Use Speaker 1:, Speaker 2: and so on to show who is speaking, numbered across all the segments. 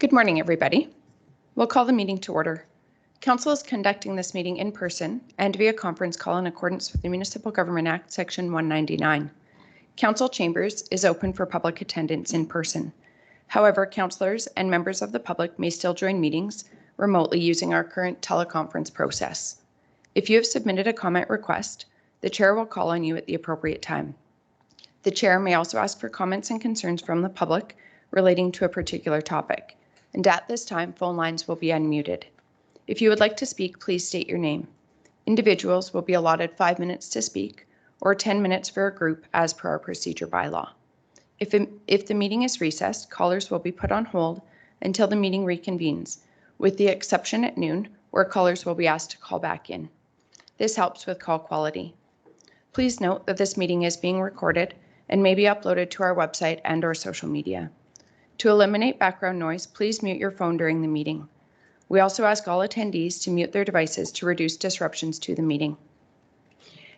Speaker 1: Good morning, everybody. We'll call the meeting to order. Council is conducting this meeting in person and via conference call in accordance with the Municipal Government Act, Section 199. Council chambers is open for public attendance in person. However, councillors and members of the public may still join meetings remotely using our current teleconference process. If you have submitted a comment request, the chair will call on you at the appropriate time. The chair may also ask for comments and concerns from the public relating to a particular topic. And at this time, phone lines will be unmuted. If you would like to speak, please state your name. Individuals will be allotted 5 minutes to speak or 10 minutes for a group as per our procedure bylaw. If the meeting is recessed, callers will be put on hold until the meeting reconvenes, with the exception at noon, where callers will be asked to call back in. This helps with call quality. Please note that this meeting is being recorded and may be uploaded to our website and/or social media. To eliminate background noise, please mute your phone during the meeting. We also ask all attendees to mute their devices to reduce disruptions to the meeting.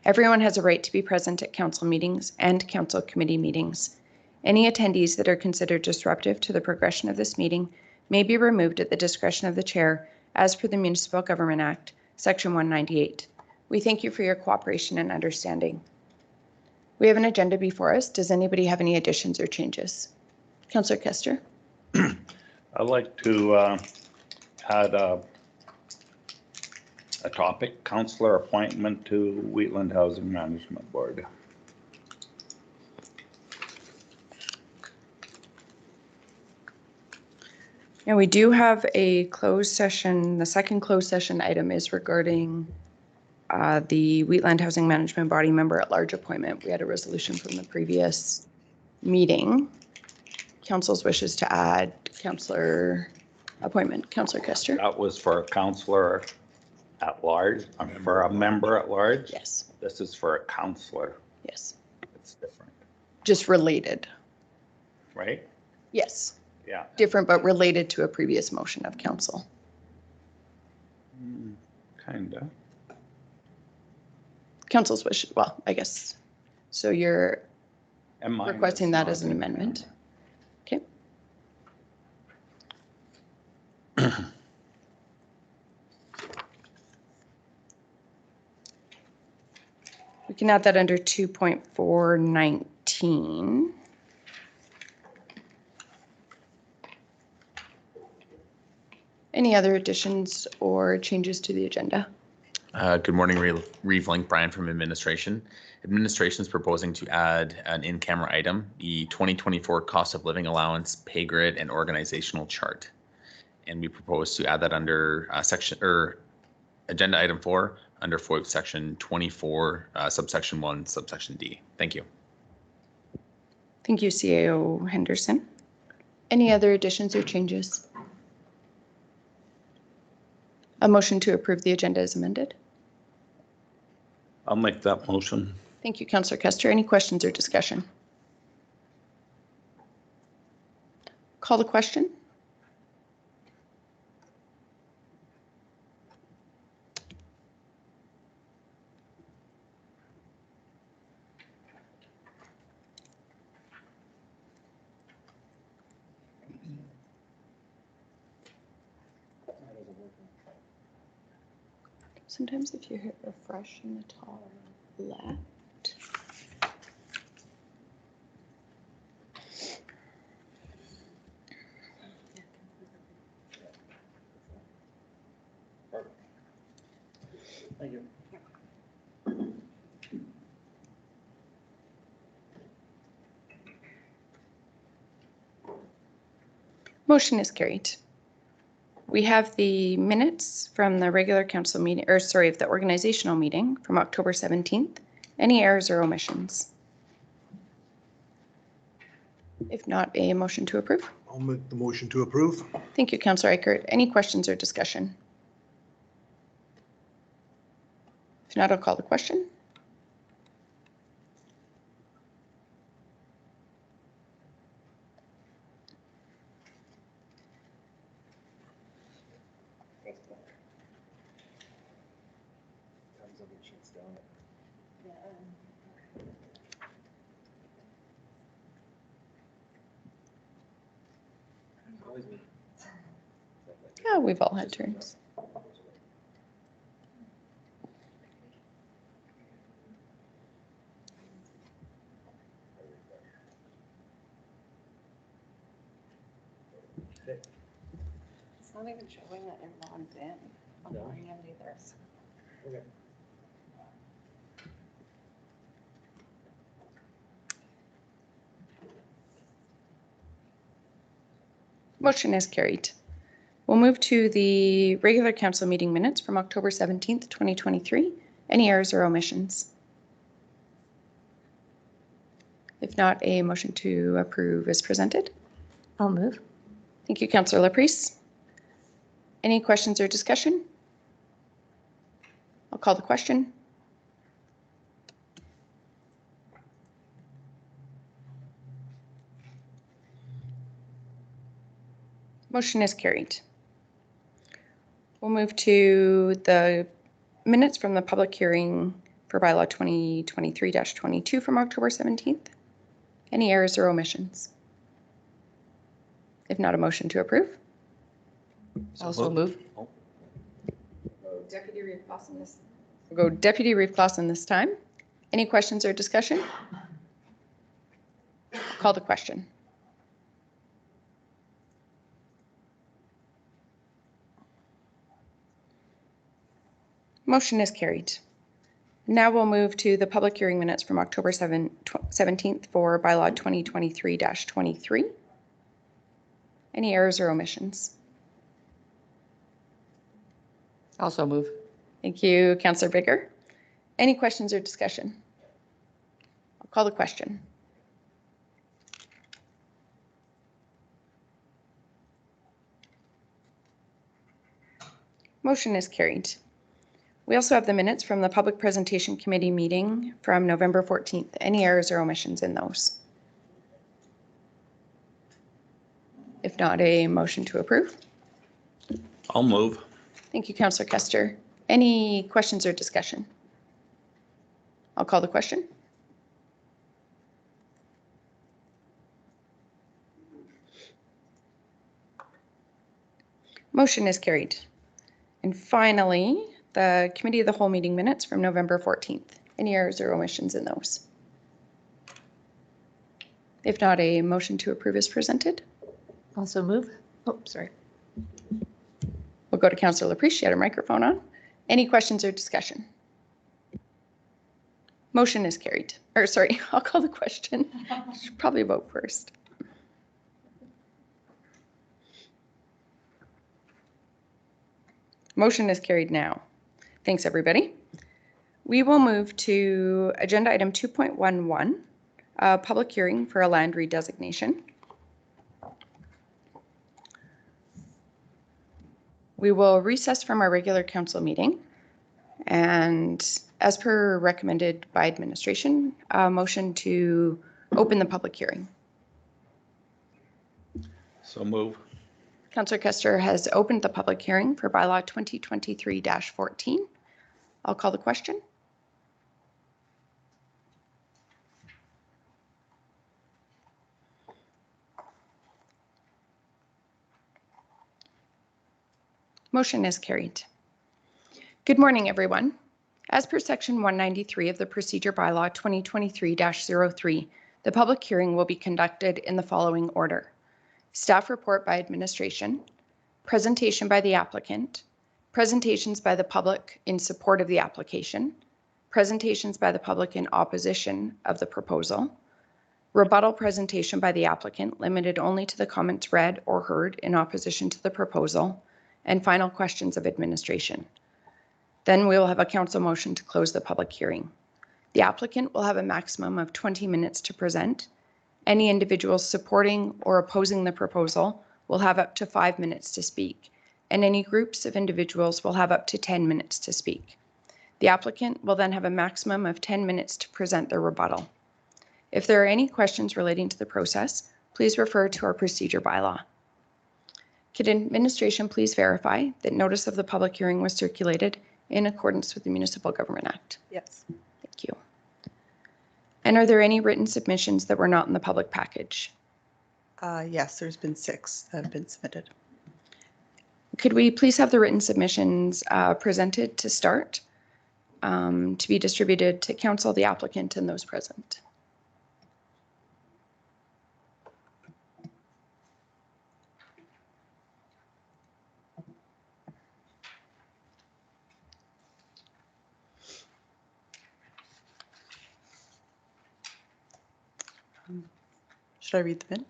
Speaker 1: Everyone has a right to be present at council meetings and council committee meetings. Any attendees that are considered disruptive to the progression of this meeting may be removed at the discretion of the chair as per the Municipal Government Act, Section 198. We thank you for your cooperation and understanding. We have an agenda before us. Does anybody have any additions or changes? Councillor Kester.
Speaker 2: I'd like to add a topic, councillor appointment to Wheatland Housing Management Board.
Speaker 1: Now we do have a closed session. The second closed session item is regarding the Wheatland Housing Management Body Member at Large appointment. We had a resolution from the previous meeting. Council's wishes to add councillor appointment. Councillor Kester.
Speaker 2: That was for a councillor at large, for a member at large?
Speaker 1: Yes.
Speaker 2: This is for a councillor.
Speaker 1: Yes.
Speaker 2: It's different,
Speaker 1: Just related.
Speaker 2: right?
Speaker 1: Yes.
Speaker 2: Yeah.
Speaker 1: Different but related to a previous motion of council.
Speaker 2: Kinda.
Speaker 1: Council's wish, well, I guess. So you're
Speaker 2: And mine
Speaker 1: requesting
Speaker 2: is
Speaker 1: that
Speaker 2: not
Speaker 1: as an
Speaker 2: in
Speaker 1: amendment? Okay. We can add that under 2.419. Any other additions or changes to the agenda?
Speaker 3: Good morning, Reeve Link, Brian from Administration. Administration is proposing to add an in-camera item, the 2024 Cost of Living Allowance, Pay Grid, and Organizational Chart. And we propose to add that under Agenda Item 4, under FOIP Section 24, Subsection 1, Subsection D. Thank you.
Speaker 1: Thank you, CAO Henderson. Any other additions or changes? A motion to approve the agenda is amended.
Speaker 2: I'll make that motion.
Speaker 1: Thank you, Councillor Kester. Any questions or discussion? Call the question. Sometimes if you hit refresh in the top left.
Speaker 4: Thank you.
Speaker 1: Motion is carried. We have the minutes from the regular council meeting, or sorry, the organizational meeting from October 17th. Any errors or omissions? If not, a motion to approve.
Speaker 4: I'll make the motion to approve.
Speaker 1: Thank you, Councillor Eichert. Any questions or discussion? If not, I'll call the question. Yeah, we've all had turns.
Speaker 5: It's not even showing that you're logged in. I'm not in either.
Speaker 1: Motion is carried. We'll move to the regular council meeting minutes from October 17th, 2023. Any errors or omissions? If not, a motion to approve is presented.
Speaker 5: I'll move.
Speaker 1: Thank you, Councillor Laprise. Any questions or discussion? I'll call the question. Motion is carried. We'll move to the minutes from the public hearing for bylaw 2023-22 from October 17th. Any errors or omissions? If not, a motion to approve.
Speaker 5: Also move.
Speaker 1: Deputy Reeve Clausen this. We'll go Deputy Reeve Clausen this time. Any questions or discussion? Call the question. Motion is carried. Now we'll move to the public hearing minutes from October 17th for bylaw 2023-23. Any errors or omissions?
Speaker 5: Also move.
Speaker 1: Thank you, Councillor Bigger. Any questions or discussion? I'll call the question. Motion is carried. We also have the minutes from the Public Presentation Committee meeting from November 14th. Any errors or omissions in those? If not, a motion to approve.
Speaker 2: I'll move.
Speaker 1: Thank you, Councillor Kester. Any questions or discussion? I'll call the question. Motion is carried. And finally, the Committee of the Whole meeting minutes from November 14th. Any errors or omissions in those? If not, a motion to approve is presented.
Speaker 5: Also move. Oh, sorry.
Speaker 1: We'll go to Councillor Laprise. She had her microphone on. Any questions or discussion? Motion is carried. Or sorry, I'll call the question. Should probably vote first. Motion is carried now. Thanks, everybody. We will move to agenda item 2.11, public hearing for a land redesignation. We will recess from our regular council meeting, and as per recommended by administration, a motion to open the public hearing.
Speaker 2: So move.
Speaker 1: Councillor Kester has opened the public hearing for bylaw 2023-14. I'll call the question. Motion is carried. Good morning, everyone. As per section 193 of the procedure bylaw 2023-03, the public hearing will be conducted in the following order. Staff report by administration, presentation by the applicant, presentations by the public in support of the application, presentations by the public in opposition of the proposal, rebuttal presentation by the applicant limited only to the comments read or heard in opposition to the proposal, and final questions of administration. Then we will have a council motion to close the public hearing. The applicant will have a maximum of 20 minutes to present. Any individuals supporting or opposing the proposal will have up to 5 minutes to speak, and any groups of individuals will have up to 10 minutes to speak. The applicant will then have a maximum of 10 minutes to present their rebuttal. If there are any questions relating to the process, please refer to our procedure bylaw. Could administration please verify that notice of the public hearing was circulated in accordance with the Municipal Government Act?
Speaker 5: Yes.
Speaker 1: Thank you. And are there any written submissions that were not in the public package?
Speaker 6: Yes, there's been 6 that have been submitted.
Speaker 1: Could we please have the written submissions presented to start, to be distributed to council, the applicant, and those present?
Speaker 6: Should I read them in?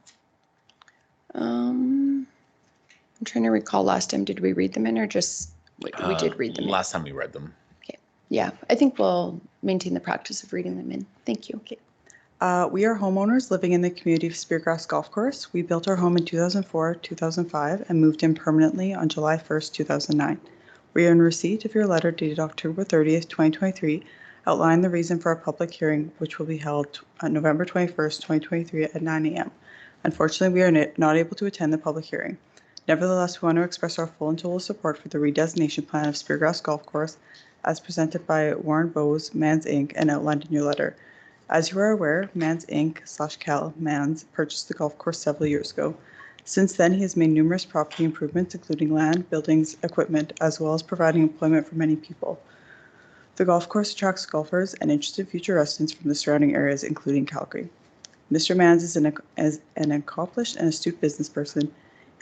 Speaker 1: I'm trying to recall last time, did we read them in or just, we did read them in?
Speaker 3: Last time we read them.
Speaker 1: Yeah, I think we'll maintain the practice of reading them in. Thank you. Okay.
Speaker 6: We are homeowners living in the community of Speargrass Golf Course. We built our home in 2004, 2005, and moved in permanently on July 1st, 2009. We are in receipt of your letter dated October 30th, 2023, outlining the reason for our public hearing, which will be held on November 21st, 2023 at 9 a.m. Unfortunately, we are not able to attend the public hearing. Nevertheless, we want to express our full and total support for the redesignation plan of Speargrass Golf Course as presented by Warren Bowes, Mans Inc., and outlined in your letter. As you are aware, Mans Inc. / Cal Mans purchased the golf course several years ago. Since then, he has made numerous property improvements, including land, buildings, equipment, as well as providing employment for many people. The golf course attracts golfers and interested future residents from the surrounding areas, including Calgary. Mr. Mans is an accomplished and astute business person.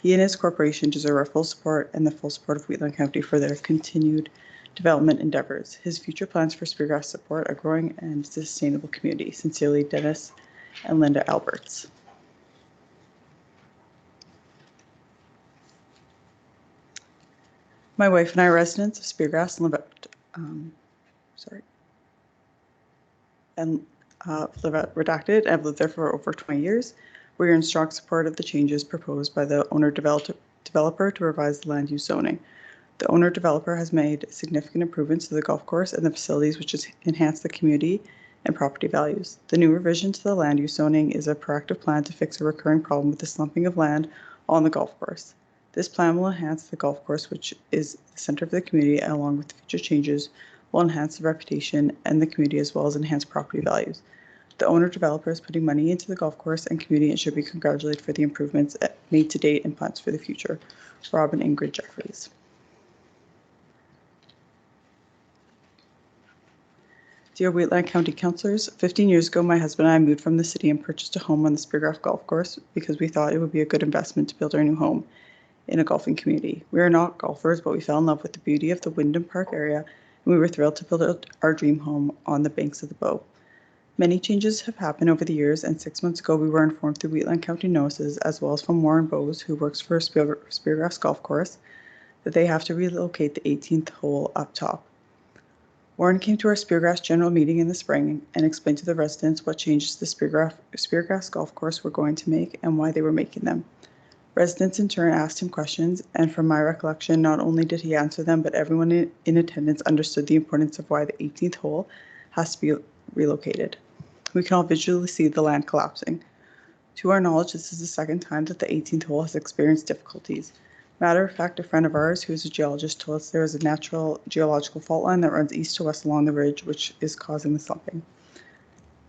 Speaker 6: He and his corporation deserve our full support and the full support of Wheatland County for their continued development endeavors. His future plans for Speargrass support a growing and sustainable community. Sincerely, Dennis and Linda Alberts. My wife and I are residents of Speargrass and live at Redacted. I've lived there for over 20 years. We are in strong support of the changes proposed by the owner-developer to revise the land use zoning. The owner-developer has made significant improvements to the golf course and the facilities, which has enhanced the community and property values. The new revision to the land use zoning is a proactive plan to fix a recurring problem with the slumping of land on the golf course. This plan will enhance the golf course, which is the center of the community, and along with future changes, will enhance the reputation and the community as well as enhance property values. The owner-developer is putting money into the golf course and community and should be congratulated for the improvements made to date and plans for the future. Rob and Ingrid Jeffries. Dear Wheatland County Councillors, 15 years ago, my husband and I moved from the city and purchased a home on the Speargrass Golf Course because we thought it would be a good investment to build our new home in a golfing community. We are not golfers, but we fell in love with the beauty of the Wyndham Park area, and we were thrilled to build our dream home on the banks of the Bow. Many changes have happened over the years, and 6 months ago, we were informed through Wheatland County notices, as well as from Warren Bowes, who works for Speargrass Golf Course, that they have to relocate the 18th hole up top. Warren came to our Speargrass general meeting in the spring and explained to the residents what changes the Speargrass Golf Course were going to make and why they were making them. Residents in turn asked him questions, and from my recollection, not only did he answer them, but everyone in attendance understood the importance of why the 18th hole has to be relocated. We can all visually see the land collapsing. To our knowledge, this is the second time that the 18th hole has experienced difficulties. Matter of fact, a friend of ours who is a geologist told us there is a natural geological fault line that runs east to west along the ridge, which is causing the slumping.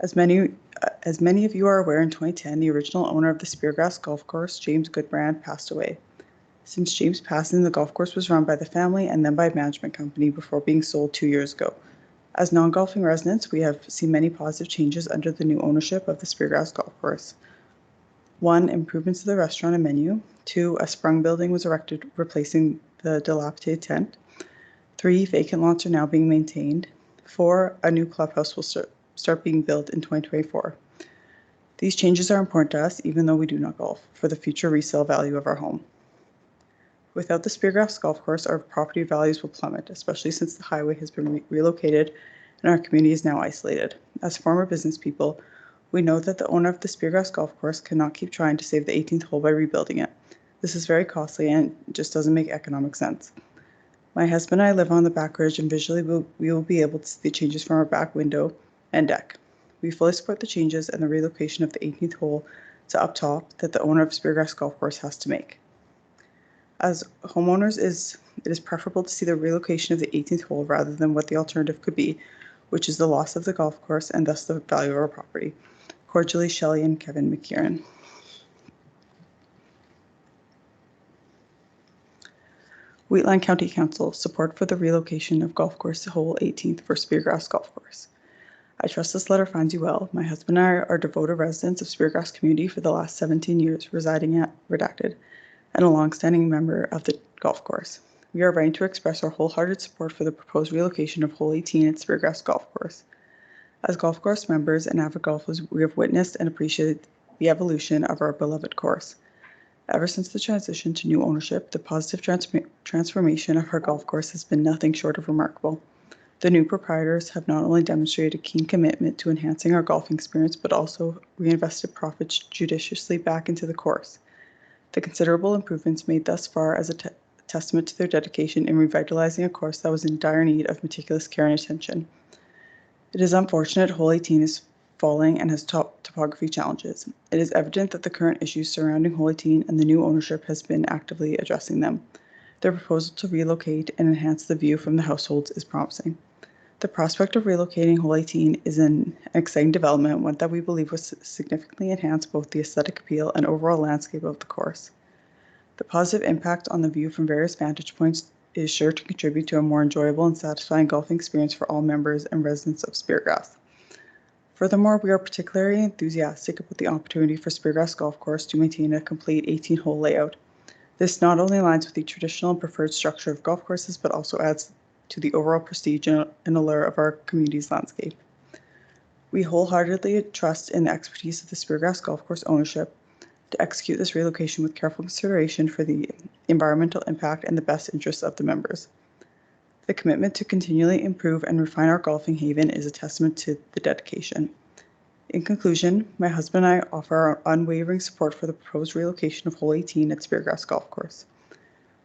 Speaker 6: As many of you are aware, in 2010, the original owner of the Speargrass Golf Course, James Goodbrand, passed away. Since James' passing, the golf course was run by the family and then by a management company before being sold 2 years ago. As non-golfing residents, we have seen many positive changes under the new ownership of the Speargrass Golf Course. 1, improvements to the restaurant and menu. 2, a sprung building was erected replacing the dilapidated tent. 3, vacant lots are now being maintained. 4, a new clubhouse will start being built in 2024. These changes are important to us, even though we do not golf, for the future resale value of our home. Without the Speargrass Golf Course, our property values will plummet, especially since the highway has been relocated and our community is now isolated. As former business people, we know that the owner of the Speargrass Golf Course cannot keep trying to save the 18th hole by rebuilding it. This is very costly and just doesn't make economic sense. My husband and I live on the back ridge, and visually we will be able to see the changes from our back window and deck. We fully support the changes and the relocation of the 18th hole to up top that the owner of Speargrass Golf Course has to make. As homeowners, it is preferable to see the relocation of the 18th hole rather than what the alternative could be, which is the loss of the golf course and thus the value of our property. Cordially, Shelley and Kevin McKieran. Wheatland County Council, support for the relocation of golf course hole 18th for Speargrass Golf Course. I trust this letter finds you well. My husband and I are devoted residents of Speargrass community for the last 17 years, residing at Redacted, and a longstanding member of the golf course. We are writing to express our wholehearted support for the proposed relocation of hole 18 at Speargrass Golf Course. As golf course members and avid golfers, we have witnessed and appreciated the evolution of our beloved course. Ever since the transition to new ownership, the positive transformation of our golf course has been nothing short of remarkable. The new proprietors have not only demonstrated a keen commitment to enhancing our golfing experience, but also reinvested profits judiciously back into the course. The considerable improvements made thus far as a testament to their dedication in revitalizing a course that was in dire need of meticulous care and attention. It is unfortunate hole 18 is falling and has topography challenges. It is evident that the current issues surrounding hole 18 and the new ownership has been actively addressing them. Their proposal to relocate and enhance the view from the households is promising. The prospect of relocating hole 18 is an exciting development, one that we believe will significantly enhance both the aesthetic appeal and overall landscape of the course. The positive impact on the view from various vantage points is sure to contribute to a more enjoyable and satisfying golfing experience for all members and residents of Speargrass. Furthermore, we are particularly enthusiastic about the opportunity for Speargrass Golf Course to maintain a complete 18-hole layout. This not only aligns with the traditional and preferred structure of golf courses, but also adds to the overall prestige and allure of our community's landscape. We wholeheartedly trust in the expertise of the Speargrass Golf Course ownership to execute this relocation with careful consideration for the environmental impact and the best interests of the members. The commitment to continually improve and refine our golfing haven is a testament to the dedication. In conclusion, my husband and I offer our unwavering support for the proposed relocation of hole 18 at Speargrass Golf Course.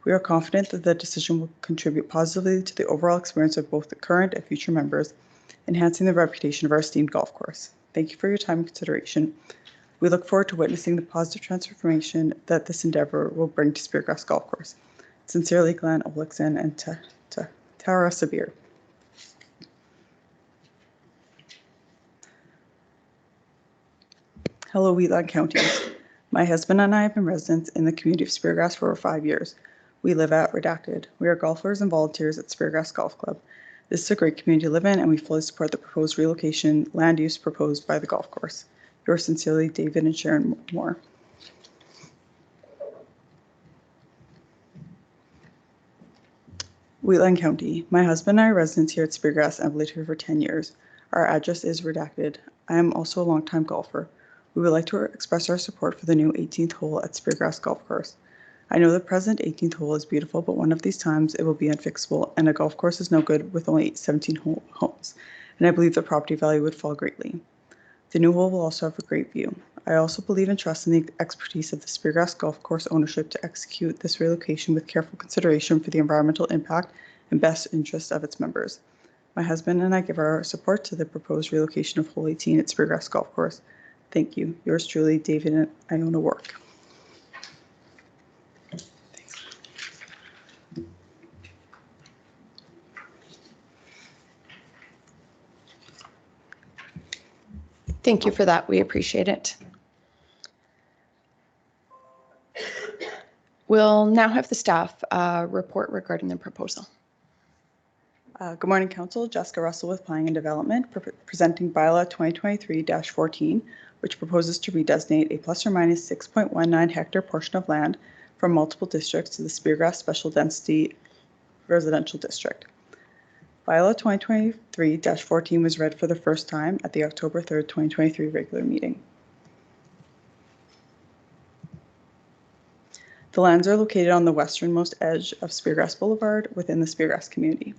Speaker 6: We are confident that the decision will contribute positively to the overall experience of both the current and future members, enhancing the reputation of our esteemed golf course. Thank you for your time and consideration. We look forward to witnessing the positive transformation that this endeavor will bring to Speargrass Golf Course. Sincerely, Glenn Olixon and Tara Sabir. Hello, Wheatland County. My husband and I have been residents in the community of Speargrass for over 5 years. We live at Redacted. We are golfers and volunteers at Speargrass Golf Club. This is a great community to live in, and we fully support the proposed relocation land use proposed by the golf course. Yours sincerely, David and Sharon Moore. Wheatland County. My husband and I are residents here at Speargrass and have lived here for 10 years. Our address is Redacted. I am also a longtime golfer. We would like to express our support for the new 18th hole at Speargrass Golf Course. I know the present 18th hole is beautiful, but one of these times it will be unfixable, and a golf course is no good with only 17 holes, and I believe the property value would fall greatly. The new hole will also have a great view. I also believe and trust in the expertise of the Speargrass Golf Course ownership to execute this relocation with careful consideration for the environmental impact and best interest of its members. My husband and I give our support to the proposed relocation of hole 18 at Speargrass Golf Course. Thank you. Yours truly, David and Iona Work.
Speaker 1: Thank you for that. We appreciate it. We'll now have the staff report regarding the proposal.
Speaker 6: Good morning, Council. Jessica Russell with Planning and Development, presenting bylaw 2023-14, which proposes to redesignate a plus or minus 6.19 hectare portion of land from multiple districts to the Speargrass Special Density Residential District. Bylaw 2023-14 was read for the first time at the October 3rd, 2023 regular meeting. The lands are located on the westernmost edge of Speargrass Boulevard within the Speargrass community.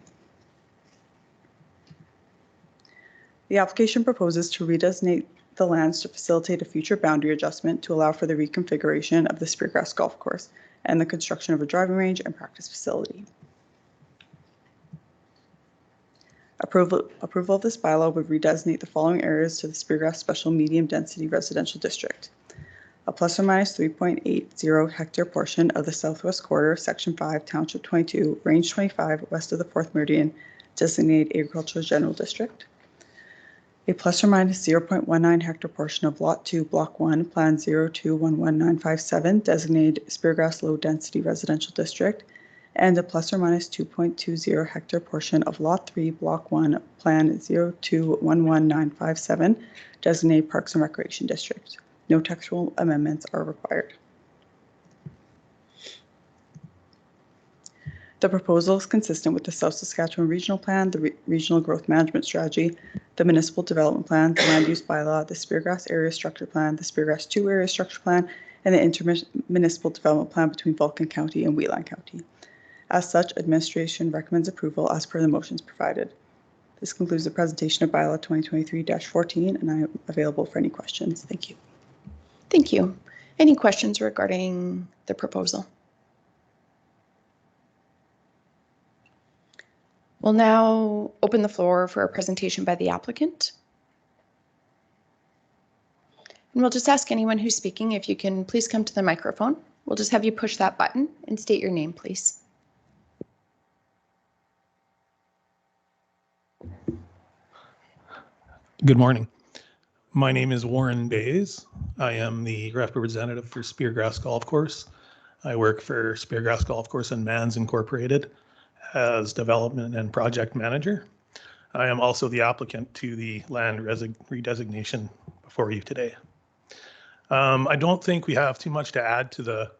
Speaker 6: The application proposes to redesignate the lands to facilitate a future boundary adjustment to allow for the reconfiguration of the Speargrass Golf Course and the construction of a driving range and practice facility. Approval of this bylaw would redesignate the following areas to the Speargrass Special Medium Density Residential District. A plus or minus 3.80 hectare portion of the Southwest Quarter, Section 5, Township 22, Range 25, west of the 4th Meridian, designated Agricultural General District. A plus or minus 0.19 hectare portion of Lot 2, Block 1, Plan 0211957, designated Speargrass Low Density Residential District, and a plus or minus 2.20 hectare portion of Lot 3, Block 1, Plan 0211957, designated Parks and Recreation District. No textual amendments are required. The proposal is consistent with the South Saskatchewan Regional Plan, the Regional Growth Management Strategy, the Municipal Development Plan, the Land Use Bylaw, the Speargrass Area Structure Plan, the Speargrass 2 Area Structure Plan, and the Intermunicipal Development Plan between Vulcan County and Wheatland County. As such, administration recommends approval as per the motions provided. This concludes the presentation of Bylaw 2023-14, and I am available for any questions. Thank you.
Speaker 1: Thank you. Any questions regarding the proposal? We'll now open the floor for a presentation by the applicant. And we'll just ask anyone who's speaking if you can please come to the microphone. We'll just have you push that button and state your name, please.
Speaker 7: Good morning. My name is Warren Bays. I am the representative for Speargrass Golf Course. I work for Speargrass Golf Course and Mans Incorporated as development and project manager. I am also the applicant to the land redesignation before you today. I don't think we have too much to add to the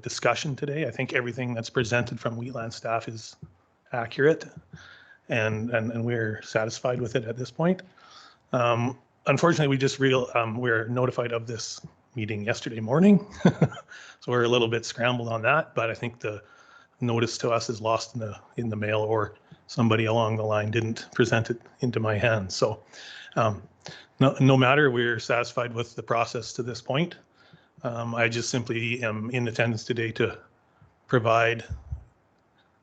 Speaker 7: discussion today. I think everything that's presented from Wheatland staff is accurate, and we're satisfied with it at this point. Unfortunately, we're notified of this meeting yesterday morning, so we're a little bit scrambled on that. But I think the notice to us is lost in the mail, or somebody along the line didn't present it into my hands. So no matter, we're satisfied with the process to this point. I just simply am in attendance today to provide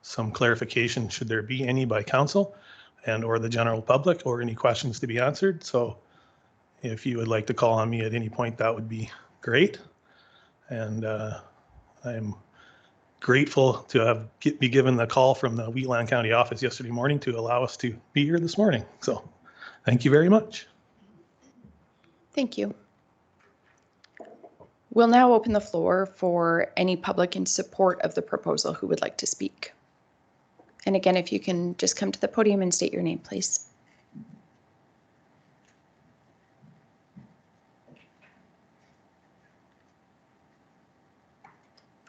Speaker 7: some clarification, should there be any, by council and or the general public, or any questions to be answered. So if you would like to call on me at any point, that would be great. And I'm grateful to be given the call from the Wheatland County office yesterday morning to allow us to be here this morning. So thank you very much.
Speaker 1: Thank you. We'll now open the floor for any public in support of the proposal who would like to speak. And again, if you can just come to the podium and state your name, please.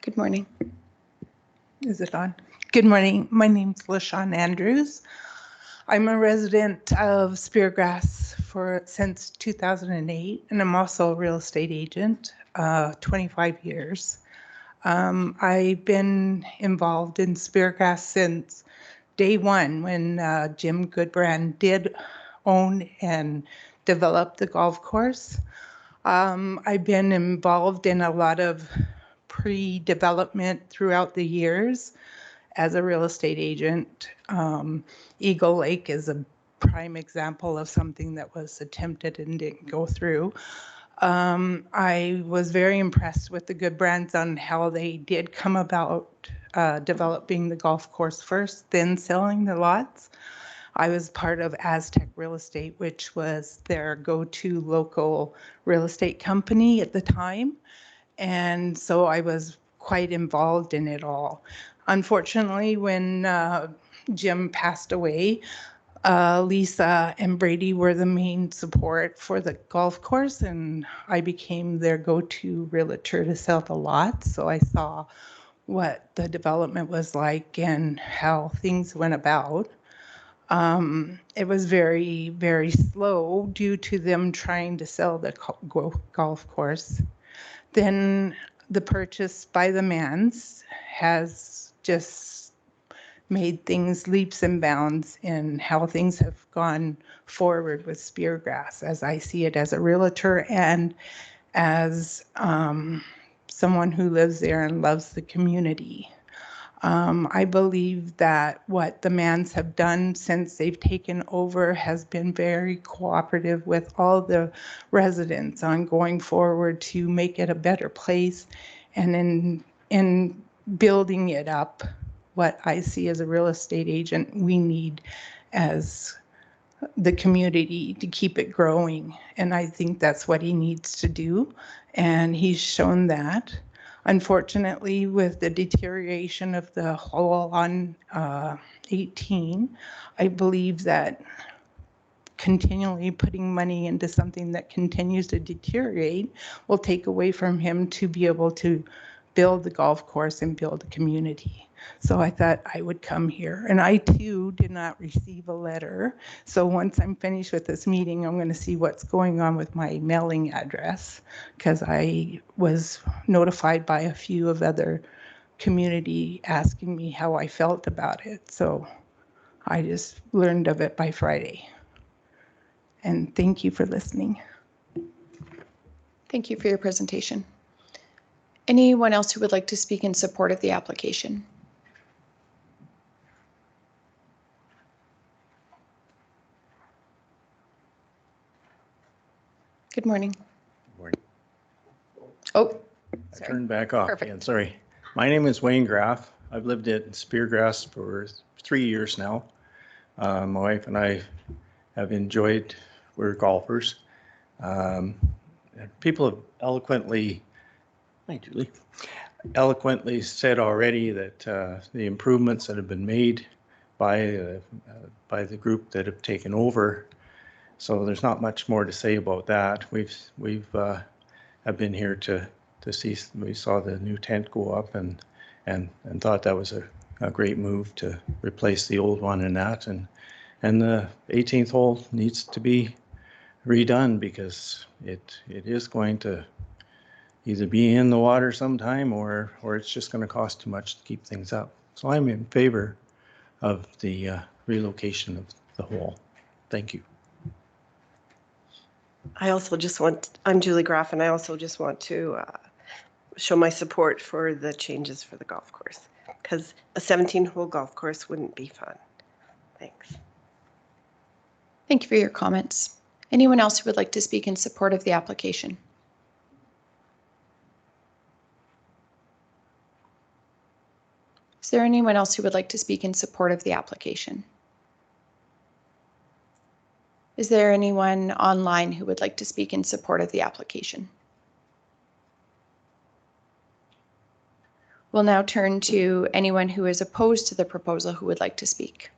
Speaker 1: Good morning.
Speaker 8: Is it on? Good morning. My name's LaShawn Andrews. I'm a resident of Speargrass since 2008, and I'm also a real estate agent, 25 years. I've been involved in Speargrass since day one, when Jim Goodbrand did own and develop the golf course. I've been involved in a lot of pre-development throughout the years as a real estate agent. Eagle Lake is a prime example of something that was attempted and didn't go through. I was very impressed with the Goodbrands on how they did come about developing the golf course first, then selling the lots. I was part of Aztec Real Estate, which was their go-to local real estate company at the time. And so I was quite involved in it all. Unfortunately, when Jim passed away, Lisa and Brady were the main support for the golf course, and I became their go-to realtor to sell the lots. So I saw what the development was like and how things went about. It was very, very slow due to them trying to sell the golf course. Then the purchase by the Mans has just made things leaps and bounds in how things have gone forward with Speargrass, as I see it as a realtor and as someone who lives there and loves the community. I believe that what the Mans have done since they've taken over has been very cooperative with all the residents on going forward to make it a better place, and in building it up. What I see as a real estate agent, we need as the community to keep it growing. And I think that's what he needs to do. And he's shown that. Unfortunately, with the deterioration of the hole on 18, I believe that continually putting money into something that continues to deteriorate will take away from him to be able to build the golf course and build a community. So I thought I would come here. And I too did not receive a letter. So once I'm finished with this meeting, I'm going to see what's going on with my mailing address, because I was notified by a few of other community asking me how I felt about it. So I just learned of it by Friday. And thank you for listening.
Speaker 1: Thank you for your presentation. Anyone else who would like to speak in support of the application? Good morning.
Speaker 9: Morning.
Speaker 1: Oh,
Speaker 9: I
Speaker 1: sorry.
Speaker 9: turned back off
Speaker 1: Perfect.
Speaker 9: again, sorry. My name is Wayne Graff. I've lived in Speargrass for 3 years now. My wife and I have enjoyed, we're golfers. People have eloquently, hi Julie, eloquently said already that the improvements that have been made by the group that have taken over. So there's not much more to say about that. We've have been here to see. We saw the new tent go up and thought that was a great move to replace the old one and that. And the 18th hole needs to be redone because it is going to either be in the water sometime or it's just going to cost too much to keep things up. So I'm in favor of the relocation of the hole. Thank you.
Speaker 5: I'm Julie Graff, and I also just want to show my support for the changes for the golf course, because a 17-hole golf course wouldn't be fun. Thanks.
Speaker 1: thank you for your comments. Anyone else who would like to speak in support of the application? Is there anyone else who would like to speak in support of the application? Is there anyone online who would like to speak in support of the application? We'll now turn to anyone who is opposed to the proposal who would like to speak.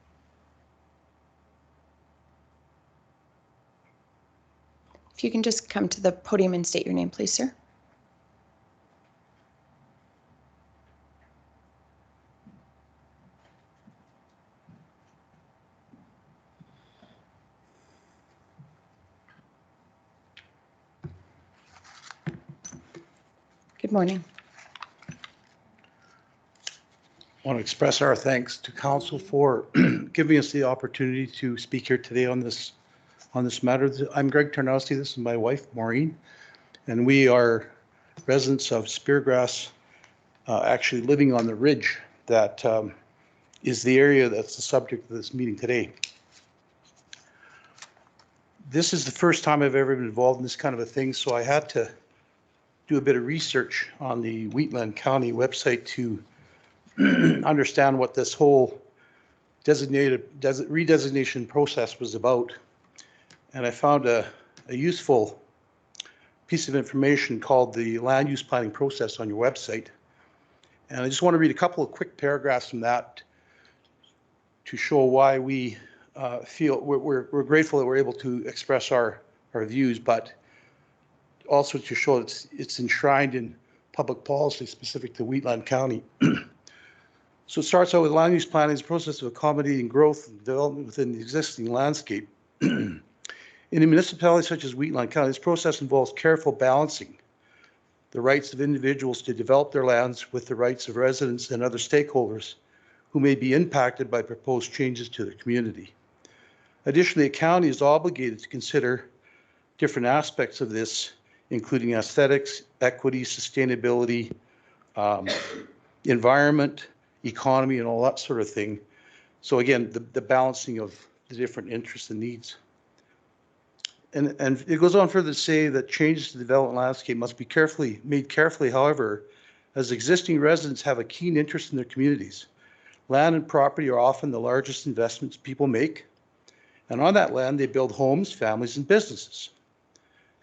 Speaker 1: If you can just come to the podium and state your name, please, sir. Good morning.
Speaker 4: I want to express our thanks to council for giving us the opportunity to speak here today on this matter. I'm Greg Tarnowski. This is my wife, Maureen, and we are residents of Speargrass, actually living on the ridge that is the area that's the subject of this meeting today. This is the first time I've ever been involved in this kind of a thing, so I had to do a bit of research on the Wheatland County website to understand what this whole redesignation process was about. And I found a useful piece of information called the land use planning process on your website. And I just want to read a couple of quick paragraphs from that to show why we feel we're grateful that we're able to express our views, but also to show it's enshrined in public policy specific to Wheatland County. So it starts out with land use planning is a process of accommodating growth and development within the existing landscape. In a municipality such as Wheatland County, this process involves careful balancing the rights of individuals to develop their lands with the rights of residents and other stakeholders who may be impacted by proposed changes to their community. Additionally, a county is obligated to consider different aspects of this, including aesthetics, equity, sustainability, environment, economy, and all that sort of thing. So again, the balancing of the different interests and needs. And it goes on further to say that changes to the development landscape must be made carefully, however, as existing residents have a keen interest in their communities. Land and property are often the largest investments people make. And on that land, they build homes, families, and businesses.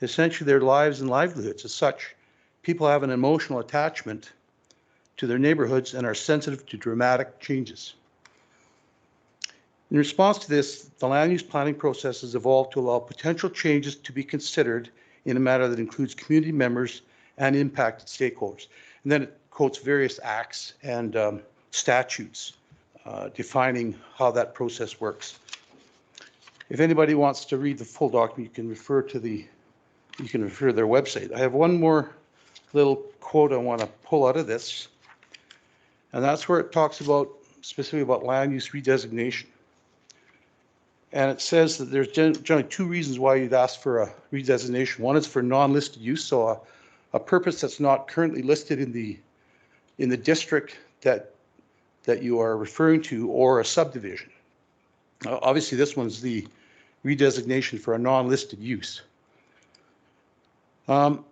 Speaker 4: Essentially, their lives and livelihoods. As such, people have an emotional attachment to their neighborhoods and are sensitive to dramatic changes. In response to this, the land use planning process has evolved to allow potential changes to be considered in a manner that includes community members and impacted stakeholders. And then it quotes various acts and statutes defining how that process works. If anybody wants to read the full document, you can refer to their website. I have one more little quote I want to pull out of this, and that's where it talks about specifically about land use redesignation. And it says that there's generally two reasons why you'd ask for a redesignation. One is for non-listed use, so a purpose that's not currently listed in the district that you are referring to, or a subdivision. Obviously, this one's the redesignation for a non-listed use. And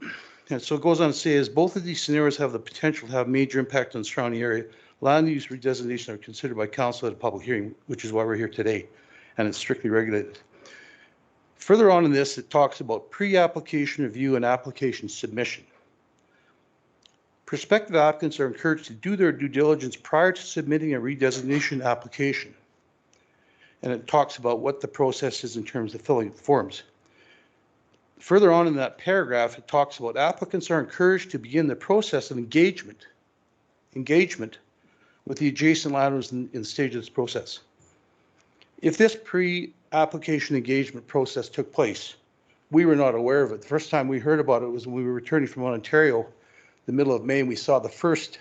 Speaker 4: so it goes on to say, as both of these scenarios have the potential to have major impact on the surrounding area, land use redesignation are considered by council at a public hearing, which is why we're here today, and it's strictly regulated. Further on in this, it talks about pre-application review and application submission. Prospective applicants are encouraged to do their due diligence prior to submitting a redesignation application. And it talks about what the process is in terms of filling forms. Further on in that paragraph, it talks about applicants are encouraged to begin the process of engagement with the adjacent landowners in the stage of this process. If this pre-application engagement process took place, we were not aware of it. The first time we heard about it was when we were returning from Ontario, the middle of May, and we saw the first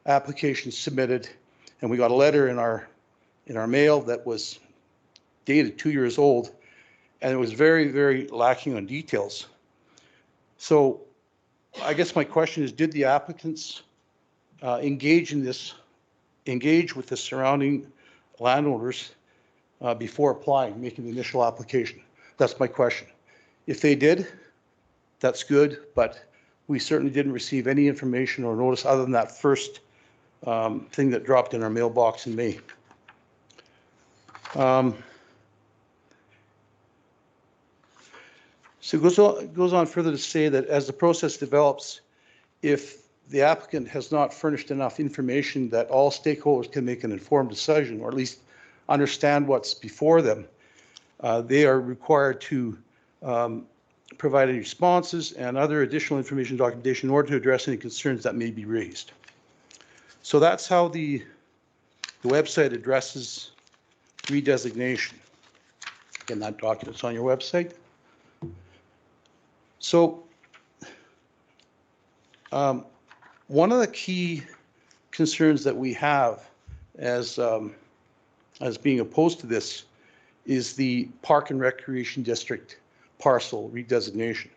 Speaker 4: application submitted, and we got a letter in our mail that was dated 2 years old, and it was very, very lacking on details. So I guess my question is, did the applicants engage with the surrounding landowners before applying, making the initial application? That's my question. If they did, that's good, but we certainly didn't receive any information or notice other than that first thing that dropped in our mailbox in May. So it goes on further to say that as the process develops, if the applicant has not furnished enough information that all stakeholders can make an informed decision, or at least understand what's before them, they are required to provide any responses and other additional information documentation in order to address any concerns that may be raised. So that's how the website addresses redesignation. Again, that document's on your website. So one of the key concerns that we have as being opposed to this is the Park and Recreation District parcel redesignation.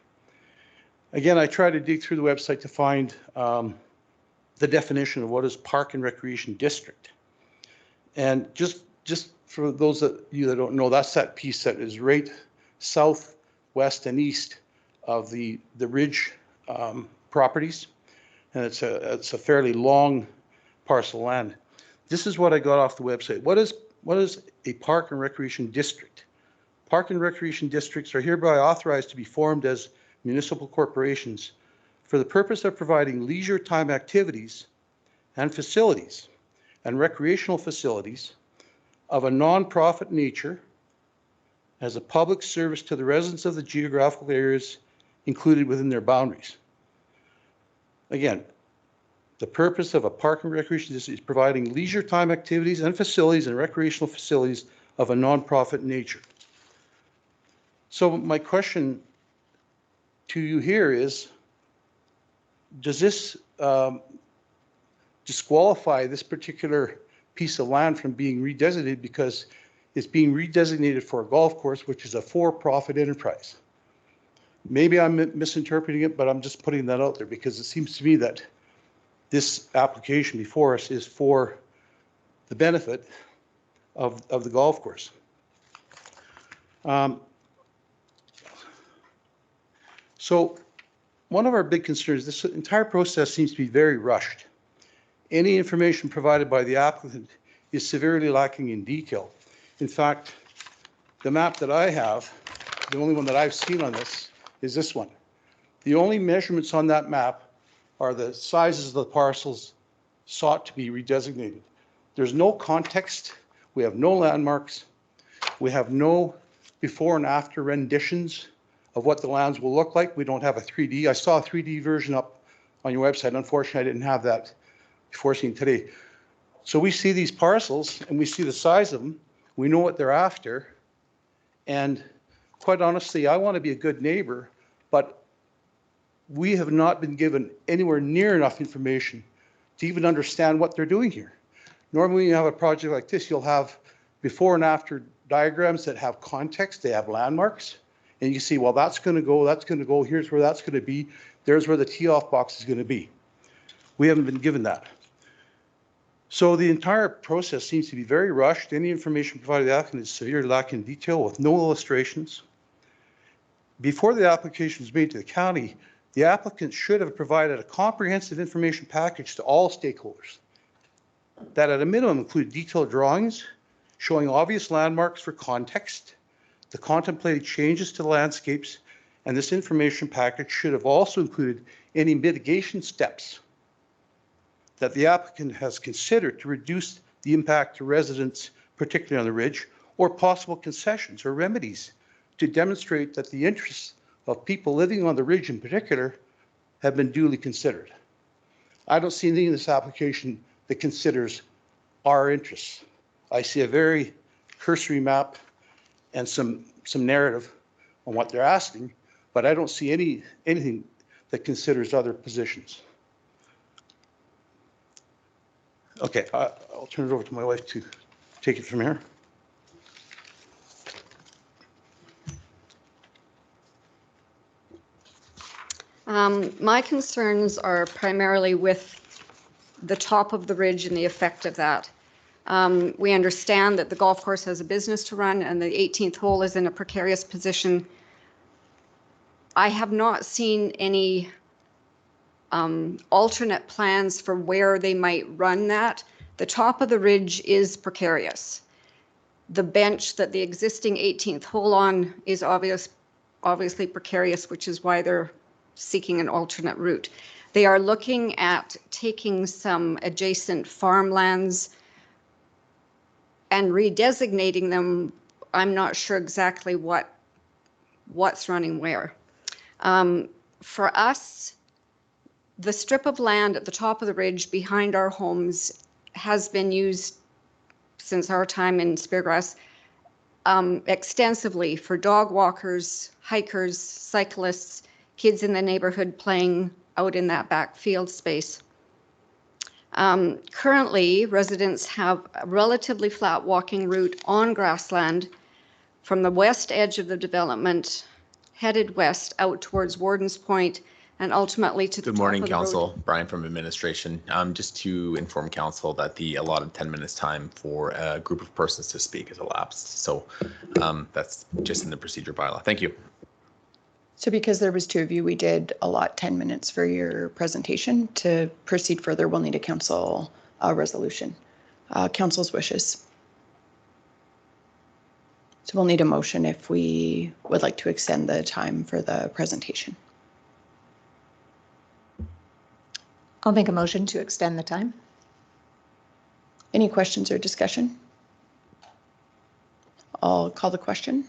Speaker 4: Again, I tried to dig through the website to find the definition of what is Park and Recreation District. And just for those of you that don't know, that's that piece that is right south, west, and east of the Ridge properties. And it's a fairly long parcel of land. This is what I got off the website. What is a Park and Recreation District? Park and Recreation Districts are hereby authorized to be formed as municipal corporations for the purpose of providing leisure time activities and facilities and recreational facilities of a non-profit nature as a public service to the residents of the geographical areas included within their boundaries. Again, the purpose of a Park and Recreation District is providing leisure time activities and facilities and recreational facilities of a non-profit nature. So my question to you here is, does this disqualify this particular piece of land from being redesignated because it's being redesignated for a golf course, which is a for-profit enterprise? Maybe I'm misinterpreting it, but I'm just putting that out there because it seems to me that this application before us is for the benefit of the golf course. So one of our big concerns, this entire process seems to be very rushed. Any information provided by the applicant is severely lacking in detail. In fact, the map that I have, the only one that I've seen on this, is this one. The only measurements on that map are the sizes of the parcels sought to be redesignated. There's no context. We have no landmarks. We have no before and after renditions of what the lands will look like. We don't have a 3D. I saw a 3D version up on your website. Unfortunately, I didn't have that before seeing today. So we see these parcels and we see the size of them. We know what they're after. And quite honestly, I want to be a good neighbor, but we have not been given anywhere near enough information to even understand what they're doing here. Normally, when you have a project like this, you'll have before and after diagrams that have context, they have landmarks, and you see, well, that's going to go, here's where that's going to be, there's where the tee-off box is going to be. We haven't been given that. So the entire process seems to be very rushed. Any information provided to the applicant is severely lacking in detail with no illustrations. Before the application is made to the county, the applicant should have provided a comprehensive information package to all stakeholders that at a minimum include detailed drawings showing obvious landmarks for context, the contemplated changes to the landscapes, and this information package should have also included any mitigation steps that the applicant has considered to reduce the impact to residents, particularly on the ridge, or possible concessions or remedies to demonstrate that the interests of people living on the ridge in particular have been duly considered. I don't see anything in this application that considers our interests. I see a very cursory map and some narrative on what they're asking, but I don't see anything that considers other positions. Okay, I'll turn it over to my wife to take it from here.
Speaker 10: My concerns are primarily with the top of the ridge and the effect of that. We understand that the golf course has a business to run and the 18th hole is in a precarious position. I have not seen any alternate plans for where they might run that. The top of the ridge is precarious. The bench that the existing 18th hole on is obviously precarious, which is why they're seeking an alternate route. They are looking at taking some adjacent farmlands and redesignating them. I'm not sure exactly what's running where. For us, the strip of land at the top of the ridge behind our homes has been used since our time in Speargrass extensively for dog walkers, hikers, cyclists, kids in the neighborhood playing out in that back field space. Currently, residents have a relatively flat walking route on grassland from the west edge of the development, headed west out towards Warden's Point, and ultimately to the top of the road.
Speaker 3: Good morning, Council. Brian from Administration. Just to inform Council that the allotted 10 minutes time for a group of persons to speak has elapsed. So that's just in the procedure bylaw. Thank you.
Speaker 1: So because there was two of you, we did allot 10 minutes for your presentation. To proceed further, we'll need a council resolution. Council's wishes. So we'll need a motion if we would like to extend the time for the presentation.
Speaker 11: I'll make a motion to extend the time.
Speaker 1: Any questions or discussion? I'll call the question.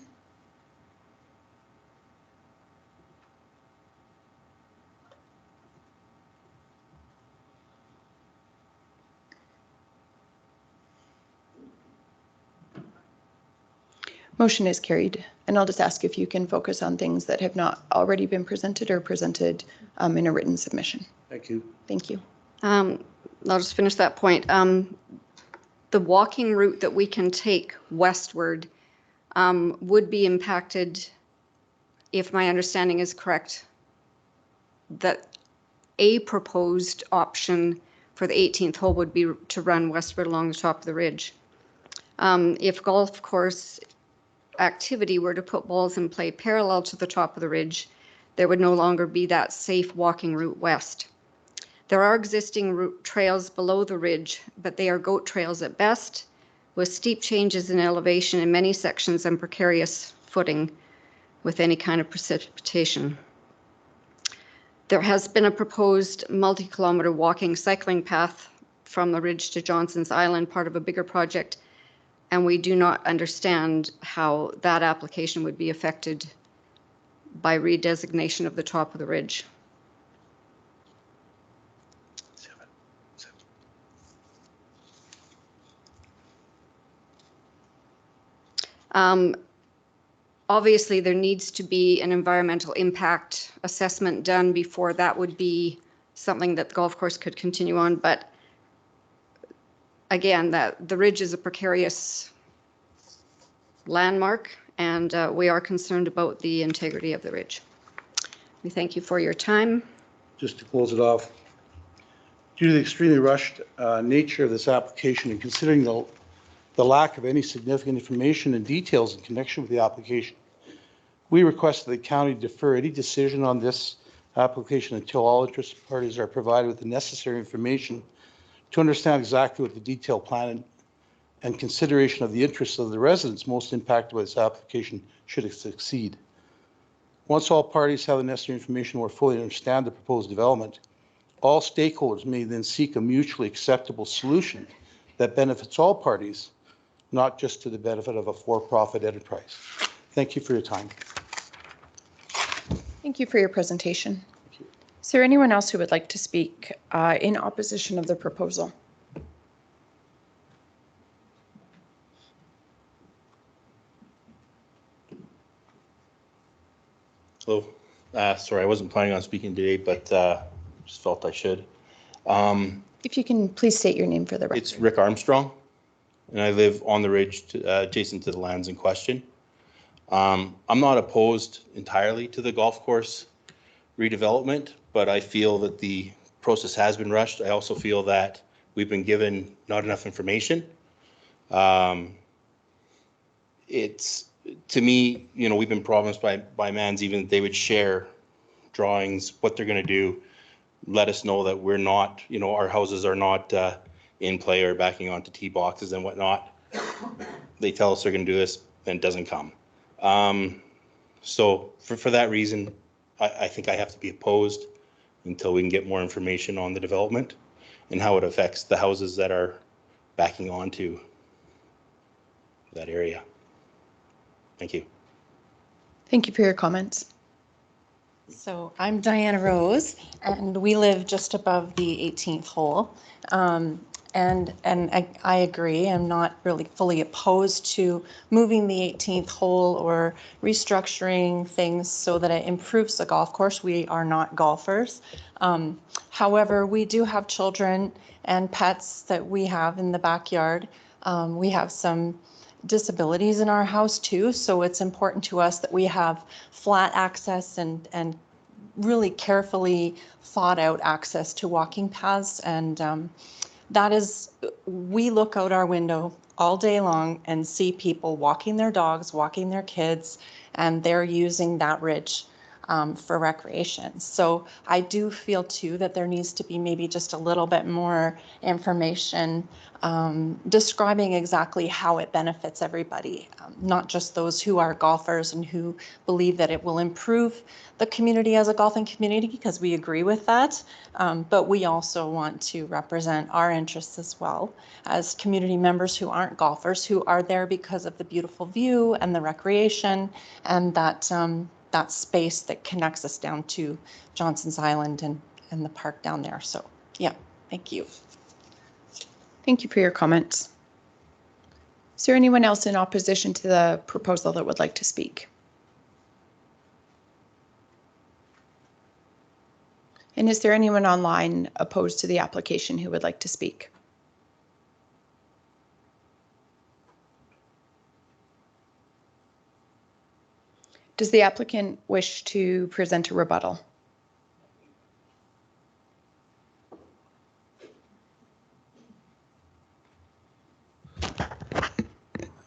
Speaker 1: Motion is carried, and I'll just ask if you can focus on things that have not already been presented or presented in a written submission.
Speaker 4: Thank you.
Speaker 1: Thank you.
Speaker 10: I'll just finish that point. The walking route that we can take westward would be impacted, if my understanding is correct, that a proposed option for the 18th hole would be to run westward along the top of the ridge. If golf course activity were to put balls in play parallel to the top of the ridge, there would no longer be that safe walking route west. There are existing route trails below the ridge, but they are goat trails at best, with steep changes in elevation in many sections and precarious footing with any kind of precipitation. There has been a proposed multi-kilometer walking cycling path from the ridge to Johnson's Island, part of a bigger project. And we do not understand how that application would be affected by redesignation of the top of the ridge. Obviously, there needs to be an environmental impact assessment done before that would be something that the golf course could continue on. But again, that the ridge is a precarious landmark, and we are concerned about the integrity of the ridge. We thank you for your time.
Speaker 4: Just to close it off, due to the extremely rushed nature of this application and considering the lack of any significant information and details in connection with the application, we request that the county defer any decision on this application until all interested parties are provided with the necessary information to understand exactly what the detailed plan and consideration of the interests of the residents most impacted by this application should succeed. Once all parties have the necessary information more fully understand the proposed development, all stakeholders may then seek a mutually acceptable solution that benefits all parties, not just to the benefit of a for-profit enterprise. Thank you for your time.
Speaker 1: Thank you for your presentation. Is there anyone else who would like to speak in opposition of the proposal?
Speaker 12: Hello. Sorry, I wasn't planning on speaking today, but just felt I should.
Speaker 1: If you can please state your name for the record.
Speaker 12: It's Rick Armstrong, and I live on the ridge adjacent to the lands in question. I'm not opposed entirely to the golf course redevelopment, but I feel that the process has been rushed. I also feel that we've been given not enough information. It's, to me, you know, we've been promised by Mans even that they would share drawings, what they're going to do, let us know that we're not, you know, our houses are not in play or backing onto tee boxes and whatnot. They tell us they're going to do this, then it doesn't come. So for that reason, I think I have to be opposed until we can get more information on the development and how it affects the houses that are backing onto that area. Thank you.
Speaker 1: Thank you for your comments.
Speaker 13: So I'm Diana Rose, and we live just above the 18th hole. And I agree, I'm not really fully opposed to moving the 18th hole or restructuring things so that it improves the golf course. We are not golfers. However, we do have children and pets that we have in the backyard. We have some disabilities in our house too, so it's important to us that we have flat access and really carefully thought out access to walking paths. And that is, we look out our window all day long and see people walking their dogs, walking their kids, and they're using that ridge for recreation. So I do feel too that there needs to be maybe just a little bit more information describing exactly how it benefits everybody, not just those who are golfers and who believe that it will improve the community as a golfing community, because we agree with that. But we also want to represent our interests as well as community members who aren't golfers, who are there because of the beautiful view and the recreation and that that space that connects us down to Johnson's Island and the park down there. So yeah, thank you.
Speaker 1: Thank you for your comments. Is there anyone else in opposition to the proposal that would like to speak? And is there anyone online opposed to the application who would like to speak? Does the applicant wish to present a rebuttal?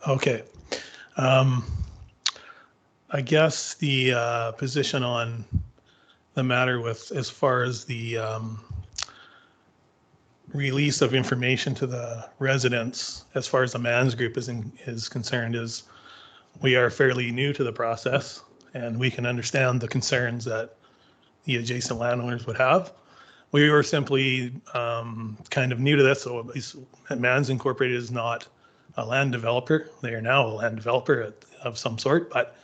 Speaker 7: Okay. I guess the position on the matter with as far as the release of information to the residents as far as the Mans Group is concerned is we are fairly new to the process, and we can understand the concerns that the adjacent landowners would have. we were simply kind of new to this. So Mans Incorporated is not a land developer. They are now a land developer of some sort, but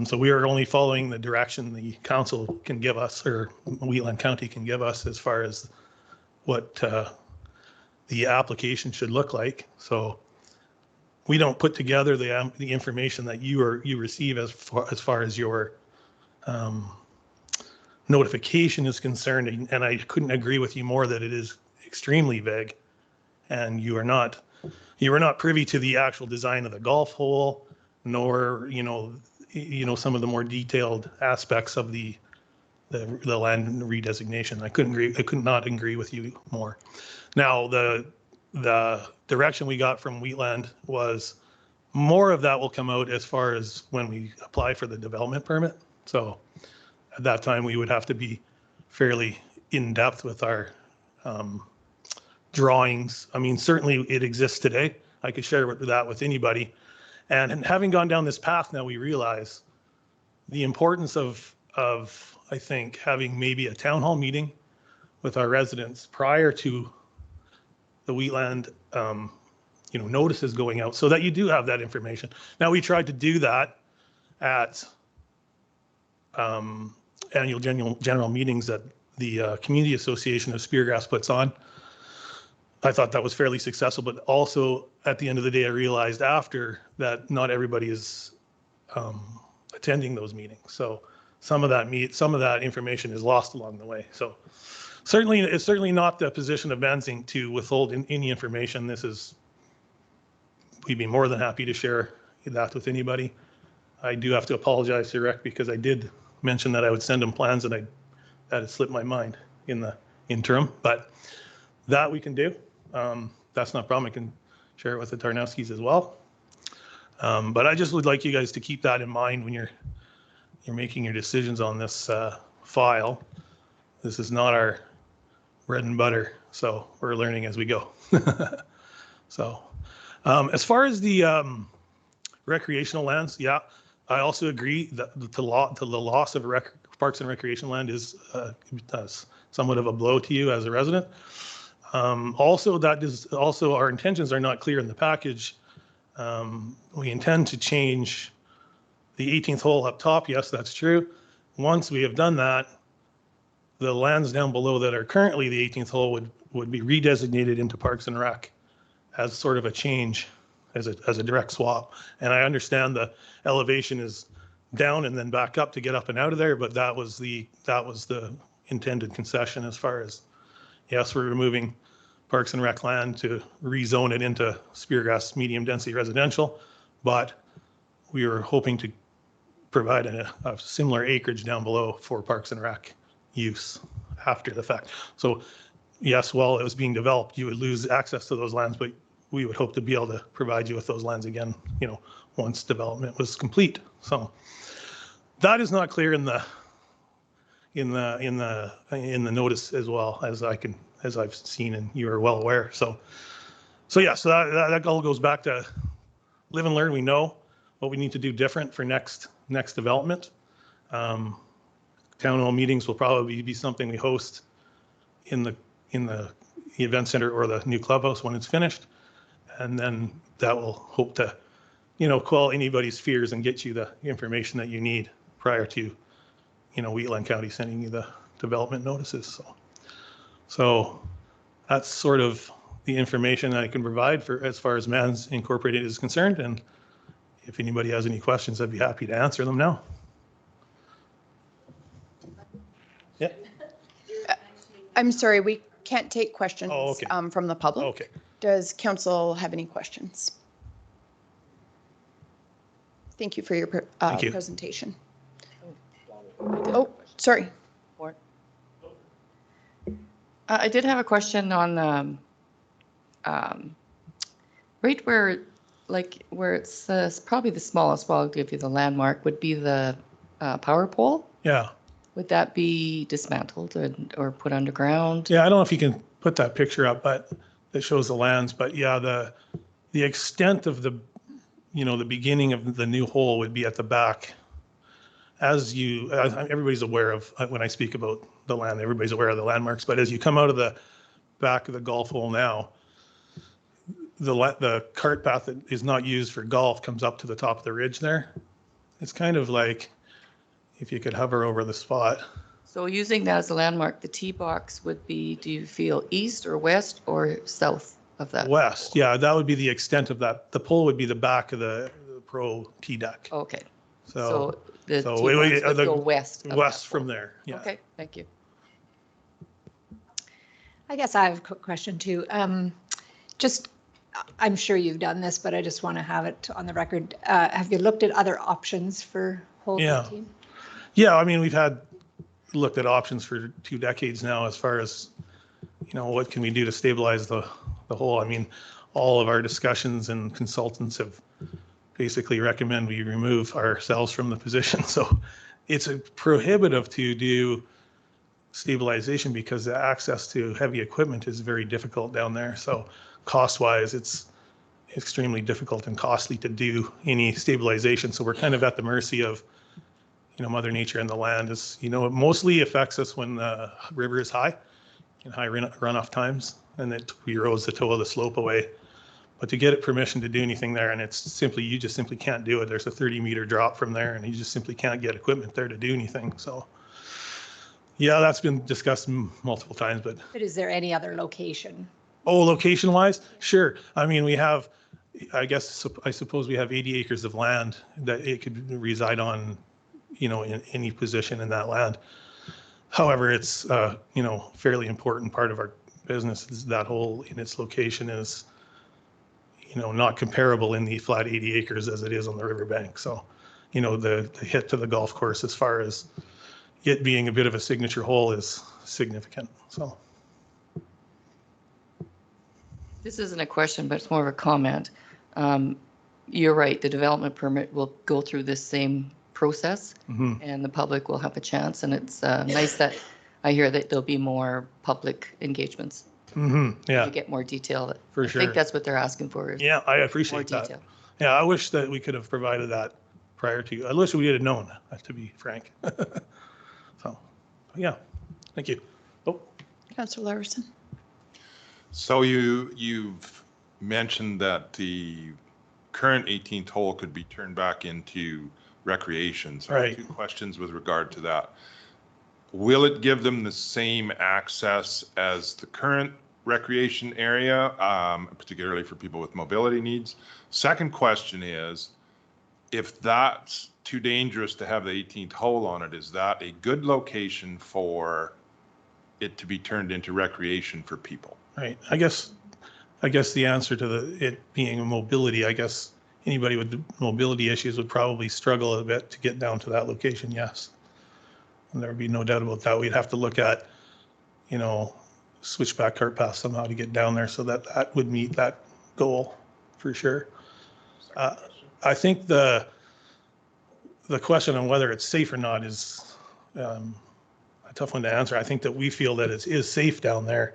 Speaker 7: so we are only following the direction the council can give us, or Wheatland County can give us, as far as what the application should look like. So we don't put together the information that you receive as far as your notification is concerned, and I couldn't agree with you more that it is extremely vague, and you are not privy to the actual design of the golf hole, nor some of the more detailed aspects of the land redesignation. I could not agree with you more. Now, the direction we got from Wheatland was more of that will come out as far as when we apply for the development permit. So at that time, we would have to be fairly in depth with our drawings. I mean, certainly it exists today. I could share that with anybody. And having gone down this path now, we realize the importance of I think, having maybe a town hall meeting with our residents prior to the Wheatland notices going out, so that you do have that information. Now, we tried to do that at annual general meetings that the Community Association of Speargrass puts on. I thought that was fairly successful, but also at the end of the day, I realized after that not everybody is attending those meetings. So some of that information is lost along the way. So it's certainly not the position of Mansing to withhold any information. We'd be more than happy to share that with anybody. I do have to apologize to Rick because I did mention that I would send him plans, and that had slipped my mind in the interim, but that we can do. That's not a problem. I can share it with the Tarnowskis as well. But I just would like you guys to keep that in mind when you're making your decisions on this file. This is not our bread and butter, so we're learning as we go. So as far as the recreational lands, yeah, I also agree that the loss of parks and recreation land is somewhat of a blow to you as a resident. Also, our intentions are not clear in the package. We intend to change the 18th hole up top. Yes, that's true. Once we have done that, the lands down below that are currently the 18th hole would be redesignated into Parks and Rec as sort of a change, as a direct swap. And I understand the elevation is down and then back up to get up and out of there, but that was the intended concession as far as, yes, we're removing Parks and Rec land to rezone it into Speargrass medium density residential, but we were hoping to provide a similar acreage down below for Parks and Rec use after the fact. So yes, while it was being developed, you would lose access to those lands, but we would hope to be able to provide you with those lands again, once development was complete. So that is not clear in the notice as well as I've seen, and you are well aware. So that all goes back to live and learn. We know what we need to do different for next development. Town hall meetings will probably be something we host in the event center or the new clubhouse when it's finished, and then that will hope to quell anybody's fears and get you the information that you need prior to Wheatland County sending you the development notices. So that's sort of the information I can provide for as far as Mans Incorporated is concerned. And if anybody has any questions, I'd be happy to answer them now. Yeah.
Speaker 1: I'm sorry, we can't take questions from the public.
Speaker 7: Okay.
Speaker 1: Does council have any questions? Thank you for your presentation. Oh, sorry.
Speaker 14: I did have a question on right where it's probably the smallest, well, I'll give you the landmark, would be the power pole.
Speaker 7: Yeah.
Speaker 14: Would that be dismantled or put underground?
Speaker 7: Yeah, I don't know if you can put that picture up, but that shows the lands. But yeah, the extent of the beginning of the new hole would be at the back. As everybody's aware of when I speak about the land. Everybody's aware of the landmarks, but as you come out of the back of the golf hole now, the cart path that is not used for golf comes up to the top of the ridge there. It's kind of like if you could hover over the spot.
Speaker 14: So using that as a landmark, the tee box would be, do you feel east or west or south of that?
Speaker 7: West, yeah, that would be the extent of that. The pole would be the back of the pro tee deck.
Speaker 14: Okay.
Speaker 7: So
Speaker 14: the
Speaker 7: so
Speaker 14: tee
Speaker 7: we-
Speaker 14: box would
Speaker 7: the
Speaker 14: go west. of
Speaker 7: west
Speaker 14: that
Speaker 7: from
Speaker 14: pole.
Speaker 7: there, yeah.
Speaker 14: Okay, thank you.
Speaker 11: I guess I have a quick question too. Just, I'm sure you've done this, but I just want to have it on the record. Have you looked at other options for hole
Speaker 7: Yeah.
Speaker 11: 15?
Speaker 7: Yeah, I mean, we've looked at options for 2 decades now as far as, what can we do to stabilize the hole? I mean, all of our discussions and consultants have basically recommend we remove ourselves from the position. So it's a prohibitive to do stabilization because the access to heavy equipment is very difficult down there. So cost-wise, it's extremely difficult and costly to do any stabilization. So we're kind of at the mercy of, Mother Nature and the land. Is, it mostly affects us when the river is high and high runoff times, and it erodes the toe of the slope away. But to get it permission to do anything there, and you just simply can't do it. There's a 30-meter drop from there, and you just simply can't get equipment there to do anything. So yeah, that's been discussed multiple times, but
Speaker 11: But is there any other location?
Speaker 7: location-wise, sure. I mean, I suppose we have 80 acres of land that it could reside on, in any position in that land. However, it's, fairly important part of our business is that hole in its location is, not comparable in the flat 80 acres as it is on the riverbank. So, the hit to the golf course as far as it being a bit of a signature hole is significant, so.
Speaker 14: This isn't a question, but it's more of a comment. You're right, the development permit will go through this same process and the public will have a chance. And it's nice that I hear that there'll be more public engagements.
Speaker 7: Yeah.
Speaker 14: To get more detail.
Speaker 7: For
Speaker 14: I
Speaker 7: sure.
Speaker 14: think that's what they're asking for.
Speaker 7: Yeah, I
Speaker 14: More
Speaker 7: appreciate that.
Speaker 14: detail.
Speaker 7: Yeah, I wish that we could have provided that prior to, I wish we had known, to be frank. So, yeah, thank you. Oh,
Speaker 1: Councillor Larson.
Speaker 15: So you've mentioned that the current 18th hole could be turned back into recreation. So I have
Speaker 7: Right.
Speaker 15: 2 questions with regard to that. Will it give them the same access as the current recreation area, particularly for people with mobility needs? Second question is, if that's too dangerous to have the 18th hole on it, is that a good location for it to be turned into recreation for people?
Speaker 7: right. I guess the answer to it being a mobility, I guess anybody with mobility issues would probably struggle a bit to get down to that location, yes. And there would be no doubt about that. We'd have to look at, switchback cart path somehow to get down there so that would meet that goal for sure. I think the question on whether it's safe or not is a tough one to answer. I think that we feel that it is safe down there.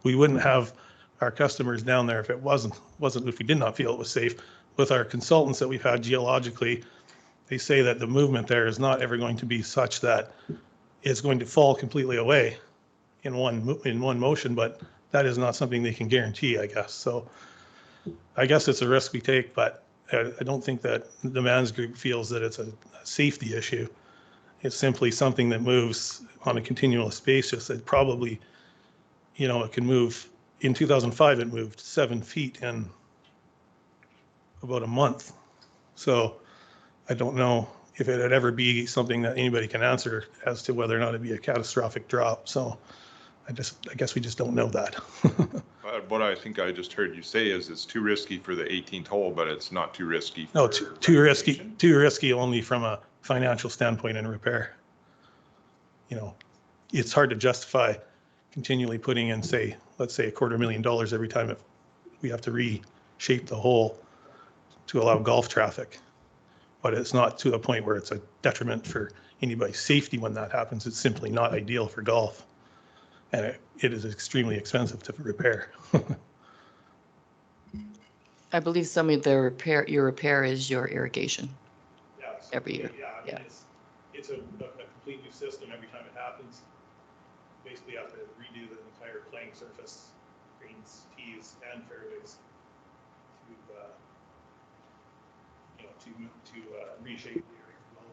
Speaker 7: We wouldn't have our customers down there if it wasn't if we did not feel it was safe. With our consultants that we've had geologically, they say that the movement there is not ever going to be such that it's going to fall completely away in one motion, but that is not something they can guarantee, I guess. So I guess it's a risk we take, but I don't think that the Mans Group feels that it's a safety issue. It's simply something that moves on a continuous basis. It probably, it can move. In 2005, it moved 7 feet in about a month. So I don't know if it would ever be something that anybody can answer as to whether or not it'd be a catastrophic drop. So I guess we just don't know that.
Speaker 15: What I think I just heard you say is it's too risky for the 18th hole, but it's not too risky.
Speaker 7: No,
Speaker 15: for
Speaker 7: too
Speaker 15: recreation.
Speaker 7: risky only from a financial standpoint in repair. It's hard to justify continually putting in, let's say $250,000 every time we have to reshape the hole to allow golf traffic. But it's not to a point where it's a detriment for anybody's safety when that happens. It's simply not ideal for golf. And it is extremely expensive to repair.
Speaker 14: I believe some of your repair is your irrigation every year.
Speaker 7: Yeah, I mean, it's a complete new system every time it happens. basically have to redo the entire playing surface, greens, tees, and fairways to reshape the area well.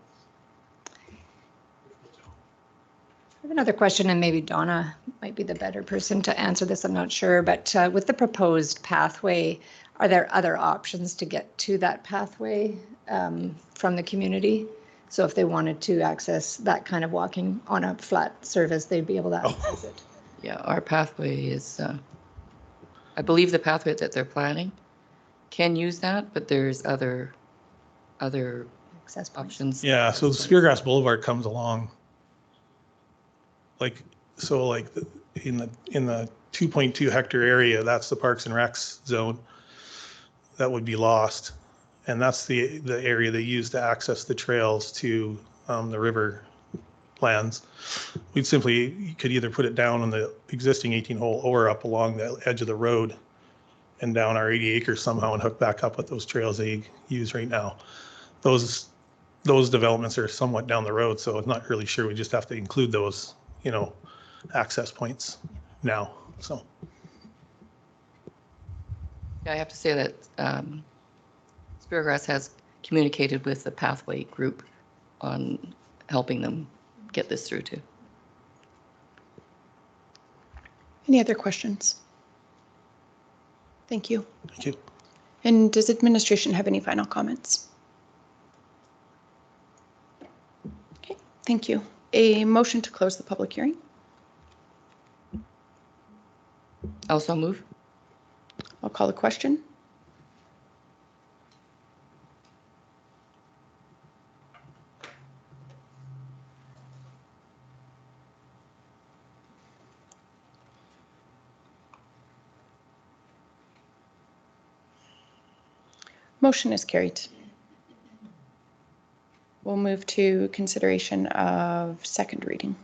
Speaker 11: I have another question, and maybe Donna might be the better person to answer this. I'm not sure, but with the proposed pathway, are there other options to get to that pathway from the community? So if they wanted to access that kind of walking on a flat surface, they'd be able to access it.
Speaker 14: Yeah, our pathway is, I believe the pathway that they're planning can use that, but there's other
Speaker 11: Access points.
Speaker 14: options.
Speaker 7: Yeah, so Speargrass Boulevard comes along. Like, so like in the 2.2 hectare area, that's the Parks and Recs zone that would be lost. And that's the area they use to access the trails to the river lands. We'd simply, you could either put it down on the existing 18 hole or up along the edge of the road and down our 80 acres somehow and hook back up with those trails they use right now. Those developments are somewhat down the road, so I'm not really sure. We just have to include those, access points now, so.
Speaker 14: Yeah, I have to say that Speargrass has communicated with the Pathway group on helping them get this through too.
Speaker 1: Any other questions? Thank you.
Speaker 7: Thank you.
Speaker 1: And does administration have any final comments? Okay, thank you. A motion to close the public hearing.
Speaker 14: Also move.
Speaker 1: I'll call the question. Motion is carried. We'll move to consideration of second reading.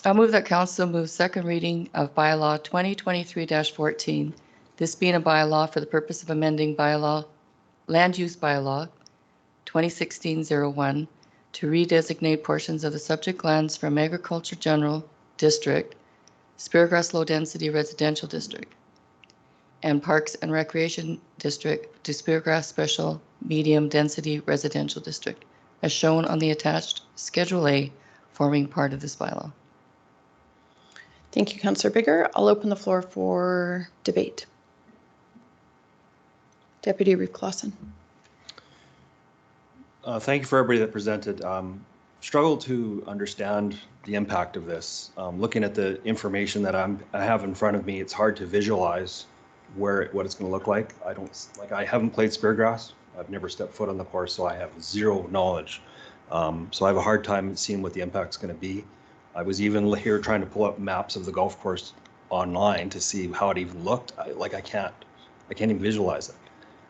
Speaker 14: I'll move that council move second reading of bylaw 2023-14. This being a bylaw for the purpose of amending land use bylaw 2016-01 to redesignate portions of the subject lands from Agriculture General District, Speargrass Low Density Residential District, and Parks and Recreation District to Speargrass Special Medium Density Residential District, as shown on the attached Schedule A, forming part of this bylaw.
Speaker 1: Thank you, Councillor Bigger. I'll open the floor for debate. Deputy Reeve Clausen.
Speaker 16: Thank you for everybody that presented. Struggle to understand the impact of this. Looking at the information that I have in front of me, it's hard to visualize what it's going to look like. I haven't played Speargrass. I've never stepped foot on the course, so I have zero knowledge. So I have a hard time seeing what the impact's going to be. I was even here trying to pull up maps of the golf course online to see how it even looked. I can't even visualize it.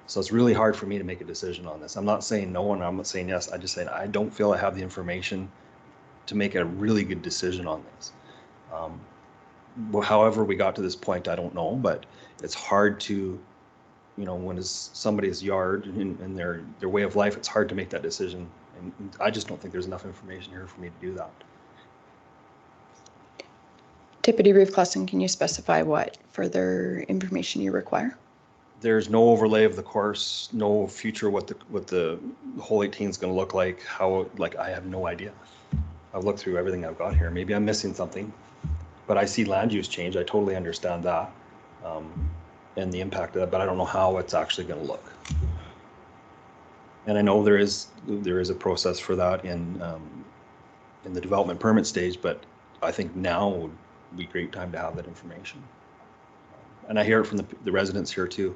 Speaker 16: So it's really hard for me to make a decision on this. I'm not saying no and I'm not saying yes. I just say I don't feel I have the information to make a really good decision on this. However we got to this point, I don't know, but it's hard to, when it's somebody's yard and their way of life, it's hard to make that decision. And I just don't think there's enough information here for me to do that.
Speaker 1: Deputy Reeve Clausen, can you specify what further information you require?
Speaker 16: There's no overlay of the course, no future what the hole 18 is going to look like. I have no idea. I've looked through everything I've got here. Maybe I'm missing something, but I see land use change. I totally understand that and the impact of that, but I don't know how it's actually going to look. And I know there is a process for that in the development permit stage, but I think now would be a great time to have that information. And I hear it from the residents here too.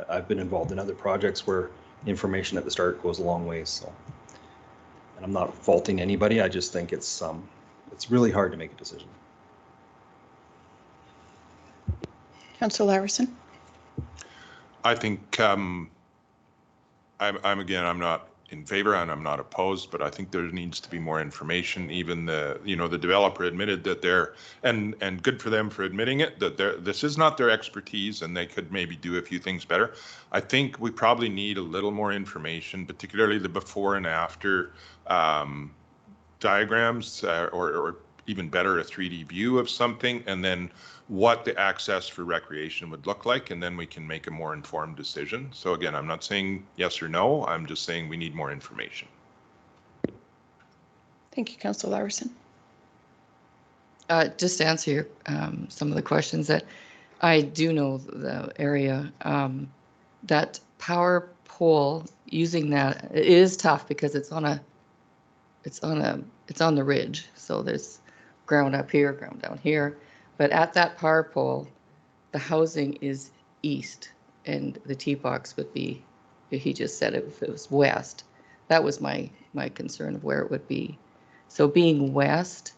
Speaker 16: I've been involved in other projects where information at the start goes a long way. So, and I'm not faulting anybody. I just think it's really hard to make a decision.
Speaker 1: Councillor Larison.
Speaker 15: I think I'm not in favor and I'm not opposed, but I think there needs to be more information. Even the developer admitted that and good for them for admitting it, that this is not their expertise and they could maybe do a few things better. I think we probably need a little more information, particularly the before and after diagrams, or even better, a 3D view of something, and then what the access for recreation would look like, and then we can make a more informed decision. So again, I'm not saying yes or no, I'm just saying we need more information.
Speaker 1: Thank you, Councillor Larson.
Speaker 14: Just to answer your, some of the questions, that I do know the area, that power pole, using that, it is tough because it's on the ridge. So there's ground up here, ground down here. But at that power pole, the housing is east and the T-box would be, he just said if it was west. That was my concern of where it would be. So being west,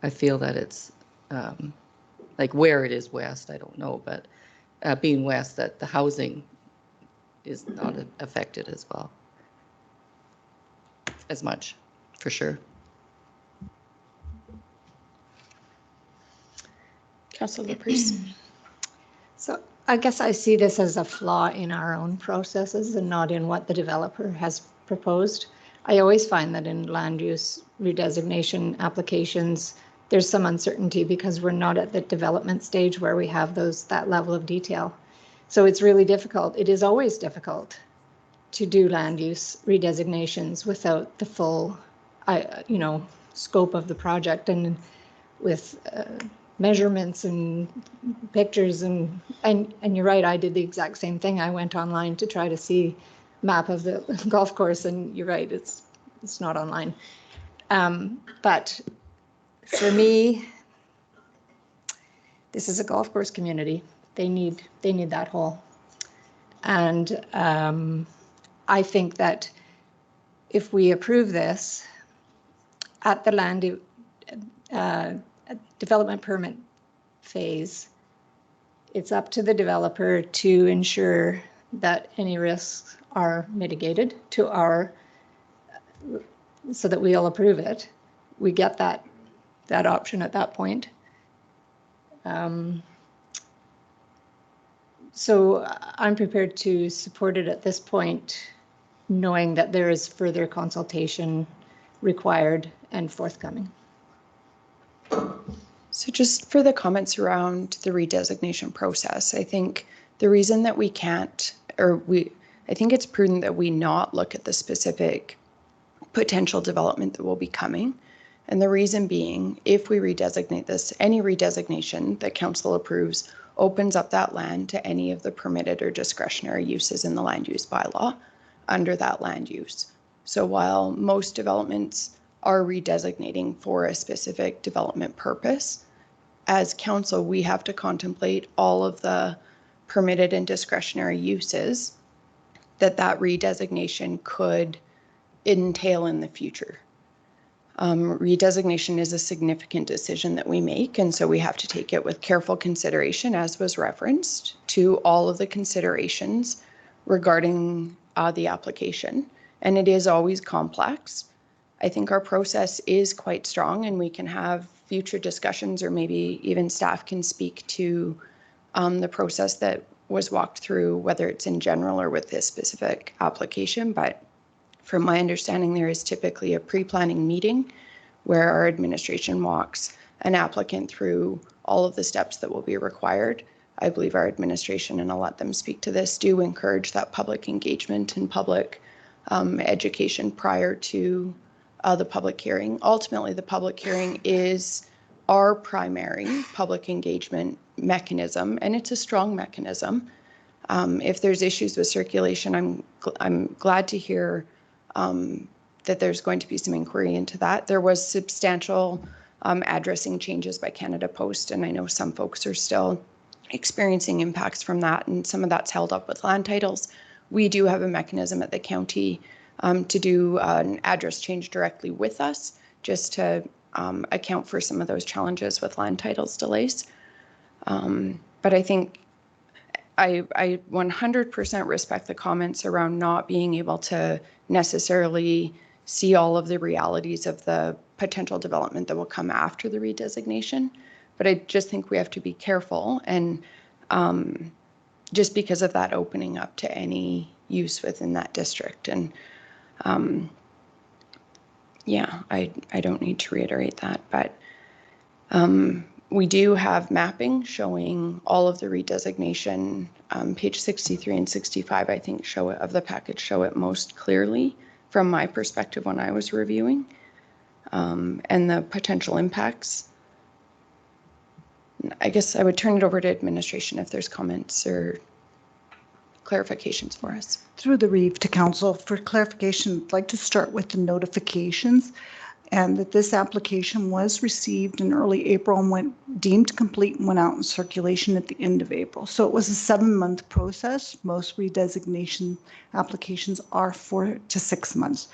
Speaker 14: I feel that it's, like where it is west, I don't know, but being west, that the housing is not affected as well. As much, for sure.
Speaker 1: Councillor LaPriest.
Speaker 11: So I guess I see this as a flaw in our own processes and not in what the developer has proposed. I always find that in land use redesignation applications, there's some uncertainty because we're not at the development stage where we have that level of detail. So it's really difficult. It is always difficult to do land use redesignations without the full, scope of the project and with measurements and pictures and you're right, I did the exact same thing. I went online to try to see map of the golf course, and you're right, it's not online. But for me, this is a golf course community. They need that hole. And I think that if we approve this at the land development permit phase, it's up to the developer to ensure that any risks are mitigated to so that we'll approve it. We get that option at that point. So I'm prepared to support it at this point, knowing that there is further consultation required and forthcoming.
Speaker 1: So just for the comments around the redesignation process, I think the reason that we can't, I think it's prudent that we not look at the specific potential development that will be coming. And the reason being, if we redesignate this, any redesignation that council approves opens up that land to any of the permitted or discretionary uses in the land use bylaw under that land use. So while most developments are redesignating for a specific development purpose, as council, we have to contemplate all of the permitted and discretionary uses that redesignation could entail in the future. Redesignation is a significant decision that we make, and so we have to take it with careful consideration, as was referenced, to all of the considerations regarding the application. And it is always complex. I think our process is quite strong, and we can have future discussions, or maybe even staff can speak to the process that was walked through, whether it's in general or with this specific application. But from my understanding, there is typically a pre-planning meeting where our administration walks an applicant through all of the steps that will be required. I believe our administration, and I'll let them speak to this, do encourage that public engagement and public education prior to the public hearing. Ultimately, the public hearing is our primary public engagement mechanism, and it's a strong mechanism. If there's issues with circulation, I'm glad to hear that there's going to be some inquiry into that. There was substantial addressing changes by Canada Post, and I know some folks are still experiencing impacts from that, and some of that's held up with land titles. We do have a mechanism at the county to do an address change directly with us, just to account for some of those challenges with land titles delays. But I think I 100% respect the comments around not being able to necessarily see all of the realities of the potential development that will come after the redesignation. But I just think we have to be careful, and just because of that opening up to any use within that district. And yeah, I don't need to reiterate that, but we do have mapping showing all of the redesignation. Page 63 and 65, I think, show it, of the package, show it most clearly from my perspective when I was reviewing, and the potential impacts. I guess I would turn it over to administration if there's comments or clarifications for us.
Speaker 6: Through the Reeve to council, for clarification, I'd like to start with the notifications, and that this application was received in early April and deemed complete and went out in circulation at the end of April. So it was a 7-month process. Most redesignation applications are 4 to 6 months.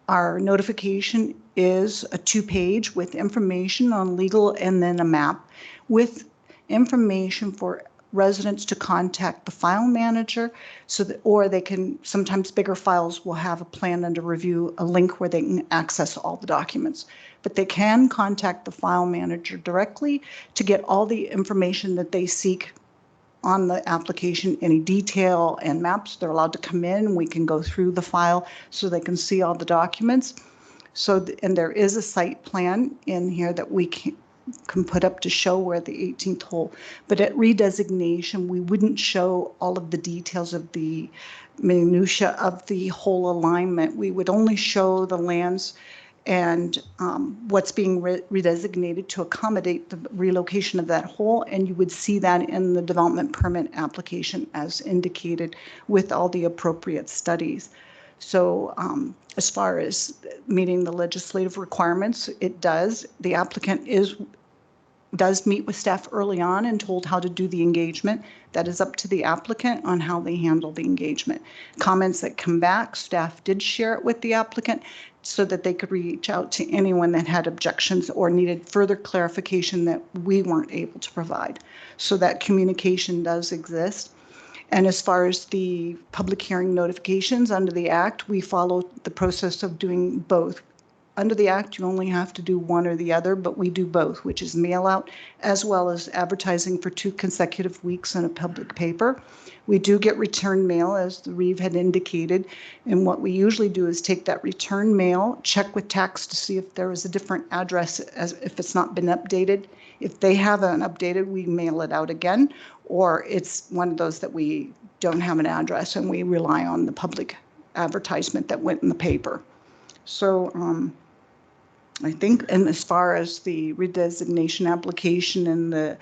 Speaker 6: Our notification is a 2-page with information on legal and then a map with information for residents to contact the file manager, so that, or they can, sometimes bigger files will have a plan under review, a link where they can access all the documents. But they can contact the file manager directly to get all the information that they seek on the application, any detail and maps. They're allowed to come in, we can go through the file so they can see all the documents. So, and there is a site plan in here that we can put up to show where the 18th hole, but at redesignation, we wouldn't show all of the details of the minutia of the hole alignment. We would only show the lands and what's being redesignated to accommodate the relocation of that hole, and you would see that in the development permit application as indicated with all the appropriate studies. So as far as meeting the legislative requirements, it does. The applicant does meet with staff early on and told how to do the engagement. That is up to the applicant on how they handle the engagement. Comments that come back, staff did share it with the applicant so that they could reach out to anyone that had objections or needed further clarification that we weren't able to provide. So that communication does exist. And as far as the public hearing notifications under the Act, we follow the process of doing both. Under the Act, you only have to do one or the other, but we do both, which is mail out as well as advertising for 2 consecutive weeks in a public paper. We do get return mail, as the Reeve had indicated, and what we usually do is take that return mail, check with tax to see if there is a different address, as if it's not been updated. If they haven't updated, we mail it out again, or it's one of those that we don't have an address and we rely on the public advertisement that went in the paper. So I think, and as far as the redesignation application and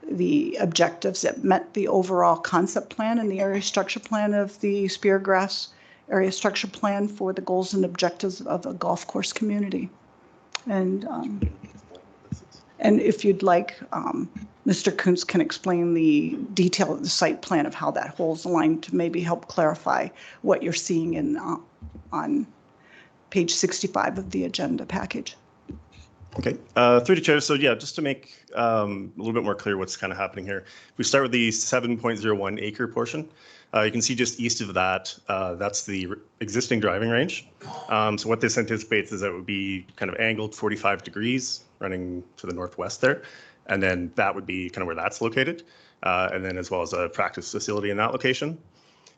Speaker 6: the objectives that met the overall concept plan and the area structure plan of the Speargrass area structure plan for the goals and objectives of a golf course community. And if you'd like, Mr. Kuntz can explain the detail of the site plan of how that hole's aligned to maybe help clarify what you're seeing in on page 65 of the agenda package.
Speaker 17: Okay, through the chair. So yeah, just to make a little bit more clear what's kind of happening here. We start with the 7.01 acre portion. You can see just east of that, that's the existing driving range. So what this anticipates is that it would be kind of angled 45 degrees running to the northwest there. And then that would be kind of where that's located. And then as well as a practice facility in that location.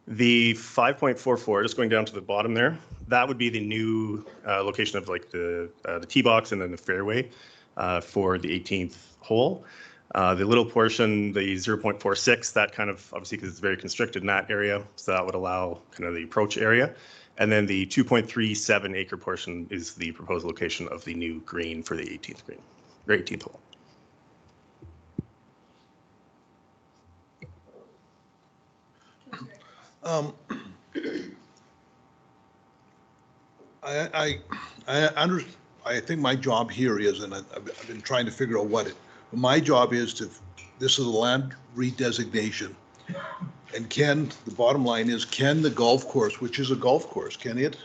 Speaker 17: The 5.44, just going down to the bottom there, that would be the new location of like the tee box and then the fairway for the 18th hole. The little portion, the 0.46, that kind of obviously because it's very constricted in that area, so that would allow kind of the approach area. And then the 2.37 acre portion is the proposed location of the new green for the 18th green, or 18th hole.
Speaker 18: I think my job here is, and I've been trying to figure out what it. My job is to. This is a land redesignation, and the bottom line is, can the golf course, which is a golf course, can it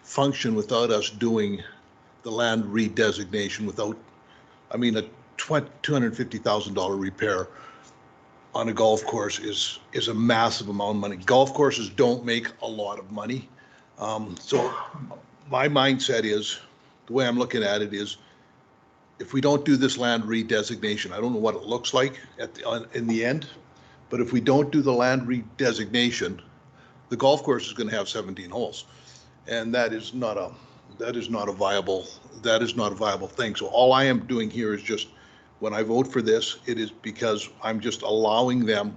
Speaker 18: function without us doing the land redesignation? Without, I mean, a $250,000 repair on a golf course is a massive amount of money. Golf courses don't make a lot of money. So my mindset is, the way I'm looking at it is, if we don't do this land redesignation, I don't know what it looks like in the end, but if we don't do the land redesignation, the golf course is going to have 17 holes, and that is not a viable thing. So all I am doing here is just, when I vote for this, it is because I'm just allowing them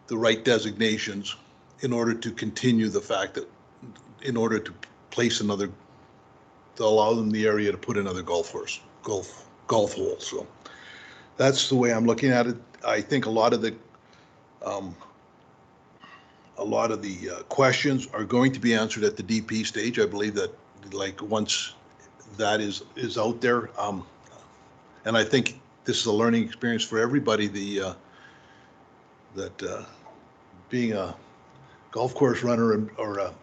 Speaker 18: the right designations in order to continue the fact that, in order to place another, to allow them the area to put another golf hole. So that's the way I'm looking at it. I think a lot of the questions are going to be answered at the DP stage. I believe that, like, once that is out there, and I think this is a learning experience for everybody. That being a golf course runner or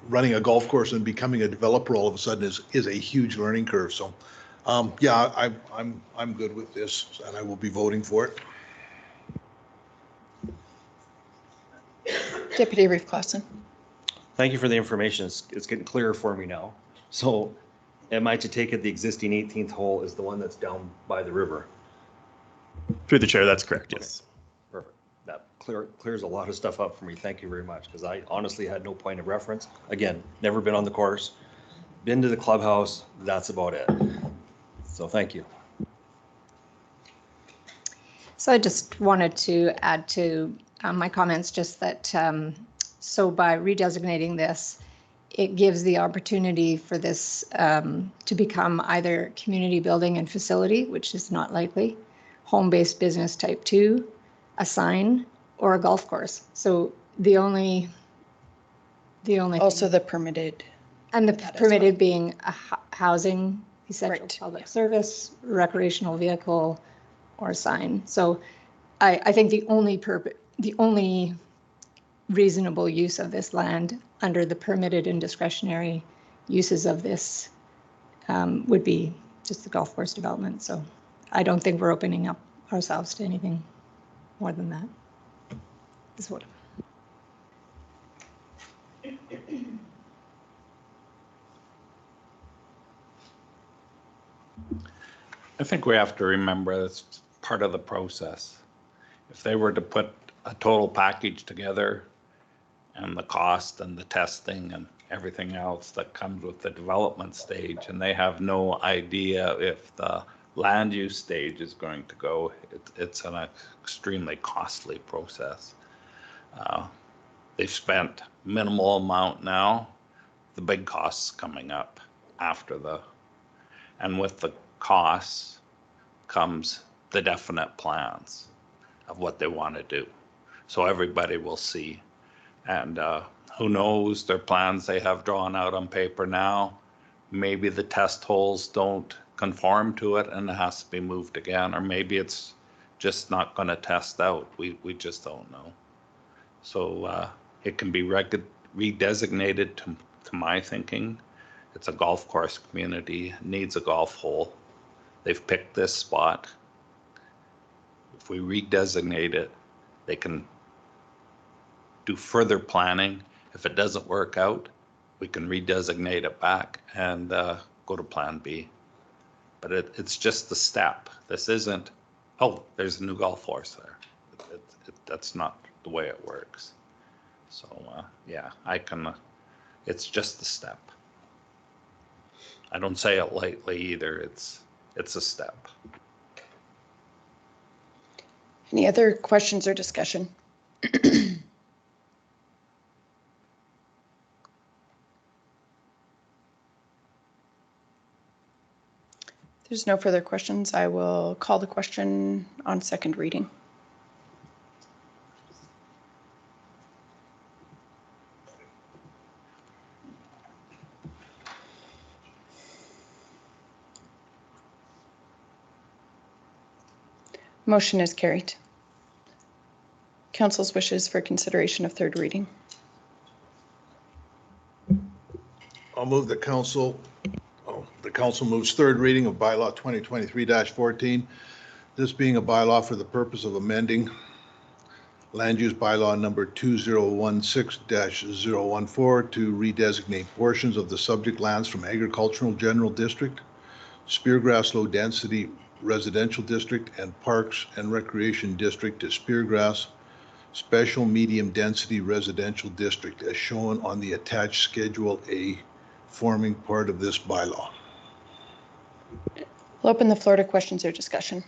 Speaker 18: running a golf course and becoming a developer all of a sudden is a huge learning curve. So, yeah, I'm good with this, and I will be voting for it.
Speaker 1: Deputy Reeve Clausen.
Speaker 16: Thank you for the information. It's getting clearer for me now. So am I to take it the existing 18th hole is the one that's down by the river?
Speaker 17: Through the chair, that's correct, yes.
Speaker 16: Perfect. That clears a lot of stuff up for me. Thank you very much, because I honestly had no point of reference. Again, never been on the course, been to the clubhouse, that's about it. So thank you.
Speaker 11: So I just wanted to add to my comments, just that, so by redesignating this, it gives the opportunity for this to become either community building and facility, which is not likely, home-based business type 2, a sign, or a golf course. So the only
Speaker 1: Also the permitted.
Speaker 11: and the permitted being a housing, essential public service, recreational vehicle, or sign. So I think the only reasonable use of this land under the permitted and discretionary uses of this would be just the golf course development. So I don't think we're opening up ourselves to anything more than that. Is what.
Speaker 2: I think we have to remember that's part of the process. If they were to put a total package together, and the cost and the testing and everything else that comes with the development stage, and they have no idea if the land use stage is going to go, it's an extremely costly process. They've spent minimal amount now, the big costs coming up after and with the costs comes the definite plans of what they want to do. So everybody will see. And who knows, their plans they have drawn out on paper now, maybe the test holes don't conform to it and it has to be moved again, or maybe it's just not going to test out. We just don't know. So it can be redesignated to my thinking. It's a golf course community, needs a golf hole. They've picked this spot. If we redesignate it, they can do further planning. If it doesn't work out, we can redesignate it back and go to Plan B. But it's just the step. This isn't, oh, there's a new golf course there. That's not the way it works. So yeah, it's just the step. I don't say it lightly either. It's a step.
Speaker 1: Any other questions or discussion? There's no further questions. I will call the question on second reading. Motion is carried. Council's wishes for consideration of third reading.
Speaker 18: I'll move the council moves third reading of bylaw 2023-14. This being a bylaw for the purpose of amending land use bylaw number 2016-014 to redesignate portions of the subject lands from agricultural general district, Speargrass low density residential district, and parks and recreation district to Speargrass special medium density residential district as shown on the attached Schedule A forming part of this bylaw.
Speaker 1: We'll open the floor to questions or discussion.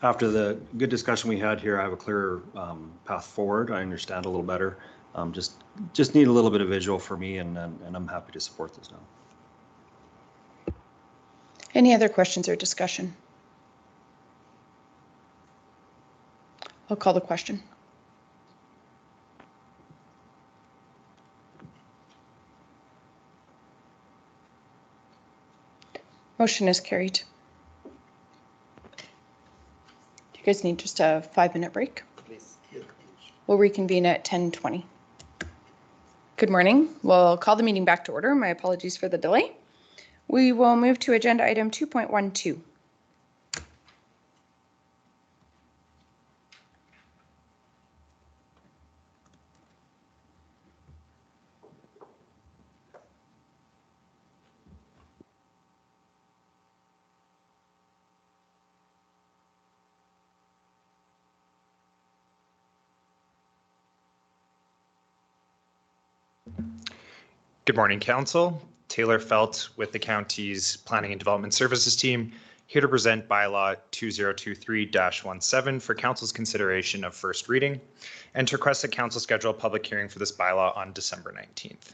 Speaker 16: After the good discussion we had here, I have a clearer path forward. I understand a little better. Just need a little bit of visual for me, and I'm happy to support this now.
Speaker 1: Any other questions or discussion? I'll call the question. Motion is carried. Do you guys need just a 5-minute break?
Speaker 16: Please.
Speaker 1: We'll reconvene at 10:20. Good morning. We'll call the meeting back to order. My apologies for the delay. We will move to agenda item 2.12.
Speaker 19: Good morning, Council. Taylor Felt with the county's Planning and Development Services team, here to present bylaw 2023-17 for Council's consideration of first reading, and to request that Council schedule a public hearing for this bylaw on December 19th.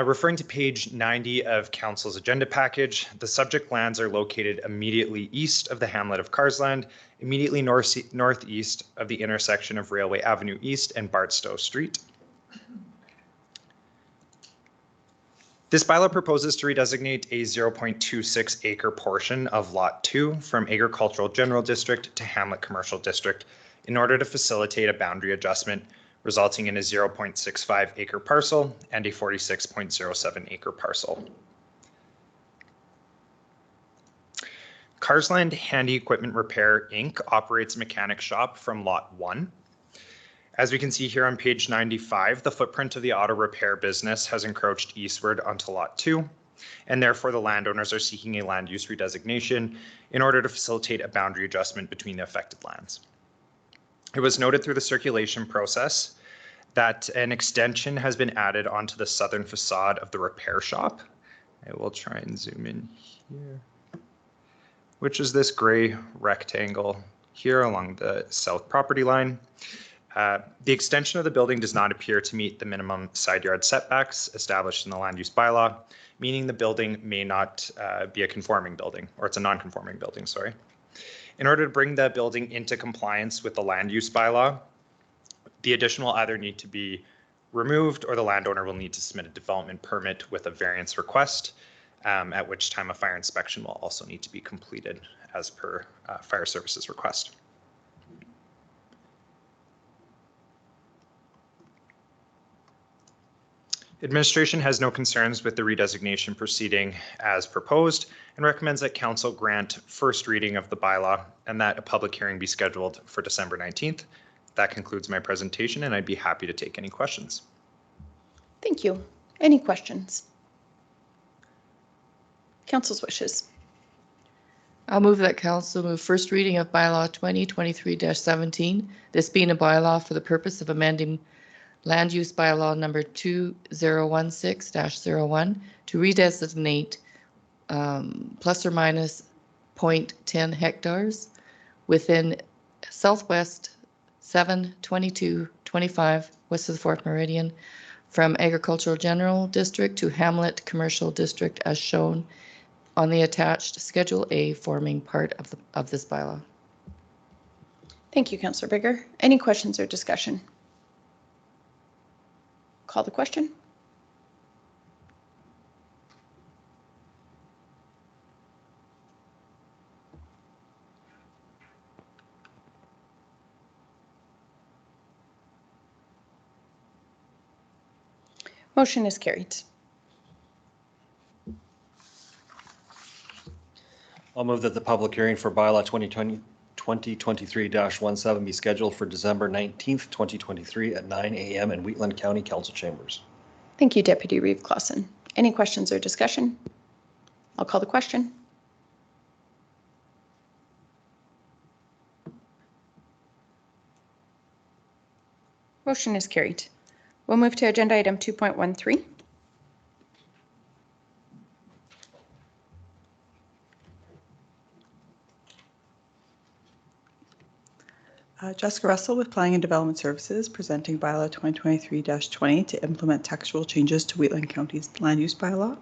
Speaker 19: Referring to page 90 of Council's agenda package, the subject lands are located immediately east of the hamlet of Carsland, immediately northeast of the intersection of Railway Avenue East and Bartstow Street. This bylaw proposes to redesignate a 0.26 acre portion of Lot 2 from Agricultural General District to Hamlet Commercial District in order to facilitate a boundary adjustment resulting in a 0.65 acre parcel and a 46.07 acre parcel. Carsland Handy Equipment Repair, Inc. operates a mechanic shop from Lot 1. As we can see here on page 95, the footprint of the auto repair business has encroached eastward onto Lot 2, and therefore the landowners are seeking a land use redesignation in order to facilitate a boundary adjustment between the affected lands. It was noted through the circulation process that an extension has been added onto the southern facade of the repair shop. I will try and zoom in here, which is this gray rectangle here along the south property line. The extension of the building does not appear to meet the minimum side yard setbacks established in the land use bylaw, meaning the building may not be a conforming building, or it's a non-conforming building, sorry. In order to bring the building into compliance with the land use bylaw, the addition will either need to be removed or the landowner will need to submit a development permit with a variance request, at which time a fire inspection will also need to be completed as per fire services request. Administration has no concerns with the redesignation proceeding as proposed and recommends that Council grant first reading of the bylaw and that a public hearing be scheduled for December 19th. That concludes my presentation, and I'd be happy to take any questions.
Speaker 1: Thank you. Any questions? Council's wishes.
Speaker 14: I'll move that Council move first reading of bylaw 2023-17, this being a bylaw for the purpose of amending land use bylaw number 2016-01 to redesignate plus or minus 0.10 hectares within southwest 72225 west of the 4th Meridian from Agricultural General District to Hamlet Commercial District as shown on the attached Schedule A forming part of this bylaw.
Speaker 1: Thank you, Councillor Bigger. Any questions or discussion? Call the question. Motion is carried.
Speaker 16: I'll move that the public hearing for bylaw 2023-17 be scheduled for December 19th, 2023 at 9 a.m. in Wheatland County Council Chambers.
Speaker 1: Thank you, Deputy Reeve Clausen. Any questions or discussion? I'll call the question. Motion is carried. We'll move to agenda item 2.13.
Speaker 6: Jessica Russell with Planning and Development Services, presenting bylaw 2023-20 to implement textual changes to Wheatland County's land use bylaw.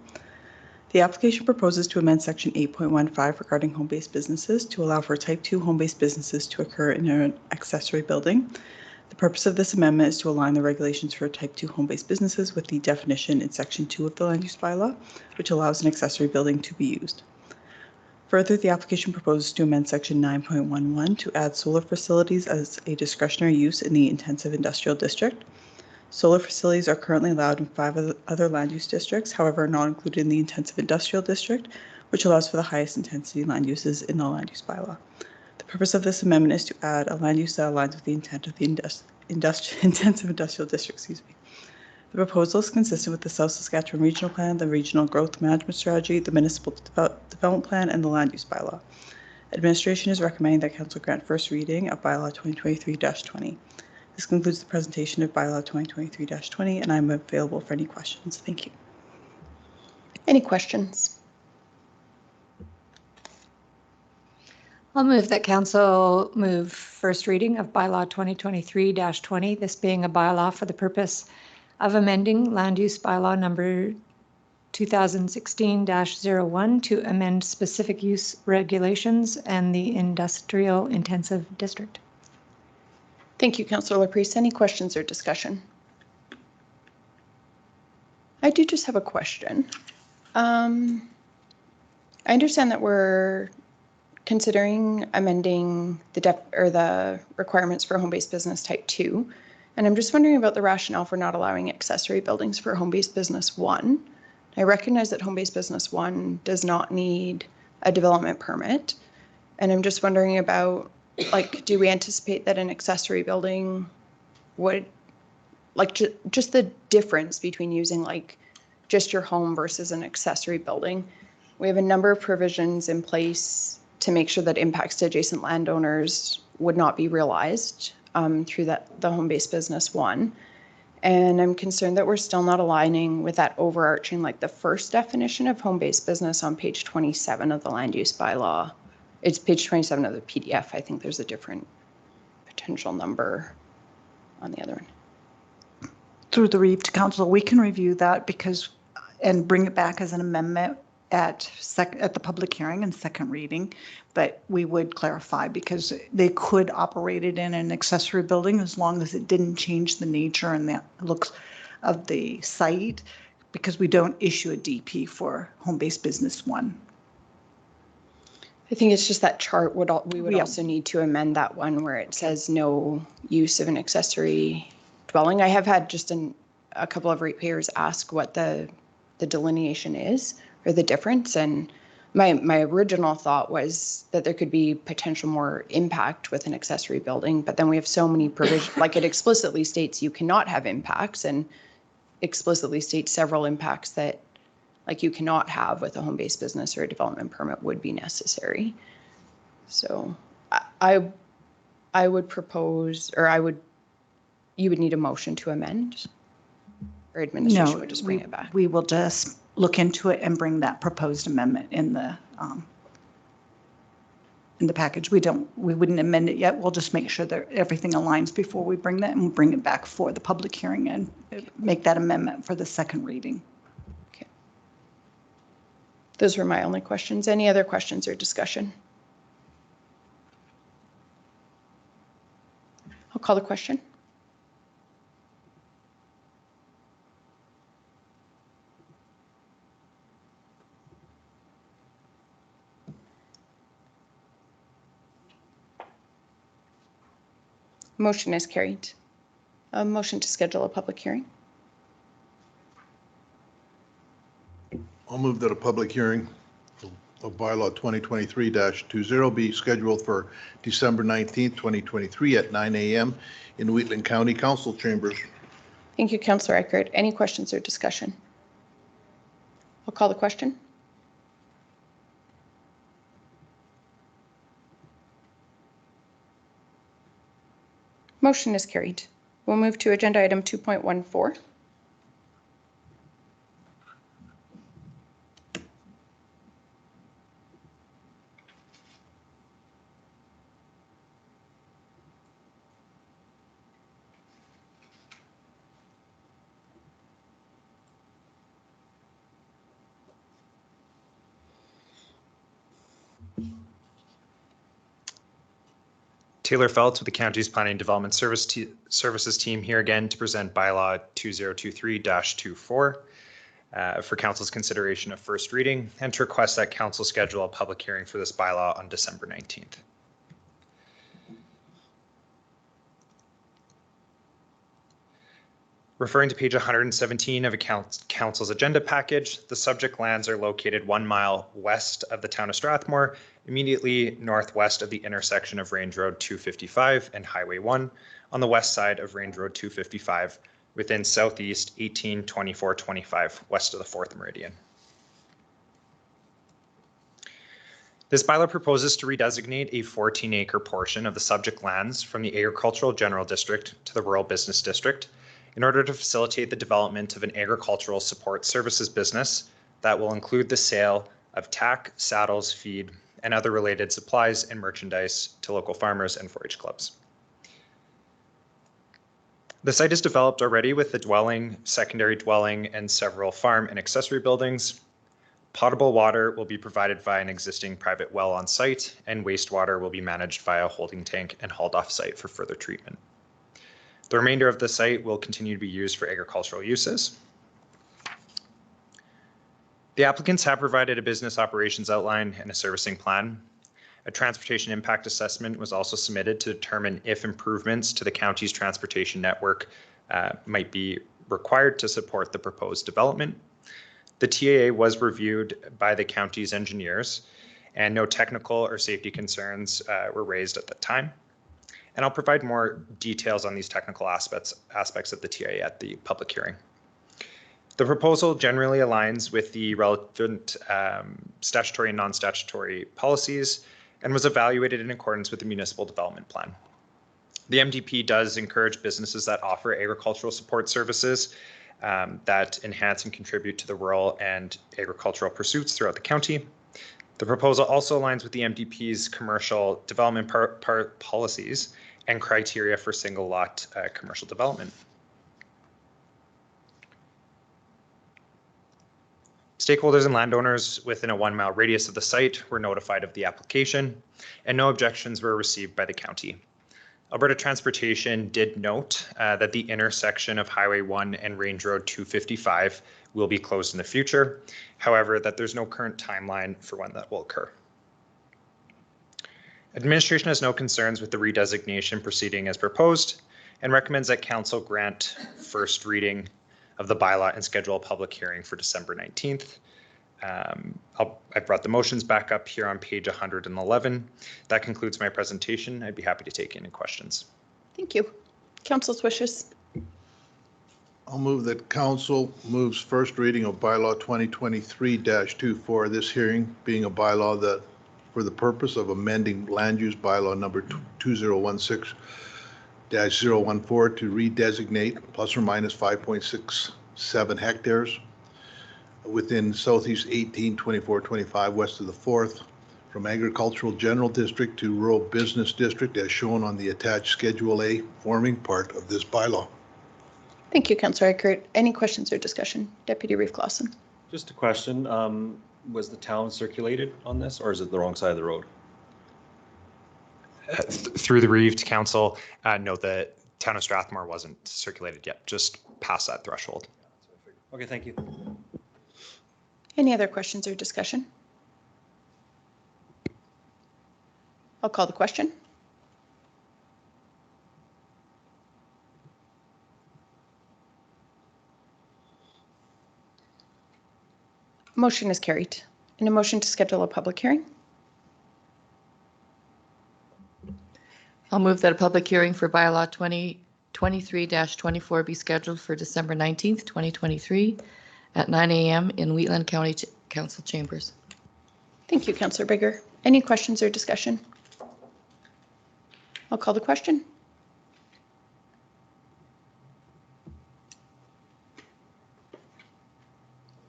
Speaker 6: The application proposes to amend section 8.15 regarding home-based businesses to allow for type 2 home-based businesses to occur in an accessory building. The purpose of this amendment is to align the regulations for type 2 home-based businesses with the definition in section 2 of the land use bylaw, which allows an accessory building to be used. Further, the application proposes to amend section 9.11 to add solar facilities as a discretionary use in the intensive industrial district. Solar facilities are currently allowed in 5 other land use districts, however, are not included in the intensive industrial district, which allows for the highest intensity land uses in the land use bylaw. The purpose of this amendment is to add a land use that aligns with the intent of the intensive industrial district. The proposal is consistent with the South Saskatchewan Regional Plan, the Regional Growth Management Strategy, the Municipal Development Plan, and the Land Use Bylaw. Administration is recommending that Council grant first reading of Bylaw 2023-20. This concludes the presentation of Bylaw 2023-20, and I'm available for any questions. Thank you.
Speaker 1: Any questions?
Speaker 11: I'll move that Council move first reading of bylaw 2023-20, this being a bylaw for the purpose of amending land use bylaw number 2016-01 to amend specific use regulations and the industrial intensive district.
Speaker 1: Thank you, Councillor Laprise. Any questions or discussion? I do just have a question. I understand that we're considering amending the requirements for home-based business type 2, and I'm just wondering about the rationale for not allowing accessory buildings for home-based business 1. I recognize that home-based business 1 does not need a development permit, and I'm just wondering about, like, do we anticipate that an accessory building would, like, just the difference between using like just your home versus an accessory building? We have a number of provisions in place to make sure that impacts to adjacent landowners would not be realized through the home-based business 1. And I'm concerned that we're still not aligning with that overarching, like the first definition of home-based business on page 27 of the land use bylaw. It's page 27 of the PDF. I think there's a different potential number on the other one.
Speaker 20: Through the Reeve to Council, we can review that and bring it back as an amendment at the public hearing and second reading, but we would clarify because they could operate it in an accessory building as long as it didn't change the nature and the looks of the site, because we don't issue a DP for home-based business 1.
Speaker 1: I think it's just that chart we would also need to amend that one where it says no use of an accessory dwelling. I have had just a couple of ratepayers ask what the delineation is or the difference, and my original thought was that there could be potential more impact with an accessory building, but then we have so many provisions, like it explicitly states you cannot have impacts and explicitly states several impacts that like you cannot have with a home-based business or a development permit would be necessary. So I would propose, or you would need a motion to amend, or administration would just bring it back.
Speaker 20: We will just look into it and bring that proposed amendment in the package. We wouldn't amend it yet. We'll just make sure that everything aligns before we bring that, and we'll bring it back for the public hearing and make that amendment for the second reading.
Speaker 1: Okay. Those were my only questions. Any other questions or discussion? I'll call the question. Motion is carried. A motion to schedule a public hearing.
Speaker 18: I'll move that a public hearing of bylaw 2023-20 be scheduled for December 19th, 2023 at 9 a.m. in Wheatland County Council chambers.
Speaker 1: Thank you, Councillor Eichert. Any questions or discussion? I'll call the question. Motion is carried. We'll move to agenda item 2.14.
Speaker 19: Taylor Feltz with the county's Planning Development Services team here again to present bylaw 2023-24 for council's consideration of first reading and to request that council schedule a public hearing for this bylaw on December 19th. Referring to page 117 of a council's agenda package, the subject lands are located 1 mile west of the town of Strathmore, immediately northwest of the intersection of Range Road 255 and Highway 1, on the west side of Range Road 255, within southeast 182425, west of the 4th Meridian. This bylaw proposes to redesignate a 14-acre portion of the subject lands from the Agricultural General District to the Rural Business District in order to facilitate the development of an agricultural support services business that will include the sale of tack, saddles, feed, and other related supplies and merchandise to local farmers and 4-H clubs. The site is developed already with the dwelling, secondary dwelling, and several farm and accessory buildings. Potable water will be provided via an existing private well on site, and wastewater will be managed via a holding tank and hauled off site for further treatment. The remainder of the site will continue to be used for agricultural uses. The applicants have provided a business operations outline and a servicing plan. A transportation impact assessment was also submitted to determine if improvements to the county's transportation network might be required to support the proposed development. The TAA was reviewed by the county's engineers, and no technical or safety concerns were raised at that time. And I'll provide more details on these technical aspects of the TAA at the public hearing. The proposal generally aligns with the relevant statutory and non-statutory policies and was evaluated in accordance with the municipal development plan. The MDP does encourage businesses that offer agricultural support services that enhance and contribute to the rural and agricultural pursuits throughout the county. The proposal also aligns with the MDP's commercial development policies and criteria for single lot commercial development. Stakeholders and landowners within a 1 mile radius of the site were notified of the application, and no objections were received by the county. Alberta Transportation did note that the intersection of Highway 1 and Range Road 255 will be closed in the future. However, that there's no current timeline for when that will occur. Administration has no concerns with the redesignation proceeding as proposed and recommends that council grant first reading of the bylaw and schedule a public hearing for December 19th. I've brought the motions back up here on page 111. That concludes my presentation. I'd be happy to take any questions.
Speaker 1: Thank you. Council's wishes.
Speaker 18: I'll move that council moves first reading of bylaw 2023-24, this hearing being a bylaw that for the purpose of amending land use bylaw number 2016-014 to redesignate plus or minus 5.67 hectares within southeast 182425 west of the 4th from agricultural general district to rural business district as shown on the attached Schedule A forming part of this bylaw.
Speaker 1: Thank you, Councillor Eichert. Any questions or discussion? Deputy Reeve Clausen.
Speaker 16: Just a question. Was the town circulated on this, or is it the wrong side of the road?
Speaker 19: Through the Reeve to council, no, the town of Strathmore wasn't circulated yet, just past that threshold.
Speaker 16: Okay, thank you.
Speaker 1: Any other questions or discussion? I'll call the question. Motion is carried. And a motion to schedule a public hearing.
Speaker 14: I'll move that a public hearing for bylaw 2023-24 be scheduled for December 19th, 2023 at 9 a.m. in Wheatland County Council chambers.
Speaker 1: Thank you, Councillor Bigger. Any questions or discussion? I'll call the question.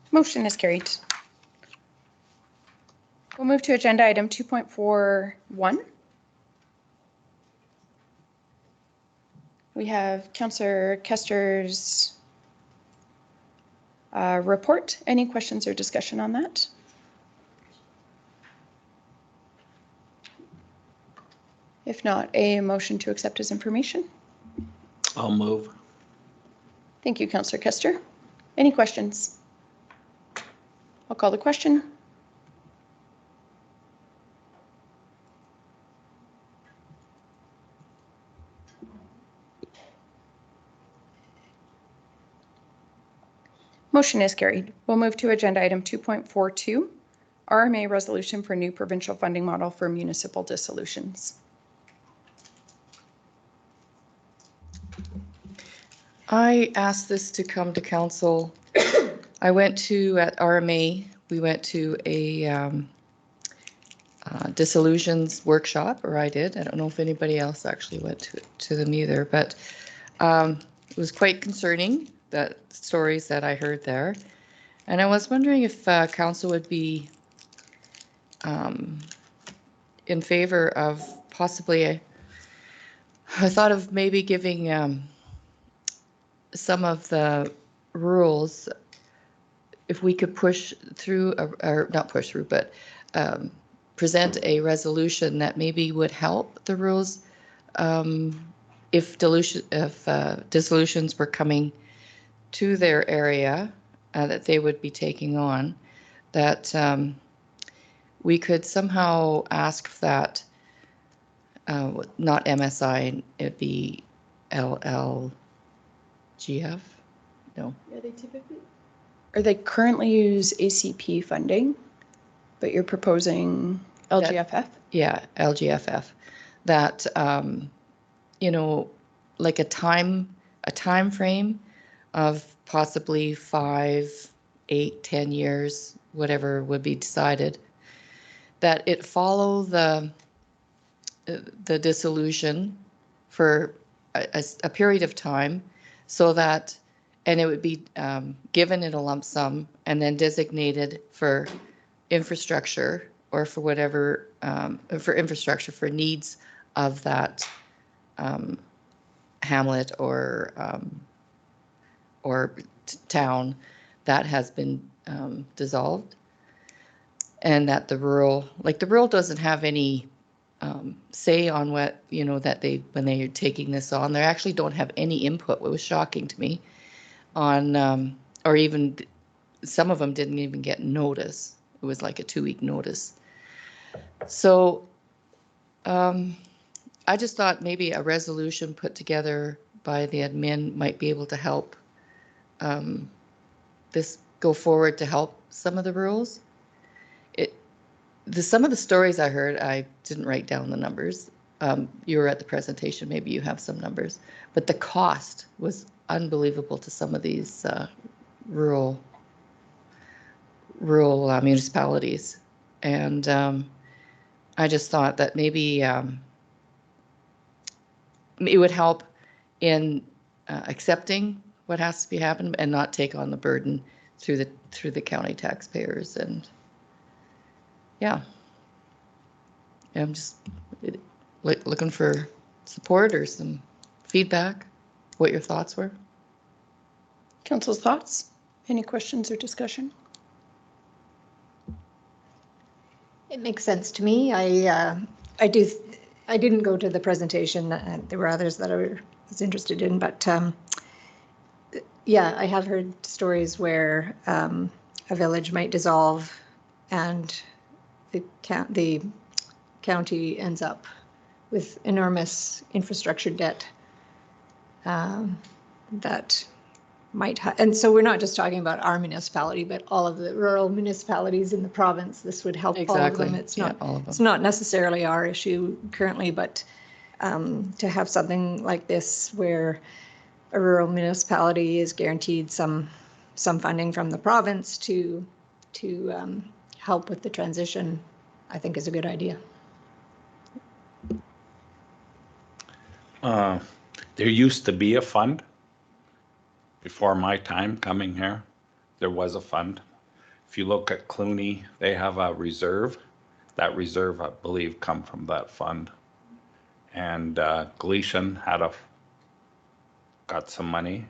Speaker 1: Motion is carried. We'll move to agenda item 2.41. We have Councillor Kester's report. Any questions or discussion on that? If not, a motion to accept his information.
Speaker 2: I'll move.
Speaker 1: Thank you, Councillor Kester. Any questions? I'll call the question. Motion is carried. We'll move to agenda item 2.42, RMA resolution for new provincial funding model for municipal dissolutions.
Speaker 14: I asked this to come to council. I went to, at RMA, we went to a dissolutions workshop, or I did. I don't know if anybody else actually went to them either, but it was quite concerning, that stories that I heard there. And I was wondering if council would be in favor of possibly, I thought of maybe giving some of the rules, if we could push through, or not push through, but present a resolution that maybe would help the rules if dissolutions were coming to their area that they would be taking on, that we could somehow ask that, not MSI, it'd be LLGF, no.
Speaker 1: Yeah, they typically, or they currently use ACP funding, but you're proposing LGFF?
Speaker 14: Yeah, LGFF. That, you know, like a time frame of possibly 5, 8, 10 years, whatever would be decided, that it follow the dissolution for a period of time, so that, and it would be given in a lump sum and then designated for infrastructure, or for whatever, for infrastructure for needs of that hamlet or town that has been dissolved. And that the rural doesn't have any say on what, you know, that they, when they are taking this on, they actually don't have any input, what was shocking to me, on, or even some of them didn't even get notice. It was like a 2-week notice. So I just thought maybe a resolution put together by the admin might be able to help this go forward, to help some of the rules. Some of the stories I heard, I didn't write down the numbers. You were at the presentation, maybe you have some numbers, but the cost was unbelievable to some of these rural municipalities. And I just thought that maybe it would help in accepting what has to be happened and not take on the burden through the county taxpayers. And yeah, I'm just looking for support or some feedback, what your thoughts were.
Speaker 1: Council's thoughts? Any questions or discussion?
Speaker 11: It makes sense to me. I didn't go to the presentation. There were others that I was interested in, but yeah, I have heard stories where a village might dissolve and the county ends up with enormous infrastructure debt that might have, and so we're not just talking about our municipality, but all of the rural municipalities in the province. This would help all of them.
Speaker 14: Exactly.
Speaker 11: It's
Speaker 14: Yeah,
Speaker 11: not,
Speaker 14: all of them.
Speaker 11: it's not necessarily our issue currently, but to have something like this where a rural municipality is guaranteed some funding from the province to help with the transition, I think is a good idea.
Speaker 2: There used to be a fund. Before my time coming here, there was a fund. If you look at Clooney, they have a reserve. That reserve, I believe, come from that fund. And Gleason got some money,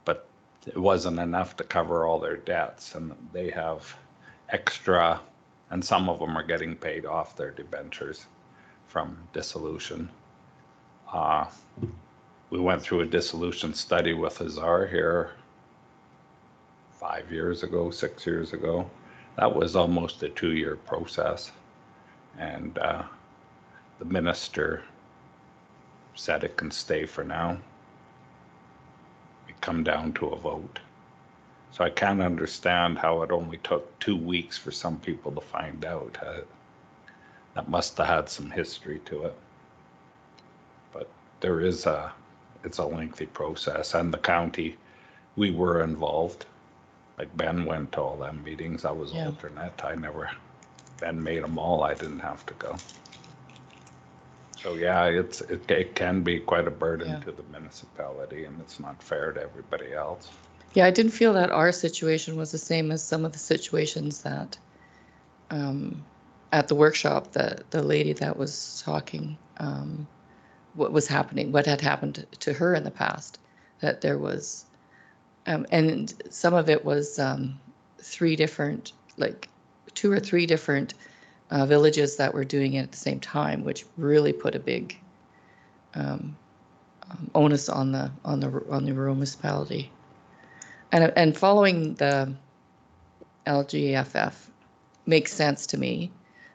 Speaker 2: but it wasn't enough to cover all their debts, and they have extra, and some of them are getting paid off their debentures from dissolution. We went through a dissolution study with Azar here 5 years ago, 6 years ago. That was almost a 2-year process. And the minister said it can stay for now. It come down to a vote. So I can't understand how it only took 2 weeks for some people to find out. That must have had some history to it. But there is it's a lengthy process, and the county, we were involved. Like Ben went to all them meetings. I was alternate. Ben made them all. I didn't have to go. So yeah, it can be quite a burden to the municipality, and it's not fair to everybody else.
Speaker 14: Yeah, I didn't feel that our situation was the same as some of the situations that at the workshop, the lady that was talking, what was happening, what had happened to her in the past, that there was, and some of it was 3 different, like 2 or 3 different villages that were doing it at the same time, which really put a big onus on the rural municipality. And following the LGFF makes sense to me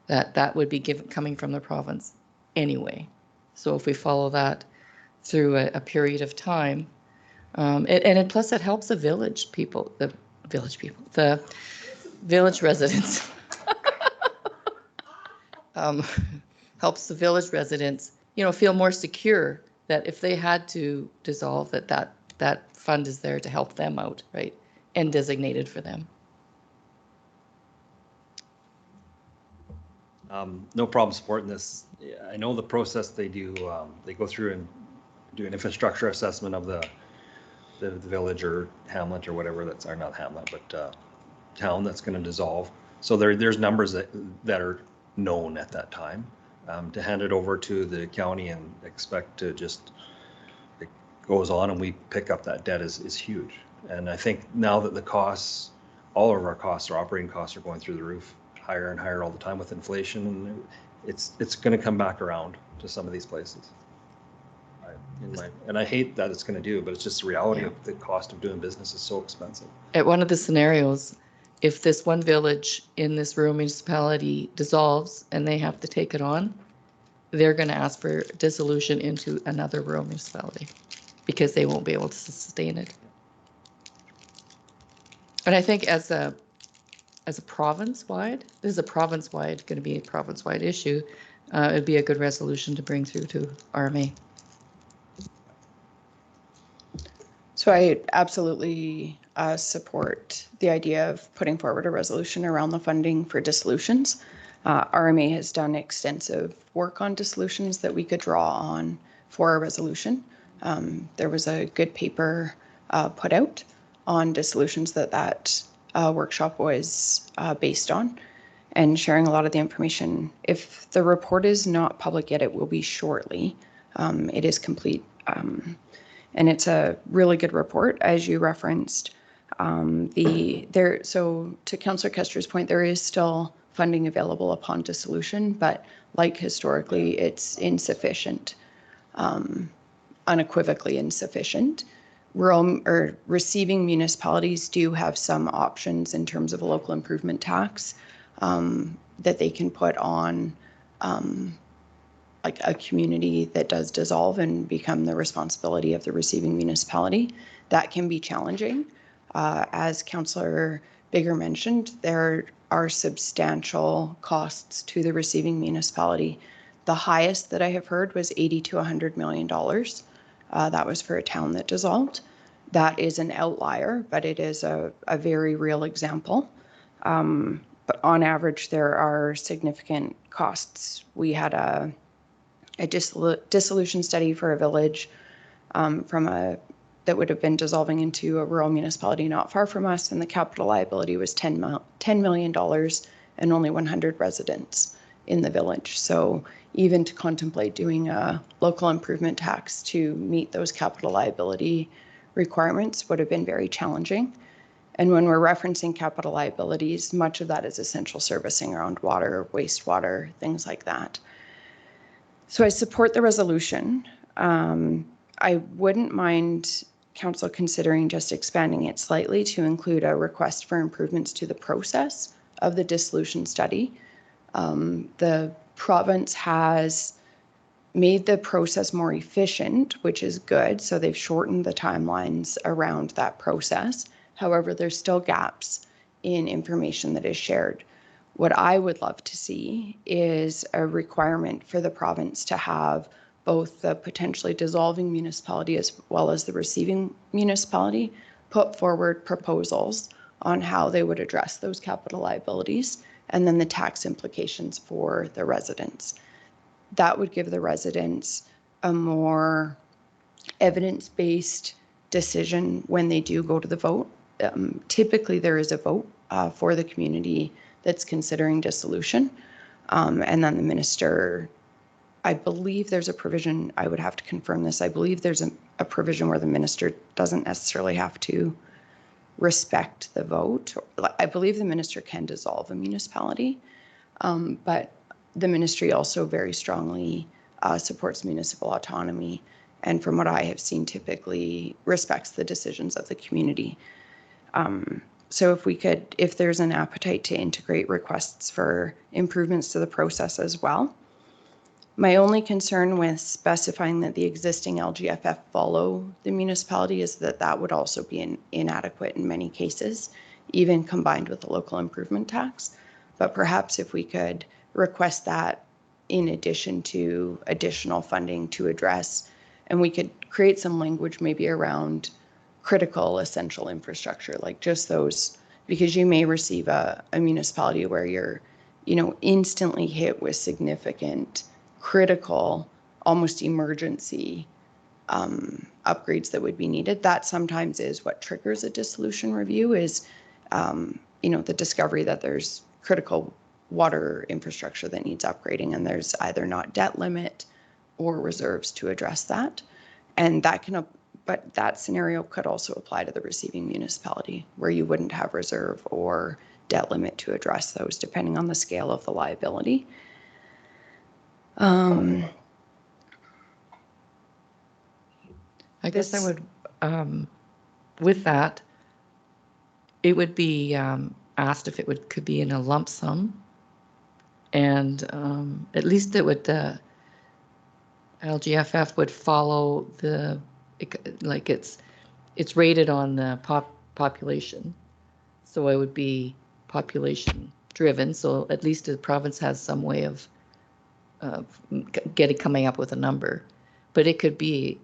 Speaker 14: that would be coming from the province anyway. So if we follow that through a period of time, plus it helps the village residents. Helps the village residents, feel more secure that if they had to dissolve, that fund is there to help them out, right? And designated for them.
Speaker 16: No problem supporting this. I know the process they do. They go through and do an infrastructure assessment of the village or hamlet or whatever or not hamlet, but town that's going to dissolve. So there's numbers that are known at that time. To hand it over to the county and expect to just it goes on and we pick up that debt is huge. And I think now that the costs, all of our costs, our operating costs are going through the roof, higher and higher all the time with inflation, and it's going to come back around to some of these places. And I hate that it's going to do, but it's just the reality of the cost of doing business is so expensive.
Speaker 14: At one of the scenarios, if this one village in this rural municipality dissolves and they have to take it on, they're going to ask for dissolution into another rural municipality because they won't be able to sustain it. And I think as a province-wide, this is a province-wide, going to be a province-wide issue, it'd be a good resolution to bring through to RMA.
Speaker 1: So I absolutely support the idea of putting forward a resolution around the funding for dissolutions. RMA has done extensive work on dissolutions that we could draw on for a resolution. There was a good paper put out on dissolutions that workshop was based on, and sharing a lot of the information. If the report is not public yet, it will be shortly. It is complete. And it's a really good report, as you referenced. So to Councillor Kester's point, there is still funding available upon dissolution, but like historically, it's insufficient, unequivocally insufficient. Rural or receiving municipalities do have some options in terms of a local improvement tax that they can put on like a community that does dissolve and become the responsibility of the receiving municipality, that can be challenging. As Councillor Bigger mentioned, there are substantial costs to the receiving municipality. The highest that I have heard was $80 to $100 million. That was for a town that dissolved. That is an outlier, but it is a very real example. But on average, there are significant costs. We had a dissolution study for a village that would have been dissolving into a rural municipality not far from us, and the capital liability was $10 million and only 100 residents in the village. So even to contemplate doing a local improvement tax to meet those capital liability requirements would have been very challenging. And when we're referencing capital liabilities, much of that is essential servicing around water, wastewater, things like that. So I support the resolution. I wouldn't mind council considering just expanding it slightly to include a request for improvements to the process of the dissolution study. The province has made the process more efficient, which is good. So they've shortened the timelines around that process. However, there's still gaps in information that is shared. What I would love to see is a requirement for the province to have both the potentially dissolving municipality as well as the receiving municipality put forward proposals on how they would address those capital liabilities and then the tax implications for the residents. That would give the residents a more evidence-based decision when they do go to the vote. Typically, there is a vote for the community that's considering dissolution. And then the minister, I believe there's a provision, I would have to confirm this, I believe there's a provision where the minister doesn't necessarily have to respect the vote. I believe the minister can dissolve a municipality, but the ministry also very strongly supports municipal autonomy, and from what I have seen, typically respects the decisions of the community. So if there's an appetite to integrate requests for improvements to the process as well. My only concern with specifying that the existing LGFF follow the municipality is that would also be inadequate in many cases, even combined with the local improvement tax. But perhaps if we could request that in addition to additional funding to address, and we could create some language maybe around critical essential infrastructure, like just those, because you may receive a municipality where you're, instantly hit with significant, critical, almost emergency upgrades that would be needed. That sometimes is what triggers a dissolution review is, the discovery that there's critical water infrastructure that needs upgrading and there's either not debt limit or reserves to address that. And but that scenario could also apply to the receiving municipality where you wouldn't have reserve or debt limit to address those depending on the scale of the liability.
Speaker 14: I guess I would, with that, it would be asked if it could be in a lump sum. And at least it would, LGFF would follow it's rated on the population. So it would be population driven. So at least the province has some way of coming up with a number. But it could be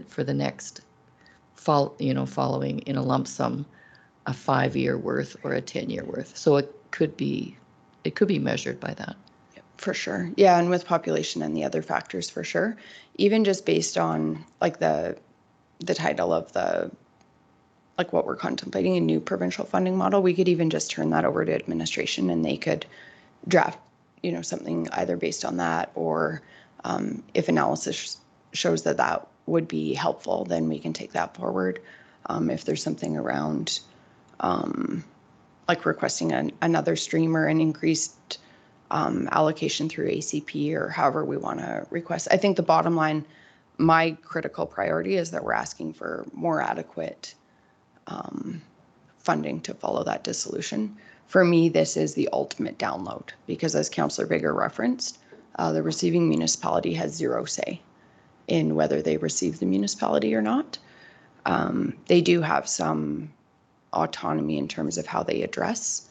Speaker 14: for the next following in a lump sum, a 5-year worth or a 10-year worth. So it could be measured by that.
Speaker 1: For sure. Yeah, and with population and the other factors for sure. Even just based on like the title of what we're contemplating, a new provincial funding model, we could even just turn that over to administration and they could draft, something either based on that or if analysis shows that would be helpful, then we can take that forward. If there's something around like requesting another stream or an increased allocation through ACP or however we want to request. I think the bottom line, my critical priority is that we're asking for more adequate funding to follow that dissolution. For me, this is the ultimate download because as Councillor Bigger referenced, the receiving municipality has zero say in whether they receive the municipality or not. They do have some autonomy in terms of how they address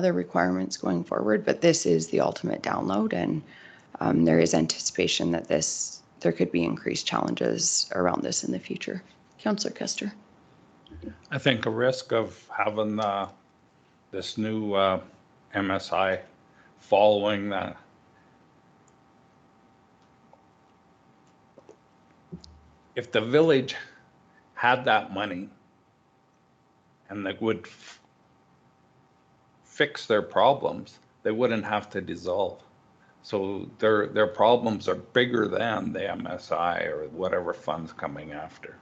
Speaker 1: the requirements going forward, but this is the ultimate download, and there is anticipation that there could be increased challenges around this in the future. Councillor Kester.
Speaker 2: I think a risk of having this new MSI following that. If the village had that money and they would fix their problems, they wouldn't have to dissolve. So their problems are bigger than the MSI or whatever fund's coming after.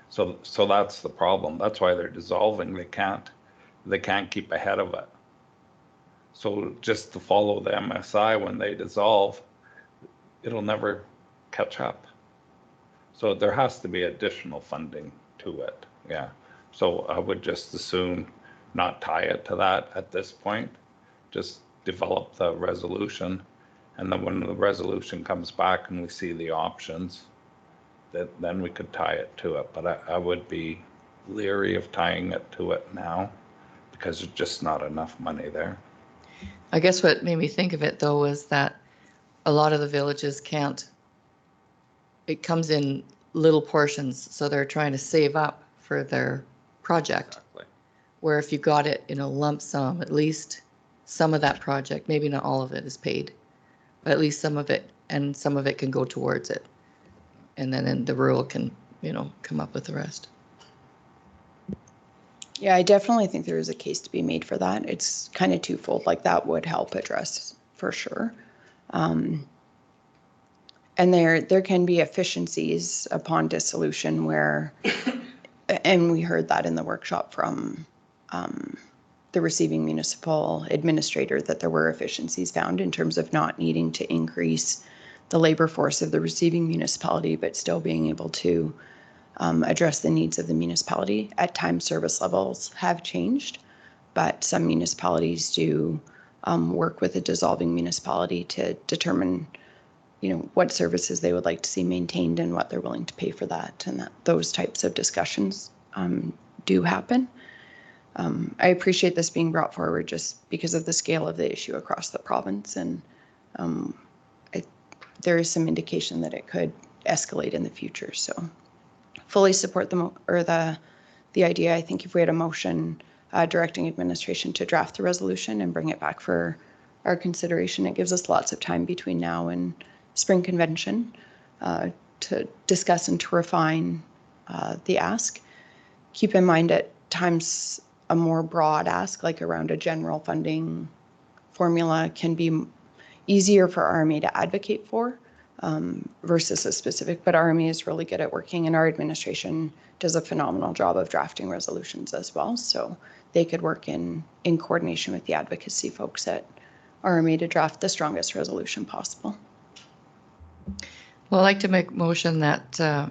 Speaker 2: So that's the problem. That's why they're dissolving. They can't keep ahead of it. So just to follow the MSI when they dissolve, it'll never catch up. So there has to be additional funding to it. Yeah. So I would just as soon not tie it to that at this point. Just develop the resolution. And then when the resolution comes back and we see the options, then we could tie it to it. But I would be leery of tying it to it now because there's just not enough money there.
Speaker 14: I guess what made me think of it though was that a lot of the villages can't, it comes in little portions, so they're trying to save up for their project.
Speaker 2: Exactly.
Speaker 14: Where if you got it in a lump sum, at least some of that project, maybe not all of it is paid, but at least some of it, and some of it can go towards it. And then the rural can, come up with the rest.
Speaker 1: Yeah, I definitely think there is a case to be made for that. It's kind of twofold, like that would help address for sure. And there can be efficiencies upon dissolution where, and we heard that in the workshop from the receiving municipal administrator, that there were efficiencies found in terms of not needing to increase the labor force of the receiving municipality, but still being able to address the needs of the municipality. At times, service levels have changed, but some municipalities do work with a dissolving municipality to determine, what services they would like to see maintained and what they're willing to pay for that, and that those types of discussions do happen. I appreciate this being brought forward just because of the scale of the issue across the province, and there is some indication that it could escalate in the future. So fully support the idea. I think if we had a motion directing administration to draft the resolution and bring it back for our consideration, it gives us lots of time between now and spring convention to discuss and to refine the ask. Keep in mind at times a more broad ask, like around a general funding formula, can be easier for RMA to advocate for versus a specific, but RMA is really good at working, and our administration does a phenomenal job of drafting resolutions as well. So they could work in coordination with the advocacy folks at RMA to draft the strongest resolution possible.
Speaker 14: Well, I'd like to make a motion that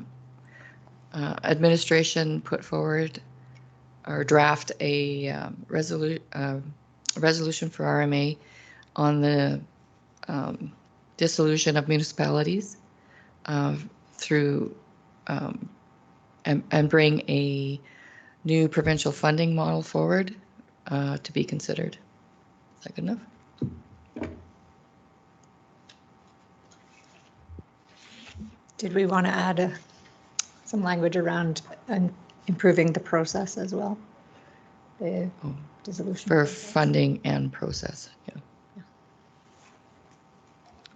Speaker 14: administration put forward or draft a resolution for RMA on the dissolution of municipalities through and bring a new provincial funding model forward to be considered. Is that good enough?
Speaker 11: Did we want to add some language around improving the process as well? The dissolution
Speaker 14: for
Speaker 11: process?
Speaker 14: Funding and process. Yeah.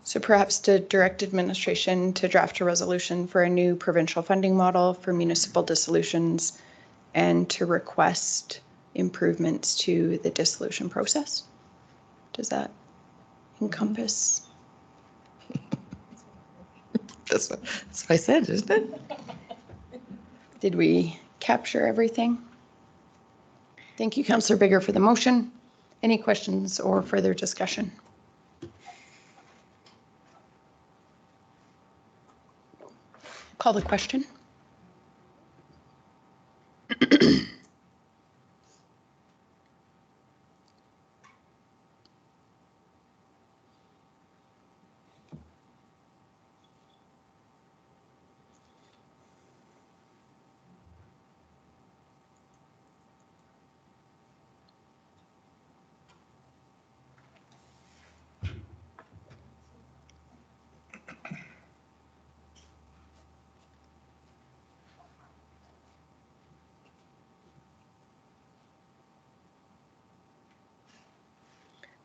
Speaker 1: So perhaps to direct administration to draft a resolution for a new provincial funding model for municipal dissolutions and to request improvements to the dissolution process. Does that encompass?
Speaker 14: That's what I said, isn't it?
Speaker 1: Did we capture everything? Thank you, Councillor Bigger, for the motion. Any questions or further discussion? Call the question.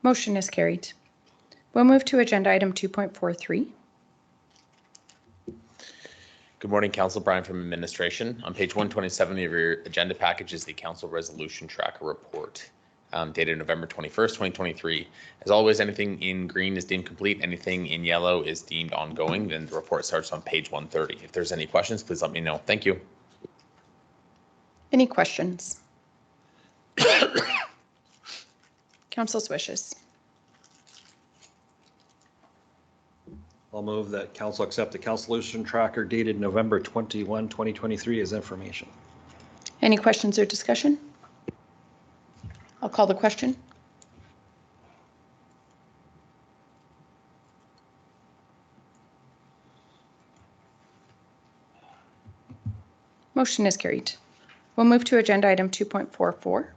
Speaker 1: Motion is carried. We'll move to agenda item 2.43.
Speaker 3: Good morning, Council. Brian from Administration. On page 127 of your agenda package is the Council Resolution Tracker Report, dated November 21st, 2023. As always, anything in green is deemed complete. Anything in yellow is deemed ongoing. Then the report starts on page 130. If there's any questions, please let me know. Thank you.
Speaker 1: Any questions? Council's wishes.
Speaker 16: I'll move that council accept the Council Solution Tracker dated November 21, 2023 as information.
Speaker 1: Any questions or discussion? I'll call the question. Motion is carried. We'll move to agenda item 2.44.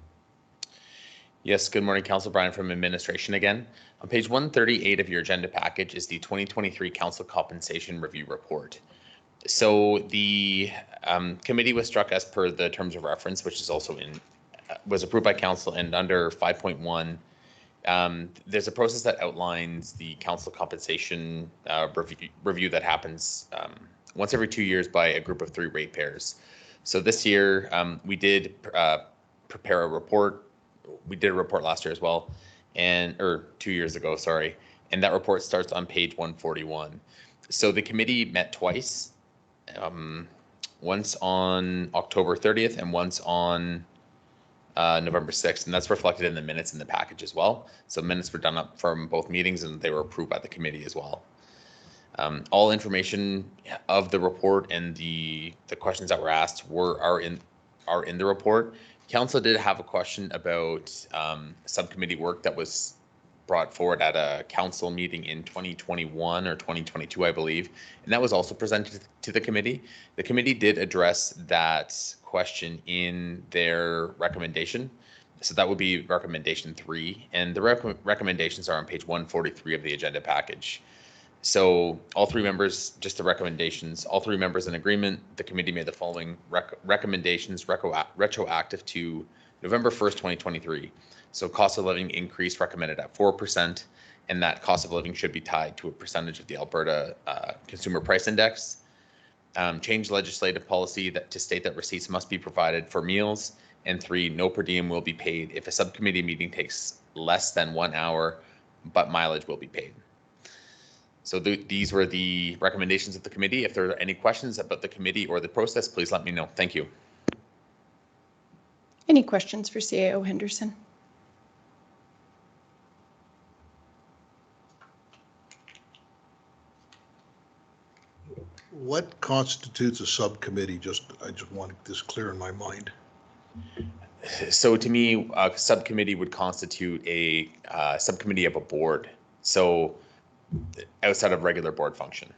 Speaker 3: Yes, good morning, Council. Brian from Administration again. On page 138 of your agenda package is the 2023 Council Compensation Review Report. So the committee was struck as per the terms of reference, which is also was approved by Council, and under 5.1, there's a process that outlines the Council compensation review that happens once every 2 years by a group of 3 ratepayers. So this year, we did prepare a report. We did a report last year as well, or 2 years ago, sorry. And that report starts on page 141. So the committee met twice, once on October 30th and once on November 6th, and that's reflected in the minutes in the package as well. So minutes were done up from both meetings and they were approved by the committee as well. All information of the report and the questions that were asked are in the report. Council did have a question about subcommittee work that was brought forward at a council meeting in 2021 or 2022, I believe, and that was also presented to the committee. The committee did address that question in their recommendation. So that would be recommendation 3, and the recommendations are on page 143 of the agenda package. So all 3 members, just the recommendations, all 3 members in agreement, the committee made the following recommendations retroactive to November 1st, 2023. So cost of living increase recommended at 4%, and that cost of living should be tied to a percentage of the Alberta Consumer Price Index. Change legislative policy to state that receipts must be provided for meals. And 3, no per diem will be paid if a subcommittee meeting takes less than 1 hour, but mileage will be paid. So these were the recommendations of the committee. If there are any questions about the committee or the process, please let me know. Thank you.
Speaker 1: Any questions for CAO Henderson?
Speaker 18: What constitutes a subcommittee? I just want this clear in my mind.
Speaker 3: So to me, a subcommittee would constitute a subcommittee of a board. So outside of regular board function.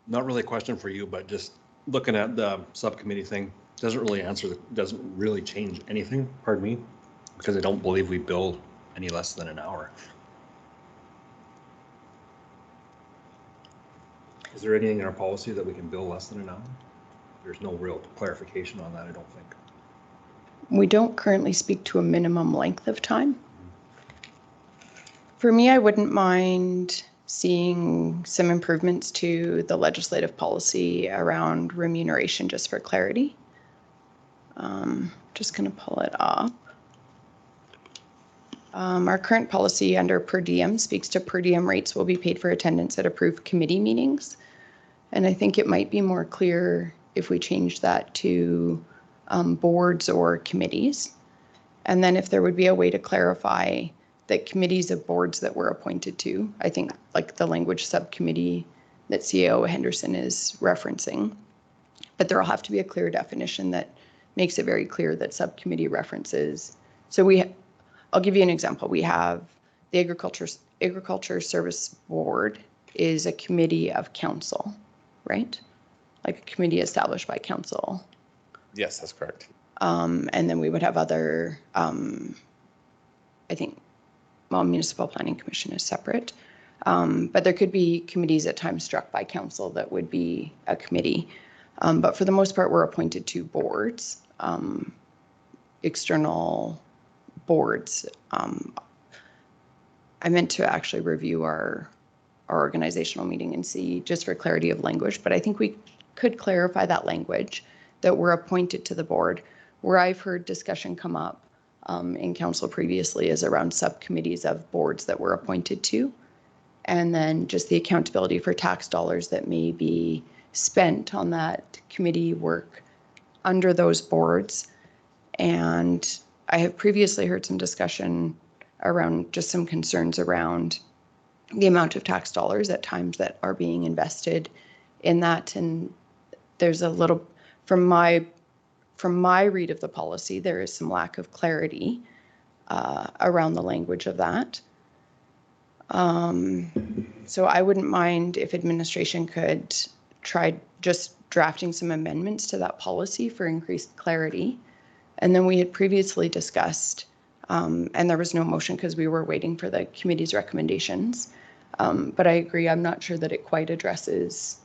Speaker 16: Not really a question for you, but just looking at the subcommittee thing, doesn't really change anything, pardon me, because I don't believe we bill any less than an hour. Is there anything in our policy that we can bill less than an hour? There's no real clarification on that, I don't think.
Speaker 1: We don't currently speak to a minimum length of time. For me, I wouldn't mind seeing some improvements to the legislative policy around remuneration, just for clarity. Just going to pull it up. Our current policy under per diem speaks to per diem rates will be paid for attendance at approved committee meetings. And I think it might be more clear if we change that to boards or committees. And then if there would be a way to clarify that committees of boards that we're appointed to, I think like the language subcommittee that CAO Henderson is referencing, but there'll have to be a clear definition that makes it very clear that subcommittee references. So I'll give you an example. We have the Agriculture Service Board is a committee of council, right? Like a committee established by council.
Speaker 3: Yes, that's correct.
Speaker 1: And then we would have other, I think, well, Municipal Planning Commission is separate. But there could be committees at times struck by council that would be a committee. But for the most part, we're appointed to boards, external boards. I meant to actually review our organizational meeting and see, just for clarity of language, but I think we could clarify that language, that we're appointed to the board. Where I've heard discussion come up in council previously is around subcommittees of boards that we're appointed to, and then just the accountability for tax dollars that may be spent on that committee work under those boards. And I have previously heard some discussion around just some concerns around the amount of tax dollars at times that are being invested in that. And there's a little, from my read of the policy, there is some lack of clarity around the language of that. So I wouldn't mind if administration could try just drafting some amendments to that policy for increased clarity. And then we had previously discussed, and there was no motion because we were waiting for the committee's recommendations. But I agree, I'm not sure that it quite addresses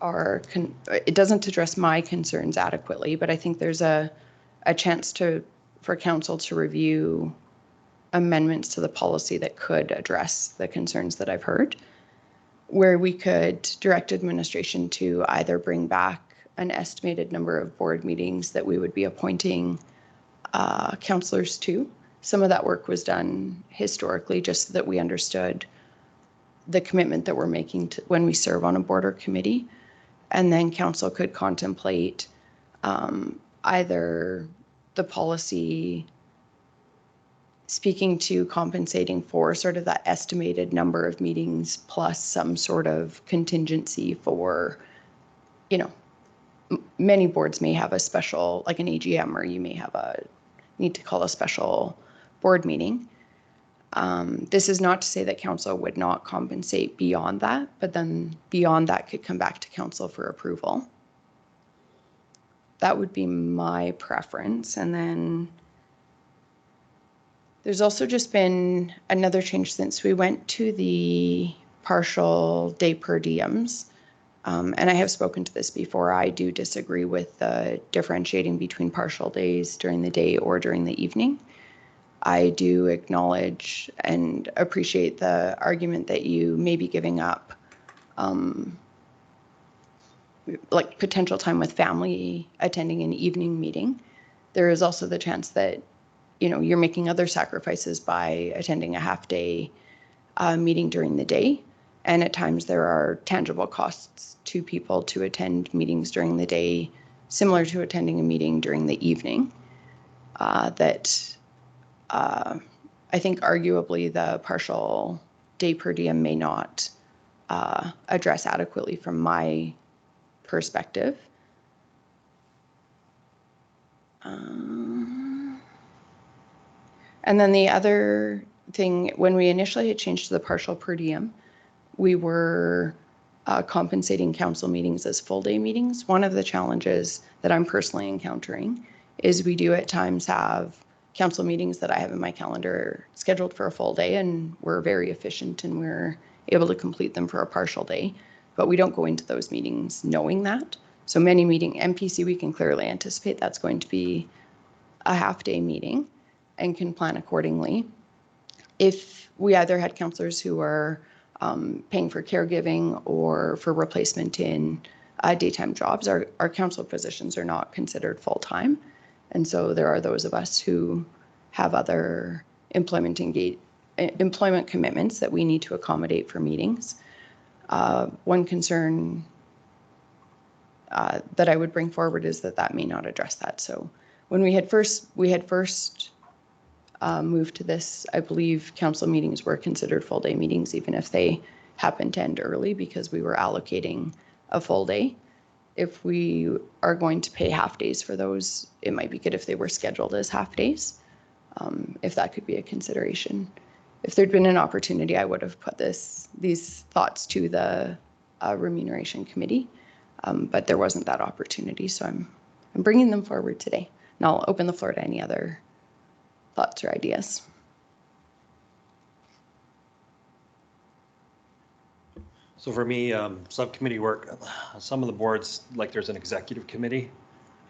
Speaker 1: it doesn't address my concerns adequately, but I think there's a chance for council to review amendments to the policy that could address the concerns that I've heard, where we could direct administration to either bring back an estimated number of board meetings that we would be appointing councillors to. Some of that work was done historically just so that we understood the commitment that we're making to when we serve on a board or committee. And then council could contemplate either the policy speaking to compensating for sort of that estimated number of meetings plus some sort of contingency for, many boards may have a special, like an AGM, or you may need to call a special board meeting. This is not to say that council would not compensate beyond that, but then beyond that could come back to council for approval. That would be my preference. And then there's also just been another change since we went to the partial day per diems. And I have spoken to this before. I do disagree with differentiating between partial days during the day or during the evening. I do acknowledge and appreciate the argument that you may be giving up like potential time with family attending an evening meeting. There is also the chance that, you're making other sacrifices by attending a half-day meeting during the day. And at times there are tangible costs to people to attend meetings during the day, similar to attending a meeting during the evening, that I think arguably the partial day per diem may not address adequately from my perspective. And then the other thing, when we initially had changed to the partial per diem, we were compensating council meetings as full day meetings. One of the challenges that I'm personally encountering is we do at times have council meetings that I have in my calendar scheduled for a full day, and we're very efficient and we're able to complete them for a partial day, but we don't go into those meetings knowing that. So many MPC, we can clearly anticipate that's going to be a half-day meeting and can plan accordingly. If we either had councillors who are paying for caregiving or for replacement in daytime jobs, our council positions are not considered full-time. And so there are those of us who have other employment commitments that we need to accommodate for meetings. One concern that I would bring forward is that may not address that. So when we had first moved to this, I believe council meetings were considered full day meetings, even if they happened to end early, because we were allocating a full day. If we are going to pay half days for those, it might be good if they were scheduled as half days, if that could be a consideration. If there'd been an opportunity, I would have put these thoughts to the remuneration committee, but there wasn't that opportunity, so I'm bringing them forward today. And I'll open the floor to any other thoughts or ideas.
Speaker 16: So for me, subcommittee work, some of the boards, like there's an executive committee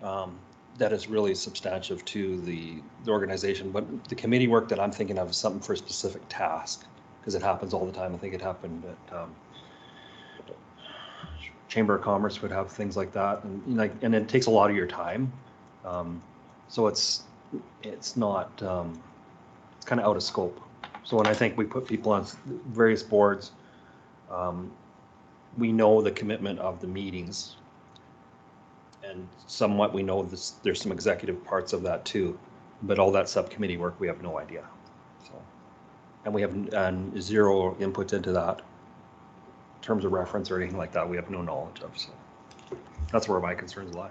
Speaker 16: that is really substantive to the organization. But the committee work that I'm thinking of is something for a specific task, because it happens all the time. I think it happened at Chamber of Commerce would have things like that, and it takes a lot of your time. So it's not, it's kind of out of scope. So when I think we put people on various boards, we know the commitment of the meetings, and somewhat we know there's some executive parts of that too, but all that subcommittee work, we have no idea. So, and we have zero input into that in terms of reference or anything like that. We have no knowledge of. So that's where my concerns lie.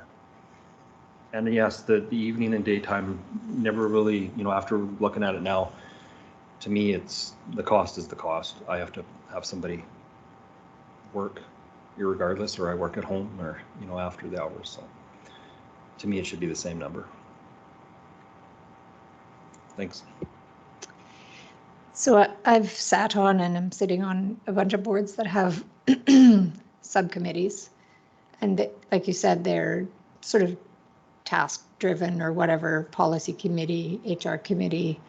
Speaker 16: And yes, the evening and daytime never really, after looking at it now, to me, it's the cost is the cost. I have to have somebody work irregardless, or I work at home, or after the hours. So to me, it should be the same number. Thanks.
Speaker 11: So I've sat on and I'm sitting on a bunch of boards that have subcommittees, and like you said, they're sort of task driven or whatever, policy committee, HR committee.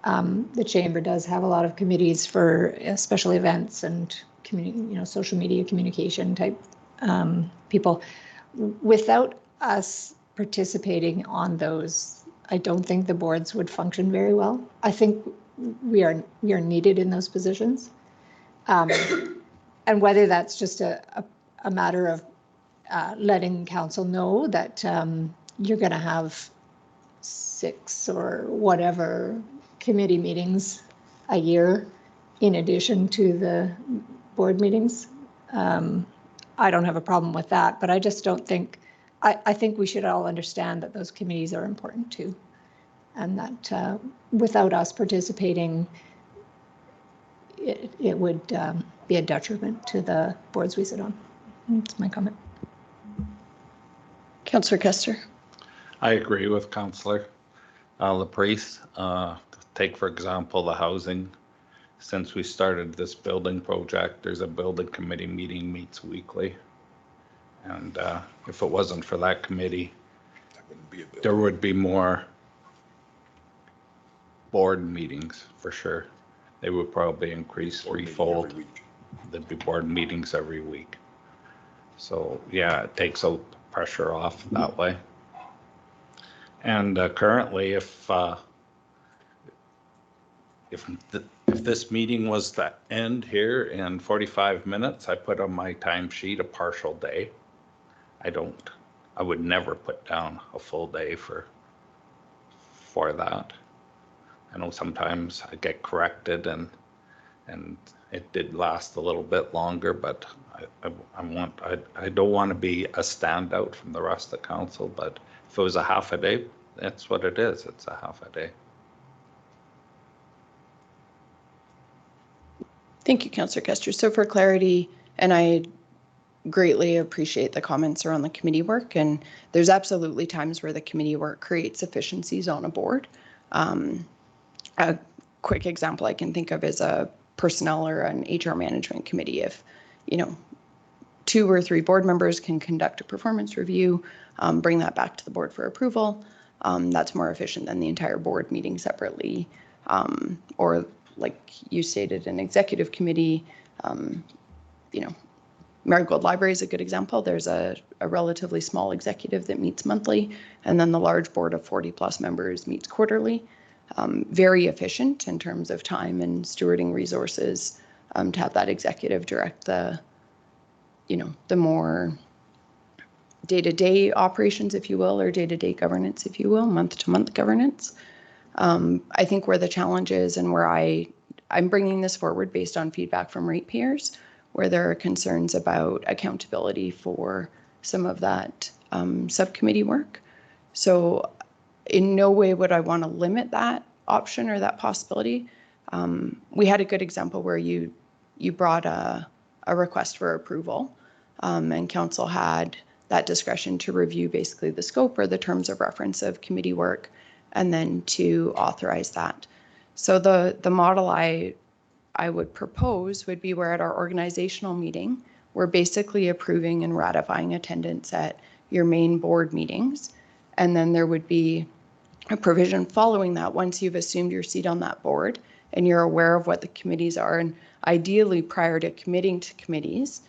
Speaker 11: The chamber does have a lot of committees for special events and social media communication type people. Without us participating on those, I don't think the boards would function very well. I think we are needed in those positions. And whether that's just a matter of letting council know that you're going to have 6 or whatever committee meetings a year in addition to the board meetings. I don't have a problem with that, but I just don't think, I think we should all understand that those committees are important too. And that without us participating, it would be a detriment to the boards we sit on. That's my comment.
Speaker 1: Councillor Kester.
Speaker 2: I agree with Councillor Laprise. Take, for example, the housing. Since we started this building project, there's a building committee meeting meets weekly. And if it wasn't for that committee, there would be more board meetings for sure. They would probably increase threefold. There'd be board meetings every week. So yeah, it takes out pressure off that way. And currently, if this meeting was to end here in 45 minutes, I put on my timesheet a partial day. I would never put down a full day for that. I know sometimes I get corrected and it did last a little bit longer, but I don't want to be a standout from the rest of the council, but if it was a half a day, that's what it is. It's a half a day.
Speaker 1: Thank you, Councillor Kester. So for clarity, and I greatly appreciate the comments around the committee work, and there's absolutely times where the committee work creates efficiencies on a board. A quick example I can think of is a personnel or an HR management committee. If 2 or 3 board members can conduct a performance review, bring that back to the board for approval, that's more efficient than the entire board meeting separately. Or like you stated, an executive committee, Marigold Library is a good example. There's a relatively small executive that meets monthly, and then the large board of 40+ members meets quarterly. Very efficient in terms of time and stewarding resources to have that executive direct the more day-to-day operations, if you will, or day-to-day governance, if you will, month-to-month governance. I think where the challenge is, and where I'm bringing this forward based on feedback from ratepayers, where there are concerns about accountability for some of that subcommittee work. So in no way would I want to limit that option or that possibility. We had a good example where you brought a request for approval, and council had that discretion to review basically the scope or the terms of reference of committee work, and then to authorize that. So the model I I would propose would be where at our organizational meeting, we're basically approving and ratifying attendance at your main board meetings. And then there would be a provision following that once you've assumed your seat on that board and you're aware of what the committees are. And ideally, prior to committing to committees,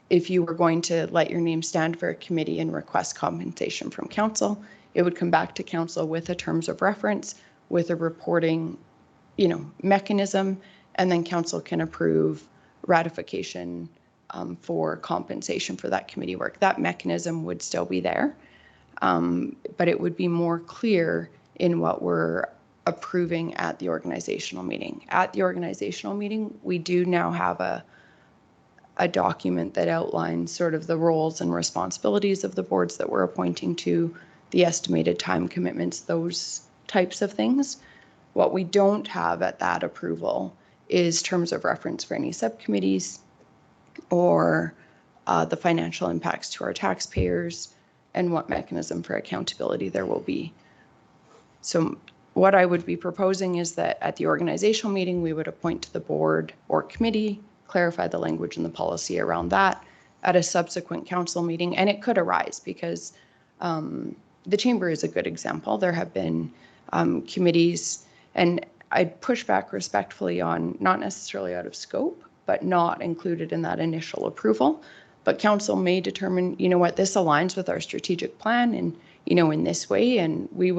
Speaker 1: if you were going to let your name stand for a committee and request compensation from council, it would come back to council with a terms of reference, with a reporting, mechanism, and then council can approve ratification for compensation for that committee work. That mechanism would still be there, but it would be more clear in what we're approving at the organizational meeting. At the organizational meeting, we do now have a document that outlines sort of the roles and responsibilities of the boards that we're appointing to, the estimated time commitments, those types of things. What we don't have at that approval is terms of reference for any subcommittees or the financial impacts to our taxpayers and what mechanism for accountability there will be. So what I would be proposing is that at the organizational meeting, we would appoint to the board or committee, clarify the language and the policy around that at a subsequent council meeting. And it could arise because the chamber is a good example. There have been committees, and I'd push back respectfully on not necessarily out of scope, but not included in that initial approval. But council may determine, what, this aligns with our strategic plan and, in this way, and we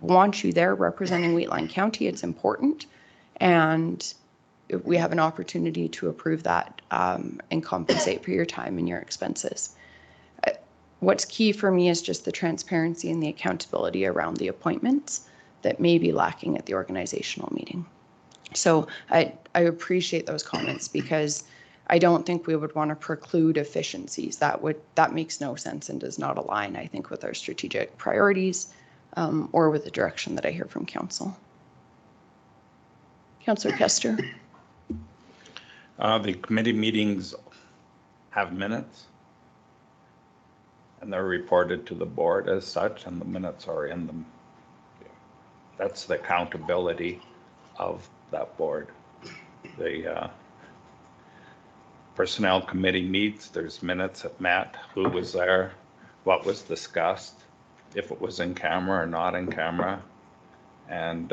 Speaker 1: want you there representing Wheatland County. It's important. And we have an opportunity to approve that and compensate for your time and your expenses. What's key for me is just the transparency and the accountability around the appointments that may be lacking at the organizational meeting. So I appreciate those comments because I don't think we would want to preclude efficiencies. That makes no sense and does not align, I think, with our strategic priorities or with the direction that I hear from council. Councillor Kester.
Speaker 2: The committee meetings have minutes and they're reported to the board as such, and the minutes are in them. That's the accountability of that board. The personnel committee meets, there's minutes at met, who was there, what was discussed, if it was in camera or not in camera. And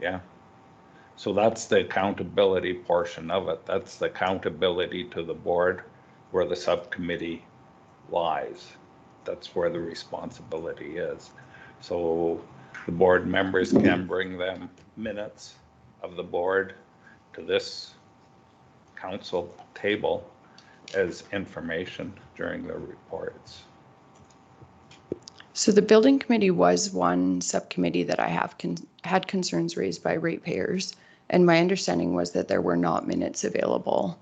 Speaker 2: yeah, so that's the accountability portion of it. That's the accountability to the board where the subcommittee lies. That's where the responsibility is. So the board members can bring them minutes of the board to this council table as information during their reports.
Speaker 1: So the building committee was one subcommittee that I have had concerns raised by ratepayers, and my understanding was that there were not minutes available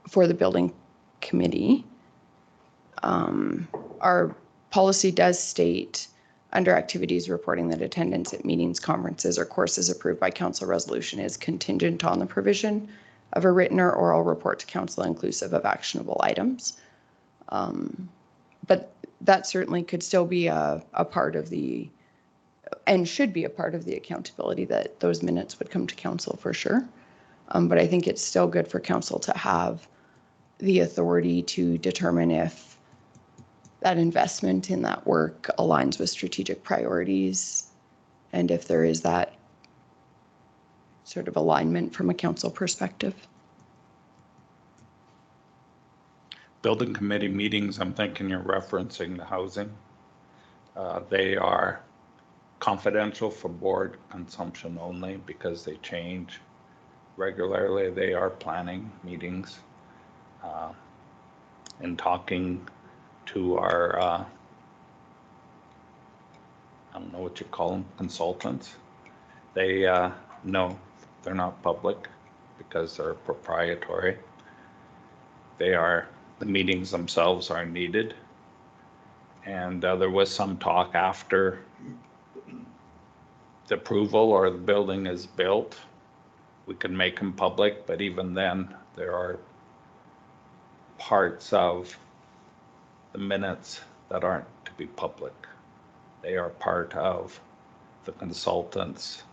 Speaker 1: for the building committee. Our policy does state under activities reporting that attendance at meetings, conferences, or courses approved by council resolution is contingent on the provision of a written or oral report to council inclusive of actionable items. But that certainly could still be a part of the, and should be a part of the accountability, that those minutes would come to council for sure. But I think it's still good for council to have the authority to determine if that investment in that work aligns with strategic priorities and if there is that sort of alignment from a council perspective.
Speaker 2: Building committee meetings, I'm thinking you're referencing the housing. They are confidential for board consumption only because they change regularly. They are planning meetings and talking to our, I don't know what you call them, consultants. They, no, they're not public because they're proprietary. They are, the meetings themselves are needed. And there was some talk after the approval or the building is built, we can make them public, but even then there are parts of the minutes that aren't to be public. They are part of the consultant's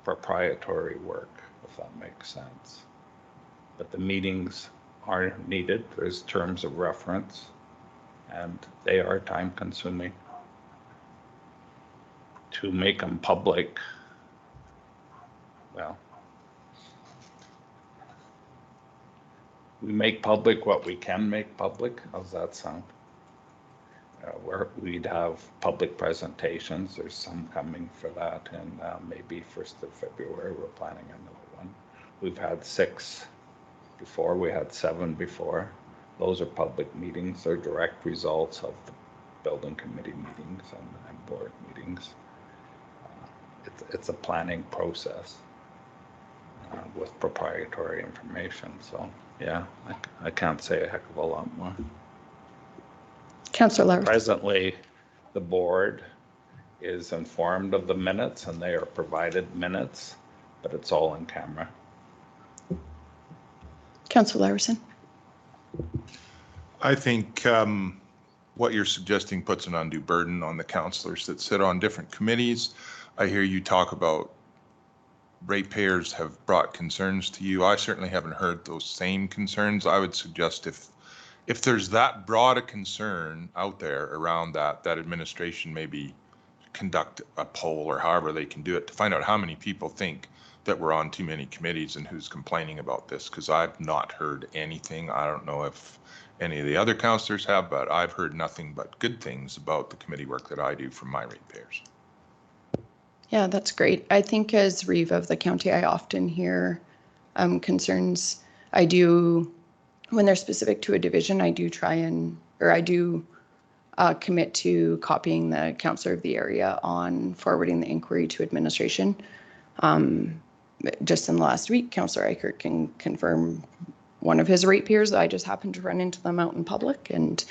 Speaker 2: proprietary work, if that makes sense. But the meetings are needed. There's terms of reference, and they are time consuming. To make them public, well, we make public what we can make public. How's that sound? Where we'd have public presentations. There's some coming for that, and maybe 1st of February we're planning another one. We've had 6 before. We had 7 before. Those are public meetings. They're direct results of the building committee meetings and board meetings. It's a planning process with proprietary information. So yeah, I can't say a heck of a lot more.
Speaker 1: Councillor Larson.
Speaker 2: Presently, the board is informed of the minutes and they are provided minutes, but it's all in camera.
Speaker 1: Councillor Larson.
Speaker 15: I think what you're suggesting puts an undue burden on the councillors that sit on different committees. I hear you talk about ratepayers have brought concerns to you. I certainly haven't heard those same concerns. I would suggest if there's that broad a concern out there around that administration maybe conduct a poll or however they can do it to find out how many people think that we're on too many committees and who's complaining about this, because I've not heard anything. I don't know if any of the other councillors have, but I've heard nothing but good things about the committee work that I do from my ratepayers.
Speaker 1: Yeah, that's great. I think as Reeve of the county, I often hear concerns. I do, when they're specific to a division, I do commit to copying the councillor of the area on forwarding the inquiry to administration. Just in the last week, Councillor Eichert can confirm one of his ratepayers. I just happened to run into them out in public, and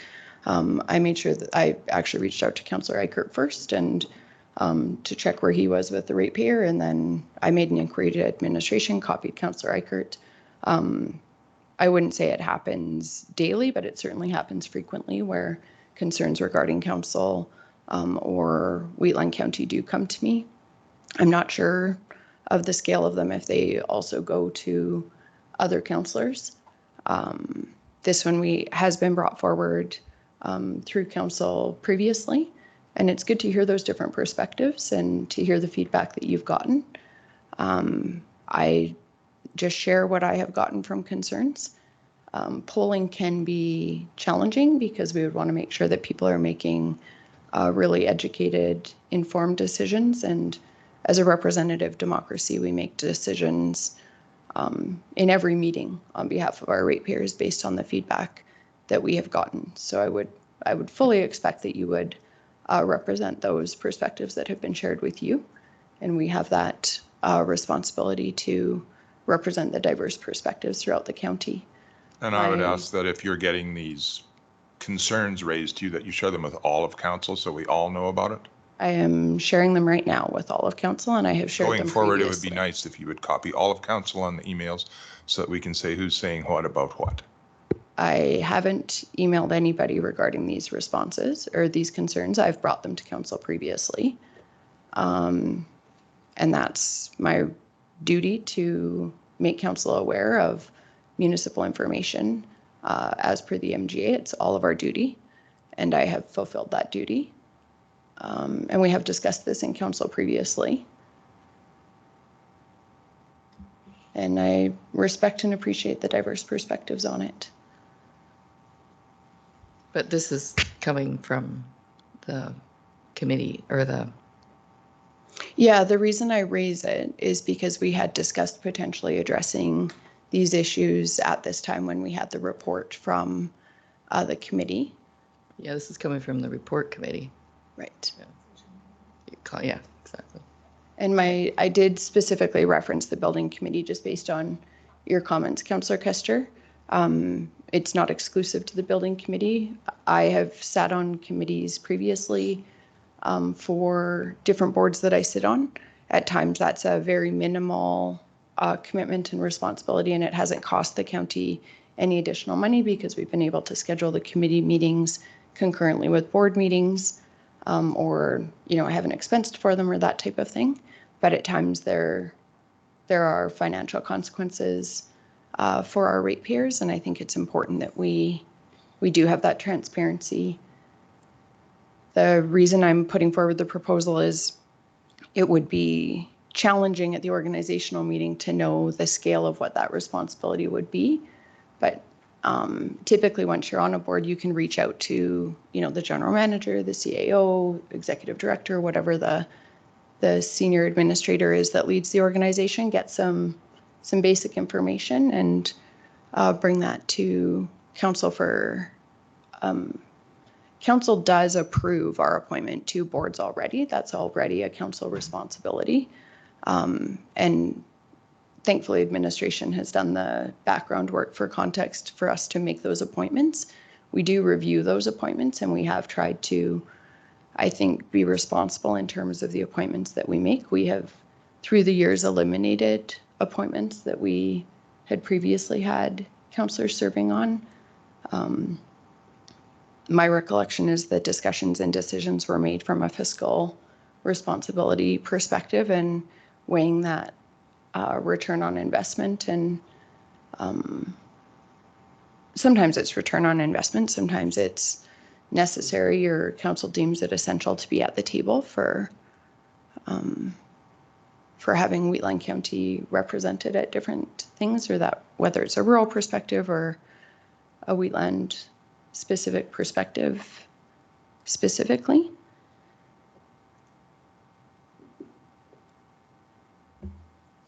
Speaker 1: I made sure that I actually reached out to Councillor Eichert first and to check where he was with the ratepayer, and then I made an inquiry to administration, copied Councillor Eichert. I wouldn't say it happens daily, but it certainly happens frequently where concerns regarding council or Wheatland County do come to me. I'm not sure of the scale of them if they also go to other councillors. This one has been brought forward through council previously, and it's good to hear those different perspectives and to hear the feedback that you've gotten. I just share what I have gotten from concerns. Polling can be challenging because we would want to make sure that people are making really educated, informed decisions. And as a representative democracy, we make decisions in every meeting on behalf of our ratepayers based on the feedback that we have gotten. So I would fully expect that you would represent those perspectives that have been shared with you. And we have that responsibility to represent the diverse perspectives throughout the county.
Speaker 15: And I would ask that if you're getting these concerns raised to you, that you share them with all of council so we all know about it.
Speaker 1: I am sharing them right now with all of council, and I have shared them
Speaker 15: Going forward,
Speaker 1: previously.
Speaker 15: it would be nice if you would copy all of council on the emails so that we can say who's saying what about what.
Speaker 1: I haven't emailed anybody regarding these responses or these concerns. I've brought them to council previously. And that's my duty to make council aware of municipal information as per the MGA. It's all of our duty, and I have fulfilled that duty. And we have discussed this in council previously. And I respect and appreciate the diverse perspectives on it.
Speaker 14: But this is coming from the committee or the...
Speaker 1: Yeah, the reason I raise it is because we had discussed potentially addressing these issues at this time when we had the report from the committee.
Speaker 14: Yeah, this is coming from the report committee.
Speaker 1: Right.
Speaker 14: Yeah, exactly.
Speaker 1: And I did specifically reference the building committee just based on your comments, Councillor Kester. It's not exclusive to the building committee. I have sat on committees previously for different boards that I sit on. At times that's a very minimal commitment and responsibility, and it hasn't cost the county any additional money because we've been able to schedule the committee meetings concurrently with board meetings, or I haven't expensed for them or that type of thing. But at times they're there are financial consequences for our ratepayers, and I think it's important that we do have that transparency. The reason I'm putting forward the proposal is it would be challenging at the organizational meeting to know the scale of what that responsibility would be. But typically once you're on a board, you can reach out to, the general manager, the CAO, executive director, whatever the senior administrator is that leads the organization, get some basic information and bring that to council for, council does approve our appointment to boards already. That's already a council responsibility. And thankfully, administration has done the background work for context for us to make those appointments. We do review those appointments, and we have tried to, I think, be responsible in terms of the appointments that we make. We have, through the years, eliminated appointments that we had previously had councillors serving on. My recollection is that discussions and decisions were made from a fiscal responsibility perspective and weighing that return on investment. And sometimes it's return on investment, sometimes it's necessary or council deems it essential to be at the table for having Wheatland County represented at different things, or that whether it's a rural perspective or a Wheatland specific perspective specifically.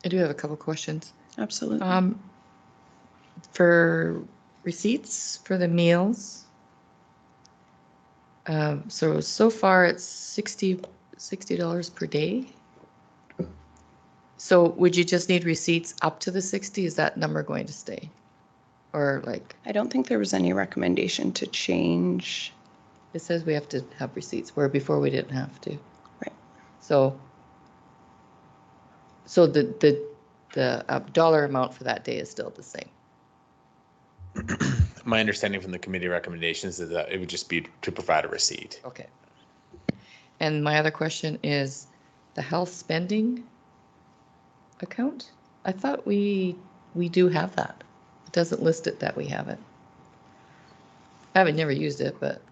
Speaker 14: I do have a couple questions.
Speaker 1: Absolutely.
Speaker 14: For receipts for the meals, so far it's $60 per day. So would you just need receipts up to the 60? Is that number going to stay? Or like?
Speaker 1: I don't think there was any recommendation to change.
Speaker 14: It says we have to have receipts, where before we didn't have to.
Speaker 1: Right.
Speaker 14: So the dollar amount for that day is still the same.
Speaker 3: My understanding from the committee recommendations is that it would just be to provide a receipt.
Speaker 14: Okay. And my other question is the health spending account. I thought we do have that. It doesn't list it that we have it. I haven't never used it, but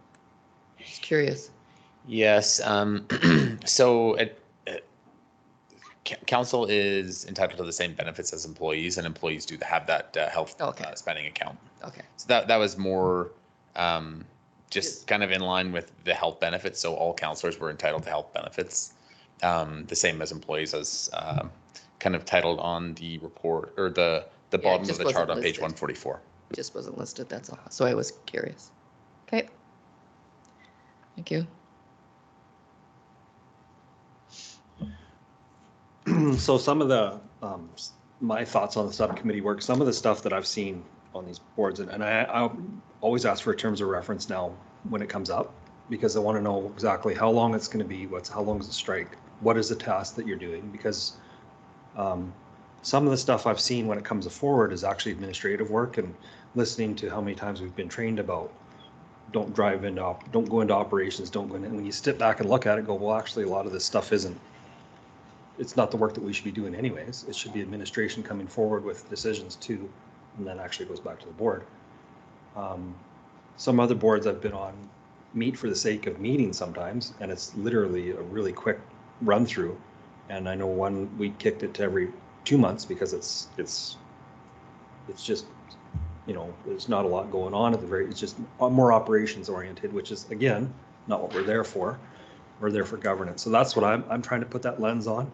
Speaker 14: just curious.
Speaker 3: Yes. So council is entitled to the same benefits as employees, and employees do have that health spending account.
Speaker 14: Okay.
Speaker 3: So that was more just kind of in line with the health benefits. So all councillors were entitled to health benefits, the same as employees, as kind of titled on the report or the bottom of the chart on page 144.
Speaker 14: It just wasn't listed, that's all. So I was curious. Okay. Thank you.
Speaker 16: So some of the, my thoughts on the subcommittee work, some of the stuff that I've seen on these boards, and I always ask for terms of reference now when it comes up, because I want to know exactly how long it's going to be, how long is the strike, what is the task that you're doing, because some of the stuff I've seen when it comes forward is actually administrative work, and listening to how many times we've been trained about don't go into operations, don't go in. And when you step back and look at it, go, well, actually a lot of this stuff it's not the work that we should be doing anyways. It should be administration coming forward with decisions too, and then actually goes back to the board. Some other boards I've been on meet for the sake of meeting sometimes, and it's literally a really quick run through. And I know one, we kicked it to every 2 months because it's just, there's not a lot going on it's just more operations oriented, which is again, not what we're there for. We're there for governance. So that's what I'm trying to put that lens on.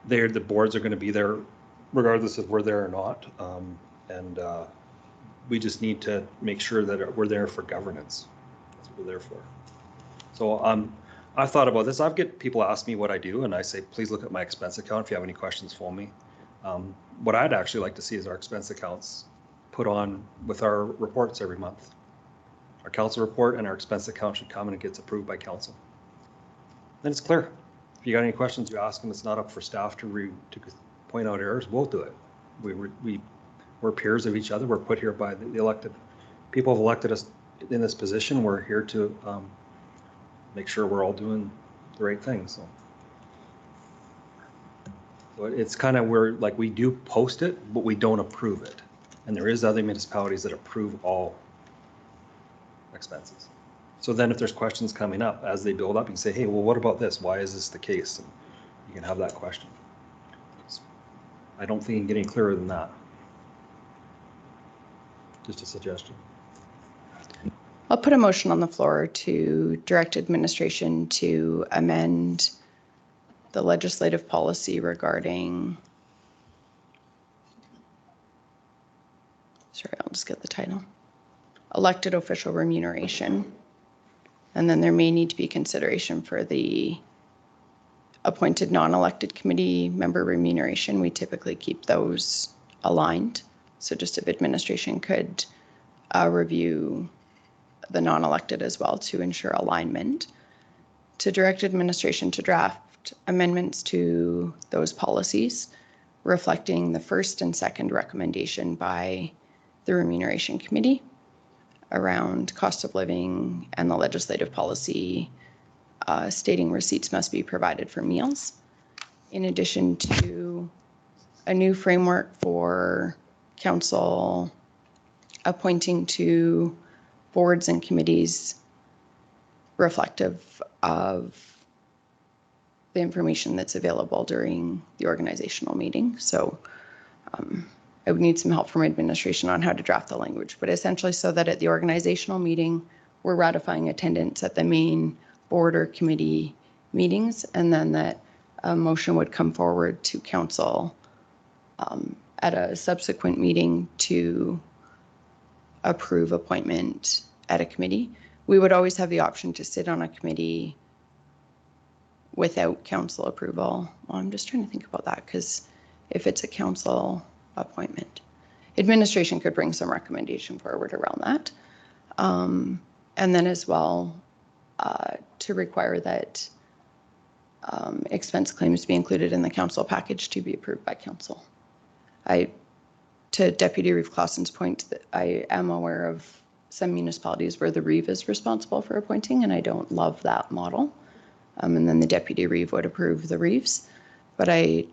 Speaker 16: The boards are going to be there regardless if we're there or not. And we just need to make sure that we're there for governance. That's what we're there for. So I thought about this. I've get people ask me what I do, and I say, please look at my expense account. If you have any questions, phone me. What I'd actually like to see is our expense accounts put on with our reports every month. Our council report and our expense account should come and it gets approved by council. Then it's clear. If you got any questions, you ask them. It's not up for staff to point out errors. We'll do it. We're peers of each other. We're put here by the elected people have elected us in this position. We're here to make sure we're all doing the right thing. So So it's kind of where, like, we do post it, but we don't approve it. And there is other municipalities that approve all expenses. So then if there's questions coming up as they build up, you can say, hey, well, what about this? Why is this the case? And you can have that question. I don't think you can get any clearer than that. Just a suggestion.
Speaker 1: I'll put a motion on the floor to direct administration to amend the legislative policy regarding, sorry, I'll just get the title, elected official remuneration. And then there may need to be consideration for the appointed non-elected committee member remuneration. We typically keep those aligned. So just if administration could review the non-elected as well to ensure alignment, to direct administration to draft amendments to those policies reflecting the first and second recommendation by the remuneration committee around cost of living and the legislative policy stating receipts must be provided for meals, in addition to a new framework for council appointing to boards and committees reflective of the information that's available during the organizational meeting. So I would need some help from administration on how to draft the language, but essentially so that at the organizational meeting, we're ratifying attendance at the main board or committee meetings, and then that a motion would come forward to council at a subsequent meeting to approve appointment at a committee. We would always have the option to sit on a committee without council approval. Well, I'm just trying to think about that, because if it's a council appointment, administration could bring some recommendation forward around that. And then as well, to require that expense claims be included in the council package to be approved by council. To Deputy Reeve Clausen's point, that I am aware of some municipalities where the Reeve is responsible for appointing, and I don't love that model. And then the Deputy Reeve would approve the Reeves. But I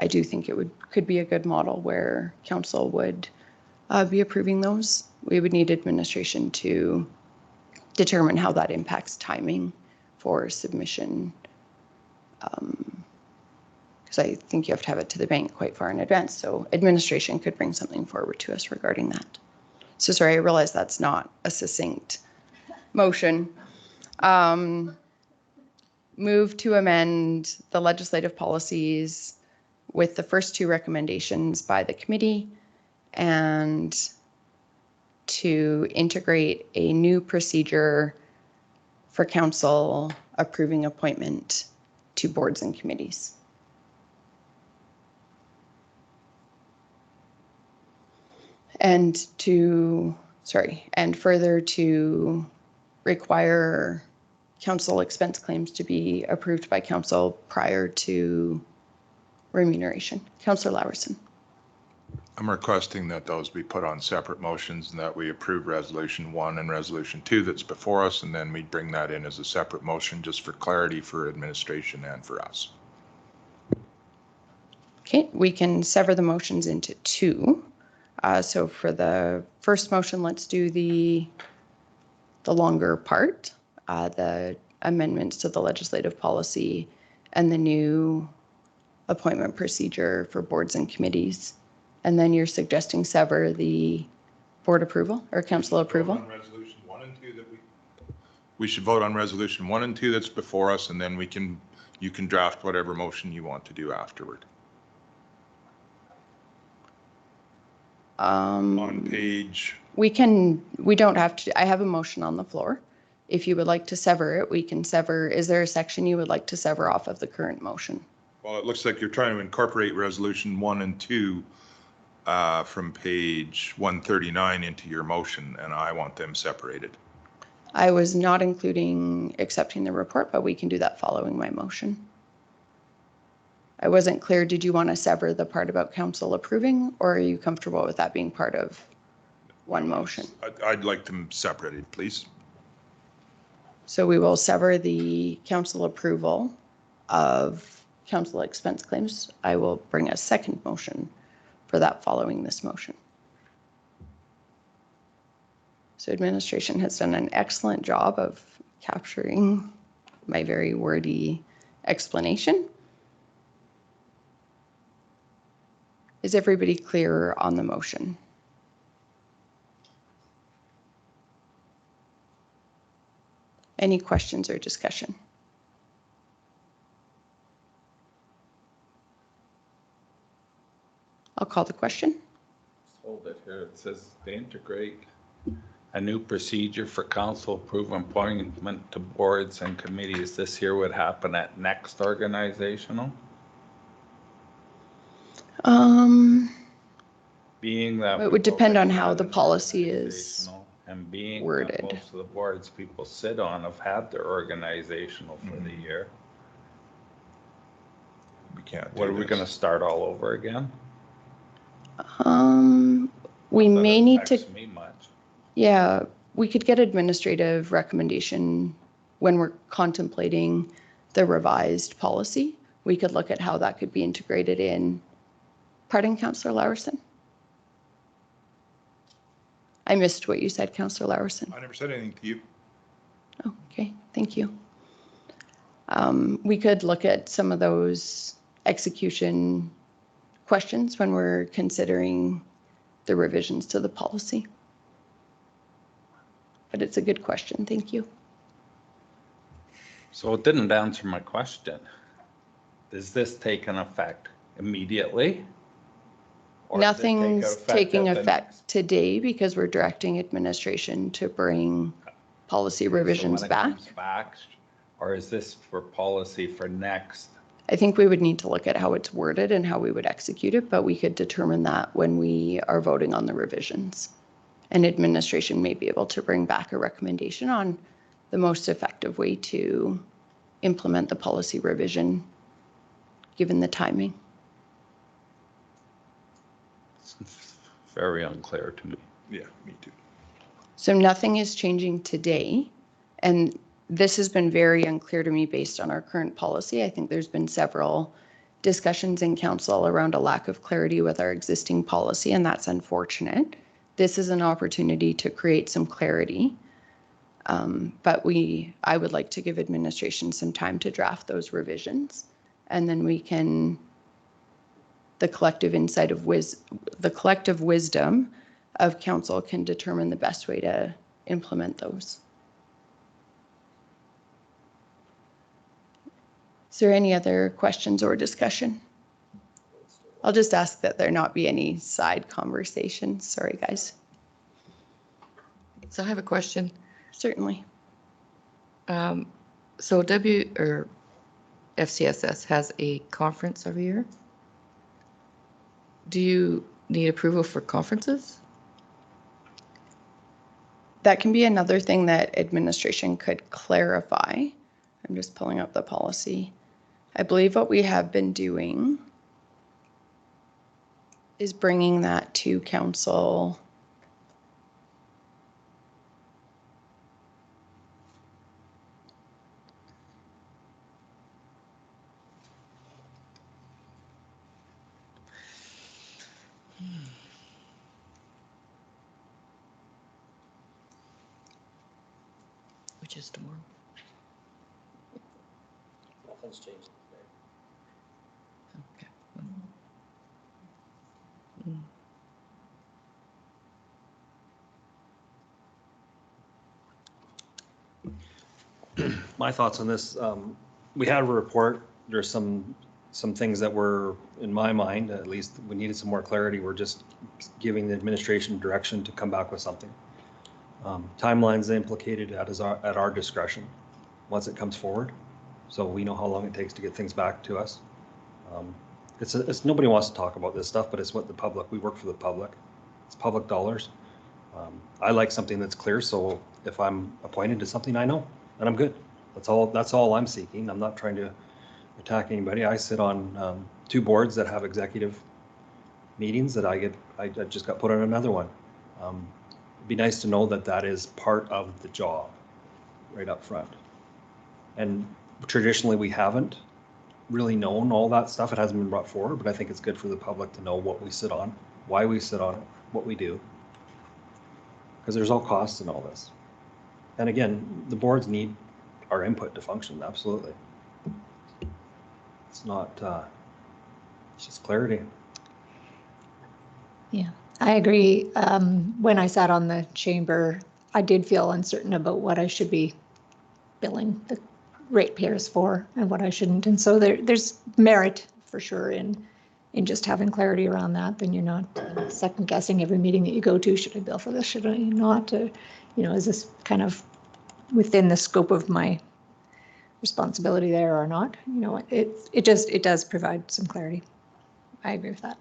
Speaker 1: do think it could be a good model where council would be approving those. We would need administration to determine how that impacts timing for submission, because I think you have to have it to the bank quite far in advance. So administration could bring something forward to us regarding that. So sorry, I realize that's not a succinct motion. Move to amend the legislative policies with the first two recommendations by the committee and to integrate a new procedure for council approving appointment to boards and committees. And further to require council expense claims to be approved by council prior to remuneration. Councillor Lawerson.
Speaker 15: I'm requesting that those be put on separate motions and that we approve Resolution 1 and Resolution 2 that's before us, and then we bring that in as a separate motion just for clarity for administration and for us.
Speaker 1: Okay, we can sever the motions into two. So for the first motion, let's do the longer part, the amendments to the legislative policy and the new appointment procedure for boards and committees. And then you're suggesting sever the board approval or council approval?
Speaker 15: Resolution 1 and 2 that we should vote on Resolution 1 and 2 that's before us, and then you can draft whatever motion you want to do afterward. On page.
Speaker 1: We don't have to, I have a motion on the floor. If you would like to sever it, we can sever. Is there a section you would like to sever off of the current motion?
Speaker 15: Well, it looks like you're trying to incorporate Resolution 1 and 2 from page 139 into your motion, and I want them separated.
Speaker 1: I was not including accepting the report, but we can do that following my motion. I wasn't clear. Did you want to sever the part about council approving, or are you comfortable with that being part of one motion?
Speaker 15: I'd like them separated, please.
Speaker 1: So we will sever the council approval of council expense claims, I will bring a second motion for that following this motion. So administration has done an excellent job of capturing my very wordy explanation. Is everybody clear on the motion? Any questions or discussion? I'll call the question.
Speaker 2: Hold it here. It says to integrate a new procedure for council approval appointment to boards and committees. This year would happen at next organizational. Being that
Speaker 1: It would depend on how the policy is
Speaker 2: and being
Speaker 1: worded.
Speaker 2: that most of the boards people sit on have had their organizational for the year.
Speaker 15: We can't.
Speaker 2: What are we going to start all over again?
Speaker 1: We may need to,
Speaker 2: Affects me much.
Speaker 1: yeah, we could get administrative recommendation when we're contemplating the revised policy. We could look at how that could be integrated in. Pardon, Councillor Laursen? I missed what you said, Councillor Laursen.
Speaker 15: I never said anything to you.
Speaker 1: Oh, okay, thank you. We could look at some of those execution questions when we're considering the revisions to the policy. But it's a good question, thank you.
Speaker 2: So it didn't answer my question. Does this take an effect immediately? Or does it take
Speaker 1: Nothing's
Speaker 2: effect
Speaker 1: taking
Speaker 2: at the
Speaker 1: effect today because we're directing administration to bring policy
Speaker 2: So when
Speaker 1: revisions
Speaker 2: it
Speaker 1: back.
Speaker 2: comes back? Or is this for policy for next?
Speaker 1: I think we would need to look at how it's worded and how we would execute it, but we could determine that when we are voting on the revisions. And administration may be able to bring back a recommendation on the most effective way to implement the policy revision, given the timing.
Speaker 2: It's very unclear to me.
Speaker 15: Yeah, me too.
Speaker 1: So nothing is changing today. And this has been very unclear to me based on our current policy. I think there's been several discussions in council around a lack of clarity with our existing policy, and that's unfortunate. This is an opportunity to create some clarity. But I would like to give administration some time to draft those revisions, and then we can, the collective wisdom of council can determine the best way to implement those. Is there any other questions or discussion? I'll just ask that there not be any side conversations. Sorry, guys.
Speaker 14: So I have a question.
Speaker 1: Certainly.
Speaker 14: So FCSS has a conference every year. Do you need approval for conferences?
Speaker 1: That can be another thing that administration could clarify. I'm just pulling up the policy. I believe what we have been doing is bringing that to council.
Speaker 14: Which is tomorrow.
Speaker 16: Nothing's changed today. My thoughts on this, we had a report, there's some things that were, in my mind, at least, we needed some more clarity. We're just giving the administration direction to come back with something. Timelines implicated at our discretion, once it comes forward. So we know how long it takes to get things back to us. It's nobody wants to talk about this stuff, but it's what the public, we work for the public. It's public dollars. I like something that's clear, so if I'm appointed to something, I know, and I'm good. That's all I'm seeking. I'm not trying to attack anybody. I sit on 2 boards that have executive meetings that I just got put on another one. It'd be nice to know that that is part of the job right up front. And traditionally we haven't. really known all that stuff. It hasn't been brought forward, but I think it's good for the public to know what we sit on, why we sit on it, what we do. Because there's all costs in all this. And again, the boards need our input to function, absolutely. It's not, it's just clarity.
Speaker 11: Yeah, I agree. When I sat on the chamber, I did feel uncertain about what I should be billing the ratepayers for and what I shouldn't. And so there's merit for sure in just having clarity around that. Then you're not second guessing every meeting that you go to. Should I bill for this? Should I not? Is this kind of within the scope of my responsibility there or not? It does provide some clarity. I agree with that.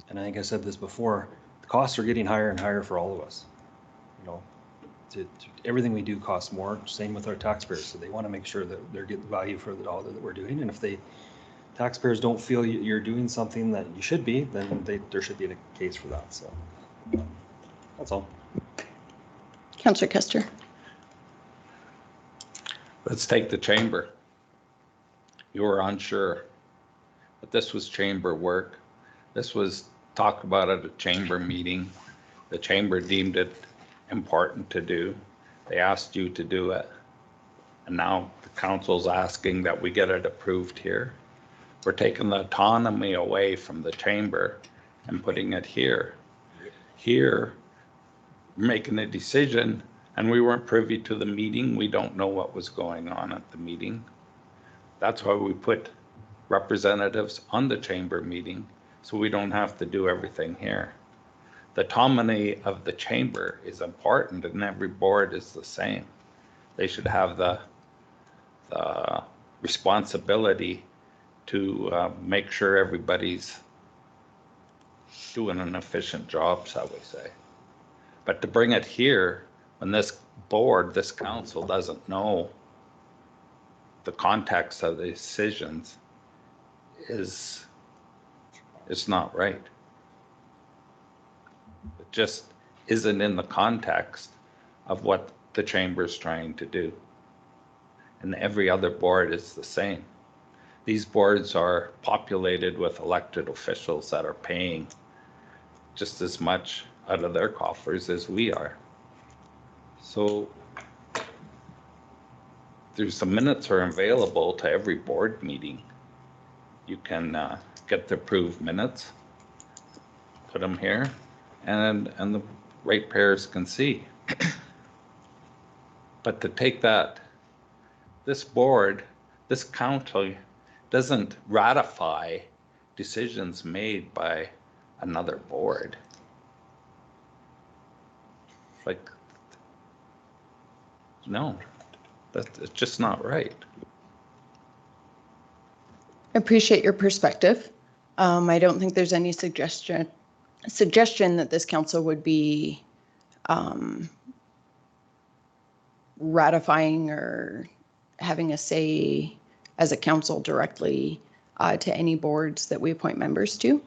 Speaker 16: And I think I said this before, the costs are getting higher and higher for all of us. Everything we do costs more, same with our taxpayers. So they want to make sure that they're getting value for the dollar that we're doing. And if taxpayers don't feel you're doing something that you should be, then there should be a case for that. So that's all.
Speaker 1: Councillor Kester.
Speaker 2: Let's take the chamber. You were unsure, but this was chamber work. This was talked about at a chamber meeting. The chamber deemed it important to do. They asked you to do it. And now the council's asking that we get it approved here. We're taking the autonomy away from the chamber and putting it here. Here, we're making a decision, and we weren't privy to the meeting. We don't know what was going on at the meeting. That's why we put representatives on the chamber meeting, so we don't have to do everything here. The autonomy of the chamber is important, and every board is the same. They should have the responsibility to make sure everybody's doing an efficient job, shall we say. But to bring it here, when this board, this council doesn't know the context of the decisions, is not right. It just isn't in the context of what the chamber is trying to do. And every other board is the same. These boards are populated with elected officials that are paying just as much out of their coffers as we are. So there's the minutes are available to every board meeting. You can get the approved minutes, put them here, and the ratepayers can see. But to take that, this board, this council doesn't ratify decisions made by another board. Like, no, that's just not right.
Speaker 1: Appreciate your perspective. I don't think there's any suggestion that this council would be ratifying or having a say as a council directly to any boards that we appoint members to.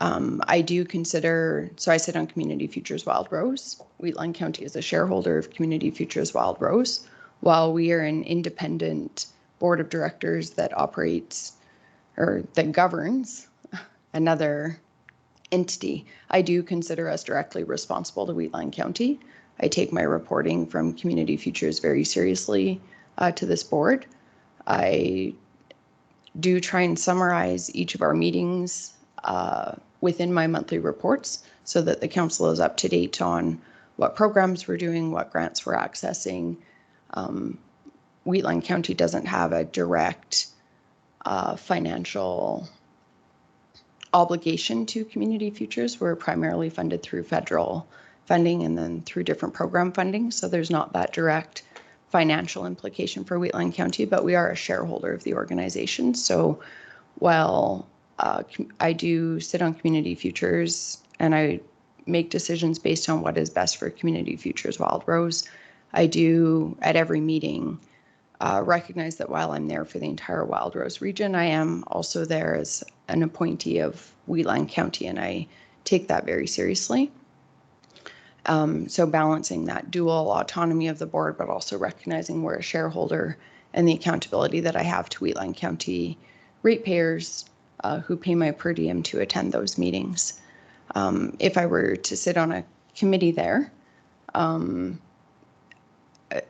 Speaker 1: I do consider, so I sit on Community Futures Wild Rose. Wheatland County is a shareholder of Community Futures Wild Rose. While we are an independent board of directors that operates or that governs another entity, I do consider us directly responsible to Wheatland County. I take my reporting from Community Futures very seriously to this board. I do try and summarize each of our meetings within my monthly reports so that the council is up to date on what programs we're doing, what grants we're accessing. Wheatland County doesn't have a direct financial obligation to Community Futures. We're primarily funded through federal funding and then through different program funding. So there's not that direct financial implication for Wheatland County, but we are a shareholder of the organization. So while I do sit on Community Futures and I make decisions based on what is best for Community Futures Wild Rose, I do at every meeting recognize that while I'm there for the entire Wild Rose region, I am also there as an appointee of Wheatland County, and I take that very seriously. So balancing that dual autonomy of the board, but also recognizing we're a shareholder and the accountability that I have to Wheatland County ratepayers who pay my per diem to attend those meetings. If I were to sit on a committee there,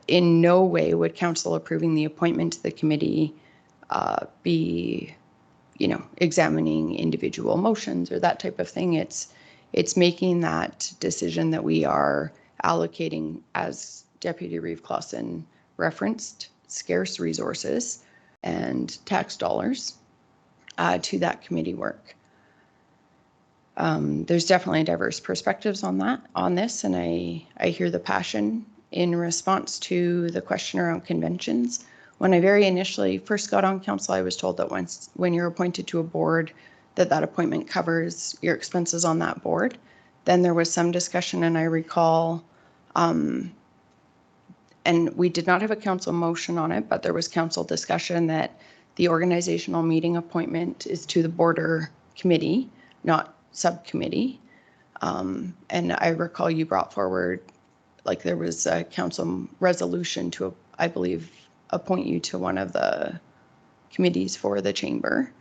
Speaker 1: in no way would council approving the appointment to the committee be, examining individual motions or that type of thing. It's making that decision that we are allocating, as Deputy Reeve Clausen referenced, scarce resources and tax dollars to that committee work. There's definitely diverse perspectives on this, and I hear the passion in response to the question around conventions. When I very initially first got on council, I was told that when you're appointed to a board, that appointment covers your expenses on that board. Then there was some discussion, and I recall, and we did not have a council motion on it, but there was council discussion that the organizational meeting appointment is to the border committee, not subcommittee. And I recall you brought forward, like there was a council resolution to, I believe, appoint you to one of the committees for the chamber.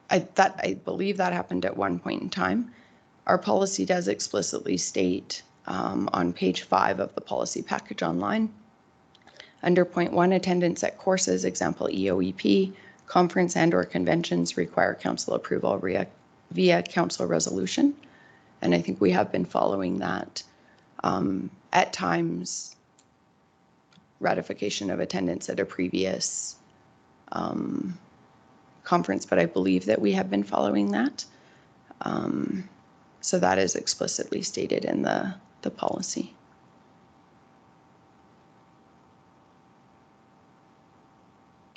Speaker 1: I believe that happened at one point in time. Our policy does explicitly state on page 5 of the policy package online, under point 1, attendance at courses, example EOEP, conference and or conventions require council approval via council resolution. And I think we have been following that. At times, ratification of attendance at a previous conference, but I believe that we have been following that. So that is explicitly stated in the policy.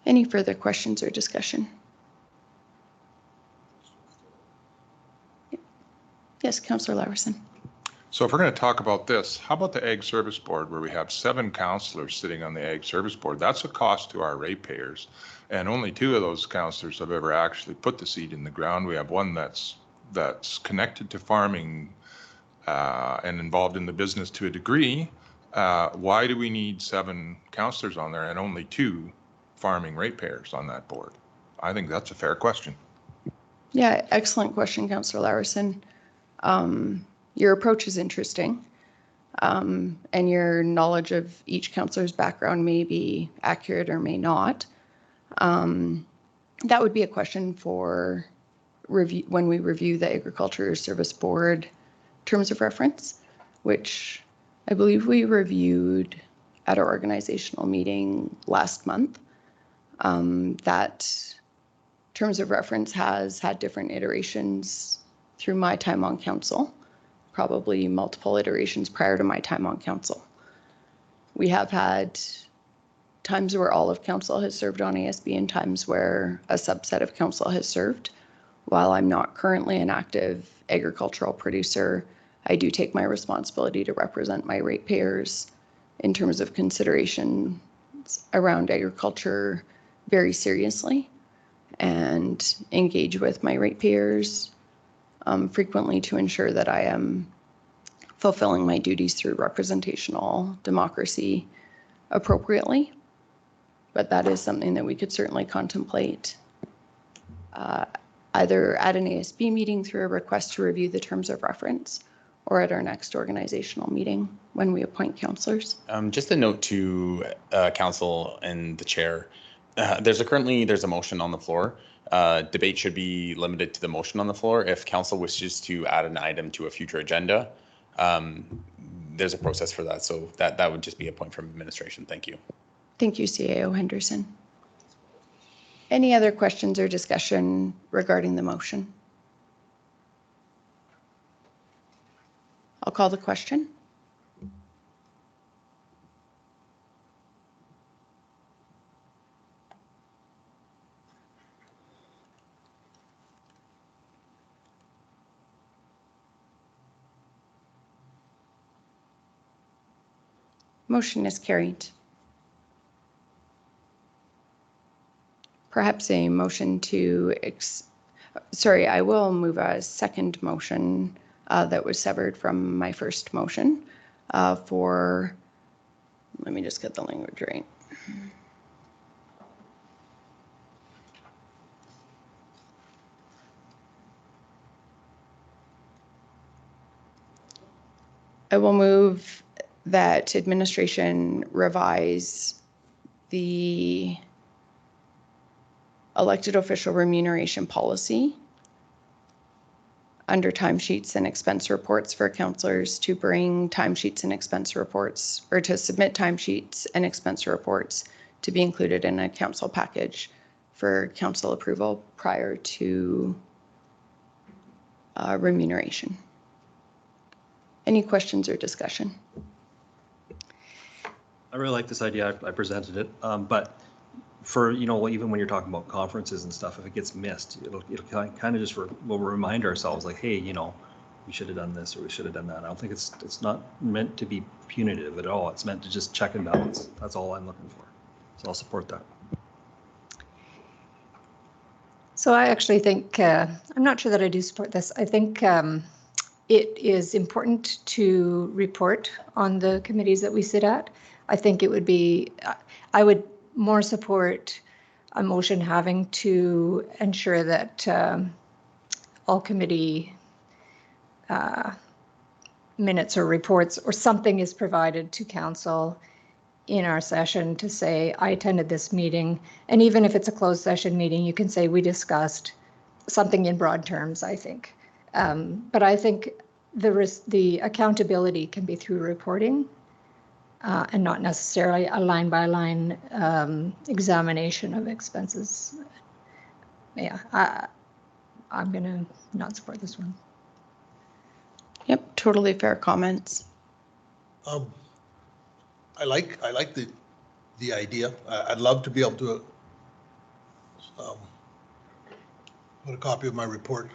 Speaker 1: Any further questions or discussion? Yes, Councillor Laverson.
Speaker 15: So if we're going to talk about this, how about the Ag Service Board, where we have 7 councillors sitting on the Ag Service Board? That's a cost to our ratepayers, and only 2 of those councillors have ever actually put the seed in the ground. We have one that's connected to farming and involved in the business to a degree. Why do we need 7 councillors on there and only 2 farming ratepayers on that board? I think that's a fair question.
Speaker 1: Yeah, excellent question, Councillor Laverson. Your approach is interesting, and your knowledge of each councillor's background may be accurate or may not. That would be a question for review when we review the Agriculture Service Board terms of reference, which I believe we reviewed at our organizational meeting last month. That terms of reference has had different iterations through my time on council, probably multiple iterations prior to my time on council. We have had times where all of council has served on ASB and times where a subset of council has served. While I'm not currently an active agricultural producer, I do take my responsibility to represent my ratepayers in terms of consideration around agriculture very seriously and engage with my ratepayers frequently to ensure that I am fulfilling my duties through representational democracy appropriately. But that is something that we could certainly contemplate either at an ASB meeting through a request to review the terms of reference or at our next organizational meeting when we appoint councillors.
Speaker 3: Just a note to council and the chair. There's a motion on the floor. Debate should be limited to the motion on the floor. If council wishes to add an item to a future agenda, there's a process for that. So that would just be a point from administration. Thank you.
Speaker 1: Thank you, CAO Henderson. Any other questions or discussion regarding the motion? I'll call the question. Motion is carried. Perhaps a motion to, I will move a second motion that was severed from my first motion let me just get the language right. I will move that administration revise the elected official remuneration policy under timesheets and expense reports for councillors to bring timesheets and expense reports, or to submit timesheets and expense reports to be included in a council package for council approval prior to remuneration. Any questions or discussion?
Speaker 16: I really like this idea. I presented it, but for, you know, even when you're talking about conferences and stuff, if it gets missed, it'll kind of just we'll remind ourselves like, hey, you know, we should have done this or we should have done that. I don't think it's not meant to be punitive at all. It's meant to just check and balance. That's all I'm looking for. So I'll support that.
Speaker 11: So I actually think, I'm not sure that I do support this. I think it is important to report on the committees that we sit at. I think it would be, I would more support a motion having to ensure that all committee minutes or reports or something is provided to council in our session to say, I attended this meeting. And even if it's a closed session meeting, you can say we discussed something in broad terms, I think. But I think the accountability can be through reporting and not necessarily a line by line examination of expenses. Yeah, I'm gonna not support this one.
Speaker 1: Yep, totally fair comments.
Speaker 18: I like the idea. I'd love to be able to put a copy of my report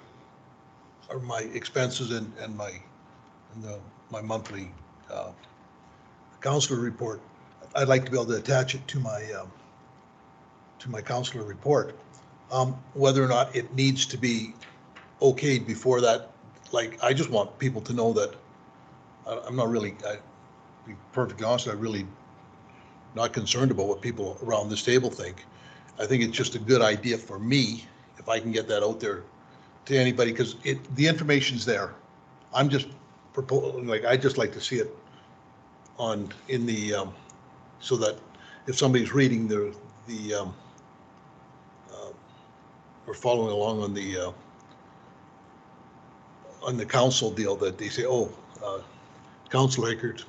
Speaker 18: or my expenses and my monthly counselor report. I'd like to be able to attach it to my counselor report. Whether or not it needs to be okayed before that, like, I just want people to know that I'm not really, to be perfectly honest, I'm really not concerned about what people around this table think. I think it's just a good idea for me if I can get that out there to anybody, because the information's there. I'm just proposing, like, I just like to see it in the so that if somebody's reading or following along on the council deal, that they say, oh, Councillor Eckert,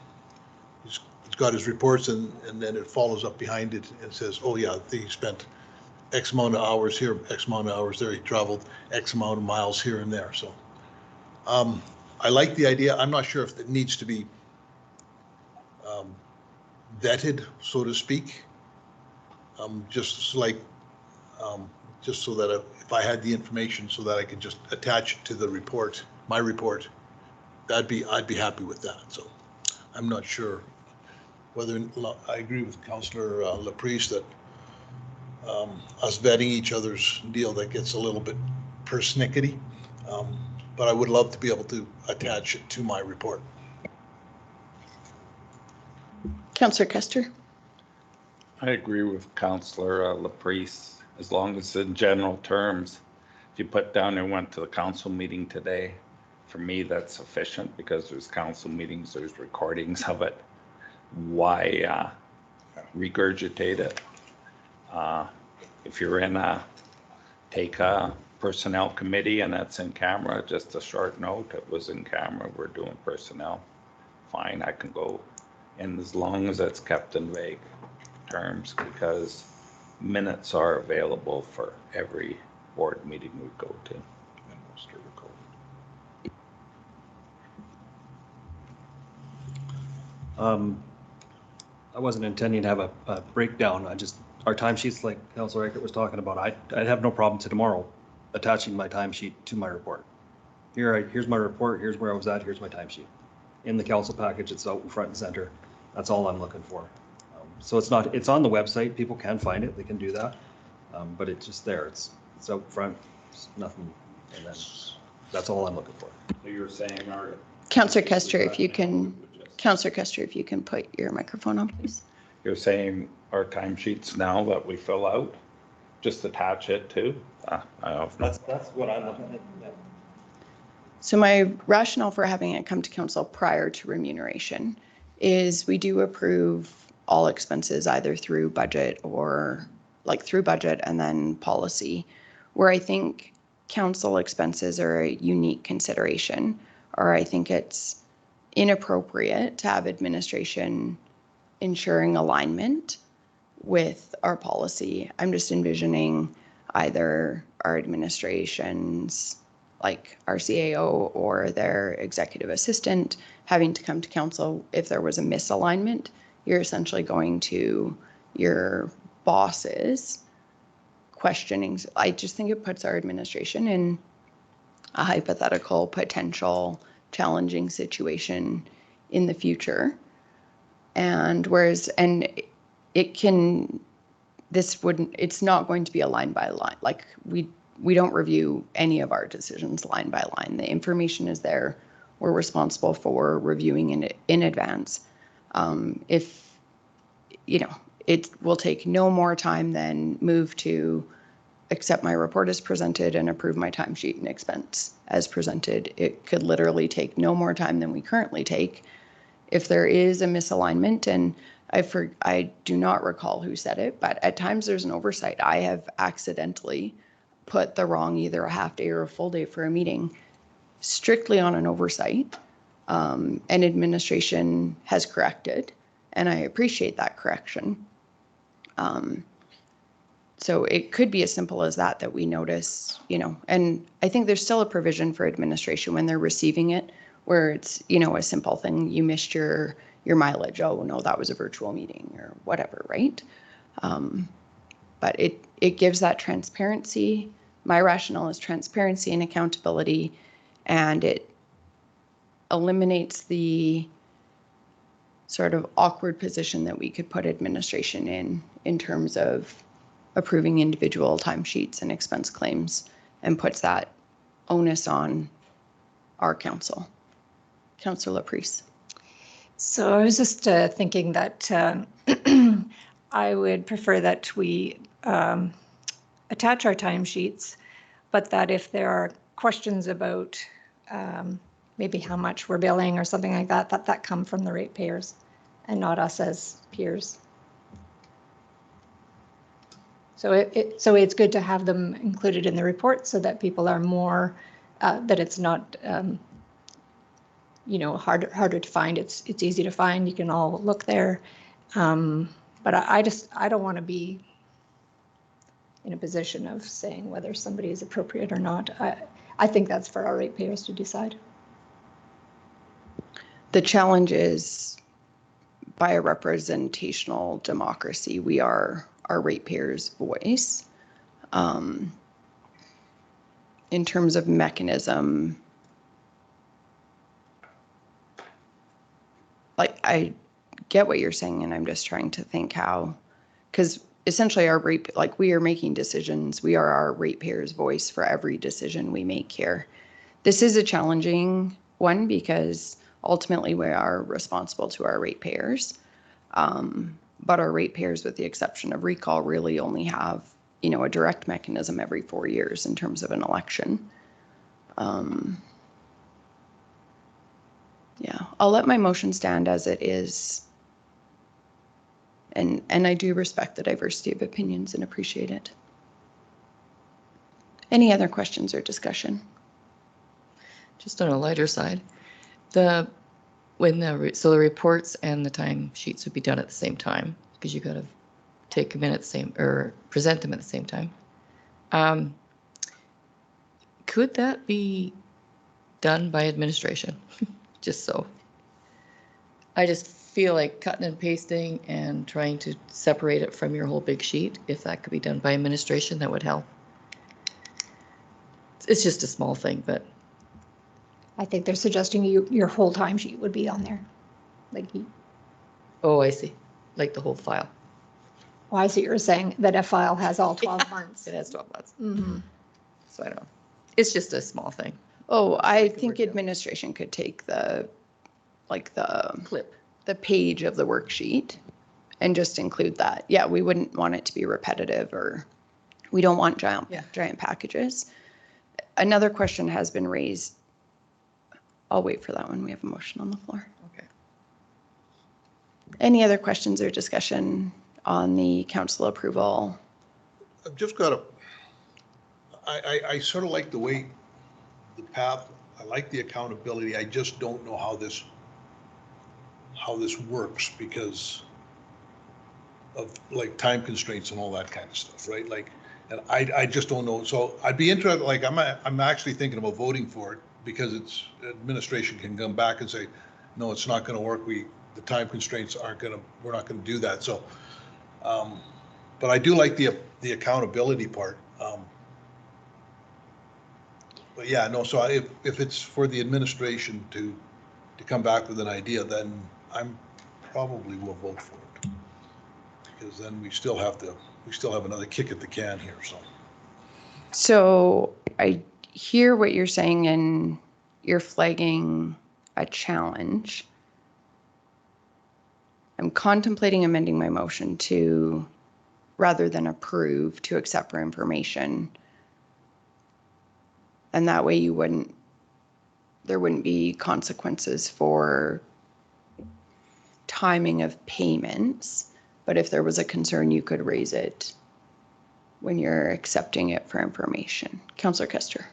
Speaker 18: he's got his reports, and then it follows up behind it and says, oh yeah, he spent X amount of hours here, X amount of hours there, he traveled X amount of miles here and there. So I like the idea. I'm not sure if it needs to be vetted, so to speak. Just so that if I had the information, so that I could just attach it to the report, my report, I'd be happy with that. So I'm not sure whether I agree with Councillor Laprise that us vetting each other's deal, that gets a little bit persnickety. But I would love to be able to attach it to my report.
Speaker 1: Councillor Kester.
Speaker 2: I agree with Councillor Laprise, as long as in general terms. If you put down and went to the council meeting today, for me, that's sufficient, because there's council meetings, there's recordings of it. Why regurgitate it? If you're in take a personnel committee and that's in camera, just a short note, it was in camera, we're doing personnel, fine, I can go. And as long as it's kept in vague terms, because minutes are available for every board meeting we go to.
Speaker 16: I wasn't intending to have a breakdown. Our timesheets, like Councillor Eckert was talking about, I'd have no problem to tomorrow attaching my timesheet to my report. Here's my report, here's where I was at, here's my timesheet. In the council package, it's out in front and center. That's all I'm looking for. So it's on the website, people can find it, they can do that. But it's just there, it's out front, it's nothing, and then that's all I'm looking for.
Speaker 2: So you're saying
Speaker 1: Councillor Kester, if you can, Councillor Kester, if you can put your microphone on, please.
Speaker 2: You're saying our timesheets now that we fill out, just attach it to? I have no.
Speaker 16: That's what I'm looking at. Yeah.
Speaker 1: So my rationale for having it come to council prior to remuneration is we do approve all expenses either through budget or through budget and then policy, where I think council expenses are a unique consideration, or I think it's inappropriate to have administration ensuring alignment with our policy. I'm just envisioning either our administration's, like our CAO or their executive assistant, having to come to council if there was a misalignment. You're essentially going to your bosses questioning. I just think it puts our administration in a hypothetical, potential, challenging situation in the future. And it's not going to be a line by line. Like we don't review any of our decisions line by line. The information is there. We're responsible for reviewing in advance. It will take no more time than move to accept my report as presented and approve my timesheet and expense as presented. It could literally take no more time than we currently take. If there is a misalignment, and I do not recall who said it, but at times there's an oversight. I have accidentally put the wrong either a half day or a full day for a meeting strictly on an oversight, and administration has corrected, and I appreciate that correction. So it could be as simple as that we notice, and I think there's still a provision for administration when they're receiving it, where it's, a simple thing, you missed your mileage. Oh, no, that was a virtual meeting or whatever, right? But it gives that transparency. My rationale is transparency and accountability, and it eliminates the sort of awkward position that we could put administration in terms of approving individual timesheets and expense claims, and puts that onus on our council. Councillor Laprise.
Speaker 11: So I was just thinking that I would prefer that we attach our timesheets, but that if there are questions about maybe how much we're billing or something like that, that come from the ratepayers and not us as peers. So it's good to have them included in the report so that people are more, that it's not, harder to find. It's easy to find. You can all look there. But I don't want to be in a position of saying whether somebody is appropriate or not. I think that's for our ratepayers to decide.
Speaker 1: The challenge is, by a representational democracy, we are our ratepayers' voice. In terms of mechanism, I get what you're saying, and I'm just trying to think how, because essentially we are making decisions. We are our ratepayers' voice for every decision we make here. This is a challenging one because ultimately we are responsible to our ratepayers. But our ratepayers, with the exception of recall, really only have, a direct mechanism every 4 years in terms of an election. Yeah, I'll let my motion stand as it is. And I do respect the diversity of opinions and appreciate it. Any other questions or discussion?
Speaker 14: Just on a lighter side, the reports and the time sheets would be done at the same time, because you got to take them in at the same, or present them at the same time. Could that be done by administration? Just so. I just feel like cutting and pasting and trying to separate it from your whole big sheet. If that could be done by administration, that would help. It's just a small thing, but.
Speaker 11: I think they're suggesting your whole timesheet would be on there.
Speaker 14: Oh, I see. Like the whole file.
Speaker 11: Well, I see you're saying that a file has all 12 months.
Speaker 14: It has 12 months.
Speaker 11: Mm-hmm.
Speaker 14: So I don't know. It's just a small thing.
Speaker 1: Oh, I think administration could take the clip, the page of the worksheet, and just include that. Yeah, we wouldn't want it to be repetitive, or we don't want giant packages. Another question has been raised. I'll wait for that one. We have a motion on the floor.
Speaker 14: Okay.
Speaker 1: Any other questions or discussion on the council approval?
Speaker 18: I've just got I sort of like the way the path, I like the accountability. I just don't know how this works because of like time constraints and all that kind of stuff, right? Like, and I just don't know. So I'd be interested, like I'm actually thinking about voting for it because it's administration can come back and say, no, it's not going to work. The time constraints we're not going to do that. So, but I do like the accountability part. But yeah, no, so if it's for the administration to come back with an idea, then I'm probably will vote for it. Because then we still have another kick at the can here, so.
Speaker 1: So I hear what you're saying, and you're flagging a challenge. I'm contemplating amending my motion to, rather than approve, to accept for information. And that way there wouldn't be consequences for timing of payments. But if there was a concern, you could raise it when you're accepting it for information. Councillor Kester.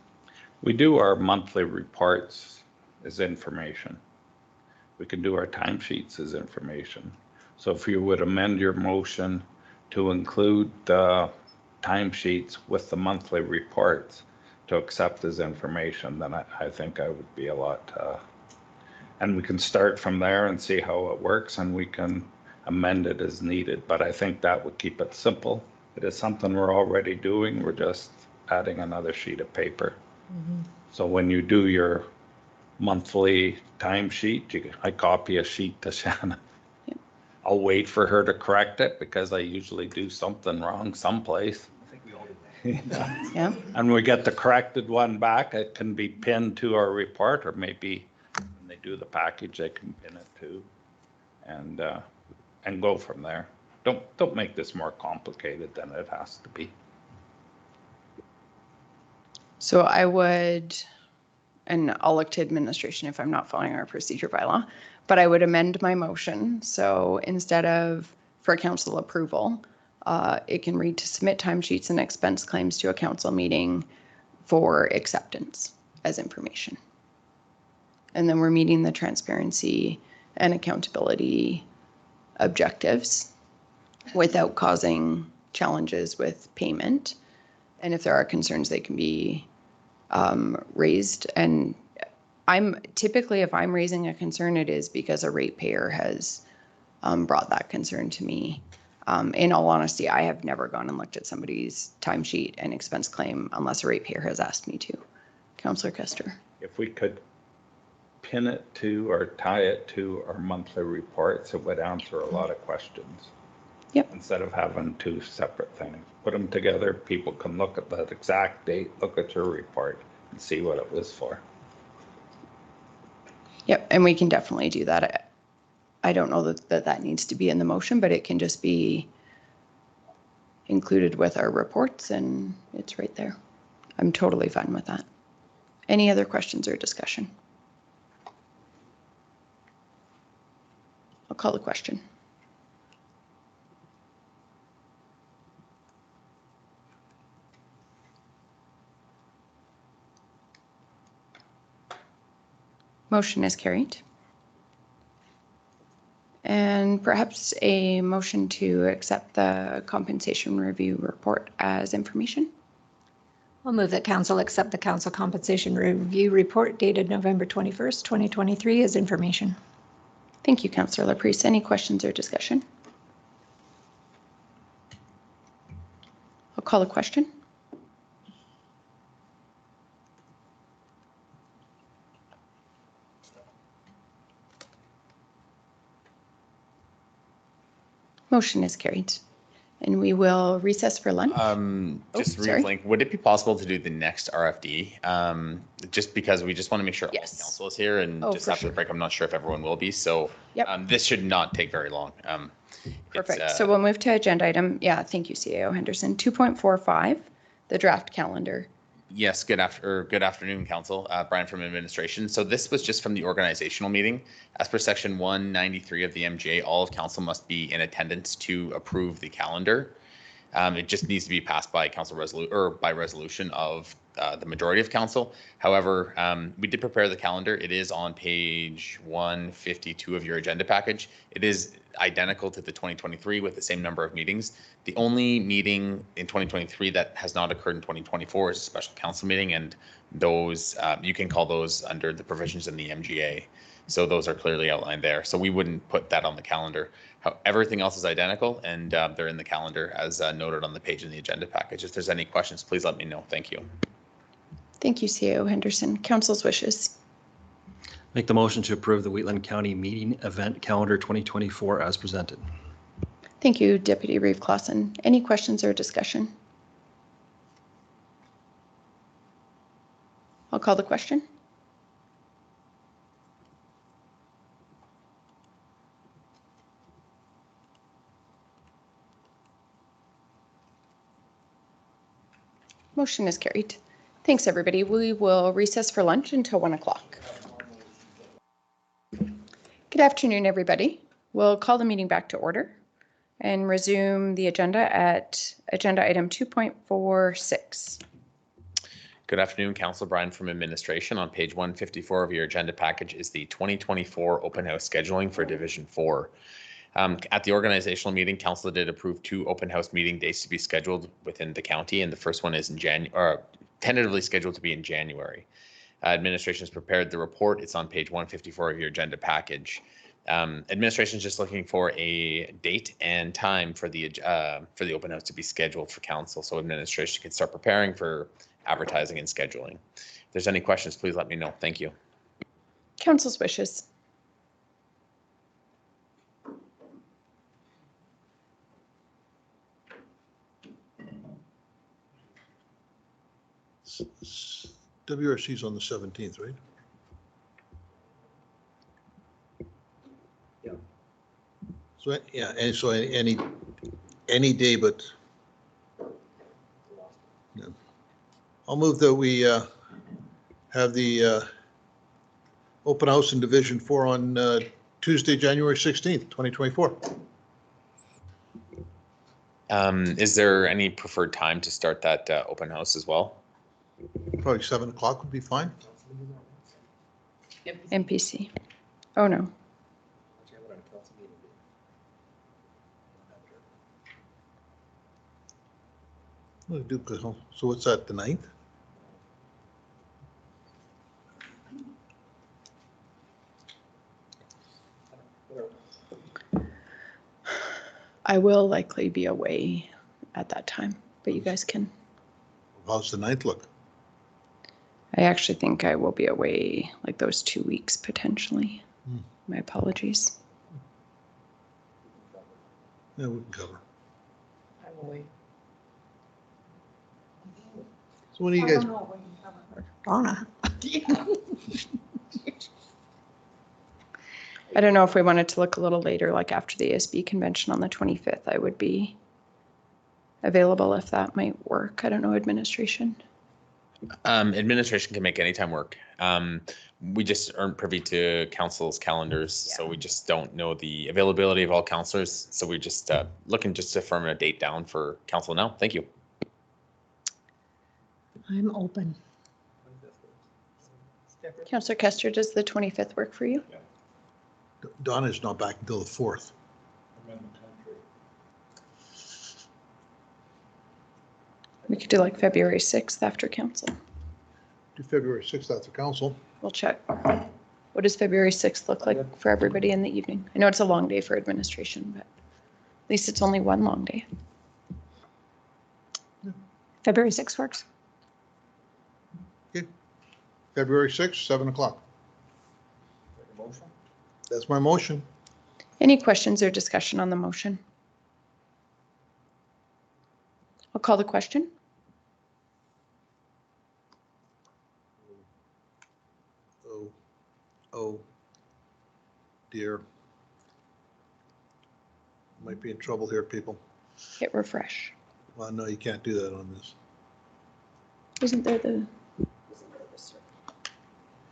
Speaker 2: We do our monthly reports as information. We can do our timesheets as information. So if you would amend your motion to include the timesheets with the monthly reports to accept as information, then I think I would be a lot, and we can start from there and see how it works, and we can amend it as needed. But I think that would keep it simple. It is something we're already doing. We're just adding another sheet of paper. So when you do your monthly timesheet, I copy a sheet to Shannon. I'll wait for her to correct it because I usually do something wrong someplace.
Speaker 16: I think we all did that.
Speaker 1: Yeah.
Speaker 2: And we get the corrected one back. It can be pinned to our report, or maybe when they do the package, they can pin it too, and go from there. Don't make this more complicated than it has to be.
Speaker 1: So I would, and I'll look to administration if I'm not following our procedure bylaw, but I would amend my motion. So instead of for council approval, it can read to submit timesheets and expense claims to a council meeting for acceptance as information. And then we're meeting the transparency and accountability objectives without causing challenges with payment. And if there are concerns, they can be raised. And if I'm raising a concern, it is because a ratepayer has brought that concern to me. In all honesty, I have never gone and looked at somebody's timesheet and expense claim unless a ratepayer has asked me to. Councillor Kester.
Speaker 2: If we could pin it to or tie it to our monthly reports, it would answer a lot of questions.
Speaker 1: Yep.
Speaker 2: Instead of having two separate things. Put them together, people can look at that exact date, look at your report, and see what it was for.
Speaker 1: Yep, and we can definitely do that. I don't know that needs to be in the motion, but it can just be included with our reports, and it's right there. I'm totally fine with that. Any other questions or discussion? I'll call the question. Motion is carried. And perhaps a motion to accept the compensation review report as information.
Speaker 11: I'll move that council accept the council compensation review report dated November 21st, 2023 as information.
Speaker 1: Thank you, Councillor Laprise. Any questions or discussion? I'll call a question. Motion is carried. And we will recess for lunch.
Speaker 3: Just
Speaker 1: sorry.
Speaker 3: Link, would it be possible to do the next RFD? Just because we just want to make sure all
Speaker 1: Yes.
Speaker 3: the council is here and
Speaker 1: Oh,
Speaker 3: just
Speaker 1: for
Speaker 3: after the break, I'm not sure if everyone will be. So
Speaker 1: Yep.
Speaker 3: this should not take very long.
Speaker 1: Perfect. So we'll move to agenda item. Yeah, thank you, CAO Henderson. 2.45, the draft calendar.
Speaker 3: Yes, good afternoon, Council. Brian from Administration. So this was just from the organizational meeting. As per Section 193 of the MGA, all of Council must be in attendance to approve the calendar. It just needs to be passed by Council resolution of the majority of Council. However, we did prepare the calendar. It is on page 152 of your agenda package. It is identical to the 2023 with the same number of meetings. The only meeting in 2023 that has not occurred in 2024 is a special council meeting, and those you can call those under the provisions in the MGA. So those are clearly outlined there. So we wouldn't put that on the calendar. Everything else is identical, and they're in the calendar as noted on the page in the agenda package. If there's any questions, please let me know. Thank you.
Speaker 1: Thank you, CAO Henderson. Council's wishes.
Speaker 16: Make the motion to approve the Wheatland County Meeting Event Calendar 2024 as presented.
Speaker 1: Thank you, Deputy Reeve Clausen. Any questions or discussion? I'll call the question. Motion is carried. Thanks, everybody. We will recess for lunch until 1 o'clock. Good afternoon, everybody. We'll call the meeting back to order and resume the agenda at agenda item 2.46.
Speaker 3: Good afternoon, Council. Brian from Administration. On page 154 of your agenda package is the 2024 open house scheduling for Division 4. At the organizational meeting, Council did approve 2 open house meeting dates to be scheduled within the county, and the first one is in tentatively scheduled to be in January. Administration has prepared the report. It's on page 154 of your agenda package. Administration is just looking for a date and time for the open house to be scheduled for Council, so Administration can start preparing for advertising and scheduling. If there's any questions, please let me know. Thank you.
Speaker 1: Council's wishes.
Speaker 18: WRC's on the 17th, right?
Speaker 16: Yeah.
Speaker 18: So, yeah, and so any day but. Yeah. I'll move that we have the open house in Division 4 on Tuesday, January 16th, 2024.
Speaker 3: Is there any preferred time to start that open house as well?
Speaker 18: Probably 7 o'clock would be fine.
Speaker 1: MPC. Oh, no.
Speaker 18: So what's that, the 9th?
Speaker 1: I will likely be away at that time, but you guys can.
Speaker 18: How's the 9th look?
Speaker 1: I actually think I will be away like those 2 weeks potentially. My apologies.
Speaker 18: Yeah, we can cover.
Speaker 14: I will wait.
Speaker 18: So when do you guys?
Speaker 20: Donna.
Speaker 1: I don't know if we wanted to look a little later, like after the ASB convention on the 25th, I would be available if that might work. I don't know, Administration.
Speaker 3: Administration can make any time work. We just aren't privy to Council's calendars, so we just don't know the availability of all councillors. So we're just looking just to firm a date down for Council now. Thank you.
Speaker 20: I'm open.
Speaker 1: Councillor Kester, does the 25th work for you?
Speaker 18: Donna's not back until the 4th.
Speaker 1: We could do like February 6th after council.
Speaker 18: Do February 6th after council.
Speaker 1: We'll check. What does February 6th look like for everybody in the evening? I know it's a long day for Administration, but at least it's only one long day.
Speaker 20: February 6th works.
Speaker 18: Okay. February 6th, 7 o'clock. That's my motion.
Speaker 1: Any questions or discussion on the motion? I'll call the question.
Speaker 18: Oh, dear. Might be in trouble here, people.
Speaker 1: Hit refresh.
Speaker 18: Well, no, you can't do that on this.
Speaker 1: Isn't there the?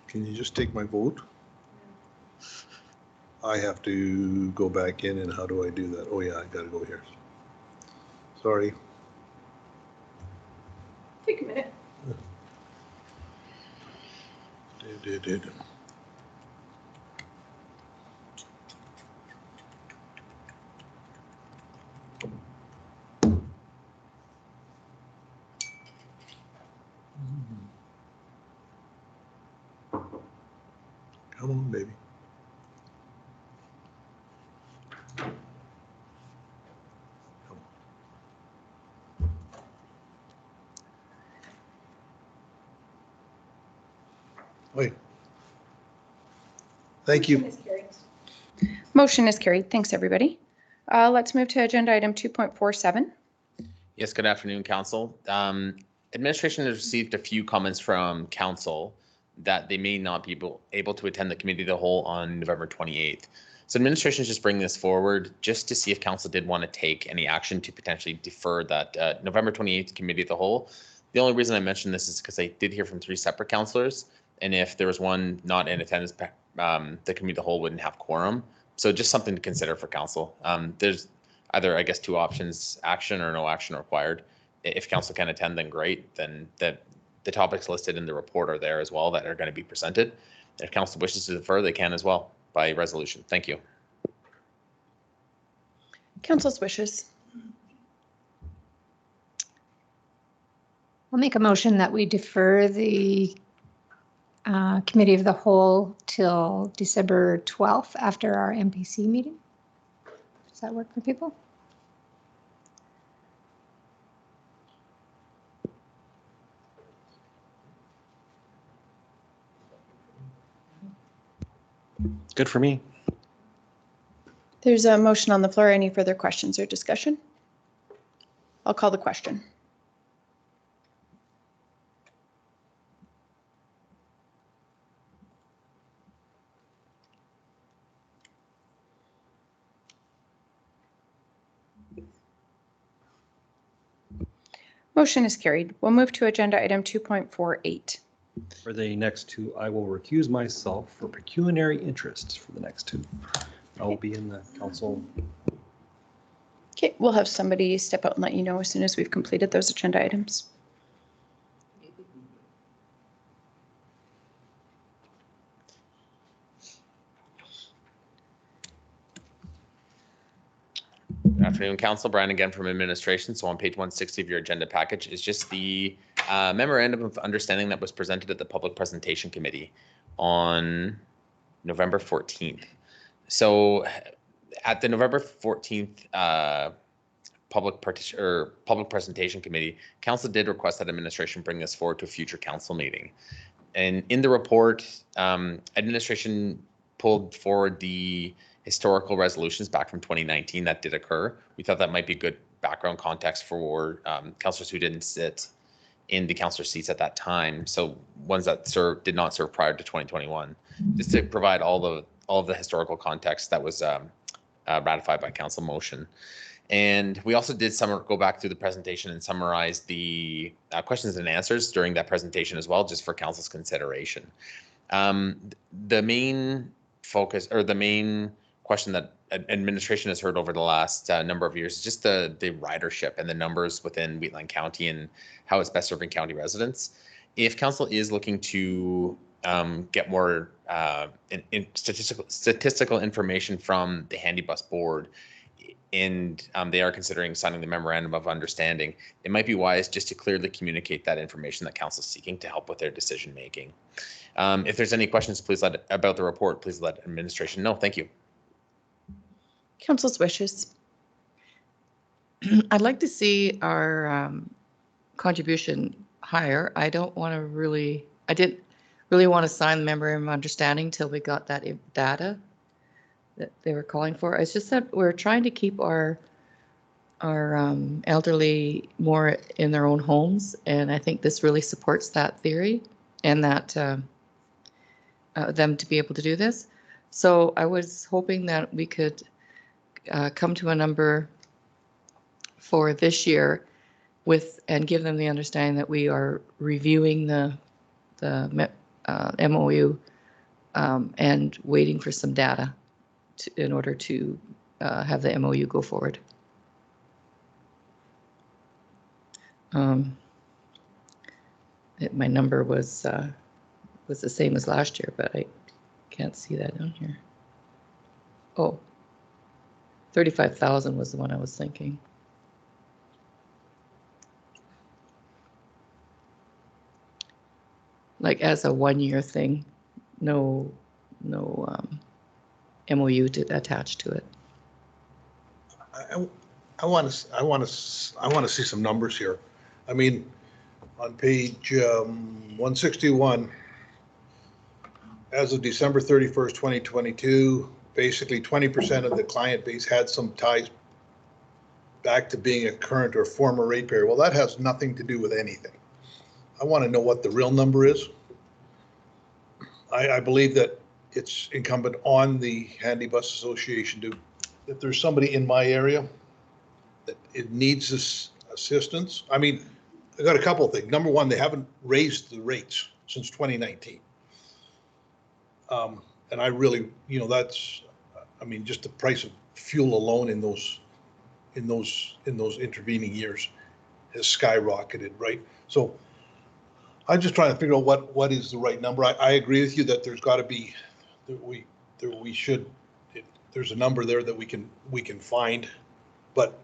Speaker 18: Can you just take my vote? I have to go back in, and how do I do that? Oh yeah, I gotta go here. Sorry.
Speaker 1: Take a minute.
Speaker 18: Did. Come on, baby. Wait. Thank you.
Speaker 1: Motion is carried. Thanks, everybody. Let's move to agenda item 2.47.
Speaker 3: Yes, good afternoon, Council. Administration has received a few comments from Council that they may not be able to attend the Committee of the Whole on November 28th. So administration is just bringing this forward just to see if Council did want to take any action to potentially defer that November 28th Committee of the Whole. The only reason I mentioned this is because I did hear from 3 separate councillors, and if there was one not in attendance, the Committee of the Whole wouldn't have quorum. So just something to consider for Council. There's either, I guess, 2 options: action or no action required. If Council can attend, then great. Then the topics listed in the report are there as well that are going to be presented. If Council wishes to defer, they can as well by resolution. Thank you.
Speaker 1: Council's wishes.
Speaker 11: I'll make a motion that we defer the Committee of the Whole till December 12th after our MPC meeting. Does that work for people?
Speaker 16: Good for me.
Speaker 1: There's a motion on the floor. Any further questions or discussion? I'll call the question. Motion is carried. We'll move to agenda item 2.48.
Speaker 16: For the next 2, I will recuse myself for pecuniary interests for the next 2. I will be in the council.
Speaker 1: Okay, we'll have somebody step out and let you know as soon as we've completed those agenda items.
Speaker 3: Good afternoon, Council. Brian again from administration. So on page 160 of your agenda package is just the memorandum of understanding that was presented at the Public Presentation Committee on November 14th. So at the November 14th Public Presentation Committee, Council did request that administration bring this forward to a future Council meeting. And in the report, administration pulled forward the historical resolutions back from 2019 that did occur. We thought that might be good background context for councillors who didn't sit in the councillor seats at that time. So ones that did not serve prior to 2021, just to provide all of the historical context that was ratified by council motion. And we also did go back through the presentation and summarize the questions and answers during that presentation as well, just for council's consideration. The main focus, or the main question that administration has heard over the last number of years is just the ridership and the numbers within Wheatland County and how it's best serving county residents. If council is looking to get more in statistical information from the Handy Bus Board, and they are considering signing the memorandum of understanding, it might be wise just to clearly communicate that information that council is seeking to help with their decision making. If there's any questions, please about the report, please let administration know. Thank you.
Speaker 1: Council's wishes.
Speaker 14: I'd like to see our contribution higher. I didn't really want to sign the memorandum of understanding till we got that data that they were calling for. It's just that we're trying to keep our elderly more in their own homes, and I think this really supports that theory and that them to be able to do this. So I was hoping that we could come to a number for this year and give them the understanding that we are reviewing the MOU and waiting for some data in order to have the MOU go forward. My number was the same as last year, but I can't see that down here. Oh, 35,000 was the one I was thinking. Like as a 1-year thing, no MOU attached to it.
Speaker 18: I want to see some numbers here. I mean, on page 161, as of December 31st, 2022, basically 20% of the client base had some ties back to being a current or former ratepayer. Well, that has nothing to do with anything. I want to know what the real number is. I believe that it's incumbent on the Handy Bus Association to, if there's somebody in my area that it needs this assistance. I mean, I got a couple of things. Number one, they haven't raised the rates since 2019. And I really, that's, I mean, just the price of fuel alone in those intervening years has skyrocketed, right? So I'm just trying to figure out what is the right number. I agree with you that there's got to be, there's a number there that we can find, but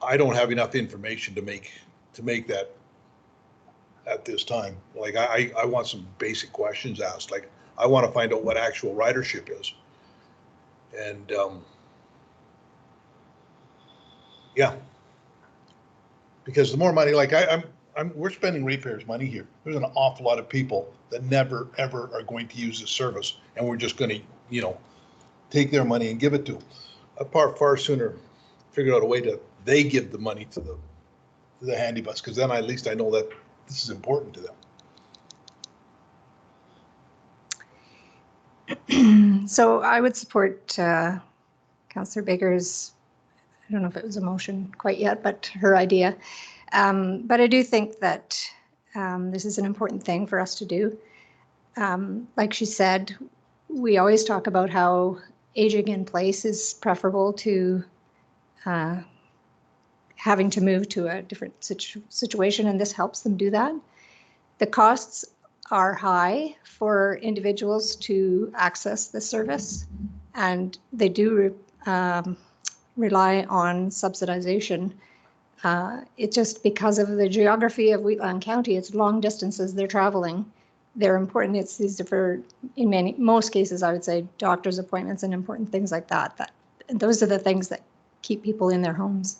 Speaker 18: I don't have enough information to make that at this time. Like I want some basic questions asked. Like I want to find out what actual ridership is. And yeah, because the more money, like we're spending ratepayers' money here. There's an awful lot of people that never ever are going to use this service, and we're just going to, take their money and give it to them. I'd far sooner figure out a way to they give the money to the Handy Bus, because then at least I know that this is important to them.
Speaker 11: So I would support Councillor Baker's, I don't know if it was a motion quite yet, but her idea. But I do think that this is an important thing for us to do. Like she said, we always talk about how aging in place is preferable to having to move to a different situation, and this helps them do that. The costs are high for individuals to access the service, and they do rely on subsidization. It's just because of the geography of Wheatland County, it's long distances they're traveling. They're important. It's these for, in most cases, I would say, doctor's appointments and important things like that. Those are the things that keep people in their homes.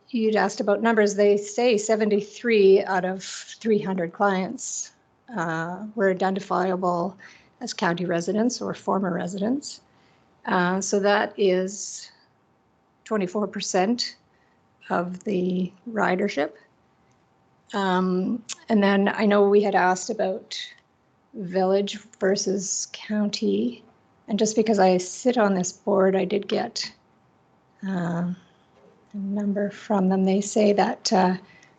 Speaker 11: You'd asked about numbers. They say 73 out of 300 clients were identifiable as county residents or former residents. So that is 24% of the ridership. And then I know we had asked about village versus county. And just because I sit on this board, I did get a number from them. They say that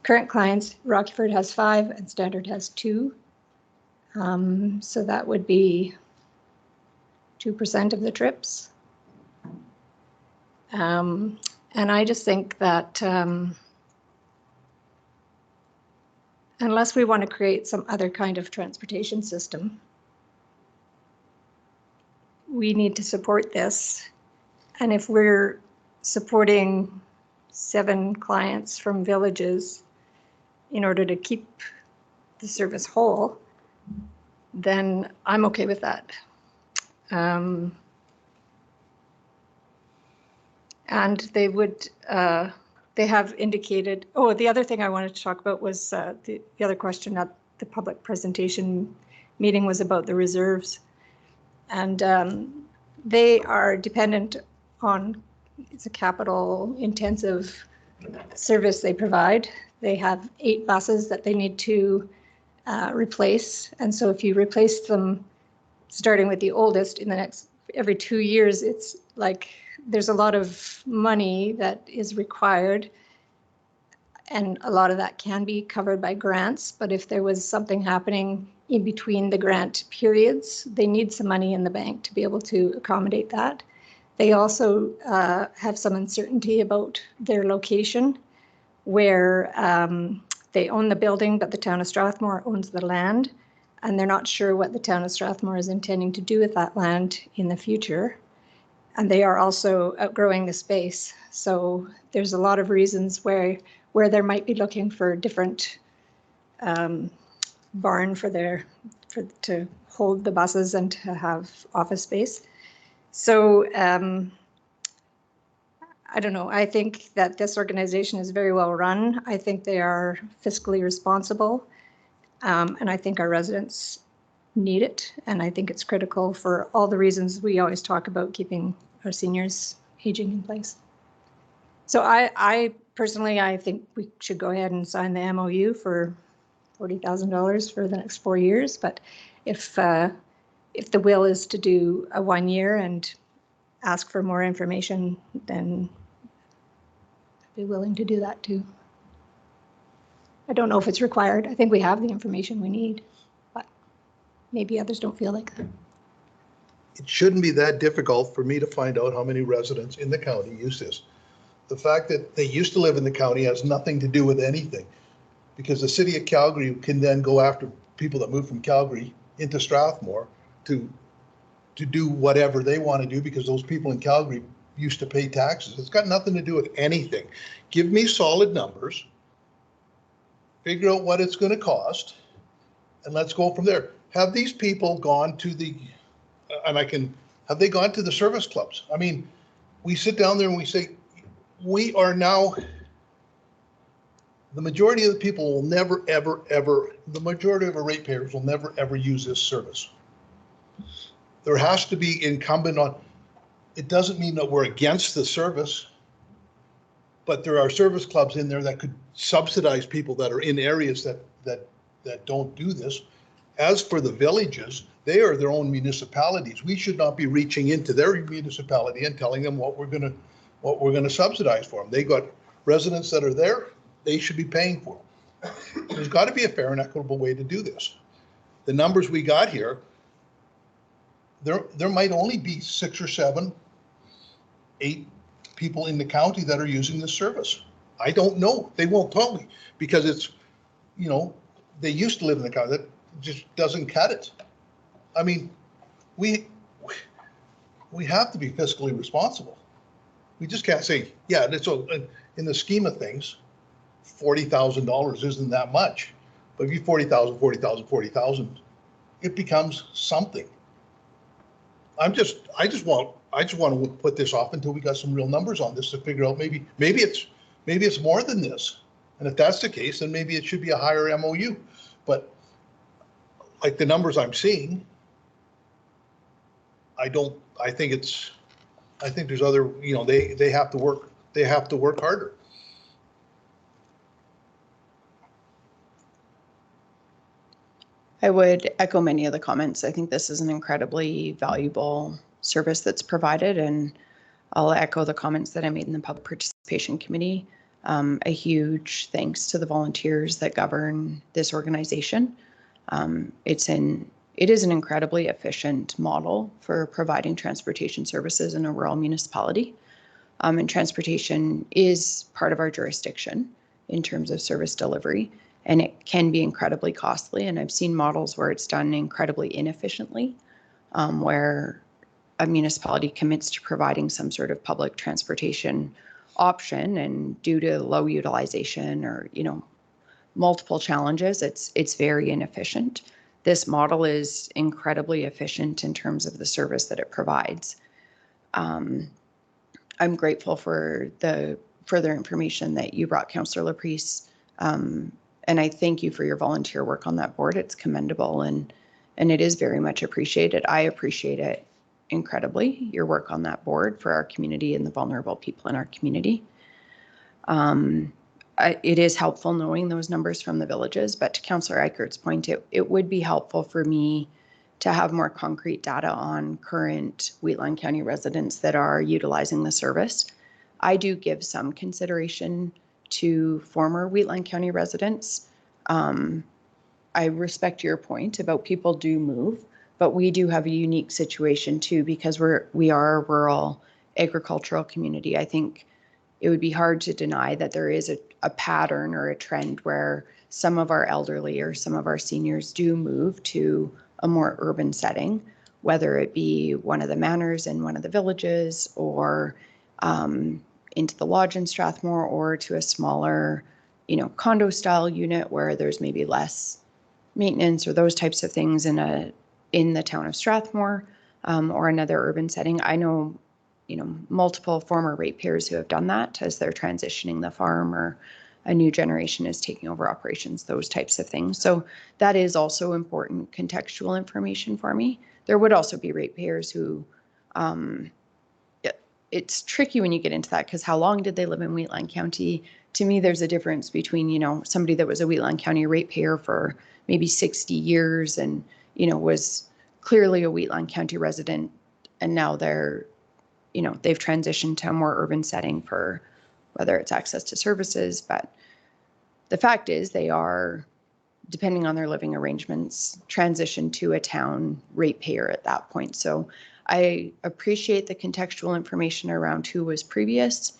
Speaker 11: current clients, Rockyford has 5 and Standard has 2. So that would be 2% of the trips. And I just think that unless we want to create some other kind of transportation system, we need to support this. And if we're supporting 7 clients from villages in order to keep the service whole, then I'm okay with that. And they would, they have indicated, oh, the other thing I wanted to talk about was the other question at the public presentation meeting was about the reserves. And they are dependent on, it's a capital intensive service they provide. They have 8 buses that they need to replace. And so if you replace them, starting with the oldest in the next, every 2 years, it's like, there's a lot of money that is required, and a lot of that can be covered by grants, but if there was something happening in between the grant periods, they need some money in the bank to be able to accommodate that. They also have some uncertainty about their location, where they own the building, but the town of Strathmore owns the land, and they're not sure what the town of Strathmore is intending to do with that land in the future. And they are also outgrowing the space. So there's a lot of reasons where they might be looking for a different barn to hold the buses and to have office space. So I don't know. I think that this organization is very well run. I think they are fiscally responsible. And I think our residents need it. And I think it's critical for all the reasons we always talk about keeping our seniors aging in place. So I personally, I think we should go ahead and sign the MOU for $40,000 for the next 4 years. But if the will is to do a 1 year and ask for more information, then I'd be willing to do that too. I don't know if it's required. I think we have the information we need, but maybe others don't feel like that.
Speaker 18: It shouldn't be that difficult for me to find out how many residents in the county use this. The fact that they used to live in the county has nothing to do with anything, because the city of Calgary can then go after people that move from Calgary into Strathmore to do whatever they want to do, because those people in Calgary used to pay taxes. It's got nothing to do with anything. Give me solid numbers, figure out what it's going to cost, and let's go from there. Have these people gone to the, have they gone to the service clubs? I mean, we sit down there and we say, we are now, the majority of the people will never, ever, ever, the majority of our ratepayers will never, ever use this service. There has to be incumbent on, it doesn't mean that we're against the service, but there are service clubs in there that could subsidize people that are in areas that don't do this. As for the villages, they are their own municipalities. We should not be reaching into their municipality and telling them what we're gonna subsidize for them. They got residents that are there, they should be paying for them. There's got to be a fair and equitable way to do this. The numbers we got here, there might only be 6 or 7, 8 people in the county that are using this service. I don't know. They won't tell me, because it's, you know, they used to live in the county. That just doesn't cut it. I mean, we have to be fiscally responsible. We just can't say, yeah, it's in the scheme of things, $40,000 isn't that much. But if you 40,000, 40,000, 40,000, it becomes something. I just want to put this off until we got some real numbers on this to figure out maybe it's more than this. And if that's the case, then maybe it should be a higher MOU. But like the numbers I'm seeing, I think there's other, you know, they have to work harder.
Speaker 1: I would echo many of the comments. I think this is an incredibly valuable service that's provided, and I'll echo the comments that I made in the Public Participation Committee. A huge thanks to the volunteers that govern this organization. It is an incredibly efficient model for providing transportation services in a rural municipality. And transportation is part of our jurisdiction in terms of service delivery, and it can be incredibly costly. And I've seen models where it's done incredibly inefficiently, where a municipality commits to providing some sort of public transportation option, and due to low utilization or, you know, multiple challenges, it's very inefficient. This model is incredibly efficient in terms of the service that it provides. I'm grateful for the further information that you brought, Councillor Laprise, and I thank you for your volunteer work on that board. It's commendable, and it is very much appreciated. I appreciate it incredibly, your work on that board for our community and the vulnerable people in our community. It is helpful knowing those numbers from the villages, but to Councillor Eichert's point, it would be helpful for me to have more concrete data on current Wheatland County residents that are utilizing the service. I do give some consideration to former Wheatland County residents. I respect your point about people do move, but we do have a unique situation too because we are a rural agricultural community. I think it would be hard to deny that there is a pattern or a trend where some of our elderly or some of our seniors do move to a more urban setting, whether it be one of the manors in one of the villages or into the lodge in Strathmore or to a smaller, condo style unit where there's maybe less maintenance or those types of things in the town of Strathmore or another urban setting. I know, multiple former ratepayers who have done that as they're transitioning the farm or a new generation is taking over operations, those types of things. So that is also important contextual information for me. There would also be ratepayers who, it's tricky when you get into that because how long did they live in Wheatland County? To me, there's a difference between, somebody that was a Wheatland County ratepayer for maybe 60 years and, was clearly a Wheatland County resident and now they're, they've transitioned to a more urban setting for whether it's access to services, but the fact is they are, depending on their living arrangements, transitioned to a town ratepayer at that point. So I appreciate the contextual information around who was previous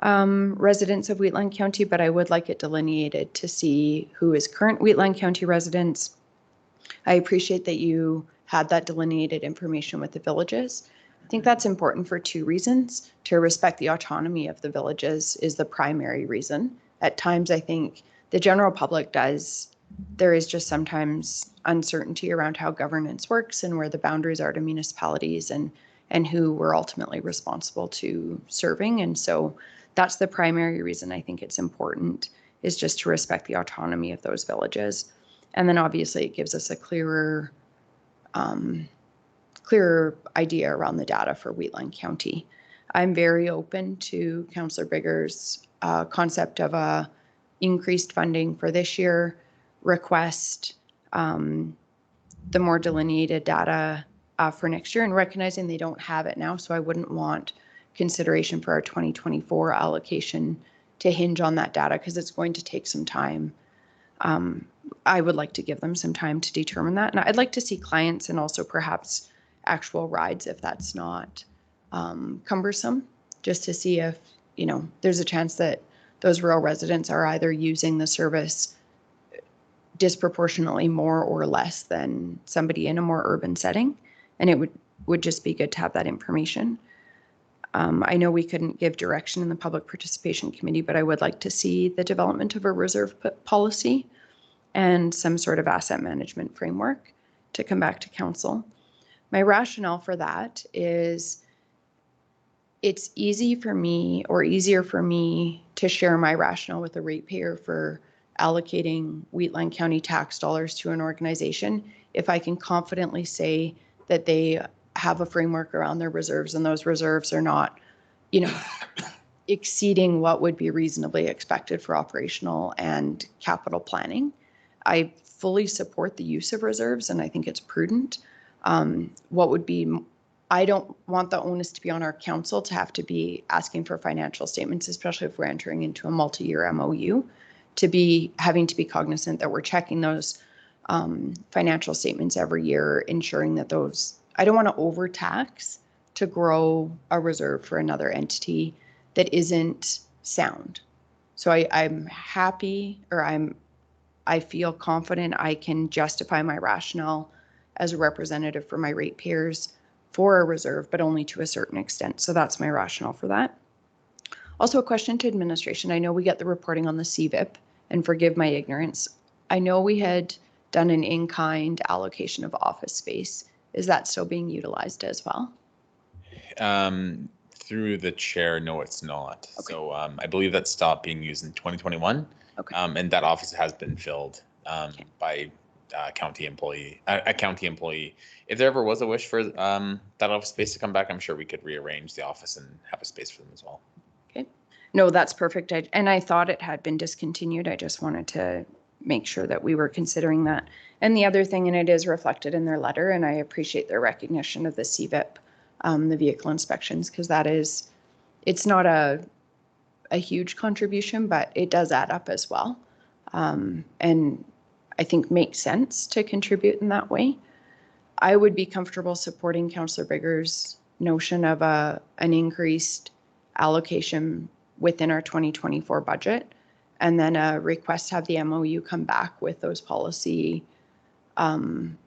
Speaker 1: residents of Wheatland County, but I would like it delineated to see who is current Wheatland County residents. I appreciate that you had that delineated information with the villages. I think that's important for two reasons. To respect the autonomy of the villages is the primary reason. At times, I think the general public there is just sometimes uncertainty around how governance works and where the boundaries are to municipalities and who we're ultimately responsible to serving. And so that's the primary reason I think it's important, is just to respect the autonomy of those villages. And then obviously it gives us a clearer idea around the data for Wheatland County. I'm very open to Councillor Bigger's concept of a increased funding for this year, request the more delineated data for next year, and recognizing they don't have it now, so I wouldn't want consideration for our 2024 allocation to hinge on that data because it's going to take some time. I would like to give them some time to determine that, and I'd like to see clients and also perhaps actual rides if that's not cumbersome, just to see if there's a chance that those rural residents are either using the service disproportionately more or less than somebody in a more urban setting, and it would just be good to have that information. I know we couldn't give direction in the Public Participation Committee, but I would like to see the development of a reserve policy and some sort of asset management framework to come back to council. My rationale for that is it's easier for me to share my rationale with a ratepayer for allocating Wheatland County tax dollars to an organization if I can confidently say that they have a framework around their reserves and those reserves are not, exceeding what would be reasonably expected for operational and capital planning. I fully support the use of reserves and I think it's prudent. I don't want the onus to be on our council to have to be asking for financial statements, especially if we're entering into a multi-year MOU, to be having to be cognizant that we're checking those financial statements every year, ensuring that I don't want to overtax to grow a reserve for another entity that isn't sound. So I'm happy, or I feel confident I can justify my rationale as a representative for my ratepayers for a reserve, but only to a certain extent. So that's my rationale for that. Also a question to administration. I know we get the reporting on the CVIP, and forgive my ignorance. I know we had done an in-kind allocation of office space. Is that still being utilized as well?
Speaker 3: Through the chair, no, it's not. Okay. So I believe that stopped being used in 2021. Okay. And that office has been filled by a county employee. If there ever was a wish for that office space to come back, I'm sure we could rearrange the office and have a space for them as well.
Speaker 1: Okay. No, that's perfect. I thought it had been discontinued. I just wanted to make sure that we were considering that. And the other thing, and it is reflected in their letter, and I appreciate their recognition of the CVIP, the vehicle inspections, because it's not a huge contribution, but it does add up as well. And I think makes sense to contribute in that way. I would be comfortable supporting Councillor Bigger's notion of an increased allocation within our 2024 budget, and then a request to have the MOU come back with those policy and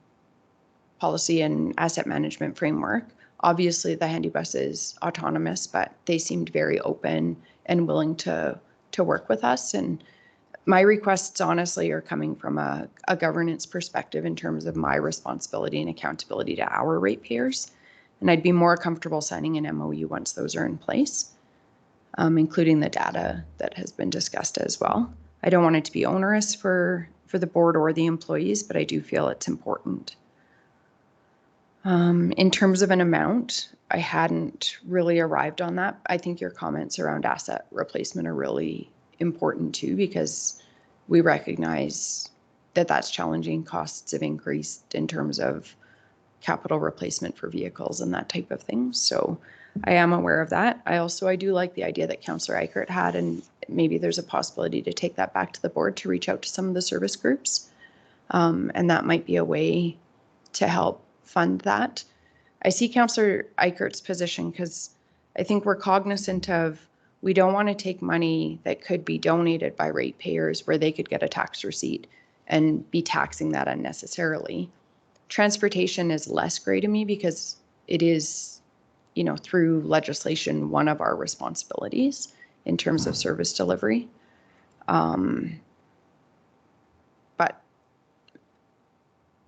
Speaker 1: asset management framework. Obviously, the handy bus is autonomous, but they seemed very open and willing to work with us. And my requests honestly are coming from a governance perspective in terms of my responsibility and accountability to our ratepayers. And I'd be more comfortable signing an MOU once those are in place, including the data that has been discussed as well. I don't want it to be onerous for the board or the employees, but I do feel it's important. In terms of an amount, I hadn't really arrived on that. I think your comments around asset replacement are really important too, because we recognize that that's challenging. Costs have increased in terms of capital replacement for vehicles and that type of thing. So I am aware of that. I do like the idea that Councillor Eichert had, and maybe there's a possibility to take that back to the board to reach out to some of the service groups. And that might be a way to help fund that. I see Councillor Eichert's position, because I think we're cognizant of, we don't want to take money that could be donated by ratepayers where they could get a tax receipt and be taxing that unnecessarily. Transportation is less gray to me because it is, through legislation, one of our responsibilities in terms of service delivery. But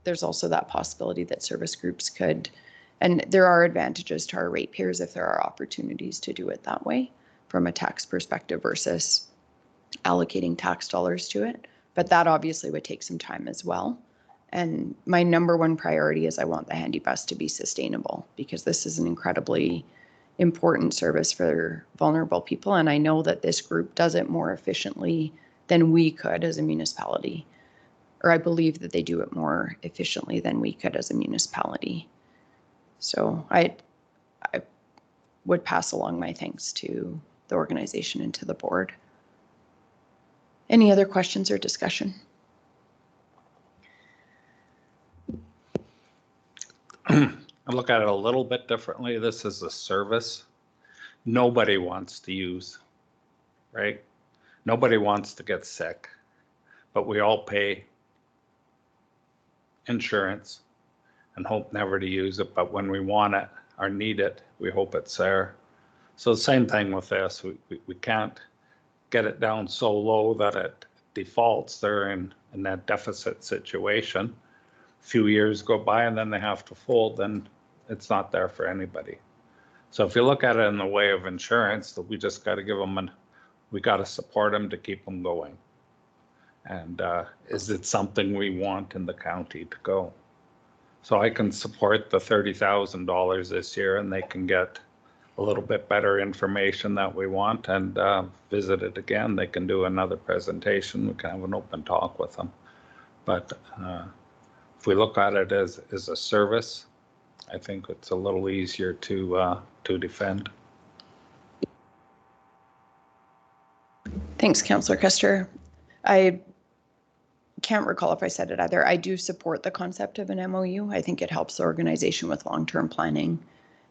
Speaker 1: there's also that possibility that service groups could, and there are advantages to our ratepayers if there are opportunities to do it that way from a tax perspective versus allocating tax dollars to it. But that obviously would take some time as well. And my number one priority is I want the handy bus to be sustainable, because this is an incredibly important service for vulnerable people. And I know that this group does it more efficiently than we could as a municipality, or I believe that they do it more efficiently than we could as a municipality. So I would pass along my thanks to the organization and to the board. Any other questions or discussion?
Speaker 2: I look at it a little bit differently. This is a service nobody wants to use, right? Nobody wants to get sick, but we all pay insurance and hope never to use it. But when we want it or need it, we hope it's there. So the same thing with this. We can't get it down so low that it defaults. They're in that deficit situation. A few years go by and then they have to fold, then it's not there for anybody. So if you look at it in the way of insurance, that we just got to give them we got to support them to keep them going. And is it something we want in the county to go? So I can support the $30,000 this year, and they can get a little bit better information that we want and visit it again. They can do another presentation. We can have an open talk with them. But if we look at it as a service, I think it's a little easier to defend.
Speaker 1: Thanks, Councillor Custer. I can't recall if I said it either. I do support the concept of an MOU. I think it helps the organization with long-term planning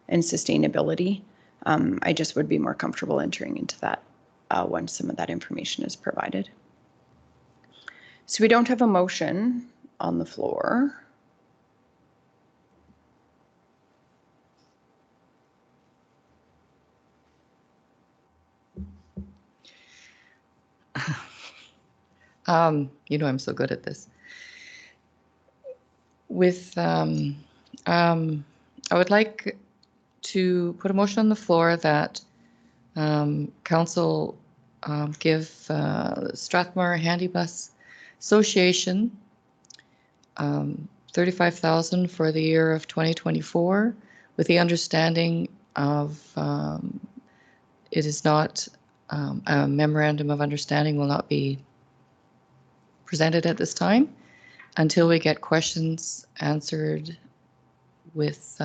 Speaker 1: and sustainability. I just would be more comfortable entering into that once some of that information is provided. So we don't have a motion on the floor.
Speaker 14: I'm so good at this. I would like to put a motion on the floor that council give Strathmore Handy Bus Association $35,000 for the year of 2024, with the understanding of it is not a memorandum of understanding will not be presented at this time, until we get questions answered with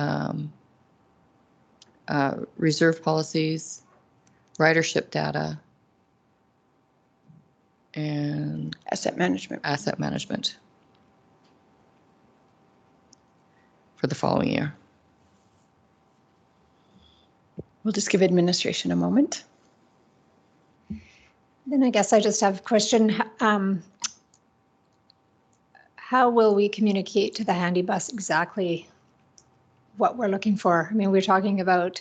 Speaker 14: reserve policies, ridership data, and
Speaker 1: asset management
Speaker 14: for the following year.
Speaker 1: We'll just give administration a moment.
Speaker 11: Then I guess I just have a question. How will we communicate to the handy bus exactly what we're looking for? I mean, we're talking about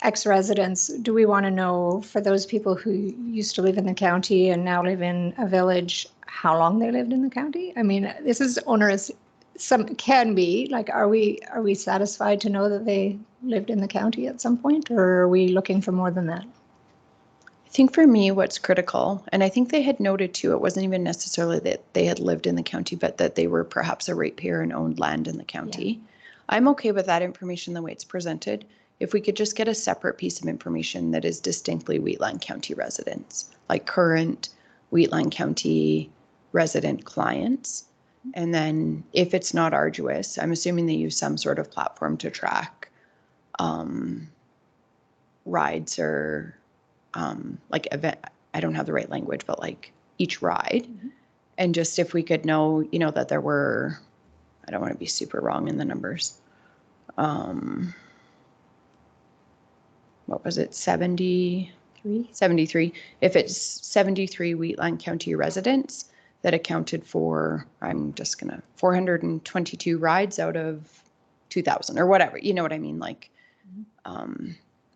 Speaker 11: ex-residents. Do we want to know, for those people who used to live in the county and now live in a village, how long they lived in the county? I mean, this is onerous. Some can be, like, are we satisfied to know that they lived in the county at some point, or are we looking for more than that?
Speaker 1: I think for me, what's critical, and I think they had noted too, it wasn't even necessarily that they had lived in the county, but that they were perhaps a ratepayer and owned land in the county. Yeah. I'm okay with that information the way it's presented. If we could just get a separate piece of information that is distinctly Wheatland County residents, like current Wheatland County resident clients. And then if it's not arduous, I'm assuming they use some sort of platform to track rides or like event, I don't have the right language, but like each ride. Mm-hmm. And just if we could know, you know, that there were, I don't want to be super wrong in the numbers. What was it? 73. If it's 73 Wheatland County residents that accounted for, I'm just gonna, 422 rides out of 2,000 or whatever, you know what I mean? Like,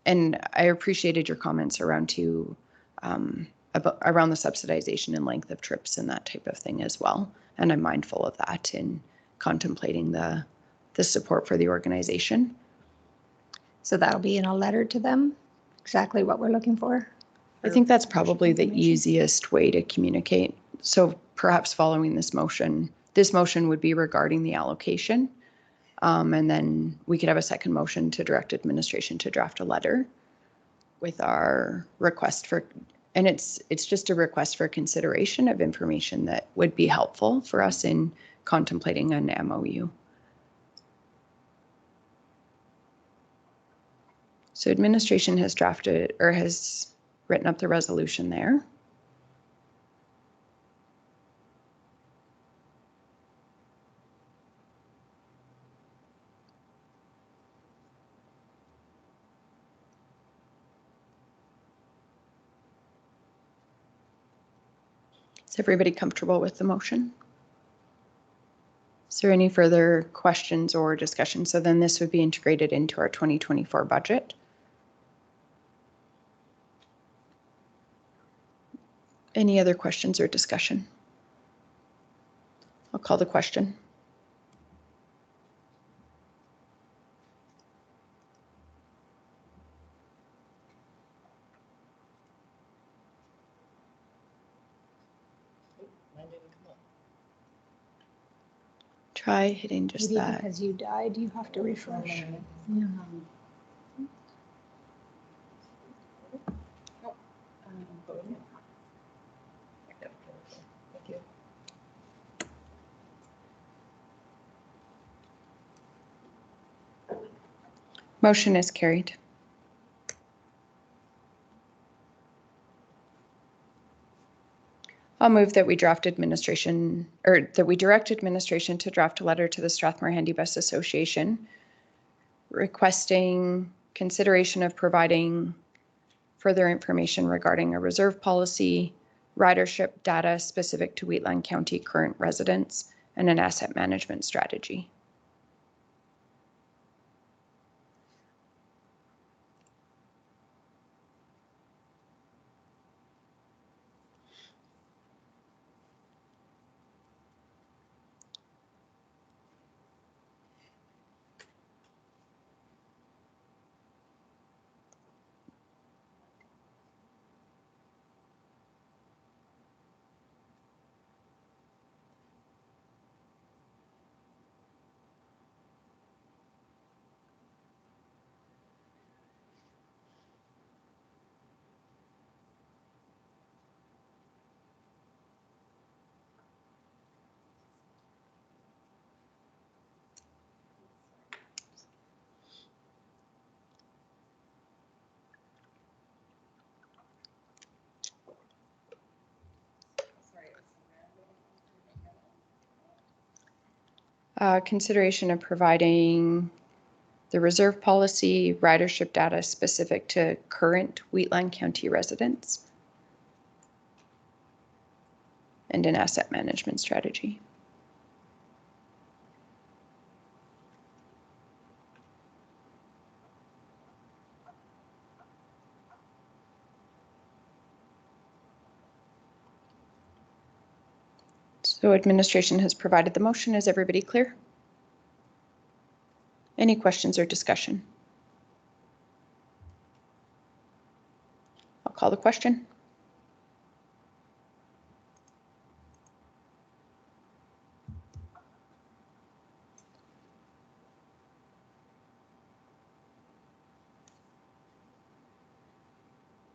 Speaker 1: and I appreciated your comments around too, around the subsidization and length of trips and that type of thing as well. And I'm mindful of that in contemplating the support for the organization.
Speaker 11: So that'll be in a letter to them, exactly what we're looking for.
Speaker 1: I think that's probably the easiest way to communicate. So perhaps following this motion would be regarding the allocation. And then we could have a second motion to direct administration to draft a letter with our request for, and it's just a request for consideration of information that would be helpful for us in contemplating an MOU. So administration has drafted or has written up the resolution there. Is everybody comfortable with the motion? Is there any further questions or discussion? So then this would be integrated into our 2024 budget. Any other questions or discussion? I'll call the question. Try hitting just
Speaker 11: Maybe
Speaker 1: that.
Speaker 11: because you died, you have to refresh. Yeah.
Speaker 1: Motion is carried. I'll move that we direct administration to draft a letter to the Strathmore Handy Bus Association requesting consideration of providing further information regarding a reserve policy, ridership data specific to Wheatland County current residents, and an asset management strategy. Consideration of providing the reserve policy ridership data specific to current Wheatland County residents and an asset management strategy. So administration has provided the motion. Is everybody clear? Any questions or discussion? I'll call the question.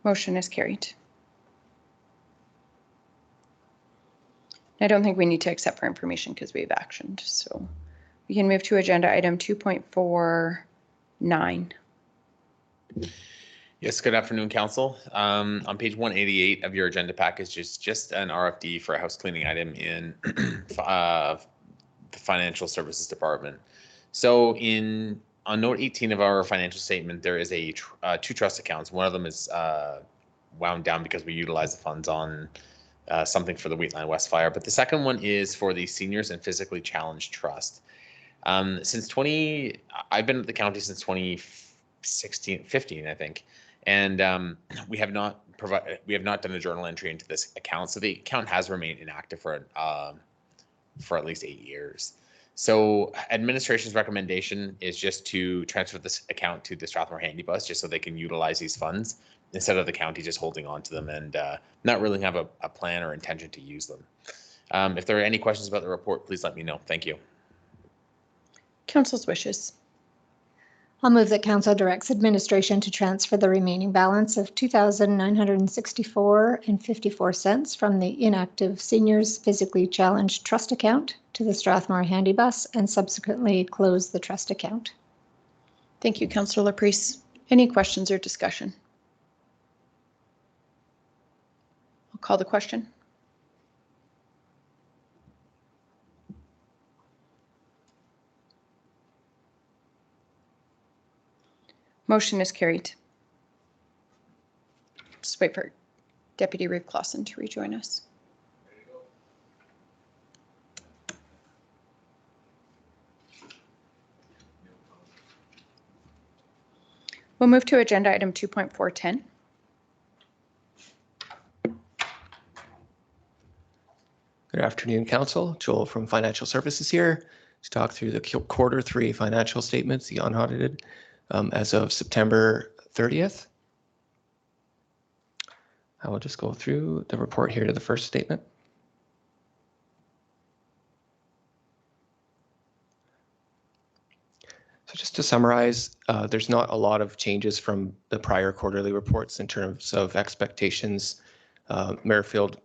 Speaker 1: Motion is carried. I don't think we need to accept for information because we've actioned, so we can move to agenda item 2.49.
Speaker 3: Yes, good afternoon, Council. On page 188 of your agenda package is just an RFD for a house cleaning item in the Financial Services Department. So on note 18 of our financial statement, there is a two trust accounts. One of them is wound down because we utilize the funds on something for the Wheatland West Fire, but the second one is for the Seniors and Physically Challenged Trust. I've been at the county since 2015, I think, and we have not done a journal entry into this account, so the account has remained inactive for at least 8 years. So administration's recommendation is just to transfer this account to the Strathmore Handy Bus, just so they can utilize these funds instead of the county just holding on to them and not really have a plan or intention to use them. If there are any questions about the report, please let me know. Thank you.
Speaker 1: Council's wishes.
Speaker 11: I'll move that council directs administration to transfer the remaining balance of $2,964.54 from the inactive Seniors Physically Challenged Trust account to the Strathmore Handy Bus and subsequently close the trust account.
Speaker 1: Thank you, Councillor Laprise. Any questions or discussion? I'll call the question. Motion is carried. Just wait for Deputy Reeve Clausen to rejoin us. We'll move to agenda item 2.410.
Speaker 21: Good afternoon, Council. Joel from Financial Services here to talk through the Q3 financial statements, the unaudited, as of September 30th. I will just go through the report here to the first statement. So just to summarize, there's not a lot of changes from the prior quarterly reports in terms of expectations. Merrifield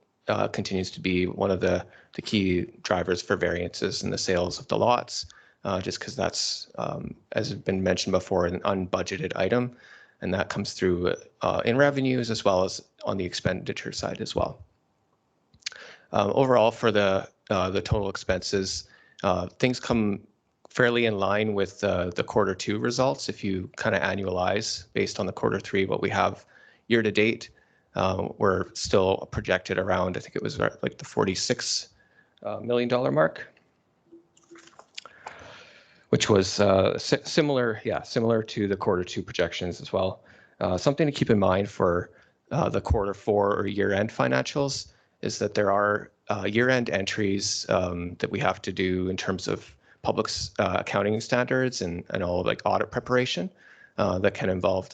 Speaker 21: continues to be one of the key drivers for variances in the sales of the lots, just because that's, as has been mentioned before, an unbudgeted item, and that comes through in revenues as well as on the expenditure side as well. Overall, for the total expenses, things come fairly in line with the Q2 results. If you kind of annualize based on the Q3, what we have year to date, we're still projected around, I think it was like the $46 million mark, which was similar to the Q2 projections as well. Something to keep in mind for the Q4 or year-end financials is that there are year-end entries that we have to do in terms of public accounting standards and all like audit preparation that can involve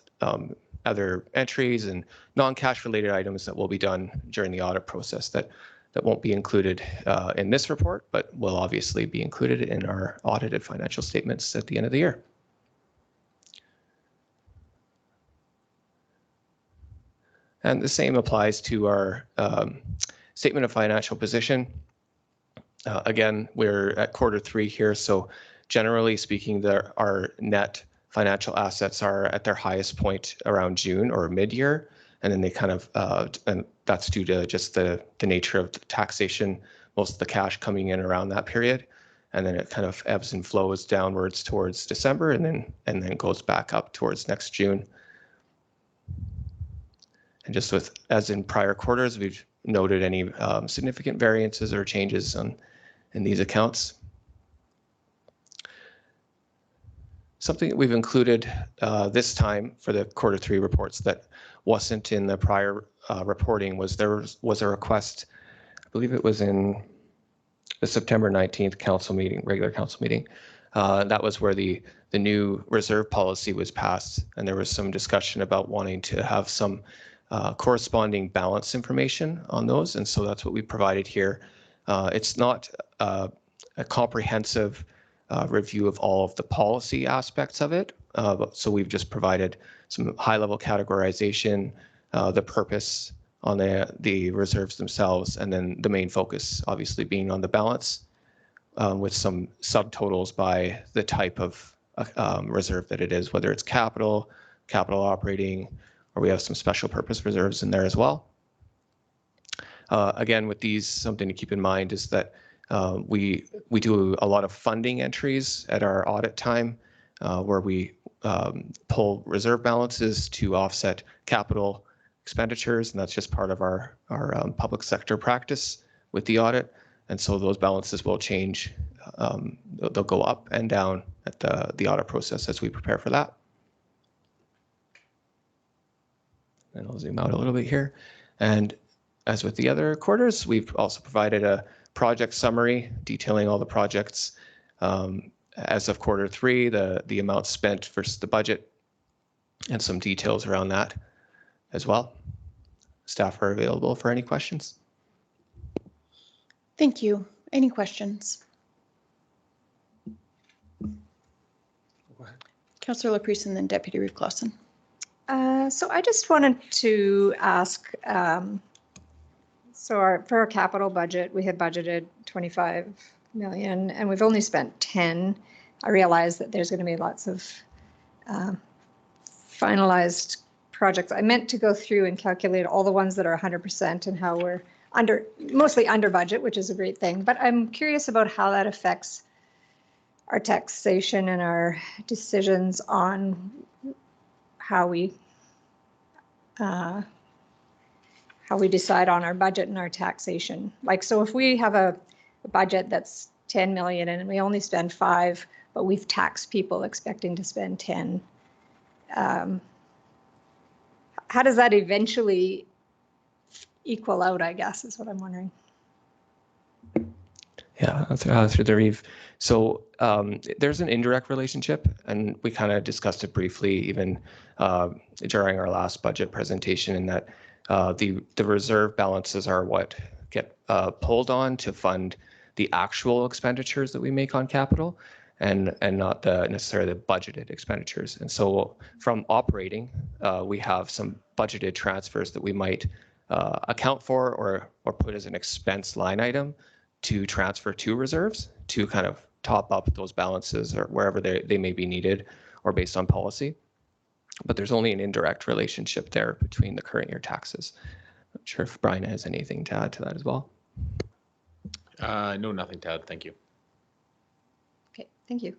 Speaker 21: other entries and non-cash related items that will be done during the audit process that won't be included in this report, but will obviously be included in our audited financial statements at the end of the year. And the same applies to our statement of financial position. Again, we're at Q3 here, so generally speaking, our net financial assets are at their highest point around June or mid-year, and then they kind of, and that's due to just the nature of the taxation, most of the cash coming in around that period. and then it kind of ebbs and flows downwards towards December, and then goes back up towards next June. And just with, as in prior quarters, we've noted any significant variances or changes in these accounts. Something that we've included this time for the Q3 reports that wasn't in the prior reporting was there was a request, I believe it was in the September 19th council meeting, regular council meeting. That was where the new reserve policy was passed, and there was some discussion about wanting to have some corresponding balance information on those, and so that's what we provided here. It's not a comprehensive review of all of the policy aspects of it, so we've just provided some high-level categorization, the purpose on the reserves themselves, and then the main focus obviously being on the balance, with some subtotals by the type of reserve that it is, whether it's capital operating, or we have some special purpose reserves in there as well. Again, with these, something to keep in mind is that we do a lot of funding entries at our audit time, where we pull reserve balances to offset capital expenditures, and that's just part of our public sector practice with the audit. And so those balances will change. They'll go up and down at the audit process as we prepare for that. And I'll zoom out a little bit here. And as with the other quarters, we've also provided a project summary detailing all the projects. As of Q3, the amount spent versus the budget, and some details around that as well. Staff are available for any questions.
Speaker 1: Thank you. Any questions? Councillor LaPriest and then Deputy Reeve Clausen.
Speaker 11: So I just wanted to ask, for our capital budget, we had budgeted 25 million and we've only spent 10. I realize that there's going to be lots of finalized projects. I meant to go through and calculate all the ones that are 100% and how we're mostly under budget, which is a great thing. But I'm curious about how that affects our taxation and our decisions on how we decide on our budget and our taxation. Like, so if we have a budget that's 10 million and we only spend 5, but we've taxed people expecting to spend 10, how does that eventually equal out, I guess, is what I'm wondering.
Speaker 21: Yeah, through the Reeve. So there's an indirect relationship, and we kind of discussed it briefly even during our last budget presentation, in that the reserve balances are what get pulled on to fund the actual expenditures that we make on capital, and not necessarily the budgeted expenditures. And so from operating, we have some budgeted transfers that we might account for or put as an expense line item to transfer to reserves to kind of top up those balances or wherever they may be needed or based on policy. But there's only an indirect relationship there between the current year taxes. Not sure if Brian has anything to add to that as well.
Speaker 3: No, nothing to add. Thank you.
Speaker 11: Okay, thank you.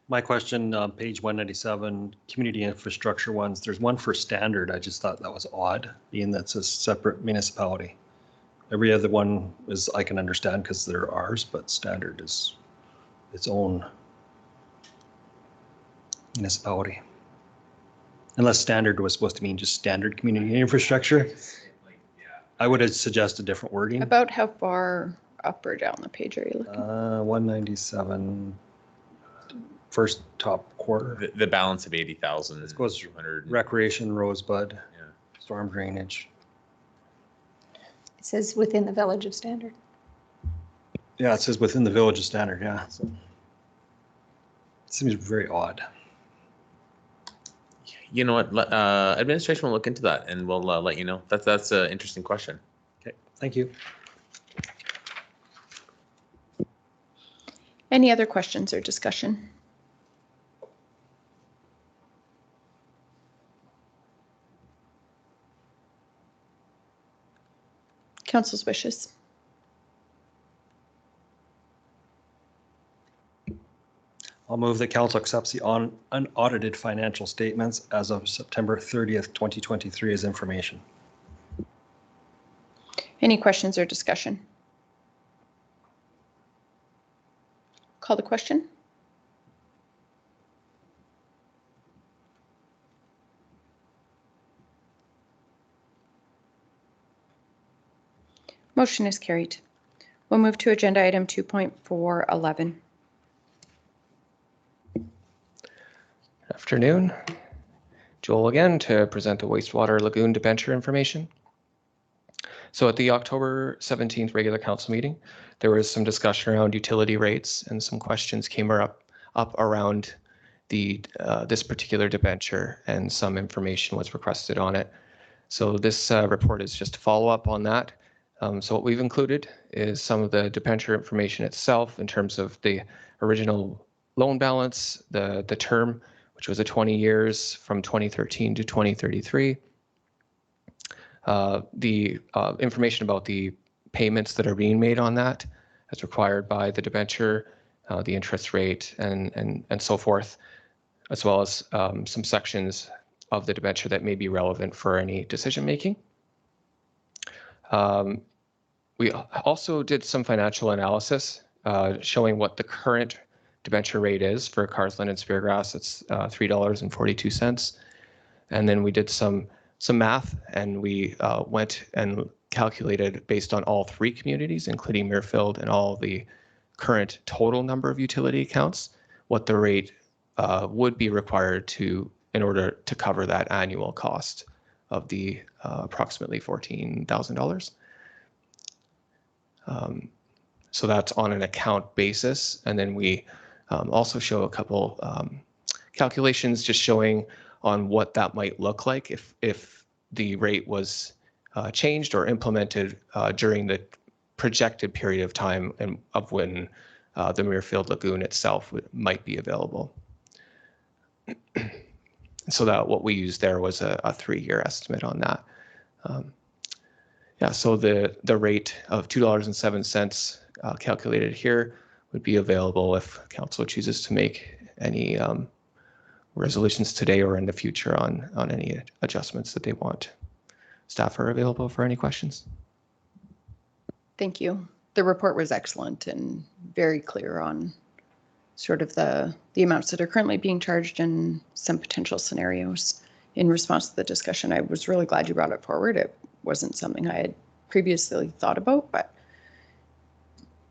Speaker 16: My question, page 197, community infrastructure ones, there's one for standard. I just thought that was odd, being that's a separate municipality. Every other one is, I can understand because they're ours, but standard is its own municipality. Unless standard was supposed to mean just standard community infrastructure. I would have suggested different wording.
Speaker 1: About how far up or down the page are you looking?
Speaker 16: 197, first top quarter.
Speaker 3: The balance of 80,000.
Speaker 16: This goes recreation, Rosebud, storm drainage.
Speaker 11: It says within the village of Standard.
Speaker 16: Yeah, it says within the village of Standard, yeah. So it seems very odd.
Speaker 3: You know what? Administration will look into that, and we'll let you know. That's an interesting question.
Speaker 16: Okay, thank you.
Speaker 1: Any other questions or discussion? Council's wishes.
Speaker 16: I'll move that council accepts the unaudited financial statements as of September 30th, 2023 as information.
Speaker 1: Any questions or discussion? Call the question. Motion is carried. We'll move to agenda item 2.411.
Speaker 21: Afternoon. Joel again to present the wastewater lagoon debenture information. So at the October 17th regular council meeting, there was some discussion around utility rates and some questions came up around the this particular debenture, and some information was requested on it. So this report is just a follow-up on that. So what we've included is some of the debenture information itself in terms of the original loan balance, the term, which was a 20 years from 2013 to 2033. The information about the payments that are being made on that as required by the debenture, the interest rate and so forth, as well as some sections of the debenture that may be relevant for any decision making. We also did some financial analysis showing what the current debenture rate is for Carsland and Speargrass. It's $3.42. And then we did some math, and we went and calculated based on all 3 communities, including Muirfield and all the current total number of utility accounts, what the rate would be required in order to cover that annual cost of the approximately $14,000. So that's on an account basis. And then we also show a couple calculations just showing on what that might look like if the rate was changed or implemented during the projected period of time and of when the Muirfield Lagoon itself might be available. So that what we used there was a 3-year estimate on that. Yeah, so the rate of $2.07 calculated here would be available if council chooses to make any resolutions today or in the future on any adjustments that they want. Staff are available for any questions.
Speaker 1: Thank you. The report was excellent and very clear on sort of the amounts that are currently being charged and some potential scenarios. In response to the discussion, I was really glad you brought it forward. It wasn't something I had previously thought about, but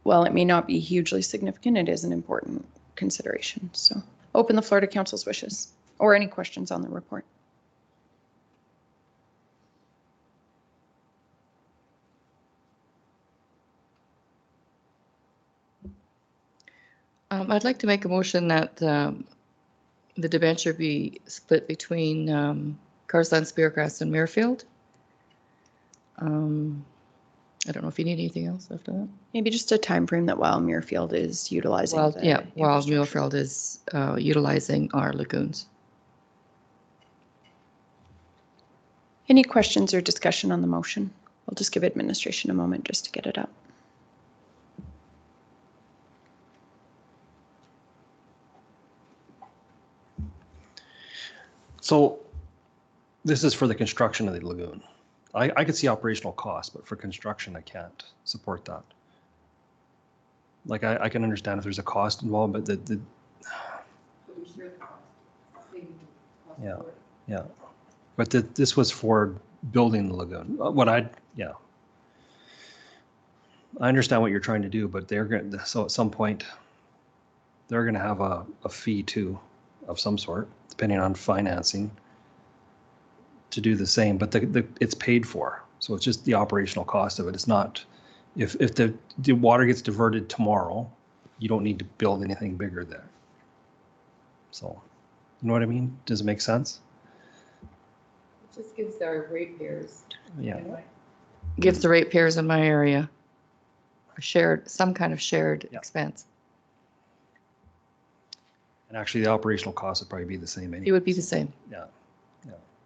Speaker 1: while it may not be hugely significant, it is an important consideration. So open the floor to council's wishes or any questions on the report.
Speaker 14: I'd like to make a motion that the debenture be split between Carsland, Speargrass, and Muirfield. I don't know if you need anything else after that.
Speaker 1: Maybe just a time frame that while Muirfield is utilizing.
Speaker 14: Well, yeah, while Muirfield is utilizing our lagoons.
Speaker 1: Any questions or discussion on the motion? I'll just give administration a moment just to get it up.
Speaker 16: So this is for the construction of the lagoon. I could see operational costs, but for construction, I can't support that. Like I can understand if there's a cost involved, but yeah. But this was for building the lagoon. I understand what you're trying to do, but so at some point, they're gonna have a fee too of some sort, depending on financing, to do the same, but it's paid for. So it's just the operational cost of it. It's not, if the water gets diverted tomorrow, you don't need to build anything bigger there. So, you know what I mean? Does it make sense?
Speaker 14: It just gives our ratepayers.
Speaker 16: Yeah.
Speaker 14: Gives the ratepayers in my area some kind of shared expense.
Speaker 16: And actually, the operational cost would probably be the same anyway.
Speaker 14: It would be the same.
Speaker 16: Yeah.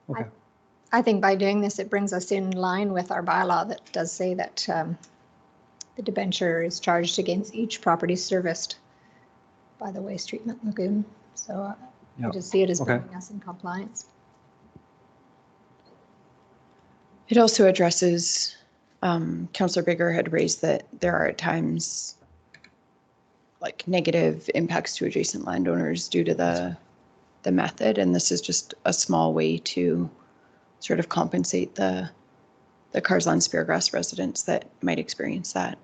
Speaker 16: Okay.
Speaker 11: I think by doing this, it brings us in line with our bylaw that does say that the debenture is charged against each property serviced by the waste treatment lagoon. So I
Speaker 16: Yeah.
Speaker 11: just see it as
Speaker 16: Okay.
Speaker 11: bringing us in compliance.
Speaker 1: It also addresses, Councillor Bigger had raised that there are at times like negative impacts to adjacent landowners due to the method, and this is just a small way to sort of compensate the Carsland Speargrass residents that might experience that.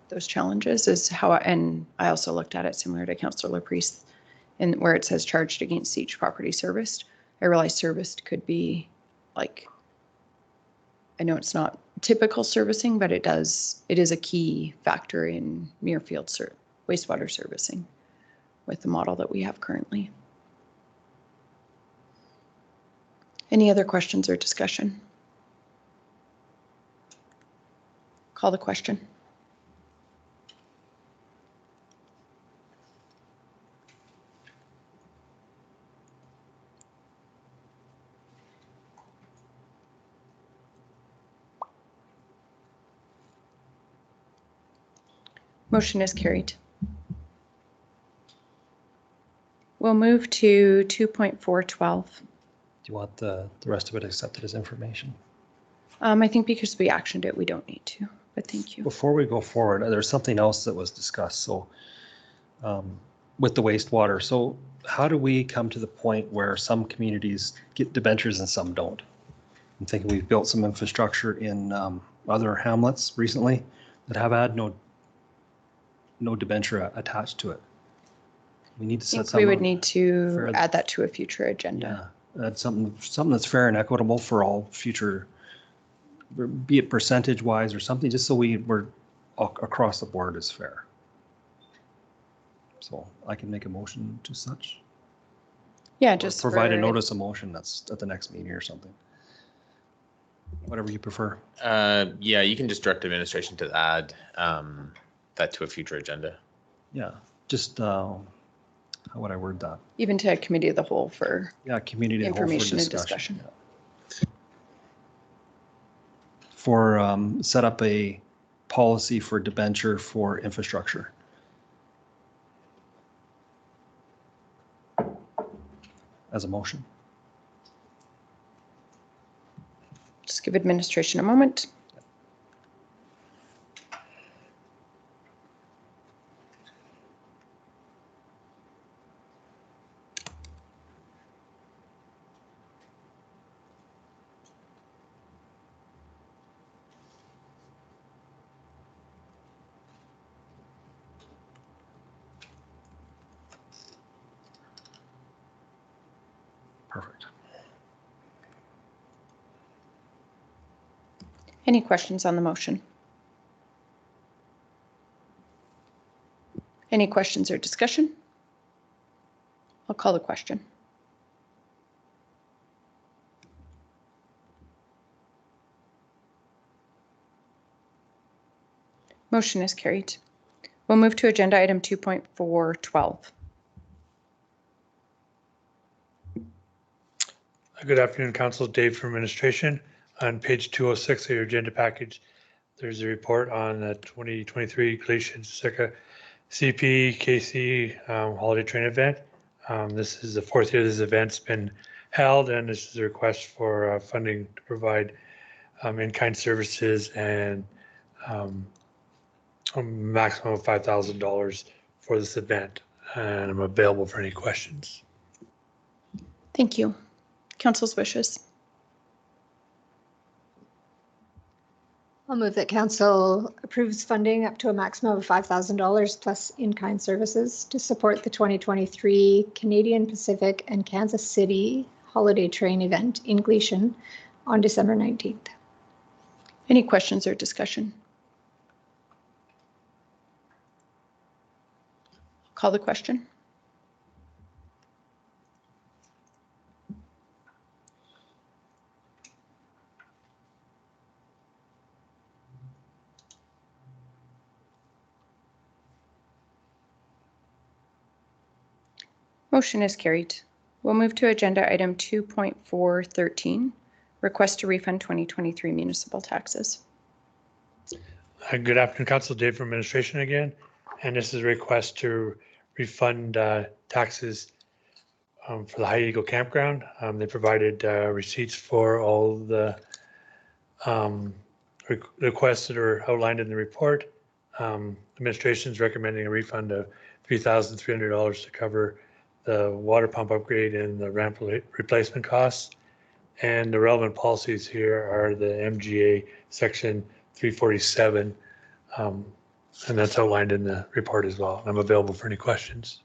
Speaker 1: Those challenges is how, and I also looked at it similar to Councillor LaPriest, and where it says charged against each property serviced. I realize serviced could be like, I know it's not typical servicing, but it is a key factor in Muirfield wastewater servicing with the model that we have currently. Any other questions or discussion? Call the question. Motion is carried. We'll move to 2.412.
Speaker 16: Do you want the rest of it accepted as information?
Speaker 1: I think because we actioned it, we don't need to, but thank you.
Speaker 16: Before we go forward, there's something else that was discussed. So with the wastewater, so how do we come to the point where some communities get debentures and some don't? I'm thinking we've built some infrastructure in other hamlets recently that have had no debenture attached to it. We need to
Speaker 1: I
Speaker 16: set
Speaker 1: think
Speaker 16: something.
Speaker 1: we would need to add that to a future agenda.
Speaker 16: Yeah, that's something that's fair and equitable for all future, be it percentage wise or something, just so we're across the board is fair. So I can make a motion to such.
Speaker 1: Yeah,
Speaker 16: Or
Speaker 1: just
Speaker 16: provide a
Speaker 1: for-
Speaker 16: notice of motion that's at the next meeting or something. Whatever you prefer.
Speaker 3: Yeah, you can just direct administration to add that to a future agenda.
Speaker 16: Yeah, just how would I word that?
Speaker 1: Even to a committee of the whole for
Speaker 16: community of the whole for
Speaker 1: information and discussion.
Speaker 16: For set up a policy for debenture for infrastructure. As a motion.
Speaker 1: Just give administration a moment.
Speaker 16: Perfect.
Speaker 1: Any questions on the motion? Any questions or discussion? I'll call the question. Motion is carried. We'll move to agenda item 2.412.
Speaker 8: Good afternoon, Council. Dave from Administration. On page 206 of your agenda package, there's a report on the 2023 Glacier Circa CPKC holiday train event. This is the fourth year this event's been held, and this is a request for funding to provide in-kind services and a maximum of $5,000 for this event. And I'm available for any questions.
Speaker 1: Thank you. Council's wishes.
Speaker 11: I'll move that council approves funding up to a maximum of $5,000 plus in-kind services to support the 2023 Canadian Pacific and Kansas City holiday train event in Gleason on December 19th.
Speaker 1: Any questions or discussion? Call the question. Motion is carried. We'll move to agenda item 2.413, request to refund 2023 municipal taxes.
Speaker 8: Good afternoon, Council. Dave from Administration again. And this is a request to refund taxes for the High Eagle Campground. They provided receipts for all the requests that are outlined in the report. Administration is recommending a refund of $3,300 to cover the water pump upgrade and the ramp replacement costs. And the relevant policies here are the MGA section 347. And that's outlined in the report as well. I'm available for any questions.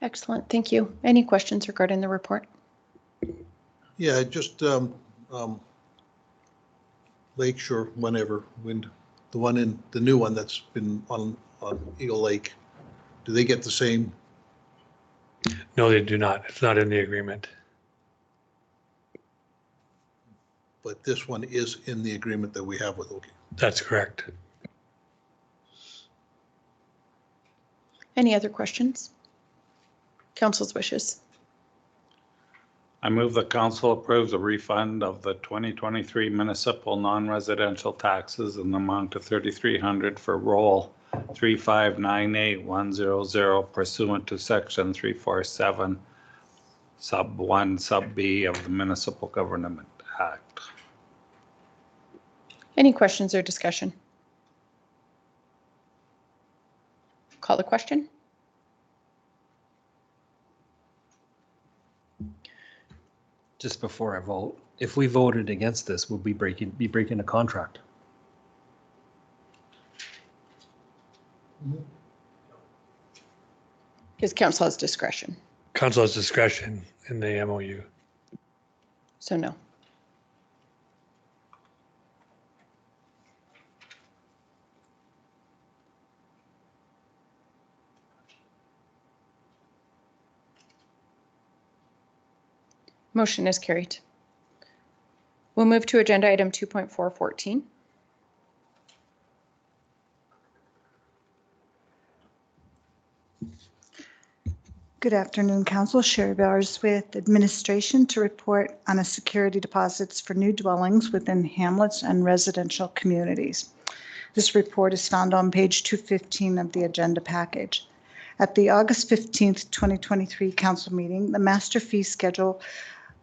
Speaker 1: Excellent. Thank you. Any questions regarding the report?
Speaker 18: Yeah, just Lakeshore, whenever, when the new one that's been on Eagle Lake, do they get the same?
Speaker 8: No, they do not. It's not in the agreement.
Speaker 18: But this one is in the agreement that we have with OK.
Speaker 8: That's correct.
Speaker 1: Any other questions? Council's wishes.
Speaker 2: I move the council approves a refund of the 2023 municipal non-residential taxes in the amount of $3,300 for roll 3598100 pursuant to section 347 sub 1 sub B of the Municipal Government Act.
Speaker 1: Any questions or discussion? Call the question.
Speaker 16: Just before I vote, if we voted against this, would we be breaking a contract?
Speaker 1: Because council has discretion.
Speaker 8: Council has discretion in the MOU.
Speaker 1: So no. Motion is carried. We'll move to agenda item 2.414.
Speaker 20: Good afternoon, Council. Sherry Bowers with Administration to report on a security deposits for new dwellings within hamlets and residential communities. This report is found on page 215 of the agenda package. At the August 15th, 2023 council meeting, the master fee schedule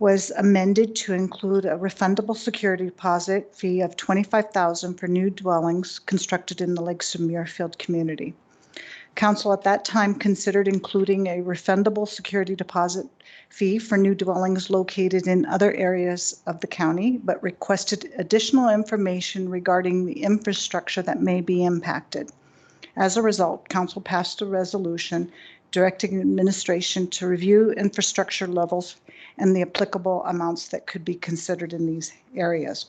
Speaker 20: was amended to include a refundable security deposit fee of $25,000 for new dwellings constructed in the Lakes of Muirfield community. Council at that time considered including a refundable security deposit fee for new dwellings located in other areas of the county, but requested additional information regarding the infrastructure that may be impacted. As a result, Council passed a resolution directing administration to review infrastructure levels and the applicable amounts that could be considered in these areas.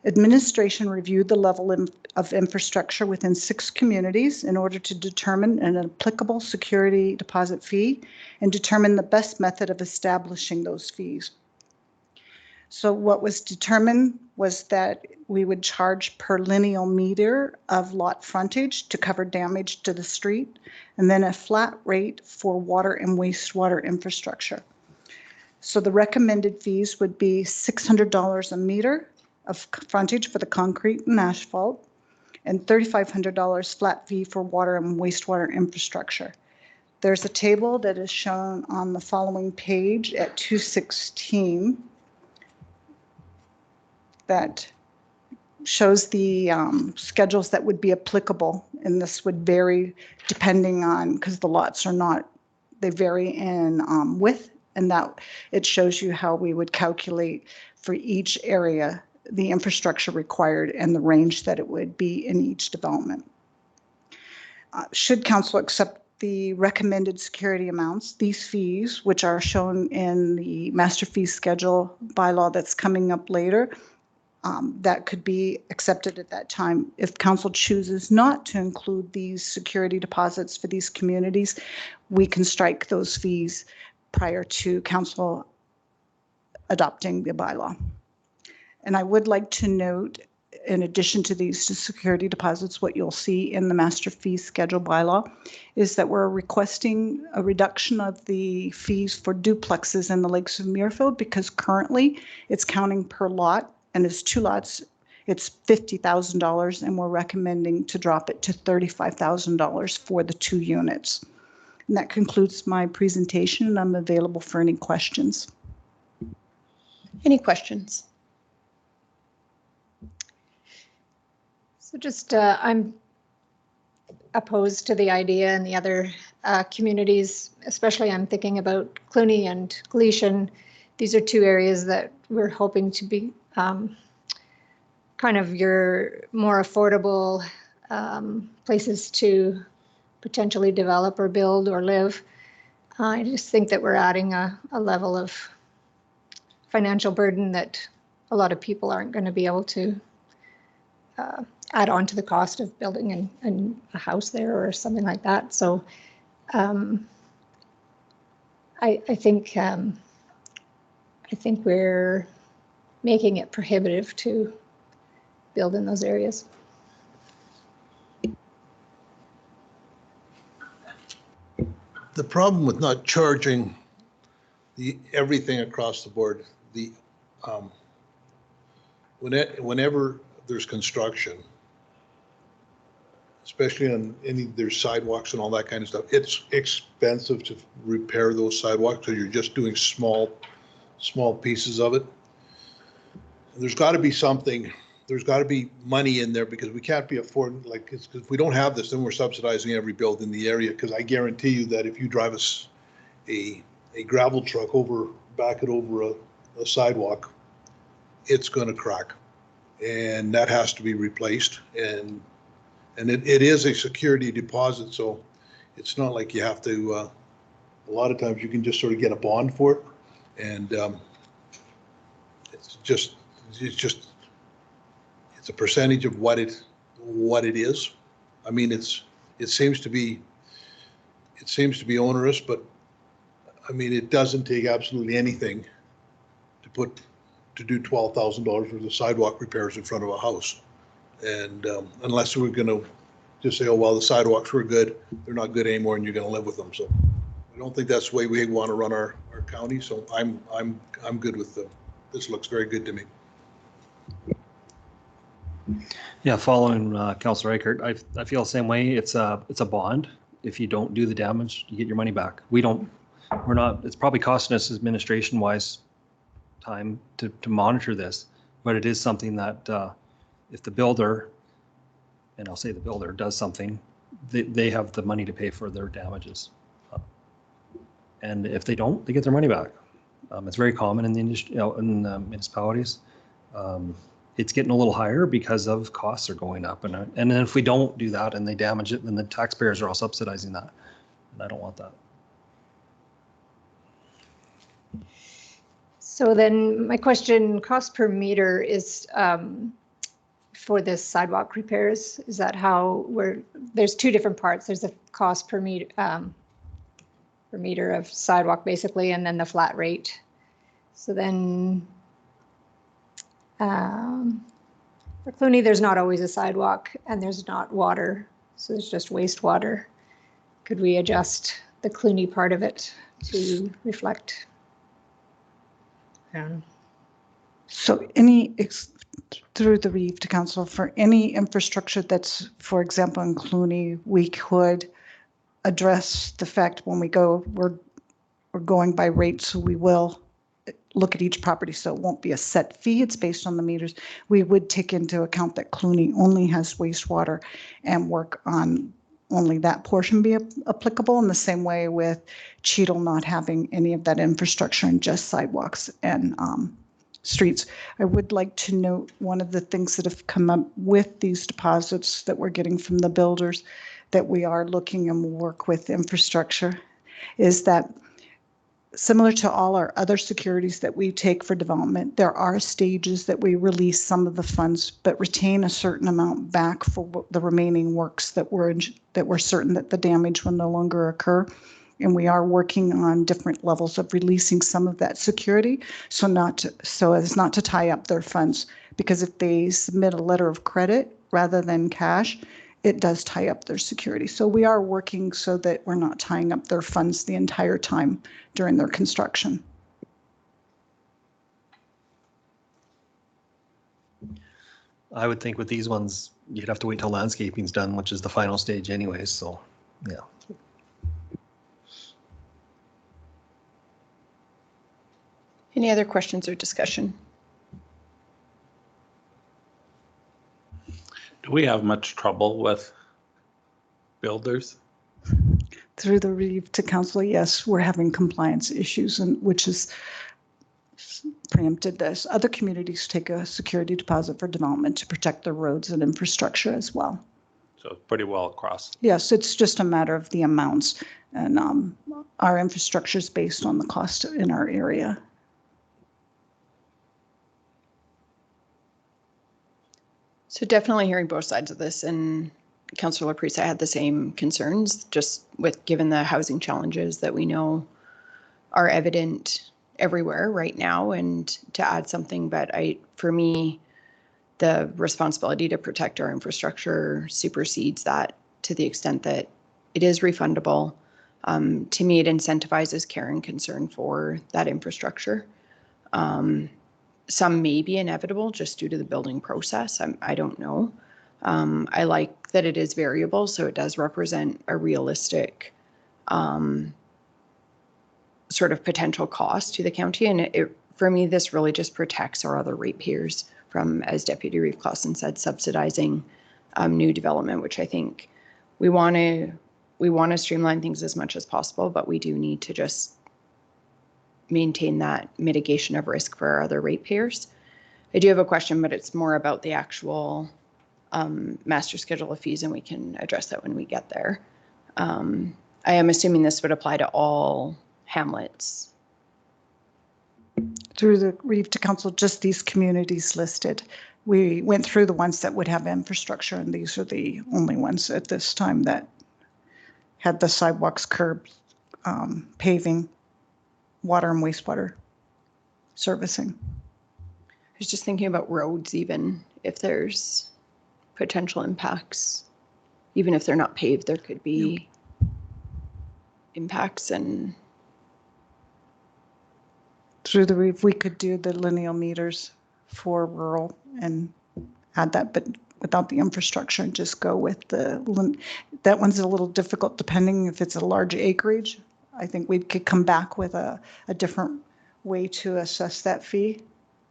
Speaker 20: Administration reviewed the level of infrastructure within 6 communities in order to determine an applicable security deposit fee and determine the best method of establishing those fees. So what was determined was that we would charge per lineal meter of lot frontage to cover damage to the street, and then a flat rate for water and wastewater infrastructure. So the recommended fees would be $600 a meter of frontage for the concrete and asphalt, and $3,500 flat fee for water and wastewater infrastructure. There's a table that is shown on the following page at 216 that shows the schedules that would be applicable, and this would vary depending on, because the lots are not, they vary in width, and that it shows you how we would calculate for each area the infrastructure required and the range that it would be in each development. Should council accept the recommended security amounts, these fees, which are shown in the master fee schedule bylaw that's coming up later, that could be accepted at that time. If council chooses not to include these security deposits for these communities, we can strike those fees prior to council adopting the bylaw. And I would like to note, in addition to these security deposits, what you'll see in the master fee schedule bylaw is that we're requesting a reduction of the fees for duplexes in the Lakes of Muirfield, because currently it's counting per lot, and it's 2 lots It's $50,000, and we're recommending to drop it to $35,000 for the 2 units. And that concludes my presentation, and I'm available for any questions.
Speaker 1: Any questions?
Speaker 11: So just, I'm opposed to the idea, and the other communities, especially I'm thinking about Cluny and Gleason. These are 2 areas that we're hoping to be kind of your more affordable places to potentially develop or build or live. I just think that we're adding a level of financial burden that a lot of people aren't going to be able to add on to the cost of building a house there or something like that. So I think we're making it prohibitive to build in those areas.
Speaker 18: The problem with not charging everything across the board, whenever there's construction, especially on there's sidewalks and all that kind of stuff, it's expensive to repair those sidewalks, so you're just doing small pieces of it. There's got to be something, there's got to be money in there, because we can't be affording, like, if we don't have this, then we're subsidizing every build in the area, because I guarantee you that if you drive a gravel truck back it over a sidewalk, it's going to crack, and that has to be replaced. And it is a security deposit, so it's not like you have to, a lot of times you can just sort of get a bond for it. And it's a percentage of what it is. I mean, it seems to be onerous, but I mean, it doesn't take absolutely anything to do $12,000 worth of sidewalk repairs in front of a house. And unless we're going to just say, oh, well, the sidewalks were good, they're not good anymore, and you're going to live with them. So I don't think that's the way we want to run our county. So I'm good with them. This looks very good to me.
Speaker 16: Yeah, following Councillor Eichert, I feel the same way. It's a bond. If you don't do the damage, you get your money back. It's probably costing us administration-wise time to monitor this, but it is something that if the builder, and I'll say the builder, does something, they have the money to pay for their damages. And if they don't, they get their money back. It's very common in the industry, in municipalities. It's getting a little higher because of costs are going up, and then if we don't do that and they damage it, then the taxpayers are all subsidizing that, and I don't want that.
Speaker 11: So then my question, cost per meter is for this sidewalk repairs, is that how there's 2 different parts. There's a cost per meter of sidewalk basically, and then the flat rate. So then for Cluny, there's not always a sidewalk and there's not water. So there's just wastewater. Could we adjust the Cluny part of it to reflect?
Speaker 20: So through the Reeve to Council, for any infrastructure that's, for example, in Cluny, we could address the fact when we're going by rate, so we will look at each property, so it won't be a set fee, it's based on the meters. We would take into account that Cluny only has wastewater and work on only that portion be applicable, in the same way with Cheadle not having any of that infrastructure and just sidewalks and streets. I would like to note one of the things that have come up with these deposits that we're getting from the builders that we are looking and work with infrastructure is that similar to all our other securities that we take for development, there are stages that we release some of the funds, but retain a certain amount back for the remaining works that we're certain that the damage will no longer occur. And we are working on different levels of releasing some of that security, so as not to tie up their funds. Because if they submit a letter of credit rather than cash, it does tie up their security. So we are working so that we're not tying up their funds the entire time during their construction.
Speaker 16: I would think with these ones, you'd have to wait till landscaping's done, which is the final stage anyways, so, yeah.
Speaker 1: Any other questions or discussion?
Speaker 2: Do we have much trouble with builders?
Speaker 20: Through the Reeve to council, yes, we're having compliance issues, and which is preempted this. Other communities take a security deposit for development to protect their roads and infrastructure as well.
Speaker 2: So it's pretty well across.
Speaker 20: Yes, it's just a matter of the amounts, and our infrastructure is based on the cost in our area.
Speaker 1: So definitely hearing both sides of this, and Councillor Priest, I had the same concerns, just with given the housing challenges that we know are evident everywhere right now, and to add something, but for me, the responsibility to protect our infrastructure supersedes that to the extent that it is refundable. To me, it incentivizes care and concern for that infrastructure. Some may be inevitable just due to the building process. I don't know. I like that it is variable, so it does represent a realistic sort of potential cost to the county. And for me, this really just protects our other ratepayers from, as Deputy Reeve Clausen said, subsidizing new development, which I think we want to streamline things as much as possible, but we do need to just maintain that mitigation of risk for our other ratepayers. I do have a question, but it's more about the actual master schedule of fees, and we can address that when we get there. I am assuming this would apply to all hamlets.
Speaker 20: Through the Reeve to council, just these communities listed. We went through the ones that would have infrastructure, and these are the only ones at this time that had the sidewalks, curbs, paving, water and wastewater servicing.
Speaker 1: I was just thinking about roads, even if there's potential impacts, even if they're not paved, there could be impacts. And
Speaker 20: through the Reeve, we could do the lineal meters for rural and add that, but without the infrastructure, and just go with that one's a little difficult depending if it's a large acreage. I think we could come back with a different way to assess that fee.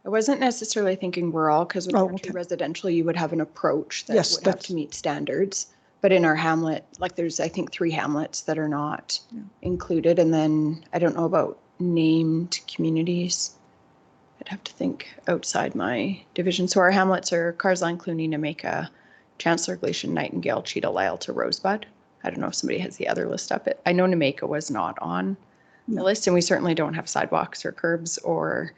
Speaker 1: I wasn't necessarily thinking rural, because when you're too residential, you would have an approach that would have to meet standards. But in our hamlet, like there's, I think, 3 hamlets that are not included. And then I don't know about named communities. I'd have to think outside my division. So our hamlets are Carsline, Clunie, Nameka, Chancellor, Glacian, Nightingale, Cheetah, Lyle to Rosebud. I don't know if somebody has the other list up. I know Nameka was not on the list, and we certainly don't have sidewalks or curbs or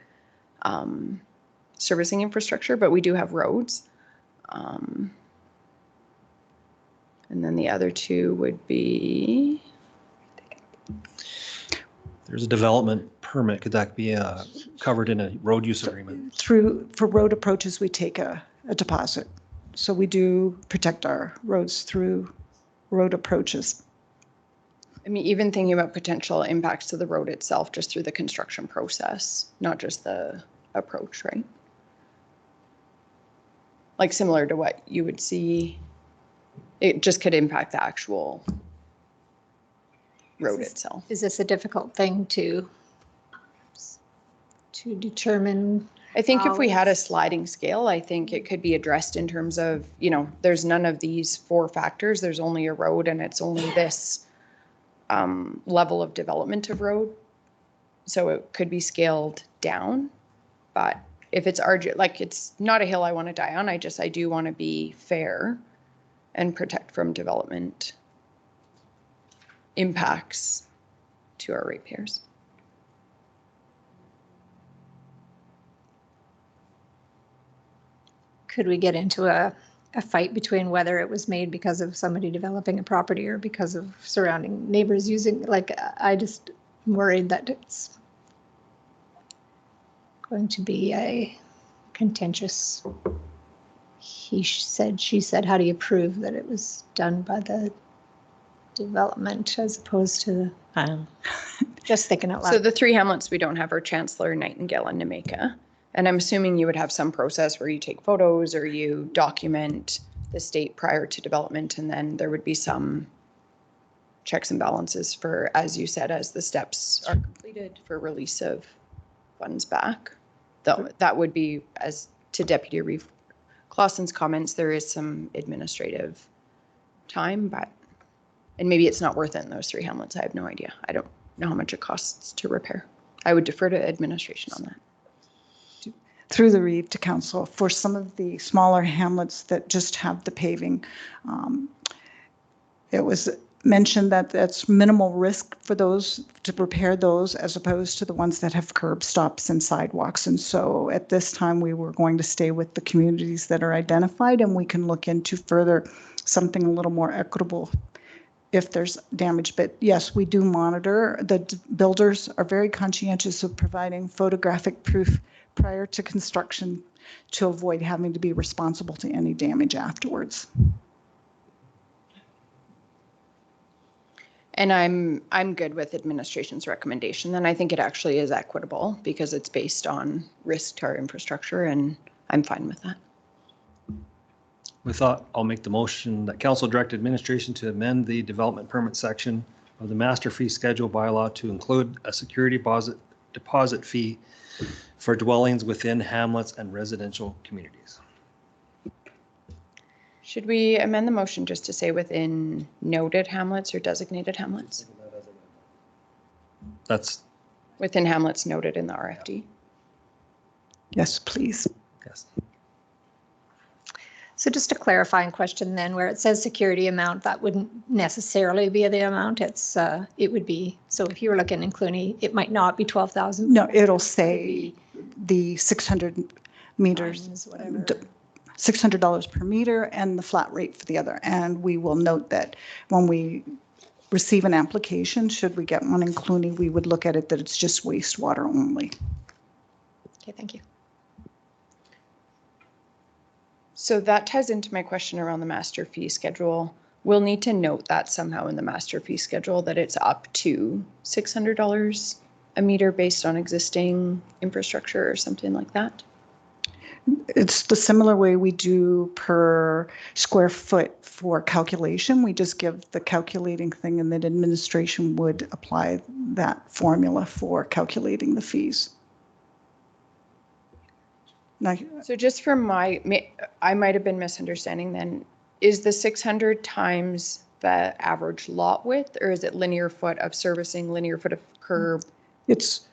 Speaker 1: servicing infrastructure, but we do have roads. And then the other 2 would be...
Speaker 16: There's a development permit. Could that be covered in a road use agreement?
Speaker 20: For road approaches, we take a deposit. So we do protect our roads through road approaches.
Speaker 1: I mean, even thinking about potential impacts to the road itself, just through the construction process, not just the approach, right? Like similar to what you would see, it just could impact the actual road itself.
Speaker 11: Is this a difficult thing to determine?
Speaker 1: I think if we had a sliding scale, I think it could be addressed in terms of, there's none of these 4 factors. There's only a road, and it's only this level of development of road. So it could be scaled down. But if it's it's not a hill I want to die on. I do want to be fair and protect from development impacts to our ratepayers.
Speaker 11: Could we get into a fight between whether it was made because of somebody developing a property or because of surrounding neighbors using, I just worried that it's going to be a contentious, he said, she said, how do you prove that it was done by the development as opposed to, I don't know, just thinking out loud.
Speaker 1: So the 3 hamlets we don't have are Chancellor, Nightingale, and Nameka. And I'm assuming you would have some process where you take photos or you document the state prior to development, and then there would be some checks and balances for, as you said, as the steps are completed for release of funds back. Though that would be, as to Deputy Reeve Clausen's comments, there is some administrative time, but, and maybe it's not worth it in those 3 hamlets. I have no idea. I don't know how much it costs to repair. I would defer to administration on that.
Speaker 20: Through the Reeve to council, for some of the smaller hamlets that just have the paving, it was mentioned that that's minimal risk for those to repair those as opposed to the ones that have curb stops and sidewalks. And so at this time, we were going to stay with the communities that are identified, and we can look into further something a little more equitable if there's damage. But yes, we do monitor. The builders are very conscientious of providing photographic proof prior to construction to avoid having to be responsible to any damage afterwards.
Speaker 1: And I'm good with administration's recommendation. Then I think it actually is equitable because it's based on risk to our infrastructure, and I'm fine with that.
Speaker 16: With that, I'll make the motion that council direct administration to amend the development permit section of the master fee schedule bylaw to include a security deposit fee for dwellings within hamlets and residential communities.
Speaker 1: Should we amend the motion just to say within noted hamlets or designated hamlets?
Speaker 16: That's
Speaker 1: within hamlets noted in the RFD.
Speaker 20: Yes, please.
Speaker 16: Yes.
Speaker 11: So just a clarifying question then, where it says security amount, that wouldn't necessarily be the amount. It's it would be, so if you were looking in Cluny, it might not be 12,000.
Speaker 20: No, it'll say the 600 meters,
Speaker 11: whatever.
Speaker 20: $600 per meter, and the flat rate for the other. And we will note that when we receive an application, should we get one in Cluny, we would look at it that it's just wastewater only.
Speaker 11: Okay, thank you.
Speaker 1: So that ties into my question around the master fee schedule. We'll need to note that somehow in the master fee schedule that it's up to $600 a meter based on existing infrastructure or something like that.
Speaker 20: It's the similar way we do per square foot for calculation. We just give the calculating thing, and then administration would apply that formula for calculating the fees. Now,
Speaker 1: so just for I might have been misunderstanding then, is the 600 times the average lot width, or is it linear foot of servicing, linear foot of curb?
Speaker 20: It's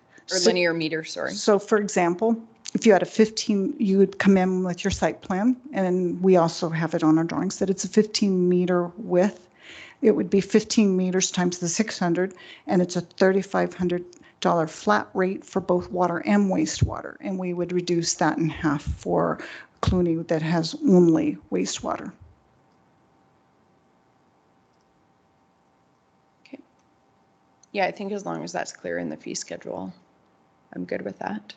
Speaker 1: linear meter, sorry.
Speaker 20: So for example, if you had a 15, you would come in with your site plan, and we also have it on our drawings that it's a 15-meter width. It would be 15 meters times the 600, and it's a $3,500 flat rate for both water and wastewater. And we would reduce that in half for Cluny that has only wastewater.
Speaker 1: Okay. Yeah, I think as long as that's clear in the fee schedule, I'm good with that.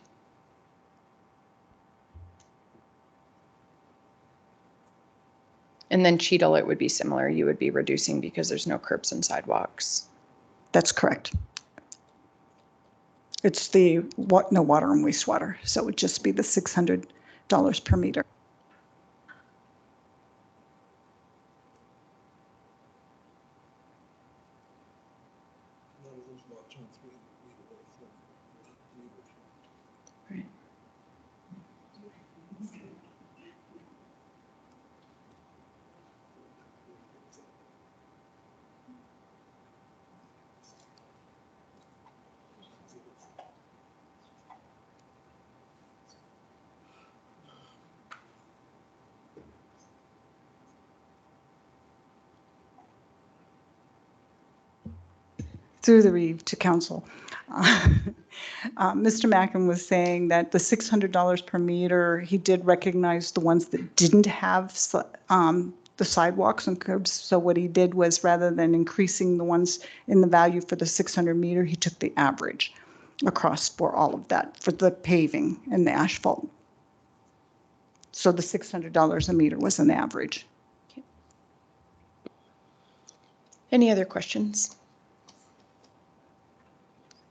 Speaker 1: And then Cheadle, it would be similar. You would be reducing because there's no curbs and sidewalks.
Speaker 20: That's correct. It's the no water and wastewater, so it would just be the $600 per meter.
Speaker 1: Right.
Speaker 20: Through the Reeve to council. Mr. Mackin was saying that the $600 per meter, he did recognize the ones that didn't have the sidewalks and curbs. So what he did was, rather than increasing the ones in the value for the 600 meter, he took the average across for all of that, for the paving and the asphalt. So the $600 a meter was an average.
Speaker 1: Okay. Any other questions?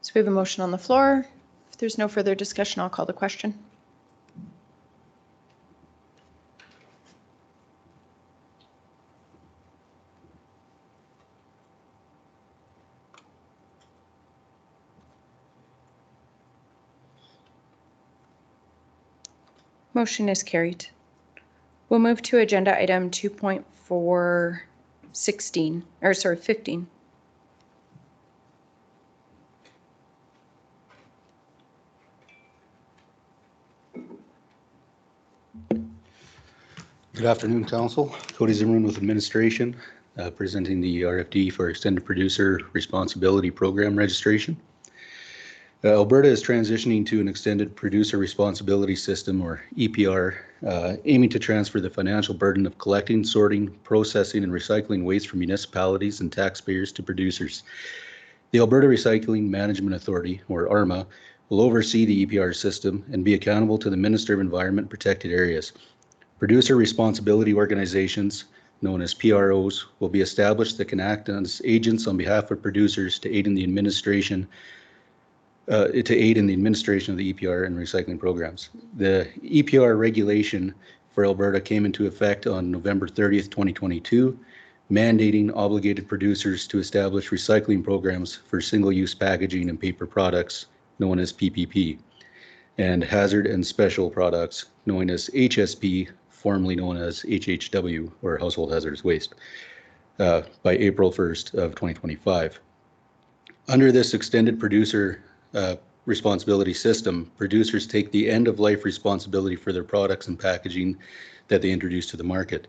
Speaker 1: So we have a motion on the floor. If there's no further discussion, I'll call the question. Motion is carried. We'll move to agenda item 2.416, or sorry, 15.
Speaker 9: Good afternoon, Council. Cody Zimmerman with Administration, presenting the RFD for Extended Producer Responsibility Program registration. Alberta is transitioning to an Extended Producer Responsibility System, or EPR, aiming to transfer the financial burden of collecting, sorting, processing, and recycling waste from municipalities and taxpayers to producers. The Alberta Recycling Management Authority, or ARMA, will oversee the EPR system and be accountable to the Minister of Environment Protected Areas. Producer responsibility organizations, known as PROs, will be established that can act as agents on behalf of producers to aid in the administration of the EPR and recycling programs. The EPR regulation for Alberta came into effect on November 30th, 2022, mandating obligated producers to establish recycling programs for single-use packaging and paper products, known as PPP, and hazard and special products, known as HSP, formerly known as HHW, or household hazardous waste, by April 1st of 2025. Under this extended producer responsibility system, producers take the end-of-life responsibility for their products and packaging that they introduce to the market.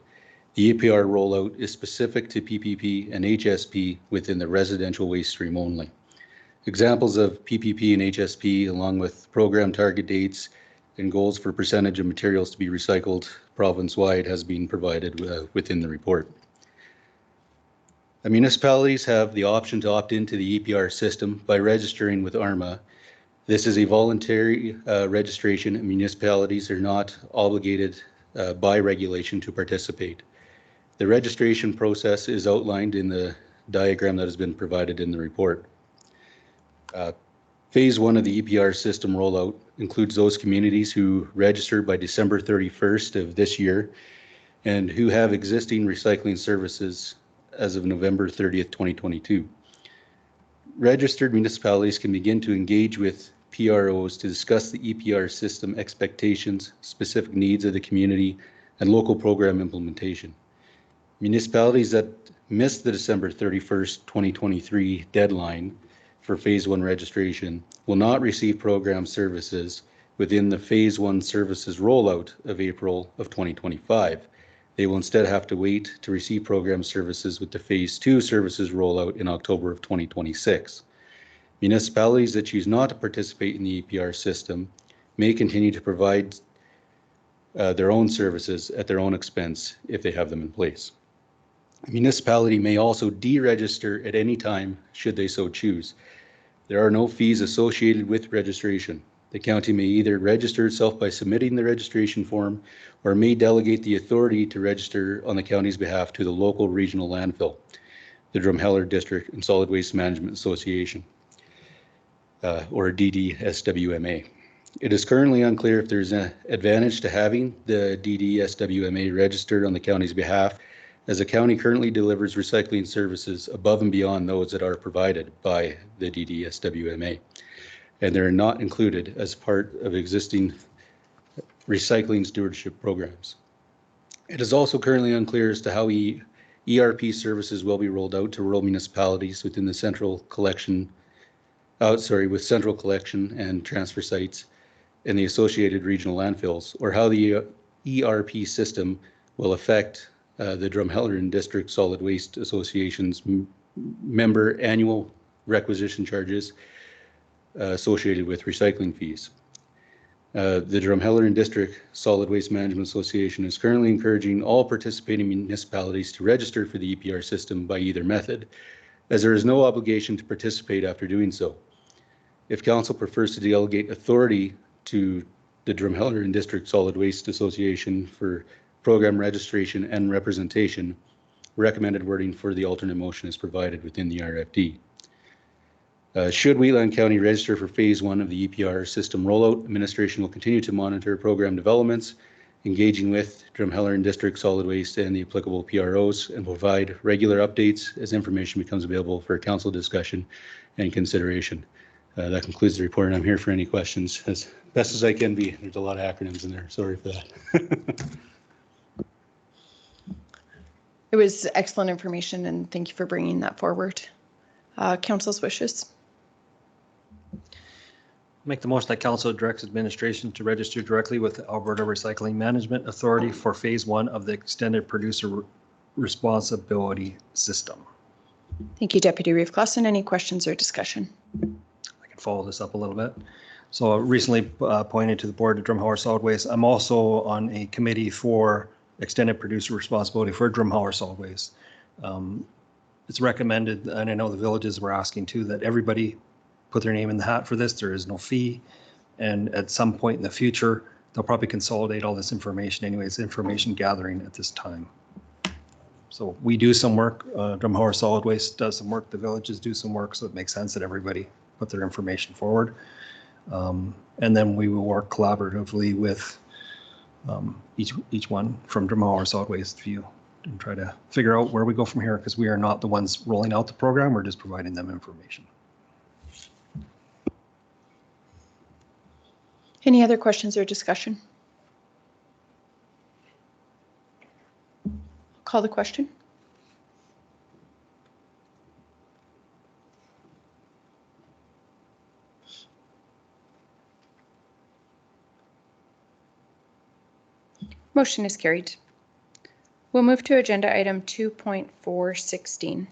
Speaker 9: The EPR rollout is specific to PPP and HSP within the residential waste stream only. Examples of PPP and HSP, along with program target dates and goals for percentage of materials to be recycled province-wide, has been provided within the report. The municipalities have the option to opt into the EPR system by registering with ARMA. This is a voluntary registration, and municipalities are not obligated by regulation to participate. The registration process is outlined in the diagram that has been provided in the report. Phase 1 of the EPR system rollout includes those communities who registered by December 31st of this year and who have existing recycling services as of November 30th, 2022. Registered municipalities can begin to engage with PROs to discuss the EPR system expectations, specific needs of the community, and local program implementation. Municipalities that missed the December 31st, 2023 deadline for Phase 1 registration will not receive program services within the Phase 1 services rollout of April of 2025. They will instead have to wait to receive program services with the Phase 2 services rollout in October of 2026. Municipalities that choose not to participate in the EPR system may continue to provide their own services at their own expense if they have them in place. A municipality may also deregister at any time should they so choose. There are no fees associated with registration. The county may either register itself by submitting the registration form or may delegate the authority to register on the county's behalf to the local regional landfill, the Drumheller District and Solid Waste Management Association, or DDSWMA. It is currently unclear if there's an advantage to having the DDSWMA registered on the county's behalf, as the county currently delivers recycling services above and beyond those that are provided by the DDSWMA, and they're not included as part of existing recycling stewardship programs. It is also currently unclear as to how ERP services will be rolled out to rural municipalities within the central collection, with central collection and transfer sites and the associated regional landfills, or how the ERP system will affect the Drumheller and District Solid Waste Association's member annual requisition charges associated with recycling fees. The Drumheller and District Solid Waste Management Association is currently encouraging all participating municipalities to register for the EPR system by either method, as there is no obligation to participate after doing so. If Council prefers to delegate authority to the Drumheller and District Solid Waste Association for program registration and representation, recommended wording for the alternate motion is provided within the RFD. Should Wheatland County register for Phase 1 of the EPR system rollout, administration will continue to monitor program developments, engaging with Drumheller and District Solid Waste and the applicable PROs, and provide regular updates as information becomes available for Council discussion and consideration. That concludes the report, and I'm here for any questions as Best as I can be. There's a lot of acronyms in there. Sorry for that.
Speaker 1: It was excellent information, and thank you for bringing that forward. Council's wishes.
Speaker 16: Make the motion that council directs administration to register directly with the Alberta Recycling Management Authority for phase 1 of the extended producer responsibility system.
Speaker 1: Thank you, Deputy Reeve Clausen. Any questions or discussion?
Speaker 16: I can follow this up a little bit. So recently appointed to the board of Drumheller Solid Waste. I'm also on a committee for extended producer responsibility for Drumheller Solid Waste. It's recommended, and I know the villages were asking too, that everybody put their name in the hat for this. There is no fee. And at some point in the future, they'll probably consolidate all this information anyways, information gathering at this time. So we do some work, Drumheller Solid Waste does some work, the villages do some work, so it makes sense that everybody put their information forward. And then we will work collaboratively with each one from Drumheller Solid Waste View and try to figure out where we go from here, because we are not the ones rolling out the program, we're just providing them information.
Speaker 1: Any other questions or discussion? Call the question. Motion is carried. We'll move to agenda item 2.416.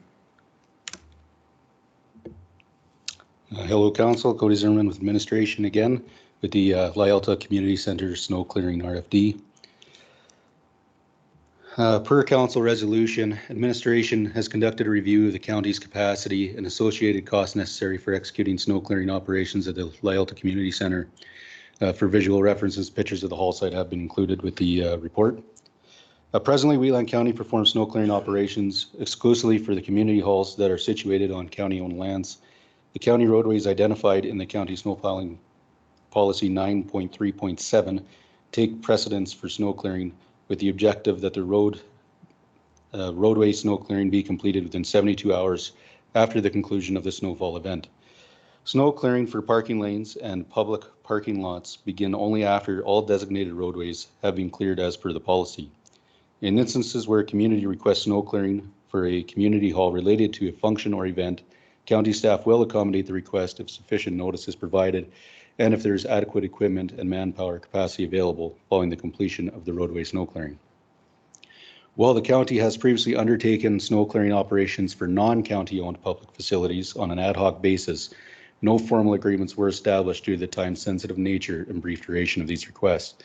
Speaker 9: Hello, Council. Cody Zimmerman with administration again with the Lyelta Community Center Snow Clearing RFD. Per council resolution, administration has conducted a review of the county's capacity and associated costs necessary for executing snow clearing operations at the Lyelta Community Center. For visual references, pictures of the haul site have been included with the report. Presently, Wheatland County performs snow clearing operations exclusively for the community halls that are situated on county-owned lands. The county roadways identified in the county snow plowing policy 9.3.7 take precedence for snow clearing with the objective that the roadway snow clearing be completed within 72 hours after the conclusion of the snowfall event. Snow clearing for parking lanes and public parking lots begin only after all designated roadways have been cleared as per the policy. In instances where a community requests snow clearing for a community hall related to a function or event, county staff will accommodate the request if sufficient notice is provided and if there is adequate equipment and manpower capacity available following the completion of the roadway snow clearing. While the county has previously undertaken snow clearing operations for non-county owned public facilities on an ad hoc basis, no formal agreements were established due to the time-sensitive nature and brief duration of these requests.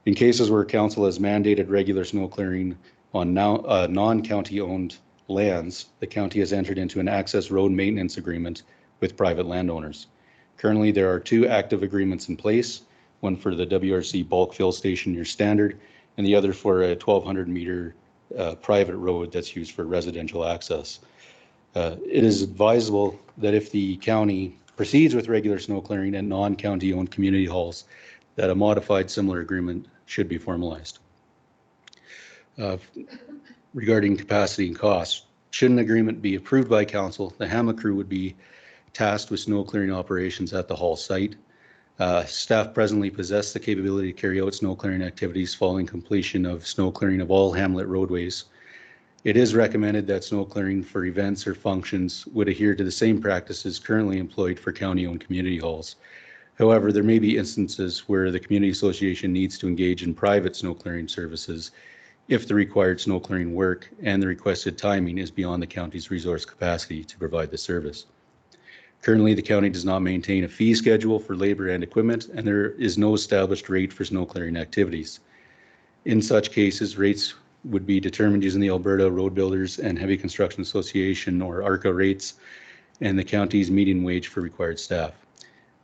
Speaker 9: In cases where council has mandated regular snow clearing on non-county owned lands, the county has entered into an access road maintenance agreement with private landowners. Currently, there are 2 active agreements in place, one for the WRC bulk fill station near Standard, and the other for a 1,200 meter private road that's used for residential access. It is advisable that if the county proceeds with regular snow clearing at non-county owned community halls, that a modified similar agreement should be formalized. Regarding capacity and costs, should an agreement be approved by council, the HAMA crew would be tasked with snow clearing operations at the hall site. Staff presently possess the capability to carry out snow clearing activities following completion of snow clearing of all hamlet roadways. It is recommended that snow clearing for events or functions would adhere to the same practices currently employed for county-owned community halls. However, there may be instances where the community association needs to engage in private snow clearing services if the required snow clearing work and the requested timing is beyond the county's resource capacity to provide the service. Currently, the county does not maintain a fee schedule for labor and equipment, and there is no established rate for snow clearing activities. In such cases, rates would be determined using the Alberta Road Builders and Heavy Construction Association, or ARCA rates, and the county's median wage for required staff.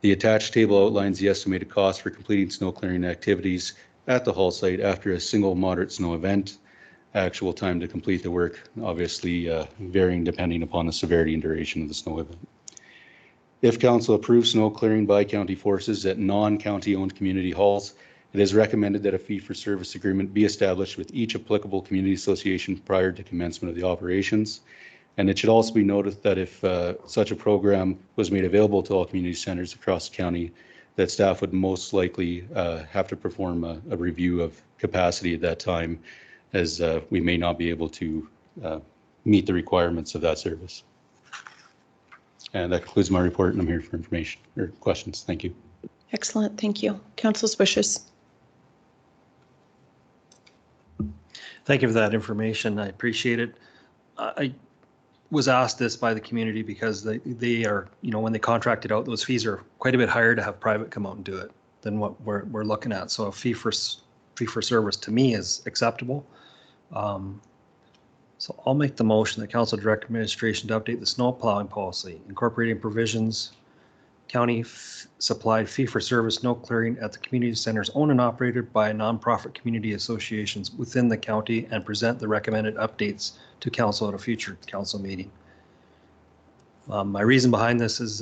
Speaker 9: The attached table outlines the estimated cost for completing snow clearing activities at the hall site after a single moderate snow event. Actual time to complete the work, obviously varying depending upon the severity and duration of the snow event. If council approves snow clearing by county forces at non-county owned community halls, it is recommended that a fee-for-service agreement be established with each applicable community association prior to commencement of the operations. And it should also be noted that if such a program was made available to all community centers across the county, that staff would most likely have to perform a review of capacity at that time, as we may not be able to meet the requirements of that service. And that concludes my report, and I'm here for information or questions. Thank you.
Speaker 1: Excellent. Thank you. Council's wishes.
Speaker 16: Thank you for that information. I appreciate it. I was asked this by the community because they are, when they contracted out, those fees are quite a bit higher to have private come out and do it than what we're looking at. So a fee for service to me is acceptable. So I'll make the motion that council direct administration to update the snow plowing policy, incorporating provisions, county supplied fee for service snow clearing at the community centers owned and operated by nonprofit community associations within the county, and present the recommended updates to council at a future council meeting. My reason behind this is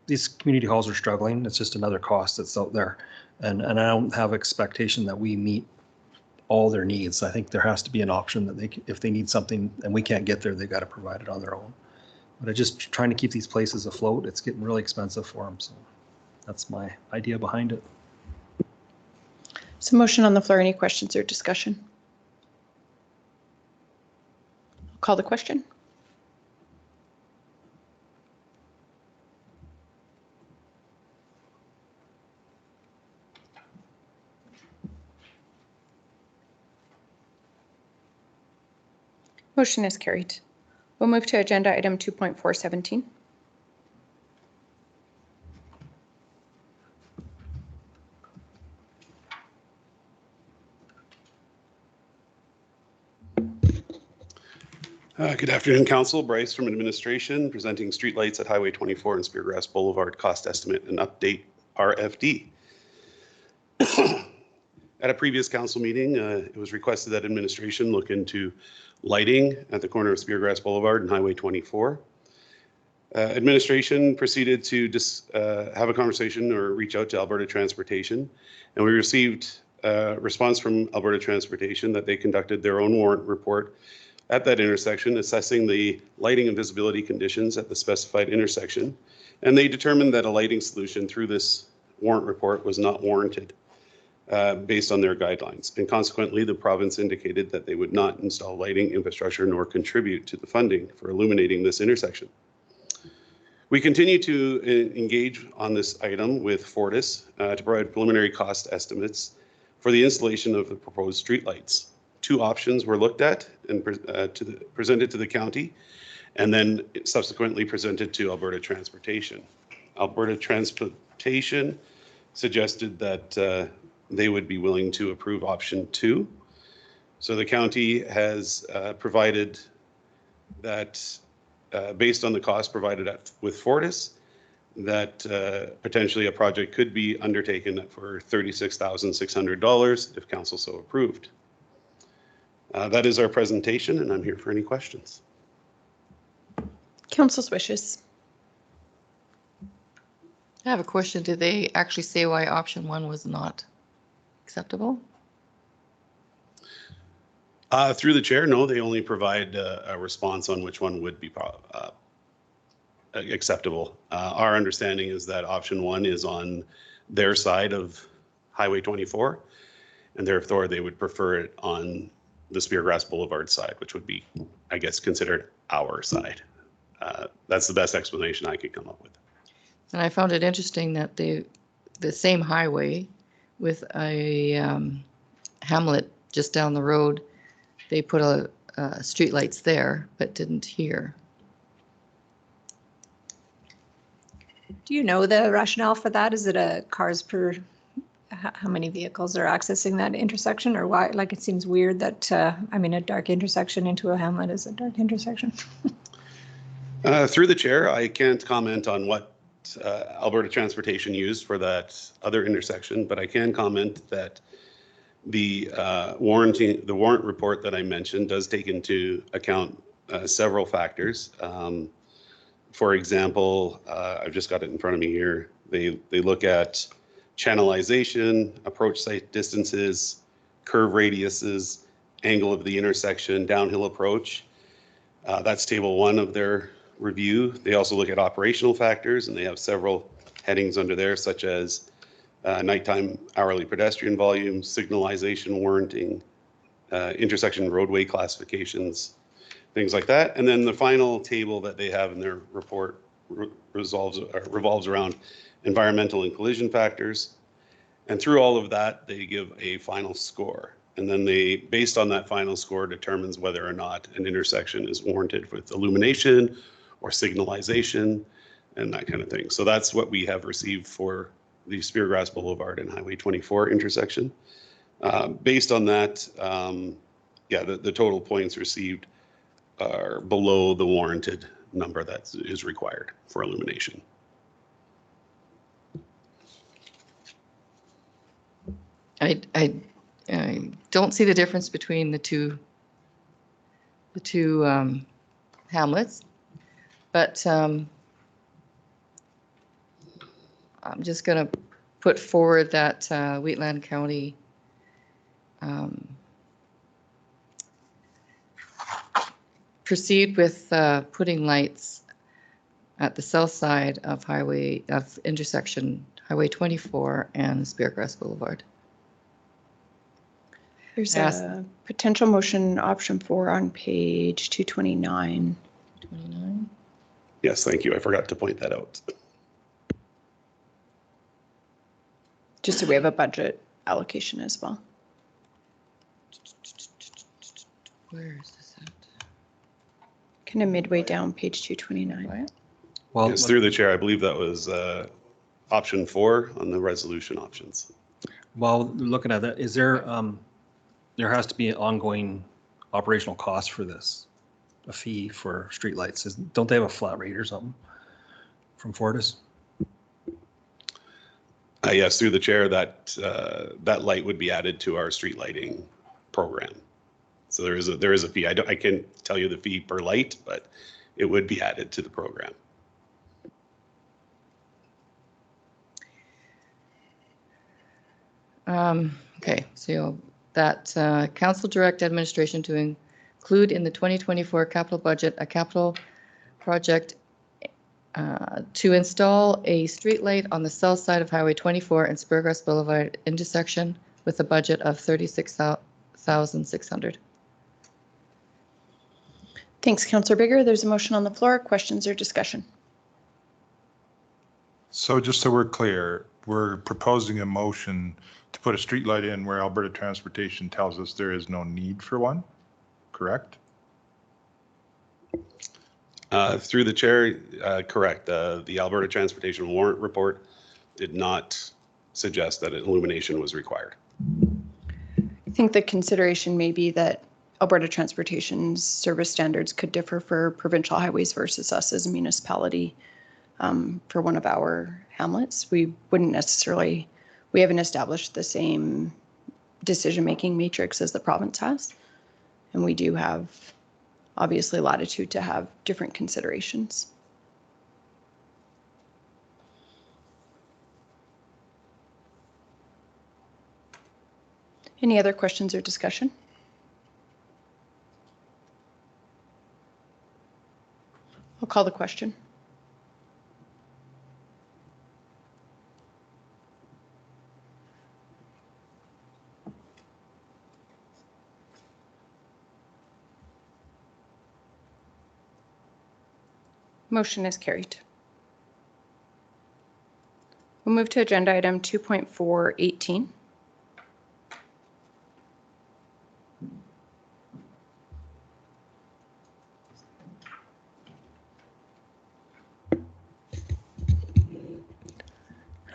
Speaker 16: these community halls are struggling. It's just another cost that's out there. And I don't have expectation that we meet all their needs. I think there has to be an option that if they need something and we can't get there, they've got to provide it on their own. But I just trying to keep these places afloat. It's getting really expensive for them. So that's my idea behind it.
Speaker 1: So motion on the floor. Any questions or discussion? I'll call the question. Motion is carried. We'll move to agenda item 2.417.
Speaker 5: Good afternoon, Council. Bryce from Administration, presenting streetlights at Highway 24 and Speargrass Boulevard cost estimate and update RFD. At a previous council meeting, it was requested that Administration look into lighting at the corner of Speargrass Boulevard and Highway 24. Administration proceeded to just have a conversation or reach out to Alberta Transportation, and we received a response from Alberta Transportation that they conducted their own warrant report at that intersection, assessing the lighting and visibility conditions at the specified intersection, and they determined that a lighting solution through this warrant report was not warranted based on their guidelines. And consequently, the province indicated that they would not install lighting infrastructure nor contribute to the funding for illuminating this intersection. We continue to engage on this item with Fortis to provide preliminary cost estimates for the installation of the proposed streetlights. Two options were looked at and presented to the county, and then subsequently presented to Alberta Transportation. Alberta Transportation suggested that they would be willing to approve option 2. So the county has provided that, based on the cost provided with Fortis, that potentially a project could be undertaken for $36,600 if council so approved. That is our presentation, and I'm here for any questions.
Speaker 1: Council's wishes.
Speaker 14: I have a question. Did they actually say why option 1 was not acceptable?
Speaker 5: Through the chair, no, they only provide a response on which one would be acceptable. Our understanding is that option 1 is on their side of Highway 24, and therefore they would prefer it on the Speargrass Boulevard side, which would be, I guess, considered our side. That's the best explanation I could come up with.
Speaker 14: And I found it interesting that the same highway with a hamlet just down the road, they put a streetlights there, but didn't here.
Speaker 11: Do you know the rationale for that? Is it a cars per, how many vehicles are accessing that intersection, or why? Like, it seems weird that, a dark intersection into a hamlet is a dark intersection.
Speaker 5: Through the chair, I can't comment on what Alberta Transportation used for that other intersection, but I can comment that the warrant report that I mentioned does take into account several factors. For example, I've just got it in front of me here. They look at channelization, approach site distances, curve radiuses, angle of the intersection, downhill approach. That's table 1 of their review. They also look at operational factors, and they have several headings under there, such as nighttime hourly pedestrian volume, signalization warranting, intersection roadway classifications, things like that. And then the final table that they have in their report revolves around environmental and collision factors. And through all of that, they give a final score. And then they, based on that final score, determines whether or not an intersection is warranted with illumination or signalization and that kind of thing. So that's what we have received for the Speargrass Boulevard and Highway 24 intersection. Based on that, yeah, the total points received are below the warranted number that is required for illumination.
Speaker 14: I don't see the difference between the two hamlets, but I'm just going to put forward that Wheatland County proceed with putting lights at the south side of intersection Highway 24 and Speargrass Boulevard.
Speaker 1: There's a potential motion option 4 on page 229.
Speaker 14: 29.
Speaker 5: Yes, thank you. I forgot to point that out.
Speaker 1: Just so we have a budget allocation as well.
Speaker 14: Where is this at?
Speaker 1: Kind of midway down page 229.
Speaker 5: Well, yes, through the chair, I believe that was option 4 on the resolution options.
Speaker 16: While looking at that, is there, there has to be an ongoing operational cost for this, a fee for streetlights. Don't they have a flat rate or something from Fortis?
Speaker 5: Yes, through the chair, that that light would be added to our street lighting program. So there is a fee. I can't tell you the fee per light, but it would be added to the program.
Speaker 14: Okay, so that council direct administration to include in the 2024 capital budget a capital project to install a street light on the south side of Highway 24 and Speargrass Boulevard intersection with a budget of $36,600.
Speaker 1: Thanks, Councillor Bigger. There's a motion on the floor. Questions or discussion?
Speaker 15: So just so we're clear, we're proposing a motion to put a street light in where Alberta Transportation tells us there is no need for one, correct?
Speaker 5: Through the chair, correct. The Alberta Transportation warrant report did not suggest that illumination was required.
Speaker 1: I think the consideration may be that Alberta Transportation's service standards could differ for provincial highways versus us as a municipality. For one of our hamlets, we wouldn't necessarily, we haven't established the same decision-making matrix as the province has. And we do have obviously latitude to have different considerations. Any other questions or discussion? I'll call the question. Motion is carried. We'll move to agenda item 2.418.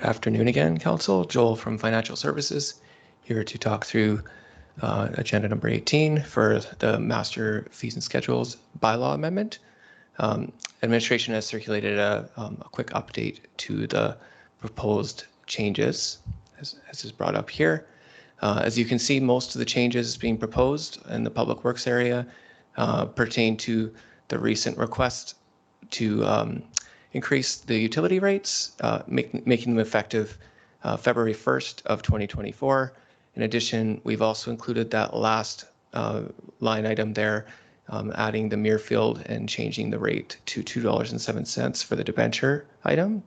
Speaker 21: Afternoon again, Council. Joel from Financial Services here to talk through agenda number 18 for the Master Fees and Schedules bylaw amendment. Administration has circulated a quick update to the proposed changes, as is brought up here. As you can see, most of the changes being proposed in the Public Works area pertain to the recent request to increase the utility rates, making them effective February 1st of 2024. In addition, we've also included that last line item there adding the Muirfield and changing the rate to $2.07 for the debenture item,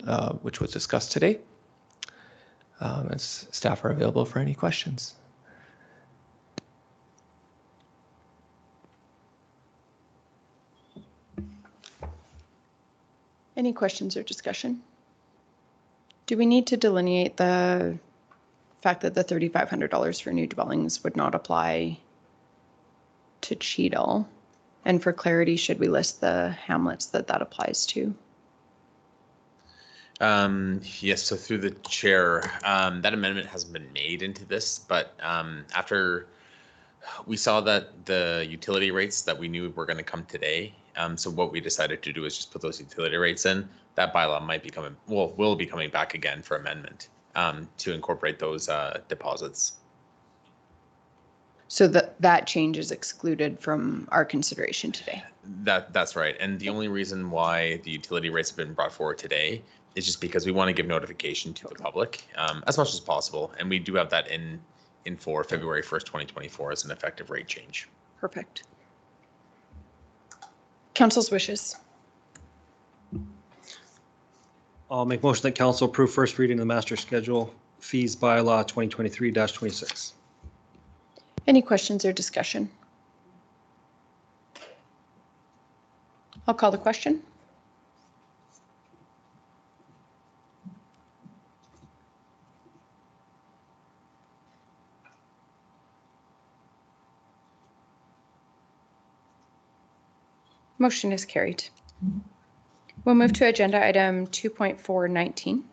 Speaker 21: which was discussed today. As staff are available for any questions.
Speaker 1: Any questions or discussion? Do we need to delineate the fact that the $3,500 for new dwellings would not apply to Cheadle? And for clarity, should we list the hamlets that that applies to?
Speaker 3: Yes, so through the chair, that amendment hasn't been made into this, but after we saw that the utility rates that we knew were going to come today, so what we decided to do is just put those utility rates in. That bylaw might be coming, well, will be coming back again for amendment to incorporate those deposits.
Speaker 1: So that change is excluded from our consideration today.
Speaker 3: That's right. And the only reason why the utility rates have been brought forward today is just because we want to give notification to the public as much as possible. And we do have that in for February 1st, 2024 as an effective rate change.
Speaker 1: Perfect. Council's wishes.
Speaker 16: I'll make motion that council approve first reading of the master schedule fees bylaw 2023-26.
Speaker 1: Any questions or discussion? I'll call the question. Motion is carried. We'll move to agenda item 2.419.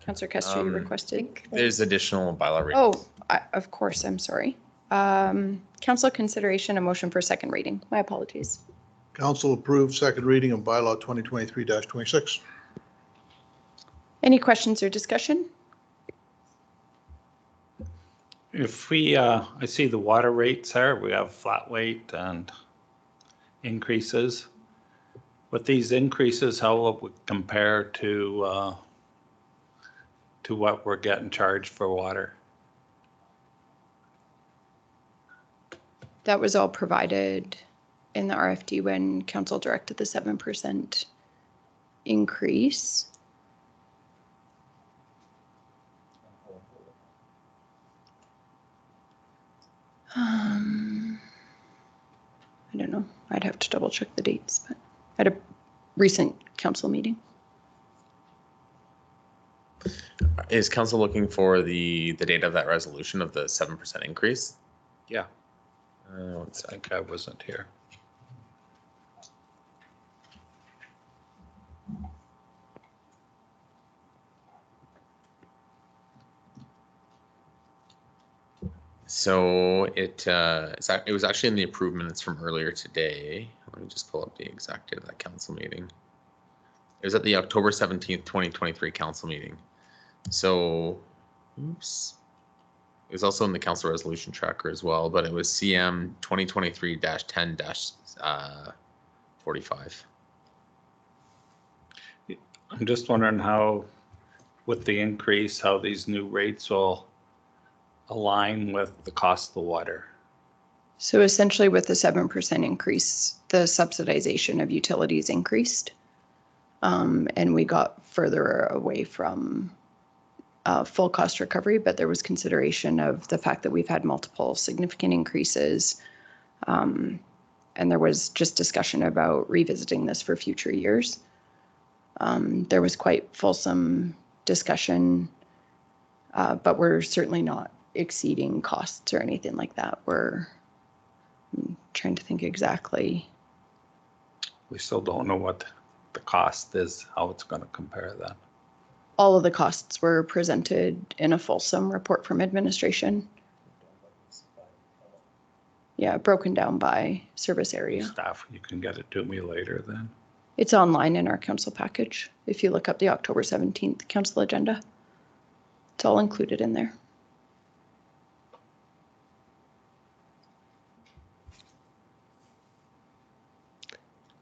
Speaker 1: Councillor Kester, you requested.
Speaker 3: There's additional bylaw.
Speaker 1: Oh, of course, I'm sorry. Council consideration, a motion for second reading. My apologies.
Speaker 18: Council approved second reading of bylaw 2023-26.
Speaker 1: Any questions or discussion?
Speaker 2: If we, I see the water rates there, we have flat rate and increases. With these increases, how will it compare to what we're getting charged for water?
Speaker 1: That was all provided in the RFD when council directed the 7% increase. I don't know. I'd have to double check the dates, but at a recent council meeting.
Speaker 3: Is council looking for the date of that resolution of the 7% increase?
Speaker 2: Yeah. I think I wasn't here.
Speaker 3: So it was actually in the approved minutes from earlier today. Let me just pull up the exact date of that council meeting. It was at the October 17th, 2023 council meeting. So, oops. It was also in the council resolution tracker as well, but it was CM 2023-10-45.
Speaker 2: I'm just wondering how, with the increase, how these new rates will align with the cost of the water.
Speaker 1: So essentially with the 7% increase, the subsidization of utilities increased. And we got further away from full cost recovery, but there was consideration of the fact that we've had multiple significant increases. And there was just discussion about revisiting this for future years. There was quite fulsome discussion, but we're certainly not exceeding costs or anything like that. I'm trying to think exactly.
Speaker 2: We still don't know what the cost is, how it's going to compare that.
Speaker 1: All of the costs were presented in a fulsome report from administration. Yeah, broken down by service area.
Speaker 2: Staff, you can get it to me later then.
Speaker 1: It's online in our council package. If you look up the October 17th council agenda, it's all included in there.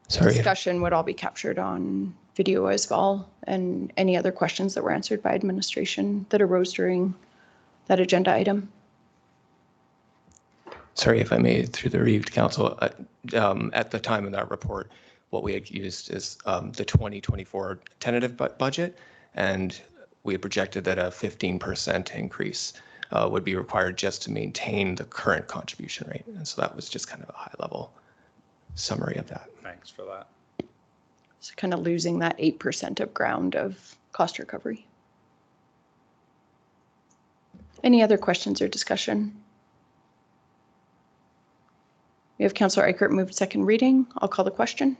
Speaker 21: Sorry.
Speaker 1: Discussion would all be captured on video as well, and any other questions that were answered by administration that arose during that agenda item.
Speaker 21: Sorry if I may, through the Reeve Council, at the time of that report, what we had used is the 2024 tentative budget, and we had projected that a 15% increase would be required just to maintain the current contribution rate. And so that was just kind of a high-level summary of that.
Speaker 2: Thanks for that.
Speaker 1: So kind of losing that 8% of ground of cost recovery. Any other questions or discussion? We have Councillor Eichert moved second reading. I'll call the question.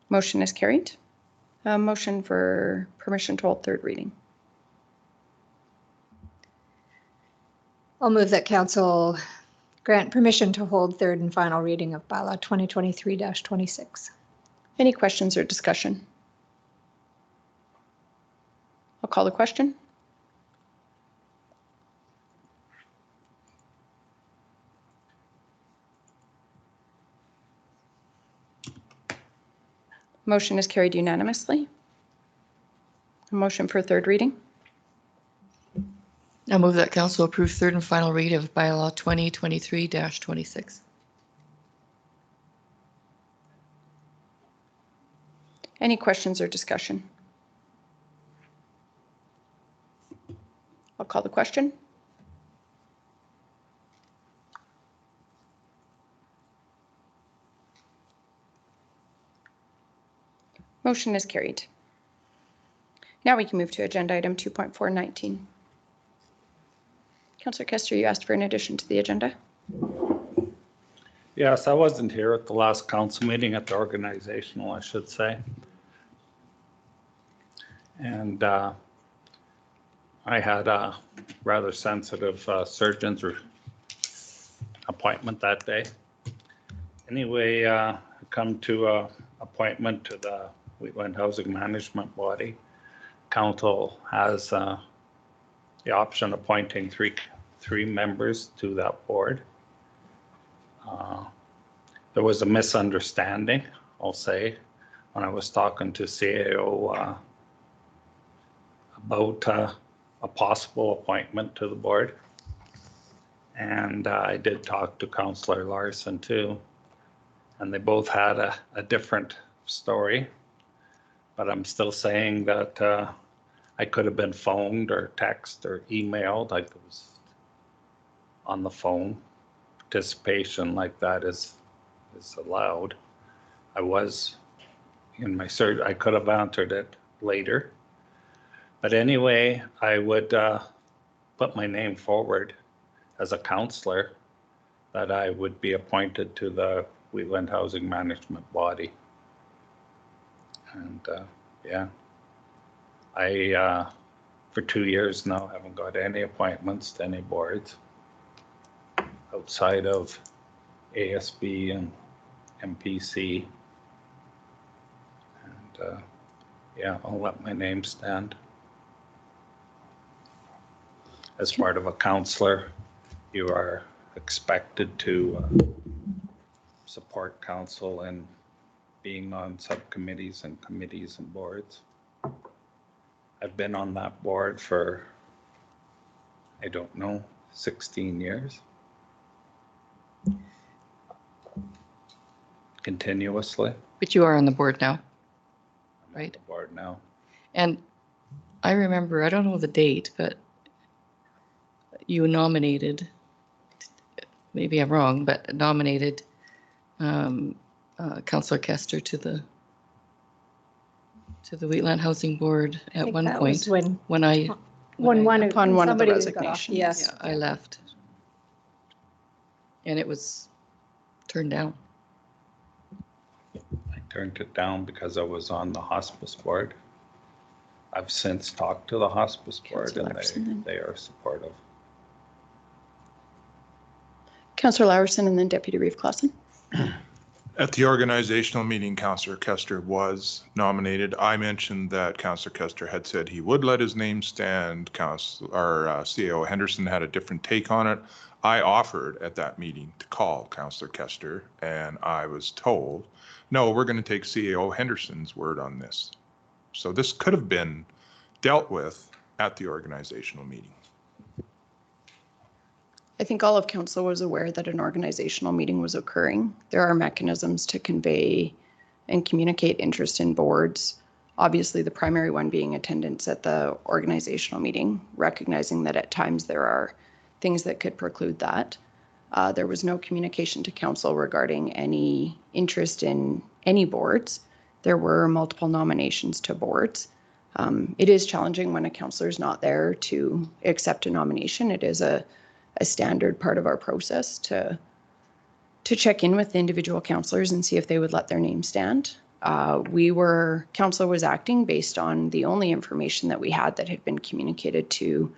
Speaker 1: Motion is carried. Motion for permission to hold third reading.
Speaker 11: I'll move that council grant permission to hold third and final reading of bylaw 2023-26.
Speaker 1: Any questions or discussion? I'll call the question. Motion is carried unanimously. A motion for third reading.
Speaker 14: I move that council approve third and final read of bylaw 2023-26.
Speaker 1: Any questions or discussion? I'll call the question. Motion is carried. Now we can move to agenda item 2.419. Councillor Kester, you asked for an addition to the agenda.
Speaker 2: Yes, I wasn't here at the last council meeting, at the organizational, I should say. And I had a rather sensitive surgeon's appointment that day. Anyway, I come to an appointment to the Wheatland Housing Management Body. Council has the option of appointing three members to that board. There was a misunderstanding, I'll say, when I was talking to CAO about a possible appointment to the board. And I did talk to Councillor Larson too, and they both had a different story. But I'm still saying that I could have been phoned or texted or emailed. Like it was on the phone. Participation like that is allowed. I was in my surgery. I could have answered it later. But anyway, I would put my name forward as a councillor that I would be appointed to the Wheatland Housing Management Body. And yeah, I, for 2 years now, haven't got any appointments to any boards outside of ASB and MPC. And yeah, I'll let my name stand. As part of a councillor, you are expected to support council in being on subcommittees and committees and boards. I've been on that board for, I don't know, 16 years. Continuously.
Speaker 14: But you are on the board now, right?
Speaker 2: On the board now.
Speaker 14: And I remember, I don't know the date, but you nominated, maybe I'm wrong, but nominated Councillor Kester to the Wheatland Housing Board at one point.
Speaker 11: When
Speaker 14: one
Speaker 1: of the resignations.
Speaker 11: Yes.
Speaker 14: Yeah, I left. And it was turned down.
Speaker 2: I turned it down because I was on the hospice board. I've since talked to the hospice board and they are supportive.
Speaker 1: Councillor Laursen and then Deputy Reeve Clausen.
Speaker 15: At the organizational meeting, Councillor Kester was nominated. I mentioned that Councillor Kester had said he would let his name stand. CAO Henderson had a different take on it. I offered at that meeting to call Councillor Kester, and I was told, no, we're going to take CAO Henderson's word on this. So this could have been dealt with at the organizational meeting.
Speaker 1: I think all of council was aware that an organizational meeting was occurring. There are mechanisms to convey and communicate interest in boards. Obviously, the primary one being attendance at the organizational meeting, recognizing that at times there are things that could preclude that. There was no communication to council regarding any interest in any boards. There were multiple nominations to boards. It is challenging when a councillor is not there to accept a nomination. It is a standard part of our process to check in with the individual councillors and see if they would let their name stand. Council was acting based on the only information that we had that had been communicated to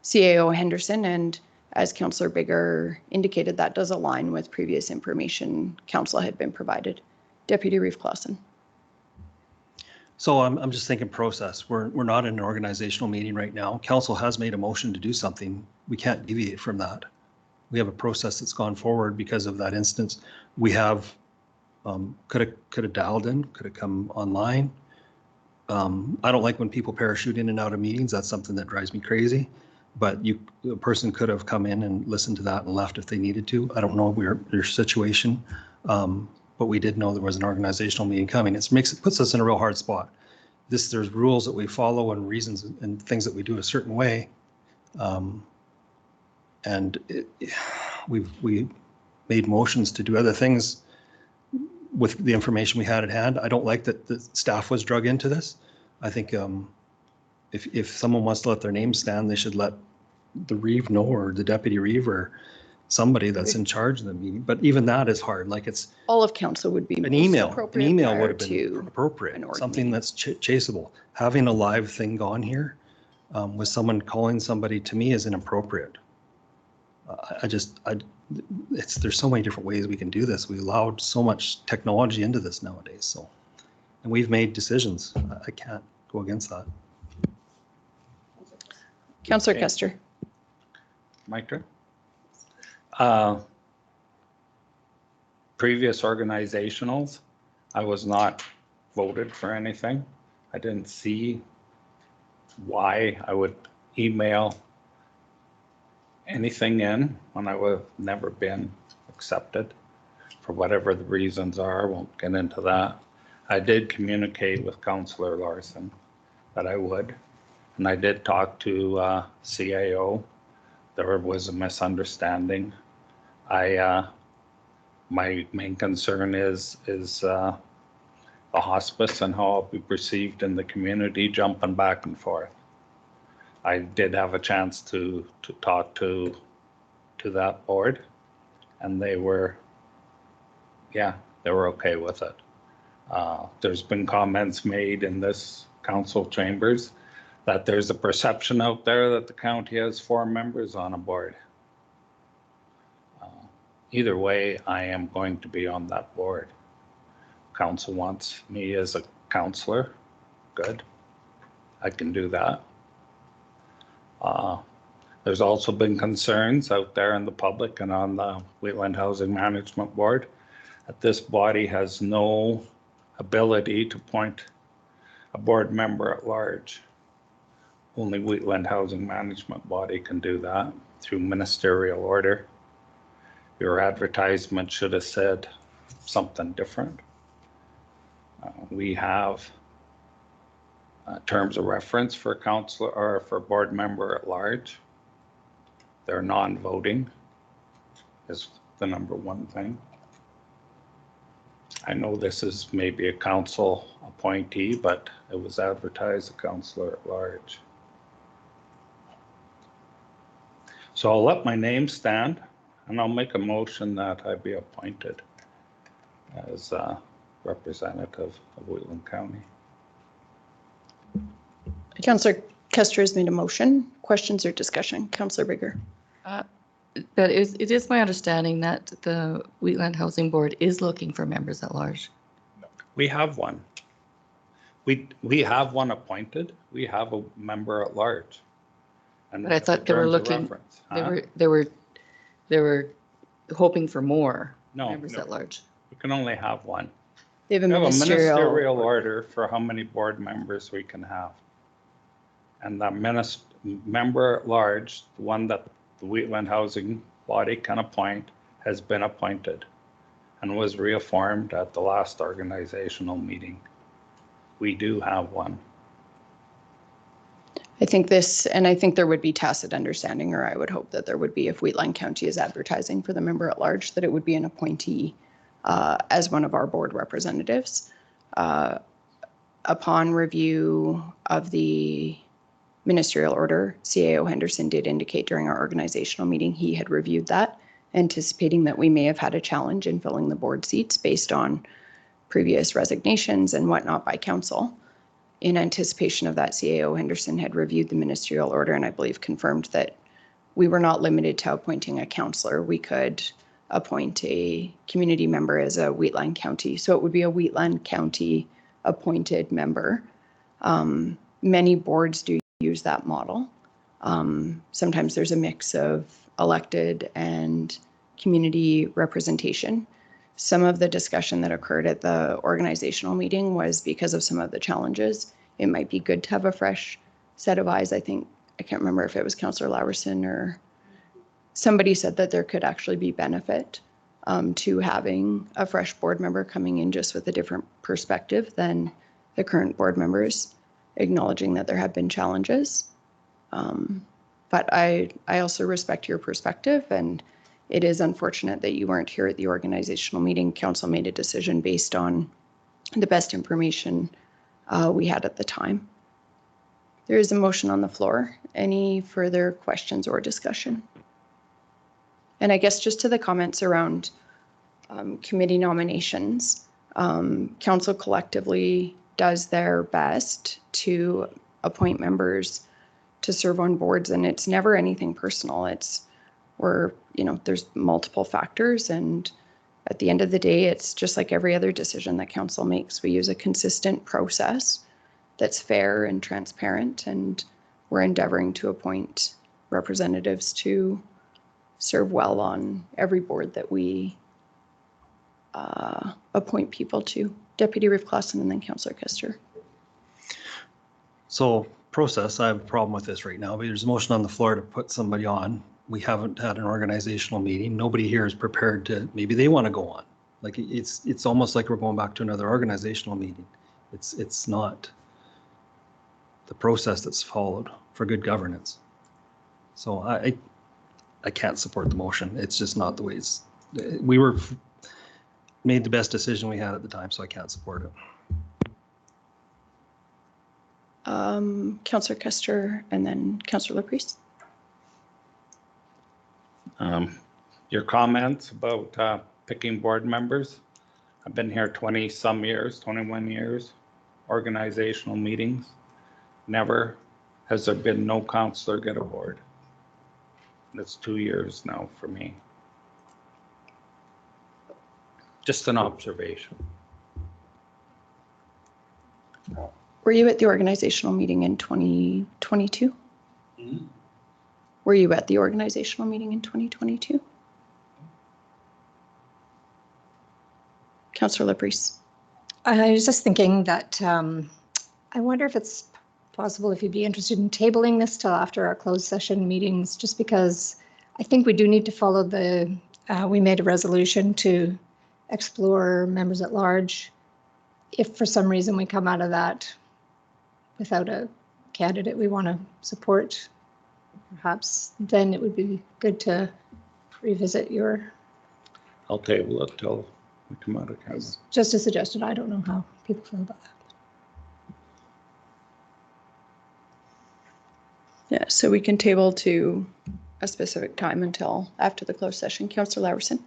Speaker 1: CAO Henderson, and as Councillor Bigger indicated, that does align with previous information council had been provided. Deputy Reeve Clausen.
Speaker 16: So I'm just thinking process. We're not in an organizational meeting right now. Council has made a motion to do something. We can't deviate from that. We have a process that's gone forward because of that instance. We have could have dialed in, could have come online. I don't like when people parachute in and out of meetings. That's something that drives me crazy. But a person could have come in and listened to that and left if they needed to. I don't know their situation. But we did know there was an organizational meeting coming. It puts us in a real hard spot. There's rules that we follow and reasons and things that we do a certain way. We made motions to do other things with the information we had at hand. I don't like that the staff was drug into this. I think if someone wants to let their name stand, they should let the Reeve know, or the Deputy Reeve, or somebody that's in charge of the meeting. But even that is hard. Like, it's
Speaker 1: all of council would be
Speaker 16: an email. An email would have
Speaker 1: been
Speaker 16: been appropriate. Something that's chaseable. Having a live thing gone here with someone calling somebody, to me, is inappropriate. There's so many different ways we can do this. We allowed so much technology into this nowadays. So, and we've made decisions. I can't go against that.
Speaker 1: Councillor Kester.
Speaker 2: My turn. Previous organizationals, I was not voted for anything. I didn't see why I would email anything in when I would have never been accepted for whatever the reasons are. I won't get into that. I did communicate with Councillor Larson that I would, and I did talk to CAO. There was a misunderstanding. My main concern is the hospice and how I'll be perceived in the community, jumping back and forth. I did have a chance to talk to that board, and they were okay with it. There's been comments made in this council chambers that there's a perception out there that the county has 4 members on a board. Either way, I am going to be on that board. Council wants me as a councillor. Good. I can do that. There's also been concerns out there in the public and on the Wheatland Housing Management Board that this body has no ability to appoint a board member at large. Only Wheatland Housing Management Body can do that through ministerial order. Your advertisement should have said something different. We have terms of reference for council or for board member at large. They're non-voting is the number one thing. I know this is maybe a council appointee, but it was advertised a councillor at large. So I'll let my name stand, and I'll make a motion that I be appointed as a representative of Wheatland County.
Speaker 1: Councillor Kester has made a motion. Questions or discussion? Councillor Bigger.
Speaker 14: But it is my understanding that the Wheatland Housing Board is looking for members at large.
Speaker 2: We have one. We have one appointed. We have a member at large. And
Speaker 14: But I thought they were
Speaker 2: terms of
Speaker 14: looking,
Speaker 2: reference, huh?
Speaker 14: they were hoping for more
Speaker 2: No,
Speaker 14: members
Speaker 2: no.
Speaker 14: at large.
Speaker 2: We can only have one.
Speaker 1: They have a
Speaker 2: We have a
Speaker 1: ministerial.
Speaker 2: ministerial order for how many board members we can have. And the member at large, the one that the Wheatland Housing Body can appoint, has been appointed and was reaffirmed at the last organizational meeting. We do have one.
Speaker 1: I think I think there would be tacit understanding, or I would hope that there would be, if Wheatland County is advertising for the member at large, that it would be an appointee as one of our board representatives. Upon review of the ministerial order, CAO Henderson did indicate during our organizational meeting he had reviewed that, anticipating that we may have had a challenge in filling the board seats based on previous resignations and whatnot by council. In anticipation of that, CAO Henderson had reviewed the ministerial order and I believe confirmed that we were not limited to appointing a councillor. We could appoint a community member as a Wheatland County. So it would be a Wheatland County appointed member. Many boards do use that model. Sometimes there's a mix of elected and community representation. Some of the discussion that occurred at the organizational meeting was because of some of the challenges. It might be good to have a fresh set of eyes. I can't remember if it was Councillor Laverson or somebody said that there could actually be benefit to having a fresh board member coming in just with a different perspective than the current board members, acknowledging that there have been challenges. But I also respect your perspective, and it is unfortunate that you weren't here at the organizational meeting. Council made a decision based on the best information we had at the time. There is a motion on the floor. Any further questions or discussion? And I guess just to the comments around committee nominations, council collectively does their best to appoint members to serve on boards, and it's never anything personal. There's multiple factors, and at the end of the day, it's just like every other decision that council makes. We use a consistent process that's fair and transparent, and we're endeavoring to appoint representatives to serve well on every board that we appoint people to. Deputy Riff Clausen and then Councillor Kester.
Speaker 16: So process, I have a problem with this right now, but there's a motion on the floor to put somebody on. We haven't had an organizational meeting. Nobody here is prepared to, maybe they want to go on. Like it's almost like we're going back to another organizational meeting. It's not the process that's followed for good governance. So I can't support the motion. It's just not the way we were made the best decision we had at the time, so I can't support it.
Speaker 1: Councillor Kester and then Councillor LaPriest.
Speaker 2: Your comments about picking board members. I've been here 20 some years, 21 years, organizational meetings. Never has there been no councillor get a board. That's 2 years now for me. Just an observation.
Speaker 1: Were you at the organizational meeting in 2022? Mm-hmm. Were you at the organizational meeting in 2022? Councillor LaPriest.
Speaker 11: I was just thinking that I wonder if it's possible, if you'd be interested in tabling this till after our closed session meetings, just because I think we do need to follow we made a resolution to explore members at large. If for some reason we come out of that without a candidate we want to support, perhaps then it would be good to revisit your.
Speaker 2: I'll table it till we come out of council.
Speaker 11: Just a suggestion. I don't know how people feel about that.
Speaker 1: Yeah, so we can table to a specific time until after the closed session. Councillor Laverson.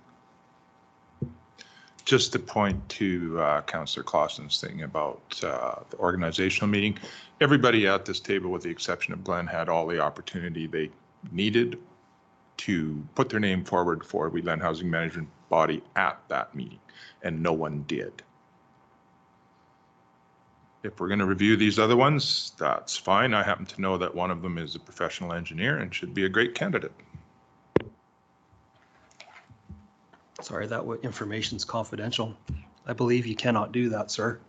Speaker 15: Just to point to Councillor Clausen's thing about the organizational meeting, everybody at this table, with the exception of Glenn, had all the opportunity they needed to put their name forward for Wheatland Housing Management Body at that meeting, and no one did. If we're going to review these other ones, that's fine. I happen to know that one of them is a professional engineer and should be a great candidate.
Speaker 16: Sorry, that information's confidential. I believe you cannot do that, sir.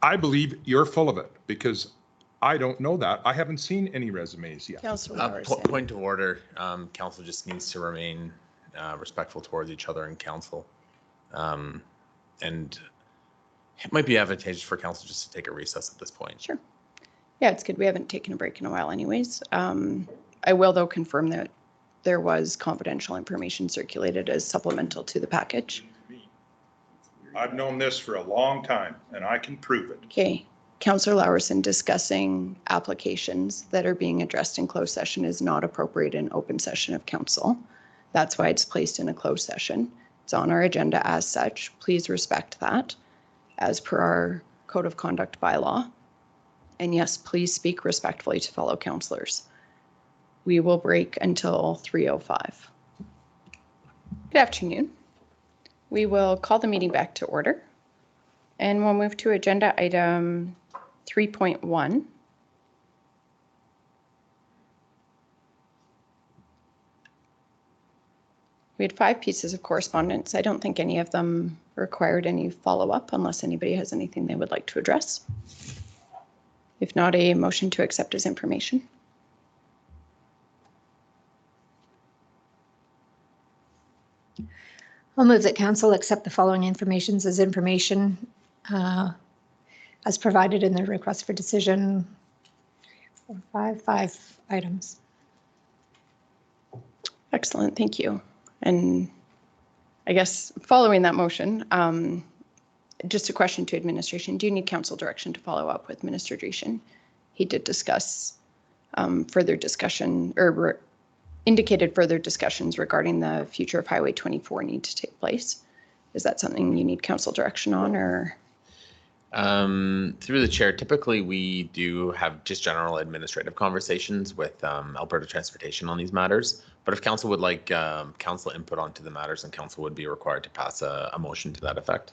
Speaker 15: I believe you're full of it because I don't know that. I haven't seen any resumes yet.
Speaker 3: Point of order. Council just needs to remain respectful towards each other in council. And it might be advantageous for council just to take a recess at this point.
Speaker 1: Sure. Yeah, it's good. We haven't taken a break in a while anyways. I will, though, confirm that there was confidential information circulated as supplemental to the package.
Speaker 15: I've known this for a long time and I can prove it.
Speaker 1: Okay. Councillor Lowerson, discussing applications that are being addressed in closed session is not appropriate in open session of council. That's why it's placed in a closed session. It's on our agenda as such. Please respect that as per our code of conduct bylaw. And yes, please speak respectfully to fellow councillors. We will break until 3:05. Good afternoon. We will call the meeting back to order and we'll move to agenda item 3.1. We had 5 pieces of correspondence. I don't think any of them required any follow-up unless anybody has anything they would like to address. If not, a motion to accept as information.
Speaker 11: I'll move that council accept the following informations as information as provided in the request for decision. 5 items.
Speaker 1: Excellent, thank you. And I guess following that motion, just a question to administration. Do you need council direction to follow up with Minister Dreeshen? He did discuss further discussion or indicated further discussions regarding the future of Highway 24 need to take place. Is that something you need council direction on, or?
Speaker 3: Through the chair, typically we do have just general administrative conversations with Alberta Transportation on these matters. But if council would like council input onto the matters, then council would be required to pass a motion to that effect.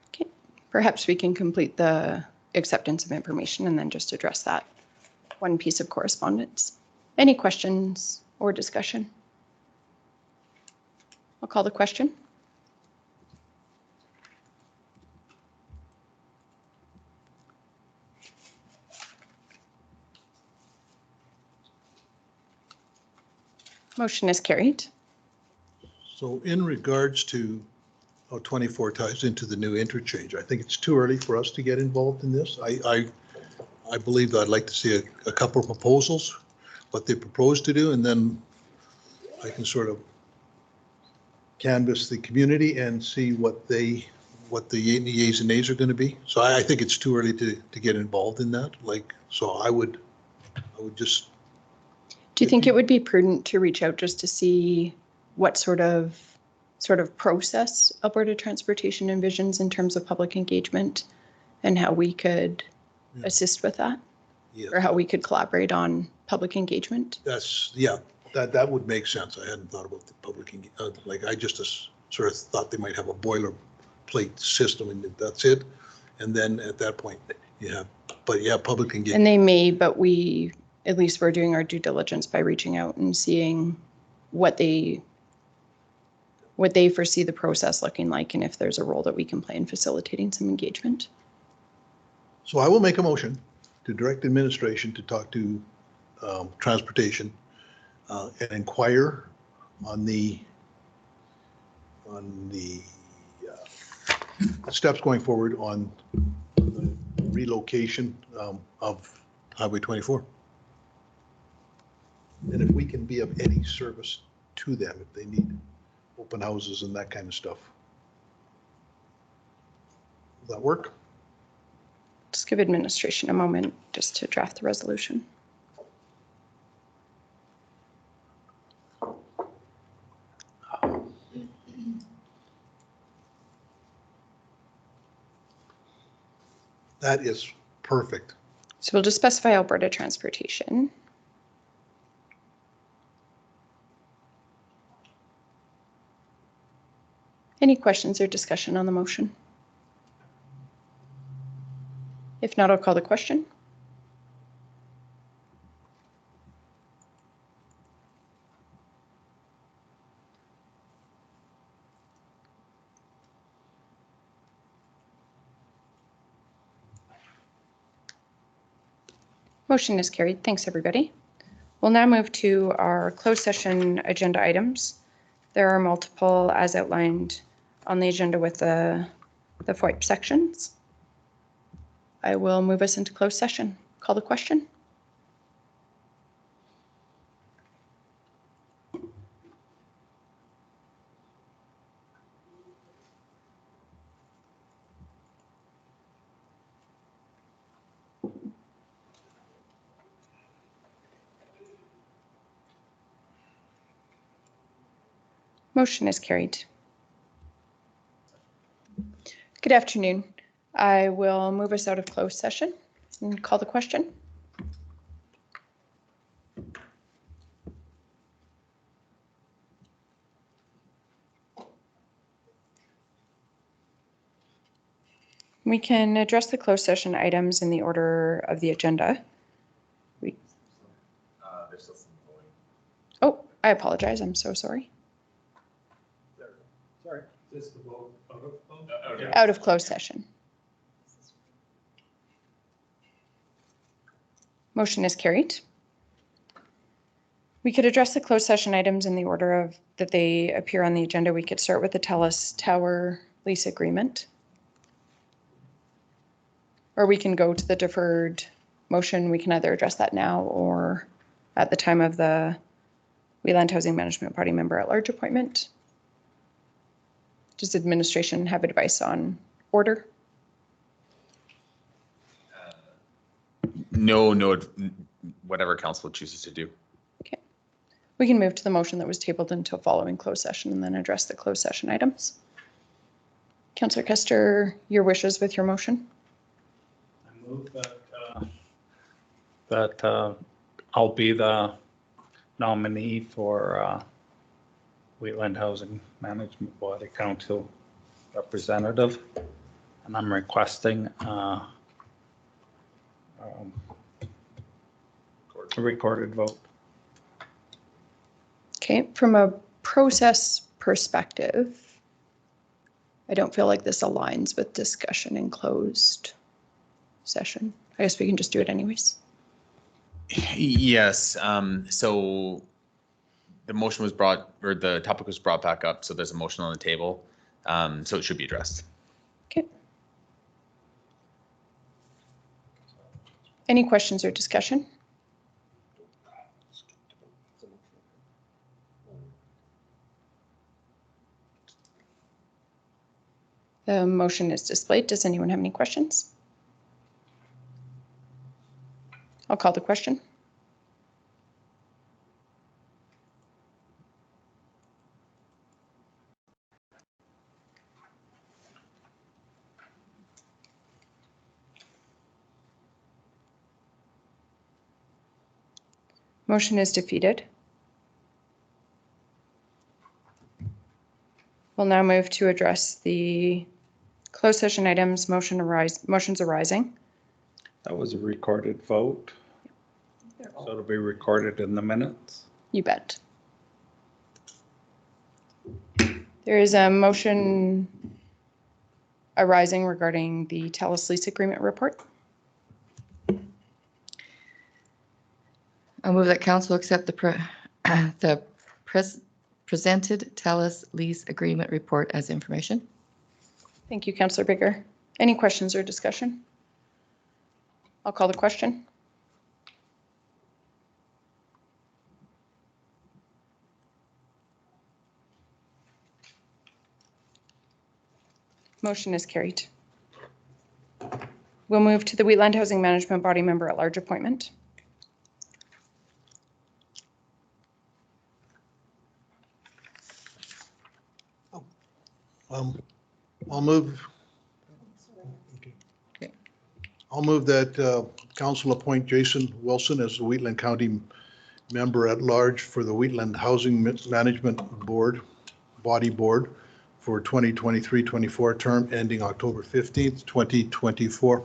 Speaker 1: Okay, perhaps we can complete the acceptance of information and then just address that one piece of correspondence. Any questions or discussion? I'll call the question. Motion is carried.
Speaker 18: So in regards to how 24 ties into the new interchange, I think it's too early for us to get involved in this. I believe that I'd like to see a couple of proposals, what they propose to do, and then I can sort of canvass the community and see what the yeas and nays are going to be. So I think it's too early to get involved in that. So I would just.
Speaker 1: Do you think it would be prudent to reach out just to see what sort of process Alberta Transportation envisions in terms of public engagement and how we could assist with that? Or how we could collaborate on public engagement?
Speaker 18: That would make sense. I hadn't thought about the public, I just sort of thought they might have a boilerplate system and that's it. And then at that point you have, public engagement.
Speaker 1: And they may, but at least we're doing our due diligence by reaching out and seeing what they foresee the process looking like and if there's a role that we can play in facilitating some engagement.
Speaker 18: So I will make a motion to direct administration to talk to transportation and inquire on the steps going forward on the relocation of Highway 24. And if we can be of any service to them, if they need open houses and that kind of stuff. Will that work?
Speaker 1: Just give administration a moment just to draft the resolution.
Speaker 18: That is perfect.
Speaker 1: So we'll just specify Alberta Transportation. Any questions or discussion on the motion? If not, I'll call the question. Motion is carried. Thanks, everybody. We'll now move to our closed session agenda items. There are multiple as outlined on the agenda with the FOIP sections. I will move us into closed session. Call the question. Motion is carried. Good afternoon. I will move us out of closed session and call the question. We can address the closed session items in the order of the agenda. Oh, I apologize. I'm so sorry.
Speaker 2: Sorry. Is this the vote
Speaker 1: Out of closed session. Motion is carried. We could address the closed session items in the order of that they appear on the agenda. We could start with the TELUS Tower lease agreement. Or we can go to the deferred motion. We can either address that now or at the time of the Wheatland Housing Management Body Member at Large appointment. Does administration have advice on order?
Speaker 3: No, whatever council chooses to do.
Speaker 1: Okay. We can move to the motion that was tabled until following closed session and then address the closed session items. Councillor Kester, your wishes with your motion?
Speaker 2: I move that I'll be the nominee for Wheatland Housing Management Body Council representative, and I'm requesting a recorded vote.
Speaker 1: Okay, from a process perspective, I don't feel like this aligns with discussion in closed session. I guess we can just do it anyways.
Speaker 3: Yes, so the motion was brought, or the topic was brought back up, so there's a motion on the table, so it should be addressed.
Speaker 1: Okay. Any questions or discussion? The motion is displayed. Does anyone have any questions? I'll call the question. Motion is defeated. We'll now move to address the closed session items, motions arising.
Speaker 2: That was a recorded vote. So it'll be recorded in the minutes.
Speaker 1: You bet. There is a motion arising regarding the TELUS lease agreement report.
Speaker 14: I move that council accept the presented TELUS lease agreement report as information.
Speaker 1: Thank you, Councillor Bigger. Any questions or discussion? I'll call the question. Motion is carried. We'll move to the Wheatland Housing Management Body Member at Large appointment.
Speaker 18: I'll move that council appoint Jason Wilson as the Wheatland County Member at Large for the Wheatland Housing Management Board, Body Board, for 2023-24 term ending October 15th, 2024.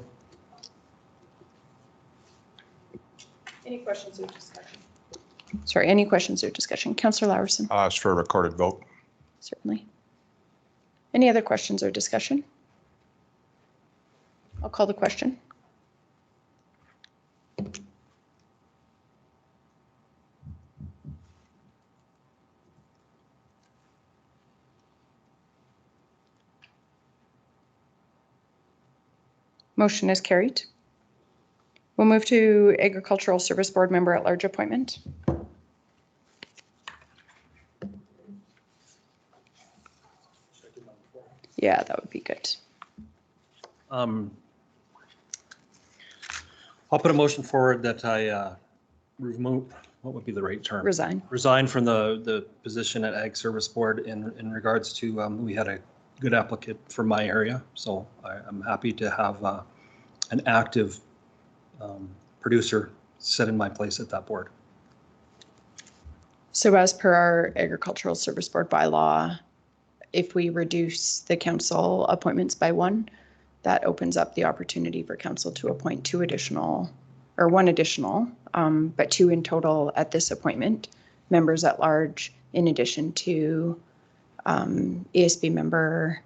Speaker 1: Any questions or discussion? Sorry, any questions or discussion? Councillor Laverson?
Speaker 15: Ask for a recorded vote.
Speaker 1: Certainly. Any other questions or discussion? I'll call the question. Motion is carried. We'll move to Agricultural Service Board Member at Large appointment. Yeah, that would be good.
Speaker 16: I'll put a motion forward that I remove, what would be the right term?
Speaker 1: Resign.
Speaker 16: Resign from the position at Ag Service Board in regards to, we had a good applicant for my area. So I'm happy to have an active producer sit in my place at that board.
Speaker 1: So as per our Agricultural Service Board bylaw, if we reduce the council appointments by one, that opens up the opportunity for council to appoint one additional, but two in total at this appointment, members at large, in addition to ASB member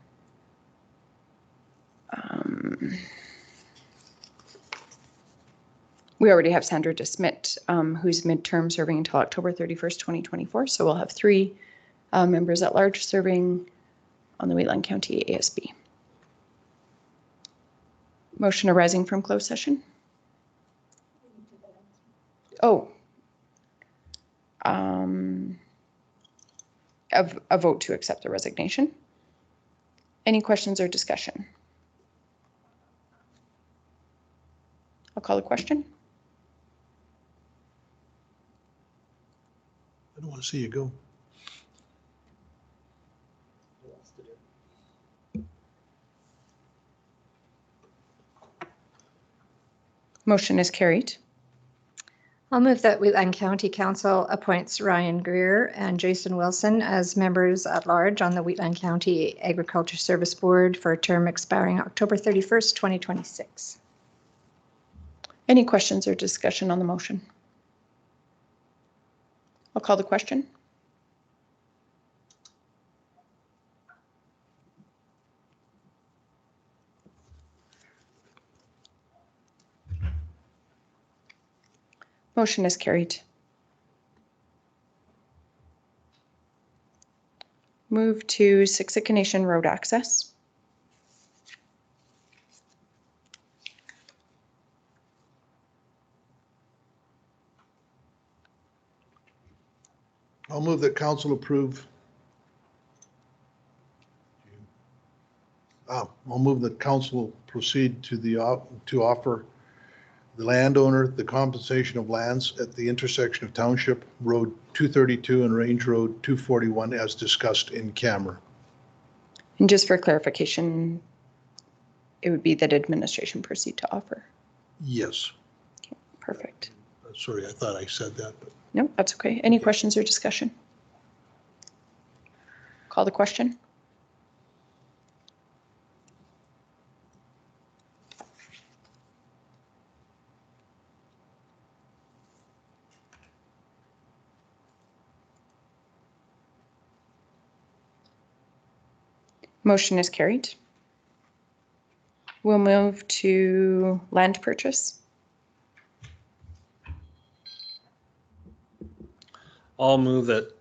Speaker 1: we already have Sandra DeSmit, who's midterm serving until October 31st, 2024. So we'll have three members at large serving on the Wheatland County ASB. Motion arising from closed session. Oh. A vote to accept the resignation. Any questions or discussion? I'll call the question.
Speaker 18: I don't want to see you go.
Speaker 1: Motion is carried.
Speaker 11: I'll move that Wheatland County Council appoints Ryan Greer and Jason Wilson as members at large on the Wheatland County Agriculture Service Board for a term expiring October 31st, 2026.
Speaker 1: Any questions or discussion on the motion? I'll call the question. Motion is carried. Move to Siksika Nation road access.
Speaker 18: I'll move that council approve. I'll move that council proceed to offer the landowner the compensation of lands at the intersection of Township Road 232 and Range Road 241 as discussed in camera.
Speaker 1: And just for clarification, it would be that administration proceed to offer.
Speaker 18: Yes.
Speaker 1: Okay, perfect.
Speaker 18: Sorry, I thought I said that, but.
Speaker 1: No, that's okay. Any questions or discussion? Call the question. Motion is carried. We'll move to land purchase.
Speaker 16: I'll move that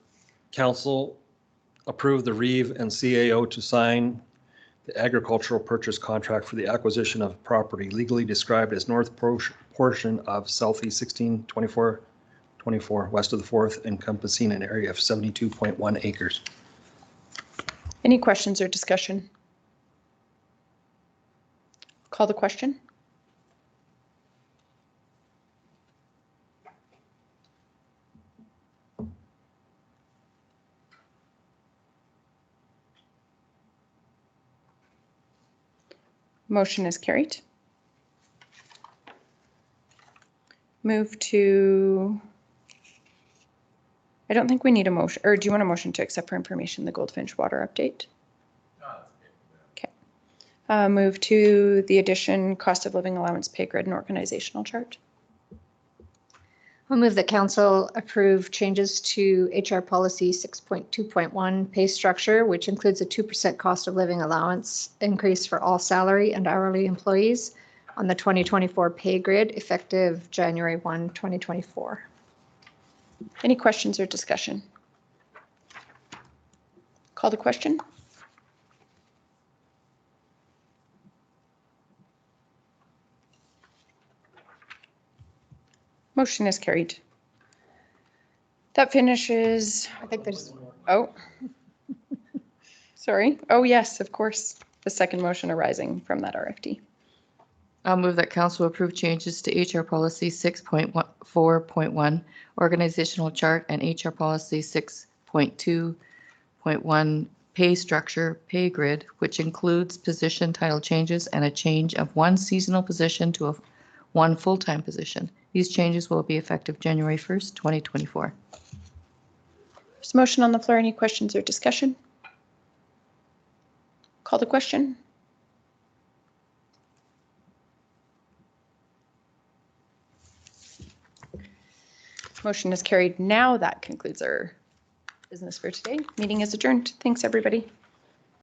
Speaker 16: council approve the Reeve and CAO to sign the agricultural purchase contract for the acquisition of property legally described as north portion of Southeast 1624 west of the 4th, encompassing an area of 72.1 acres.
Speaker 1: Any questions or discussion? Call the question. Motion is carried. Move to, I don't think we need a motion, or do you want a motion to accept for information the Goldfinch water update? Move to the addition, cost of living allowance, pay grid, and organizational chart.
Speaker 11: I'll move that council approve changes to HR policy 6.2.1 pay structure, which includes a 2% cost of living allowance increase for all salary and hourly employees on the 2024 pay grid effective January 1, 2024.
Speaker 1: Any questions or discussion? Call the question. Motion is carried. That finishes.
Speaker 11: I think there's.
Speaker 1: Oh. Sorry. Oh, yes, of course. The second motion arising from that RFD.
Speaker 14: I'll move that council approve changes to HR policy 6.4.1 organizational chart and HR policy 6.2.1 pay structure, pay grid, which includes position title changes and a change of one seasonal position to one full-time position. These changes will be effective January 1st, 2024.
Speaker 1: There's a motion on the floor. Any questions or discussion? Call the question. Motion is carried. Now that concludes our business for today. Meeting is adjourned. Thanks, everybody.